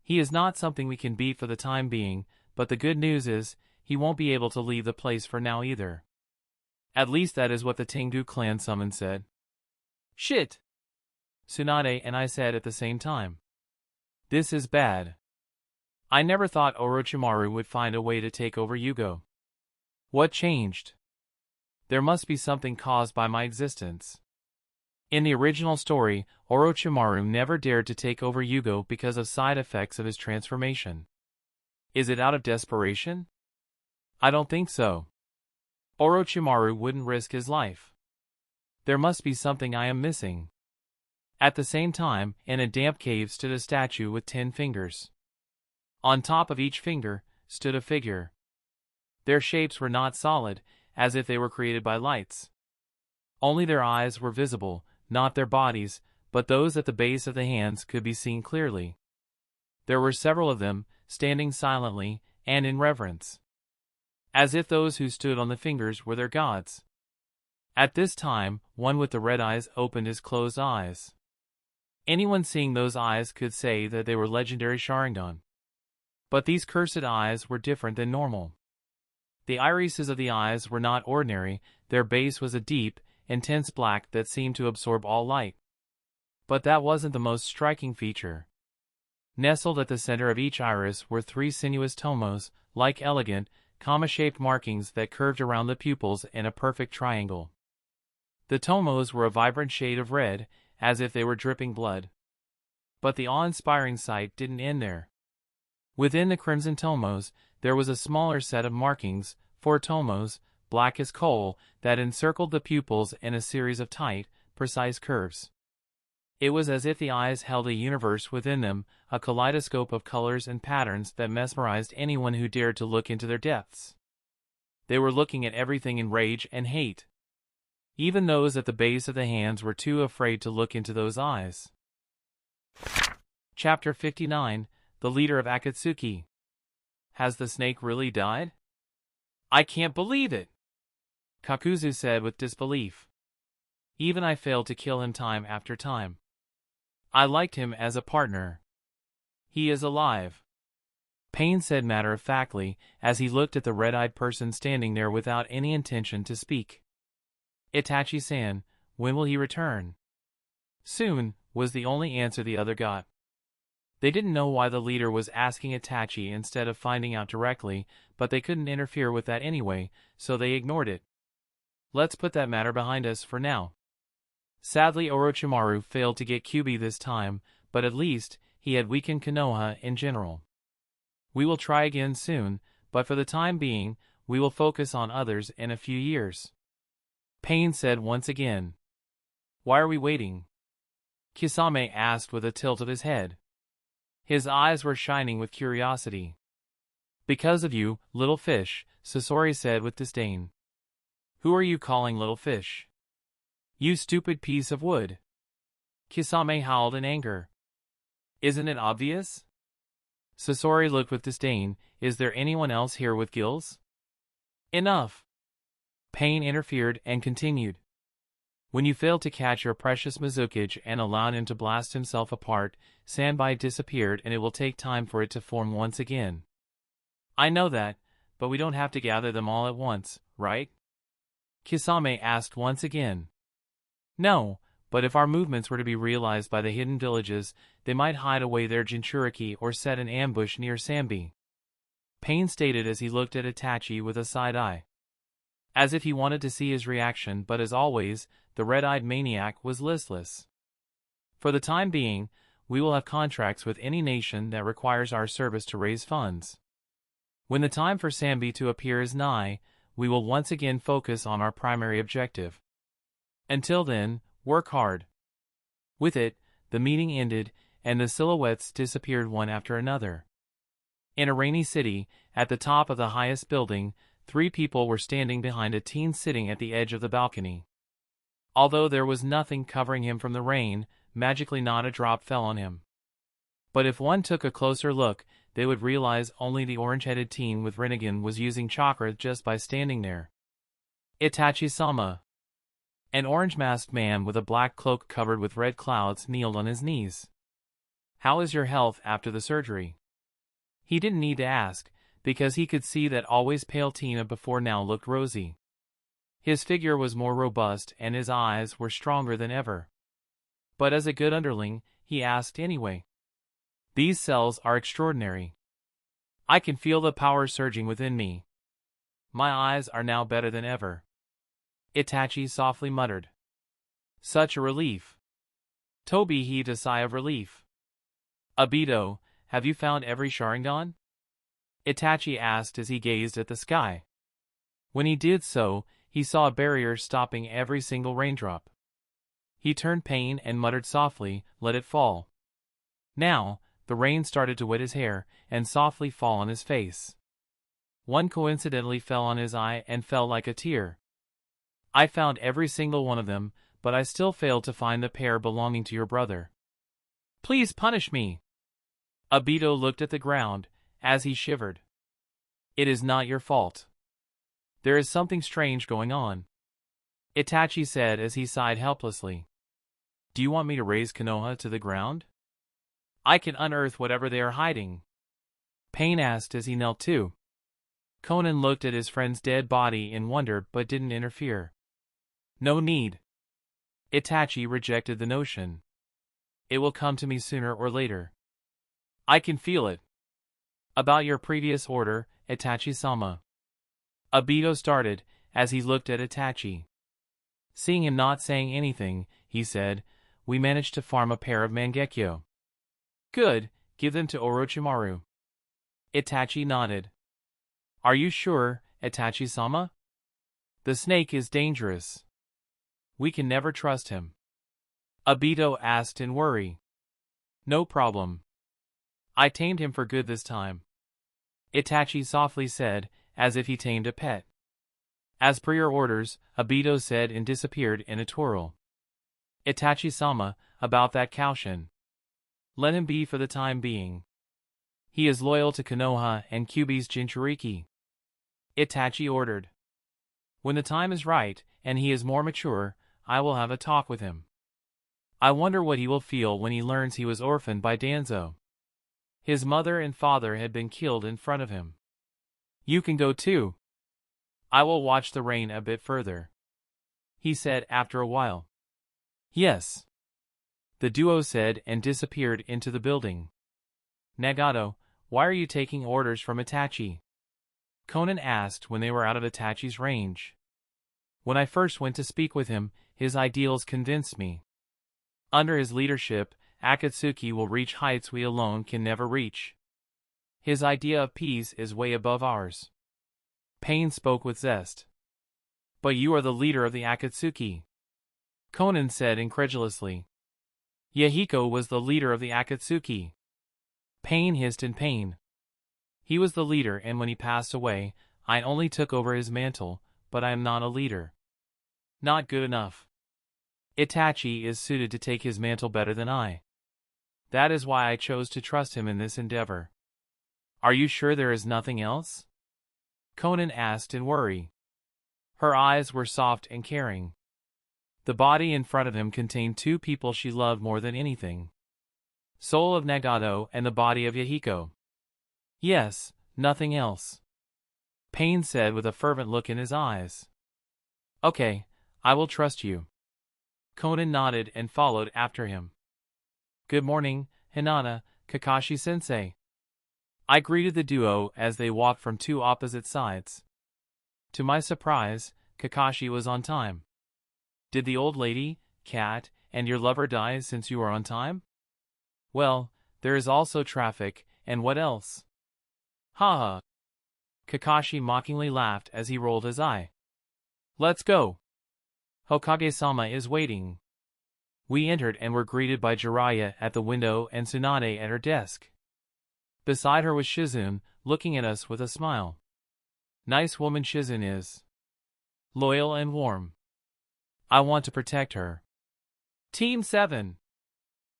He is not something we can beat for the time being, but the good news is, he won't be able to leave the place for now either. At least that is what the Tengu clan summon said. Shit! Tsunade and I said at the same time. This is bad. I never thought Orochimaru would find a way to take over Yugo. What changed? There must be something caused by my existence. In the original story, Orochimaru never dared to take over Yugo because of side effects of his transformation. Is it out of desperation? I don't think so. Orochimaru wouldn't risk his life. There must be something I am missing. At the same time, in a damp cave stood a statue with 10 fingers. On top of each finger stood a figure. Their shapes were not solid, as if they were created by lights. Only their eyes were visible, not their bodies, but those at the base of the hands could be seen clearly. There were several of them, standing silently and in reverence, as if those who stood on the fingers were their gods. At this time, one with the red eyes opened his closed eyes. Anyone seeing those eyes could say that they were legendary Sharingan. But these cursed eyes were different than normal. The irises of the eyes were not ordinary, their base was a deep, intense black that seemed to absorb all light. But that wasn't the most striking feature. Nestled at the center of each iris were 3 sinuous tomos, like elegant, comma-shaped markings that curved around the pupils in a perfect triangle. The tomos were a vibrant shade of red, as if they were dripping blood. But the awe-inspiring sight didn't end there. Within the crimson tomos, there was a smaller set of markings, 4 tomos, black as coal, that encircled the pupils in a series of tight, precise curves. It was as if the eyes held a universe within them, a kaleidoscope of colors and patterns that mesmerized anyone who dared to look into their depths. They were looking at everything in rage and hate. Even those at the base of the hands were too afraid to look into those eyes. Chapter 59, The Leader of Akatsuki. Has the snake really died? I can't believe it! Kakuzu said with disbelief. Even I failed to kill him time after time. I liked him as a partner. He is alive. Pain said matter-of-factly, as he looked at the red-eyed person standing there without any intention to speak. Itachi-san, when will he return? Soon, was the only answer the other got. They didn't know why the leader was asking Itachi instead of finding out directly, but they couldn't interfere with that anyway, so they ignored it. Let's put that matter behind us for now. Sadly, Orochimaru failed to get Kyuubi this time, but at least, he had weakened Konoha in general. We will try again soon, but for the time being, we will focus on others in a few years. Pain said once again. Why are we waiting? Kisame asked with a tilt of his head. His eyes were shining with curiosity. Because of you, little fish, Sasori said with disdain. Who are you calling little fish? You stupid piece of wood. Kisame howled in anger. Isn't it obvious? Sasori looked with disdain. Is there anyone else here with gills? Enough. Pain interfered and continued. When you failed to catch your precious Mizukage and allowed him to blast himself apart, Sanbai disappeared and it will take time for it to form once again. I know that, but we don't have to gather them all at once, right? Kisame asked once again. No, but if our movements were to be realized by the hidden villages, they might hide away their Jinchuriki or set an ambush near Sanbi. Pain stated as he looked at Itachi with a side eye. As if he wanted to see his reaction, but as always, the red-eyed maniac was listless. For the time being, we will have contracts with any nation that requires our service to raise funds. When the time for Sanbi to appear is nigh, we will once again focus on our primary objective. Until then, work hard. With it, the meeting ended, and the silhouettes disappeared one after another. In a rainy city, at the top of the highest building, 3 people were standing behind a teen sitting at the edge of the balcony. Although there was nothing covering him from the rain, magically not a drop fell on him. But if one took a closer look, they would realize only the orange-headed teen with Rinnegan was using chakra just by standing there. Itachi-sama. An orange-masked man with a black cloak covered with red clouds kneeled on his knees. How is your health after the surgery? He didn't need to ask, because he could see that always pale teen of before now looked rosy. His figure was more robust and his eyes were stronger than ever. But as a good underling, he asked anyway. These cells are extraordinary. I can feel the power surging within me. My eyes are now better than ever. Itachi softly muttered. Such a relief. Toby heaved a sigh of relief. Obito, have you found every Sharingan? Itachi asked as he gazed at the sky. When he did so, he saw a barrier stopping every single raindrop. He turned pain and muttered softly, let it fall. Now, the rain started to wet his hair and softly fall on his face. One coincidentally fell on his eye and fell like a tear. I found every single one of them, but I still failed to find the pair belonging to your brother. Please punish me. Obito looked at the ground, as he shivered. It is not your fault. There is something strange going on. Itachi said as he sighed helplessly. Do you want me to raise Konoha to the ground? I can unearth whatever they are hiding. Pain asked as he knelt too. Conan looked at his friend's dead body in wonder but didn't interfere. No need. Itachi rejected the notion. It will come to me sooner or later. I can feel it. About your previous order, Itachi-sama. Obito started, as he looked at Itachi. Seeing him not saying anything, he said, we managed to farm a pair of Mangekyo. Good, give them to Orochimaru. Itachi nodded. Are you sure, Itachi-sama? The snake is dangerous. We can never trust him. Obito asked in worry. No problem. I tamed him for good this time. Itachi softly said, as if he tamed a pet. As per your orders, Obito said and disappeared in a twirl. Itachi-sama, about that Koushin. Let him be for the time being. He is loyal to Konoha and Kyuubi's Jinchuriki. Itachi ordered. When the time is right, and he is more mature, I will have a talk with him. I wonder what he will feel when he learns he was orphaned by Danzo. His mother and father had been killed in front of him. You can go too. I will watch the rain a bit further. He said after a while. Yes. The duo said and disappeared into the building. Nagato, why are you taking orders from Itachi? Conan asked when they were out of Itachi's range. When I first went to speak with him, his ideals convinced me. Under his leadership, Akatsuki will reach heights we alone can never reach. His idea of peace is way above ours. Pain spoke with zest. But you are the leader of the Akatsuki. Conan said incredulously. Yahiko was the leader of the Akatsuki. Pain hissed in pain. He was the leader and when he passed away, I only took over his mantle, but I am not a leader. Not good enough. Itachi is suited to take his mantle better than I. That is why I chose to trust him in this endeavor. Are you sure there is nothing else? Conan asked in worry. Her eyes were soft and caring. The body in front of him contained 2 people she loved more than anything. Soul of Nagato and the body of Yahiko. Yes, nothing else. Pain said with a fervent look in his eyes. Okay, I will trust you. Conan nodded and followed after him. Good morning, Hinata, Kakashi-sensei. I greeted the duo as they walked from 2 opposite sides. To my surprise, Kakashi was on time. Did the old lady, cat, and your lover die since you were on time? Well, there is also traffic, and what else? Ha ha. Kakashi mockingly laughed as he rolled his eye. Let's go. Hokage-sama is waiting. We entered and were greeted by Jiraiya at the window and Tsunade at her desk. Beside her was Shizune, looking at us with a smile. Nice woman Shizen is. Loyal and warm. I want to protect her. Team 7.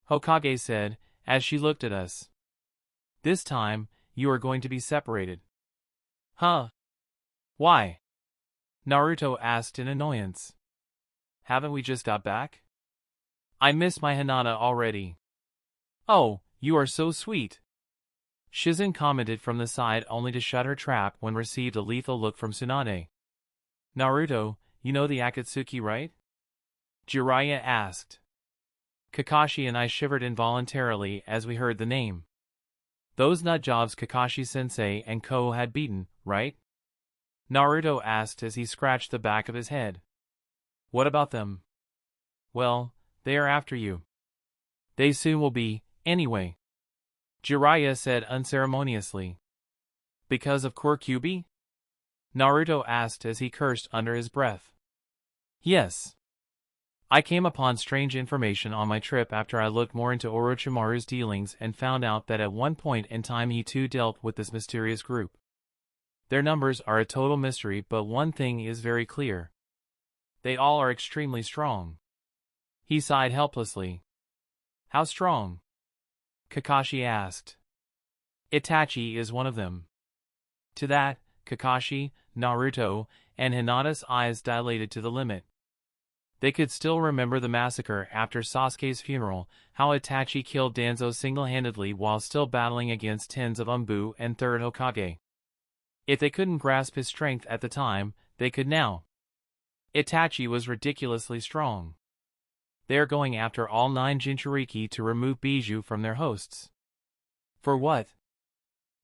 Hokage said, as she looked at us. This time, you are going to be separated. Huh? Why? Naruto asked in annoyance. Haven't we just got back? I miss my Hinata already. Oh, you are so sweet. Shizen commented from the side only to shut her trap when received a lethal look from Tsunade. Naruto, you know the Akatsuki, right? Jiraiya asked. Kakashi and I shivered involuntarily as we heard the name. Those nutjobs Kakashi-sensei and Ko had beaten, right? Naruto asked as he scratched the back of his head. What about them? Well, they are after you. They soon will be, anyway. Jiraiya said unceremoniously. Because of Kyuubi? Naruto asked as he cursed under his breath. Yes. I came upon strange information on my trip after I looked more into Orochimaru's dealings and found out that at one point in time he too dealt with this mysterious group. Their numbers are a total mystery, but one thing is very clear. They all are extremely strong. He sighed helplessly. How strong? Kakashi asked. Itachi is one of them. To that, Kakashi, Naruto, and Hinata's eyes dilated to the limit. They could still remember the massacre after Sasuke's funeral, how Itachi killed Danzo single-handedly while still battling against tens of Umbu and third Hokage. If they couldn't grasp his strength at the time, they could now. Itachi was ridiculously strong. They are going after all 9 Jinchuriki to remove Bijou from their hosts. For what?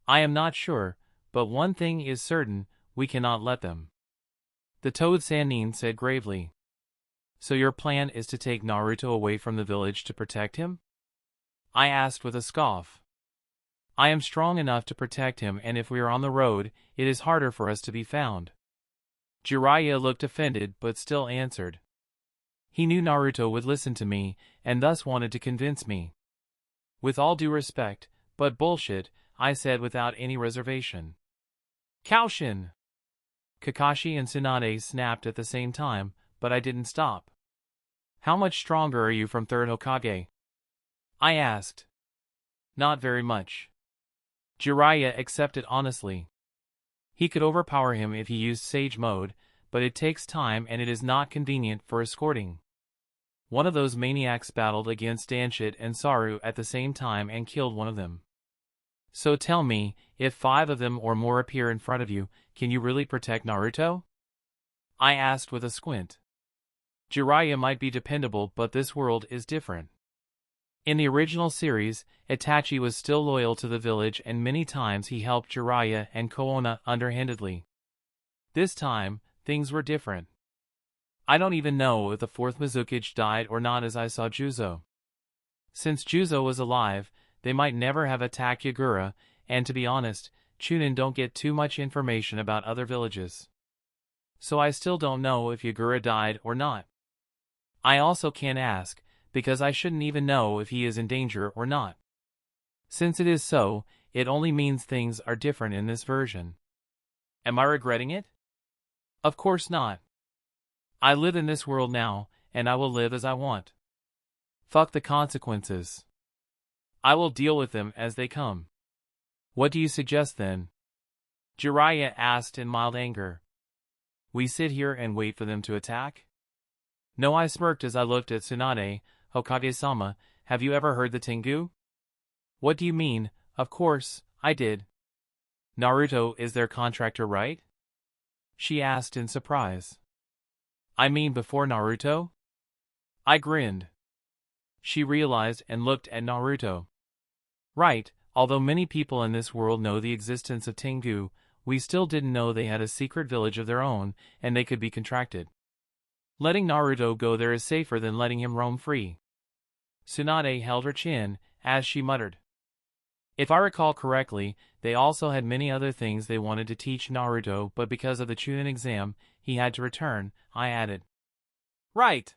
I am not sure, but one thing is certain, we cannot let them. The Toad Sannin said gravely. So your plan is to take Naruto away from the village to protect him? I asked with a scoff. I am strong enough to protect him, and if we are on the road, it is harder for us to be found. Jiraiya looked offended but still answered. He knew Naruto would listen to me, and thus wanted to convince me. With all due respect, but bullshit, I said without any reservation. Koushin! Kakashi and Tsunade snapped at the same time, but I didn't stop. How much stronger are you from third Hokage? I asked. Not very much. Jiraiya accepted honestly. He could overpower him if he used Sage Mode, but it takes time and it is not convenient for escorting. One of those maniacs battled against Danshit and Saru at the same time and killed one of them. So tell me, if 5 of them or more appear in front of you, can you really protect Naruto? I asked with a squint. Jiraiya might be dependable, but this world is different. In the original series, Itachi was still loyal to the village and many times he helped Jiraiya and Konoha underhandedly. This time, things were different. I don't even know if the 4th Mizukage died or not as I saw Juzo. Since Juzo was alive, they might never have attacked Yagura, and to be honest, Chunin don't get too much information about other villages. So I still don't know if Yagura died or not. I also can't ask, because I shouldn't even know if he is in danger or not. Since it is so, it only means things are different in this version. Am I regretting it? Of course not. I live in this world now, and I will live as I want. Fuck the consequences. I will deal with them as they come. What do you suggest then? Jiraiya asked in mild anger. We sit here and wait for them to attack? No, I smirked as I looked at Tsunade. Hokage-sama, have you ever heard the Tengu? What do you mean? Of course, I did. Naruto is their contractor, right? She asked in surprise. I mean before Naruto? I grinned. She realized and looked at Naruto. Right, although many people in this world know the existence of Tengu, we still didn't know they had a secret village of their own, and they could be contracted. Letting Naruto go there is safer than letting him roam free. Tsunade held her chin, as she muttered. If I recall correctly, they also had many other things they wanted to teach Naruto, but because of the Chunin Exam, he had to return, I added. Right.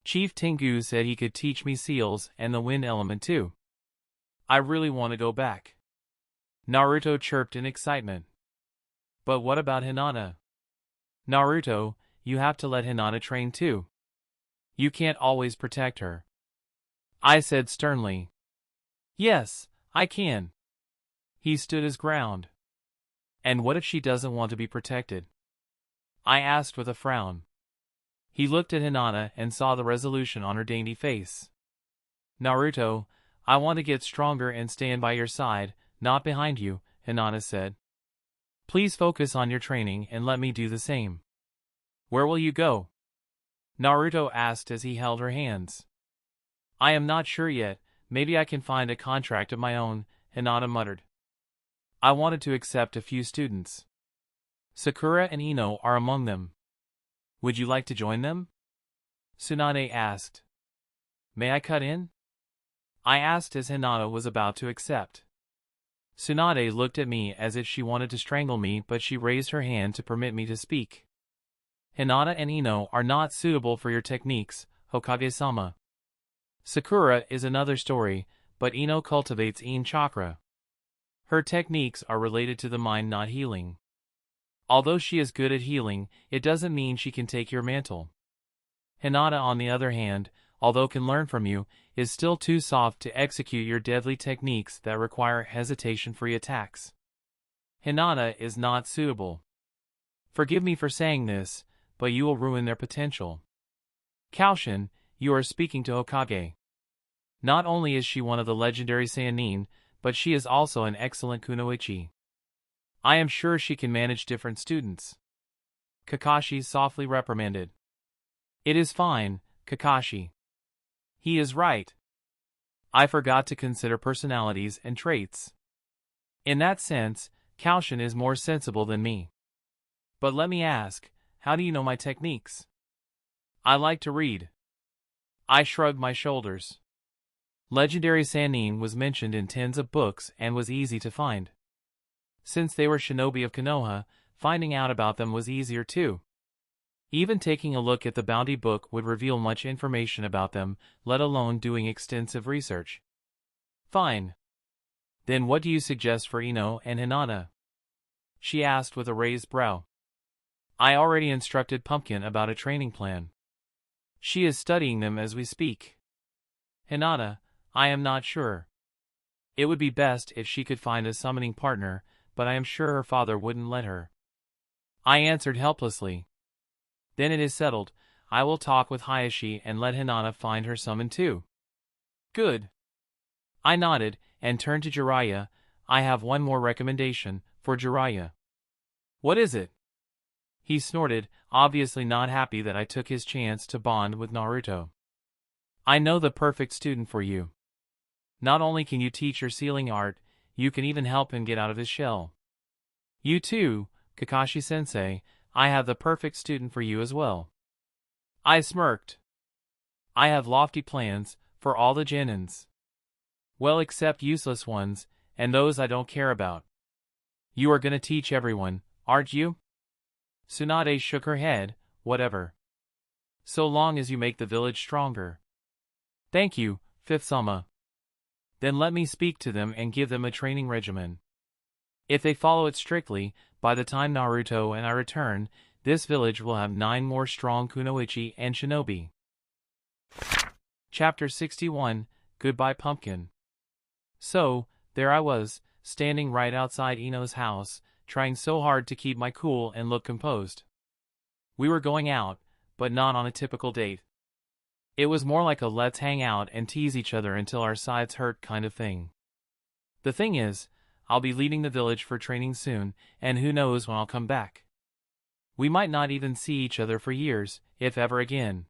Chief Tengu said he could teach me seals and the wind element too. I really want to go back. Naruto chirped in excitement. But what about Hinata? Naruto, you have to let Hinata train too. You can't always protect her. I said sternly. Yes, I can. He stood his ground. And what if she doesn't want to be protected? I asked with a frown. He looked at Hinata and saw the resolution on her dainty face. Naruto, I want to get stronger and stand by your side, not behind you, Hinata said. Please focus on your training and let me do the same. Where will you go? Naruto asked as he held her hands. I am not sure yet, maybe I can find a contract of my own, Hinata muttered. I wanted to accept a few students. Sakura and Ino are among them. Would you like to join them? Tsunade asked. May I cut in? I asked as Hinata was about to accept. Tsunade looked at me as if she wanted to strangle me, but she raised her hand to permit me to speak. Hinata and Ino are not suitable for your techniques, Hokage-sama. Sakura is another story, but Ino cultivates Yin chakra. Her techniques are related to the mind, not healing. Although she is good at healing, it doesn't mean she can take your mantle. Hinata, on the other hand, although can learn from you, is still too soft to execute your deadly techniques that require hesitation-free attacks. Hinata is not suitable. Forgive me for saying this, but you will ruin their potential. Koushin, you are speaking to Hokage. Not only is she one of the legendary Sannin, but she is also an excellent kunoichi. I am sure she can manage different students. Kakashi softly reprimanded. It is fine, Kakashi. He is right. I forgot to consider personalities and traits. In that sense, Koushin is more sensible than me. But let me ask, how do you know my techniques? I like to read. I shrugged my shoulders. Legendary Sannin was mentioned in tens of books and was easy to find. Since they were shinobi of Konoha, finding out about them was easier too. Even taking a look at the bounty book would reveal much information about them, let alone doing extensive research. Fine. Then what do you suggest for Ino and Hinata? She asked with a raised brow. I already instructed Pumpkin about a training plan. She is studying them as we speak. Hinata, I am not sure. It would be best if she could find a summoning partner, but I am sure her father wouldn't let her. I answered helplessly. Then it is settled. I will talk with Hayashi and let Hinata find her summon too. Good. I nodded and turned to Jiraiya. I have one more recommendation for Jiraiya. What is it? He snorted, obviously not happy that I took his chance to bond with Naruto. I know the perfect student for you. Not only can you teach your sealing art, you can even help him get out of his shell. You too, Kakashi-sensei, I have the perfect student for you as well. I smirked. I have lofty plans for all the genins. Well, except useless ones, and those I don't care about. You are gonna teach everyone, aren't you? Tsunade shook her head, whatever. So long as you make the village stronger. Thank you, Fifth Sama. Then let me speak to them and give them a training regimen. If they follow it strictly, by the time Naruto and I return, this village will have 9 more strong kunoichi and shinobi. Chapter 61, Goodbye Pumpkin. So, there I was, standing right outside Ino's house, trying so hard to keep my cool and look composed. We were going out, but not on a typical date. It was more like a let's hang out and tease each other until our sides hurt kind of thing. The thing is, I'll be leaving the village for training soon, and who knows when I'll come back. We might not even see each other for years, if ever again.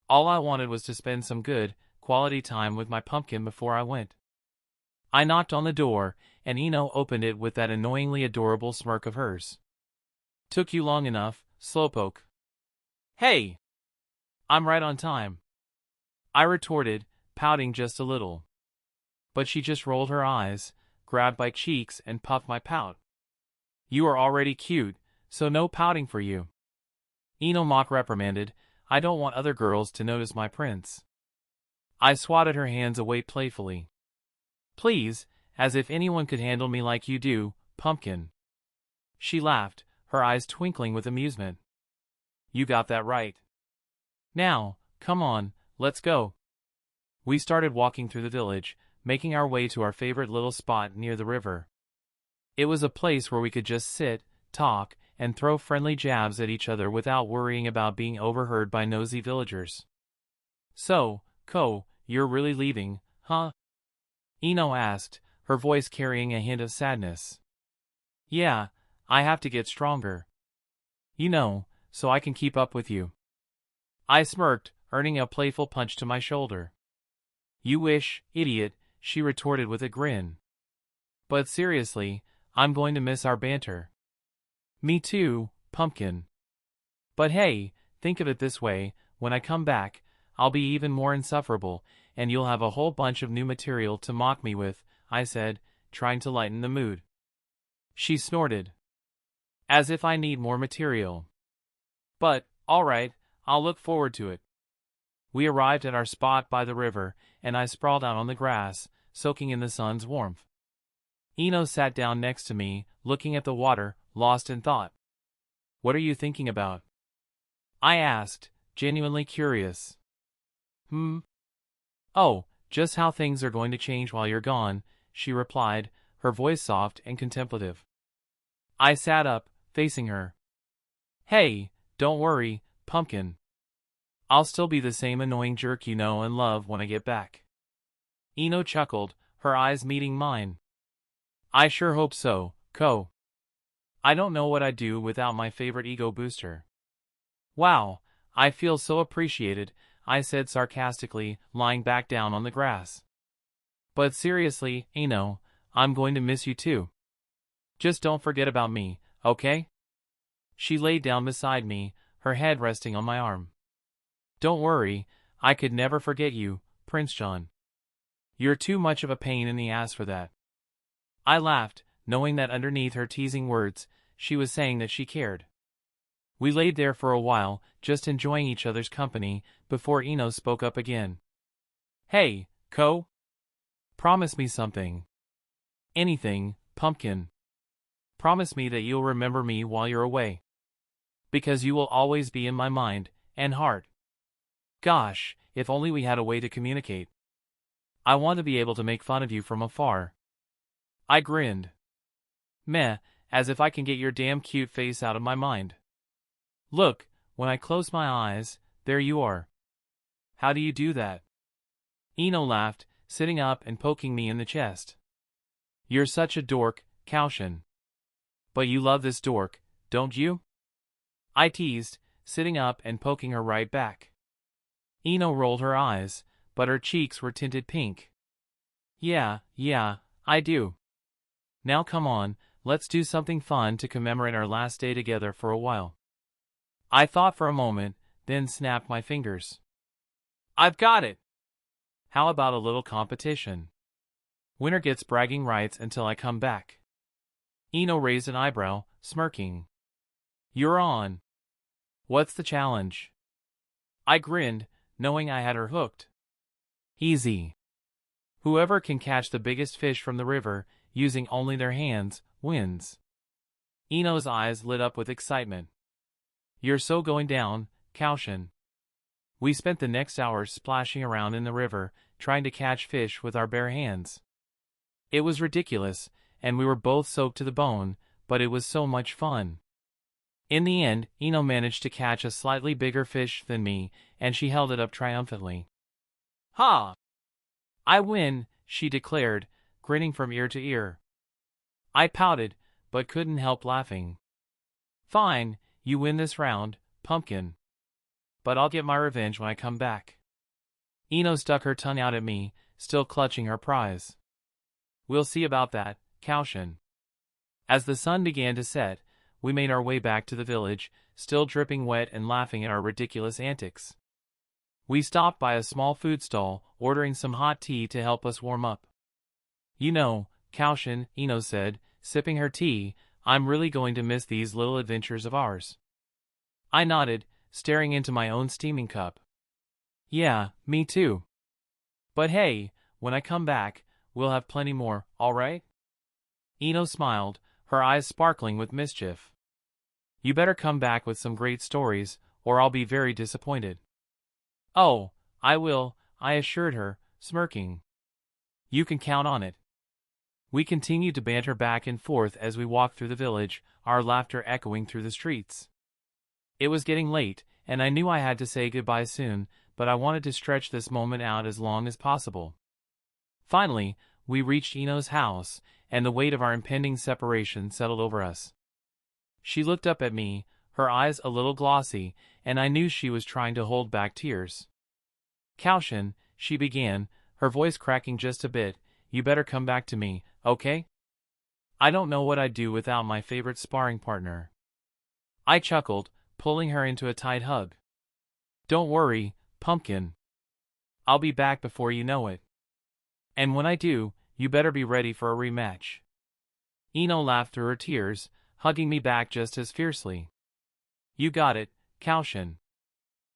All I wanted was to spend some good, quality time with my pumpkin before I went. I knocked on the door, and Ino opened it with that annoyingly adorable smirk of hers. Took you long enough, slowpoke. Hey! I'm right on time. I retorted, pouting just a little. But she just rolled her eyes, grabbed my cheeks and puffed my pout. You are already cute, so no pouting for you. Ino mock reprimanded, I don't want other girls to notice my prince. I swatted her hands away playfully. Please, as if anyone could handle me like you do, Pumpkin. She laughed, her eyes twinkling with amusement. You got that right. Now, come on, let's go. We started walking through the village, making our way to our favorite little spot near the river. It was a place where we could just sit, talk, and throw friendly jabs at each other without worrying about being overheard by nosy villagers. So, Ko, you're really leaving, huh? Ino asked, her voice carrying a hint of sadness. Yeah, I have to get stronger. You know, so I can keep up with you. I smirked, earning a playful punch to my shoulder. You wish, idiot, she retorted with a grin. But seriously, I'm going to miss our banter. Me too, pumpkin. But hey, think of it this way, when I come back, I'll be even more insufferable, and you'll have a whole bunch of new material to mock me with, I said, trying to lighten the mood. She snorted. As if I need more material. But, alright, I'll look forward to it. We arrived at our spot by the river, and I sprawled out on the grass, soaking in the sun's warmth. Ino sat down next to me, looking at the water, lost in thought. What are you thinking about? I asked, genuinely curious. Oh, just how things are going to change while you're gone, she replied, her voice soft and contemplative. I sat up, facing her. Hey, don't worry, pumpkin. I'll still be the same annoying jerk you know and love when I get back. Ino chuckled, her eyes meeting mine. I sure hope so, Ko. I don't know what I'd do without my favorite ego booster. Wow, I feel so appreciated, I said sarcastically, lying back down on the grass. But seriously, Ino, I'm going to miss you too. Just don't forget about me, okay? She laid down beside me, her head resting on my arm. Don't worry, I could never forget you, Prince John. You're too much of a pain in the ass for that. I laughed, knowing that underneath her teasing words, she was saying that she cared. We laid there for a while, just enjoying each other's company, before Ino spoke up again. Hey, Ko? Promise me something. Anything, pumpkin. Promise me that you'll remember me while you're away. Because you will always be in my mind and heart. Gosh, if only we had a way to communicate. I want to be able to make fun of you from afar. I grinned. Meh, as if I can get your damn cute face out of my mind. Look, when I close my eyes, there you are. How do you do that? Ino laughed, sitting up and poking me in the chest. You're such a dork, Koushin. But you love this dork, don't you? I teased, sitting up and poking her right back. Ino rolled her eyes, but her cheeks were tinted pink. Yeah, I do. Now come on, let's do something fun to commemorate our last day together for a while. I thought for a moment, then snapped my fingers. I've got it! How about a little competition? Winner gets bragging rights until I come back. Ino raised an eyebrow, smirking. You're on. What's the challenge? I grinned, knowing I had her hooked. Easy. Whoever can catch the biggest fish from the river, using only their hands, wins. Ino's eyes lit up with excitement. You're so going down, Koushin. We spent the next hour splashing around in the river, trying to catch fish with our bare hands. It was ridiculous, and we were both soaked to the bone, but it was so much fun. In the end, Ino managed to catch a slightly bigger fish than me, and she held it up triumphantly. Ha! I win, she declared, grinning from ear to ear. I pouted, but couldn't help laughing. Fine, you win this round, pumpkin. But I'll get my revenge when I come back. Ino stuck her tongue out at me, still clutching her prize. We'll see about that, Koushin. As the sun began to set, we made our way back to the village, still dripping wet and laughing at our ridiculous antics. We stopped by a small food stall, ordering some hot tea to help us warm up. You know, Koushin, Ino said, sipping her tea, I'm really going to miss these little adventures of ours. I nodded, staring into my own steaming cup. Yeah, me too. But hey, when I come back, we'll have plenty more, alright? Ino smiled, her eyes sparkling with mischief. You better come back with some great stories, or I'll be very disappointed. Oh, I will, I assured her, smirking. You can count on it. We continued to banter back and forth as we walked through the village, our laughter echoing through the streets. It was getting late, and I knew I had to say goodbye soon, but I wanted to stretch this moment out as long as possible. Finally, we reached Ino's house, and the weight of our impending separation settled over us. She looked up at me, her eyes a little glossy, and I knew she was trying to hold back tears. Koushin, she began, her voice cracking just a bit, you better come back to me, okay? I don't know what I'd do without my favorite sparring partner. I chuckled, pulling her into a tight hug. Don't worry, pumpkin. I'll be back before you know it. And when I do, you better be ready for a rematch. Ino laughed through her tears, hugging me back just as fiercely. You got it, Koushin.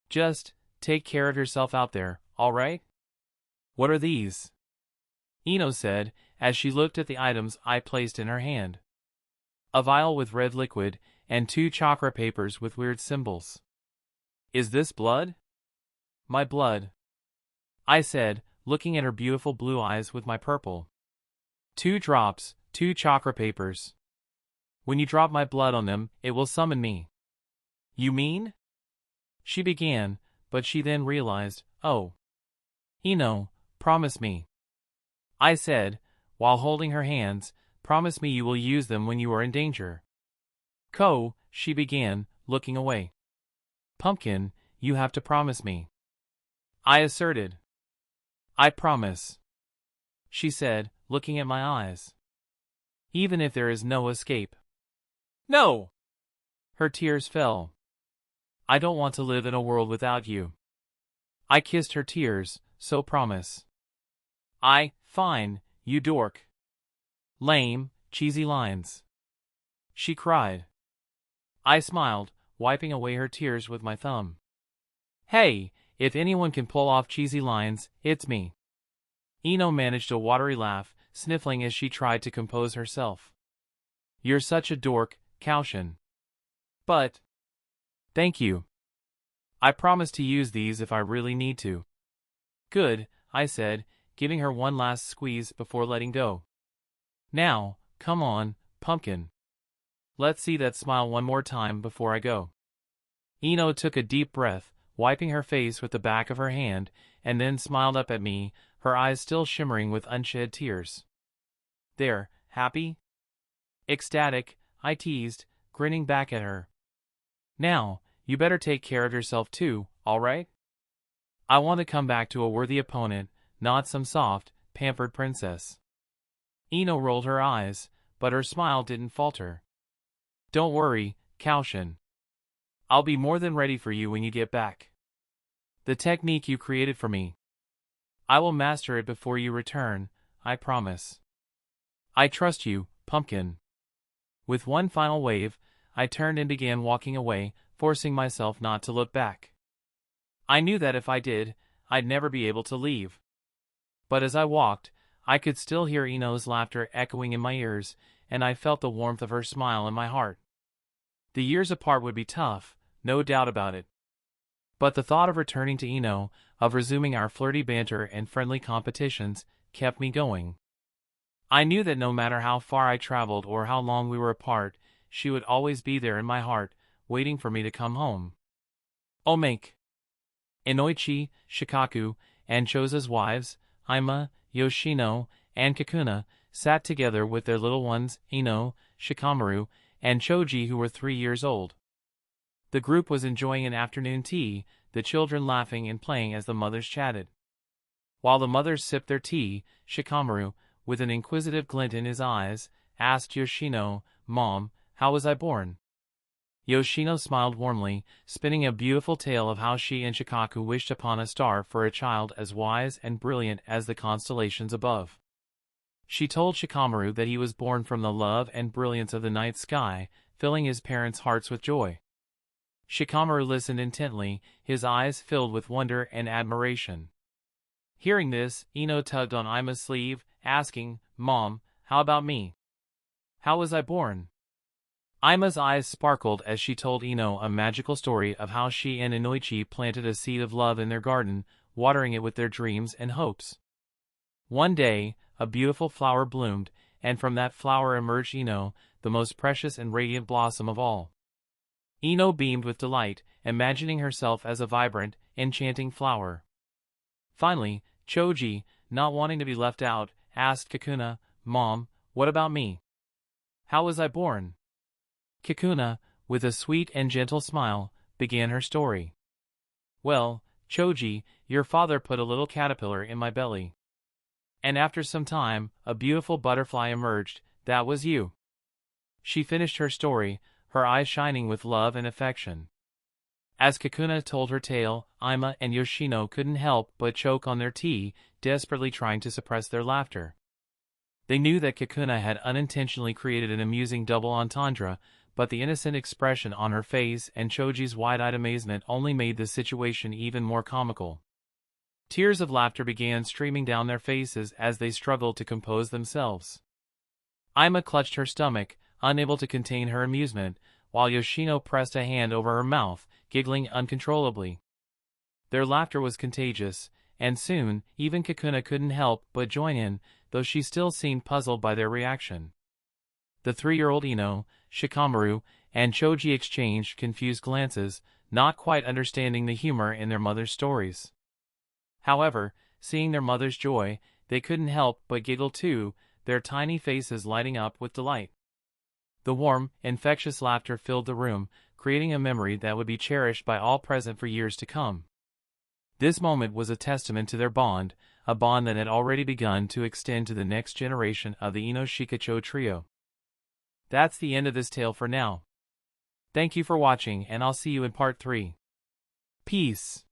Just take care of yourself out there, all right? What are these? Ino said, as she looked at the items I placed in her hand. A vial with red liquid, and 2 chakra papers with weird symbols. Is this blood? My blood, I said, looking at her beautiful blue eyes with my purple. 2 drops, 2 chakra papers. When you drop my blood on them, it will summon me. You mean? She began, but she then realized, oh. Ino, promise me. I said, while holding her hands, promise me you will use them when you are in danger. She began, looking away. Pumpkin, you have to promise me. I asserted. I promise. She said, looking at my eyes. Even if there is no escape. No! Her tears fell. I don't want to live in a world without you. I kissed her tears, so promise. Fine, you dork. Lame, cheesy lines. She cried. I smiled, wiping away her tears with my thumb. Hey, if anyone can pull off cheesy lines, it's me. Ino managed a watery laugh, sniffling as she tried to compose herself. You're such a dork, Koushin. But... Thank you. I promise to use these if I really need to. Good, I said, giving her one last squeeze before letting go. Now, come on, pumpkin. Let's see that smile one more time before I go. Ino took a deep breath, wiping her face with the back of her hand, and then smiled up at me, her eyes still shimmering with unshed tears. There, happy? Ecstatic, I teased, grinning back at her. Now, you better take care of yourself too, all right? I want to come back to a worthy opponent, not some soft, pampered princess. Ino rolled her eyes, but her smile didn't falter. Don't worry, Koushin. I'll be more than ready for you when you get back. The technique you created for me. I will master it before you return, I promise. I trust you, pumpkin. With one final wave, I turned and began walking away, forcing myself not to look back. I knew that if I did, I'd never be able to leave. But as I walked, I could still hear Ino's laughter echoing in my ears, and I felt the warmth of her smile in my heart. The years apart would be tough, no doubt about it. But the thought of returning to Ino, of resuming our flirty banter and friendly competitions, kept me going. I knew that no matter how far I traveled or how long we were apart, she would always be there in my heart, waiting for me to come home. Omake. Inoichi, Shikaku, and Choza's wives, Ima, Yoshino, and Kakuna, sat together with their little ones, Ino, Shikamaru, and Choji, who were 3 years old. The group was enjoying an afternoon tea, the children laughing and playing as the mothers chatted. While the mothers sipped their tea, Shikamaru, with an inquisitive glint in his eyes, asked Yoshino, Mom, how was I born? Yoshino smiled warmly, spinning a beautiful tale of how she and Shikaku wished upon a star for a child as wise and brilliant as the constellations above. She told Shikamaru that he was born from the love and brilliance of the night sky, filling his parents' hearts with joy. Shikamaru listened intently, his eyes filled with wonder and admiration. Hearing this, Ino tugged on Ima's sleeve, asking, Mom, how about me? How was I born? Aima's eyes sparkled as she told Ino a magical story of how she and Inoichi planted a seed of love in their garden, watering it with their dreams and hopes. One day, a beautiful flower bloomed, and from that flower emerged Ino, the most precious and radiant blossom of all. Ino beamed with delight, imagining herself as a vibrant, enchanting flower. Finally, Choji, not wanting to be left out, asked Kakuna, "Mom, what about me? How was I born?" Kakuna, with a sweet and gentle smile, began her story. "Well, Choji, your father put a little caterpillar in my belly. And after some time, a beautiful butterfly emerged. That was you." She finished her story, her eyes shining with love and affection. As Kakuna told her tale, Aima and Yoshino couldn't help but choke on their tea, desperately trying to suppress their laughter. They knew that Kakuna had unintentionally created an amusing double entendre, but the innocent expression on her face and Choji's wide-eyed amazement only made the situation even more comical. Tears of laughter began streaming down their faces as they struggled to compose themselves. Aima clutched her stomach, unable to contain her amusement, while Yoshino pressed a hand over her mouth, giggling uncontrollably. Their laughter was contagious, and soon, even Kakuna couldn't help but join in, though she still seemed puzzled by their reaction. The 3-year-old Ino, Shikamaru, and Choji exchanged confused glances, not quite understanding the humor in their mother's stories. However, seeing their mother's joy, they couldn't help but giggle too, their tiny faces lighting up with delight. The warm, infectious laughter filled the room, creating a memory that would be cherished by all present for years to come. This moment was a testament to their bond, a bond that had already begun to extend to the next generation of the Ino Shikacho trio. That's the end of this tale for now. Thank you for watching, and I'll see you in part 3. Peace.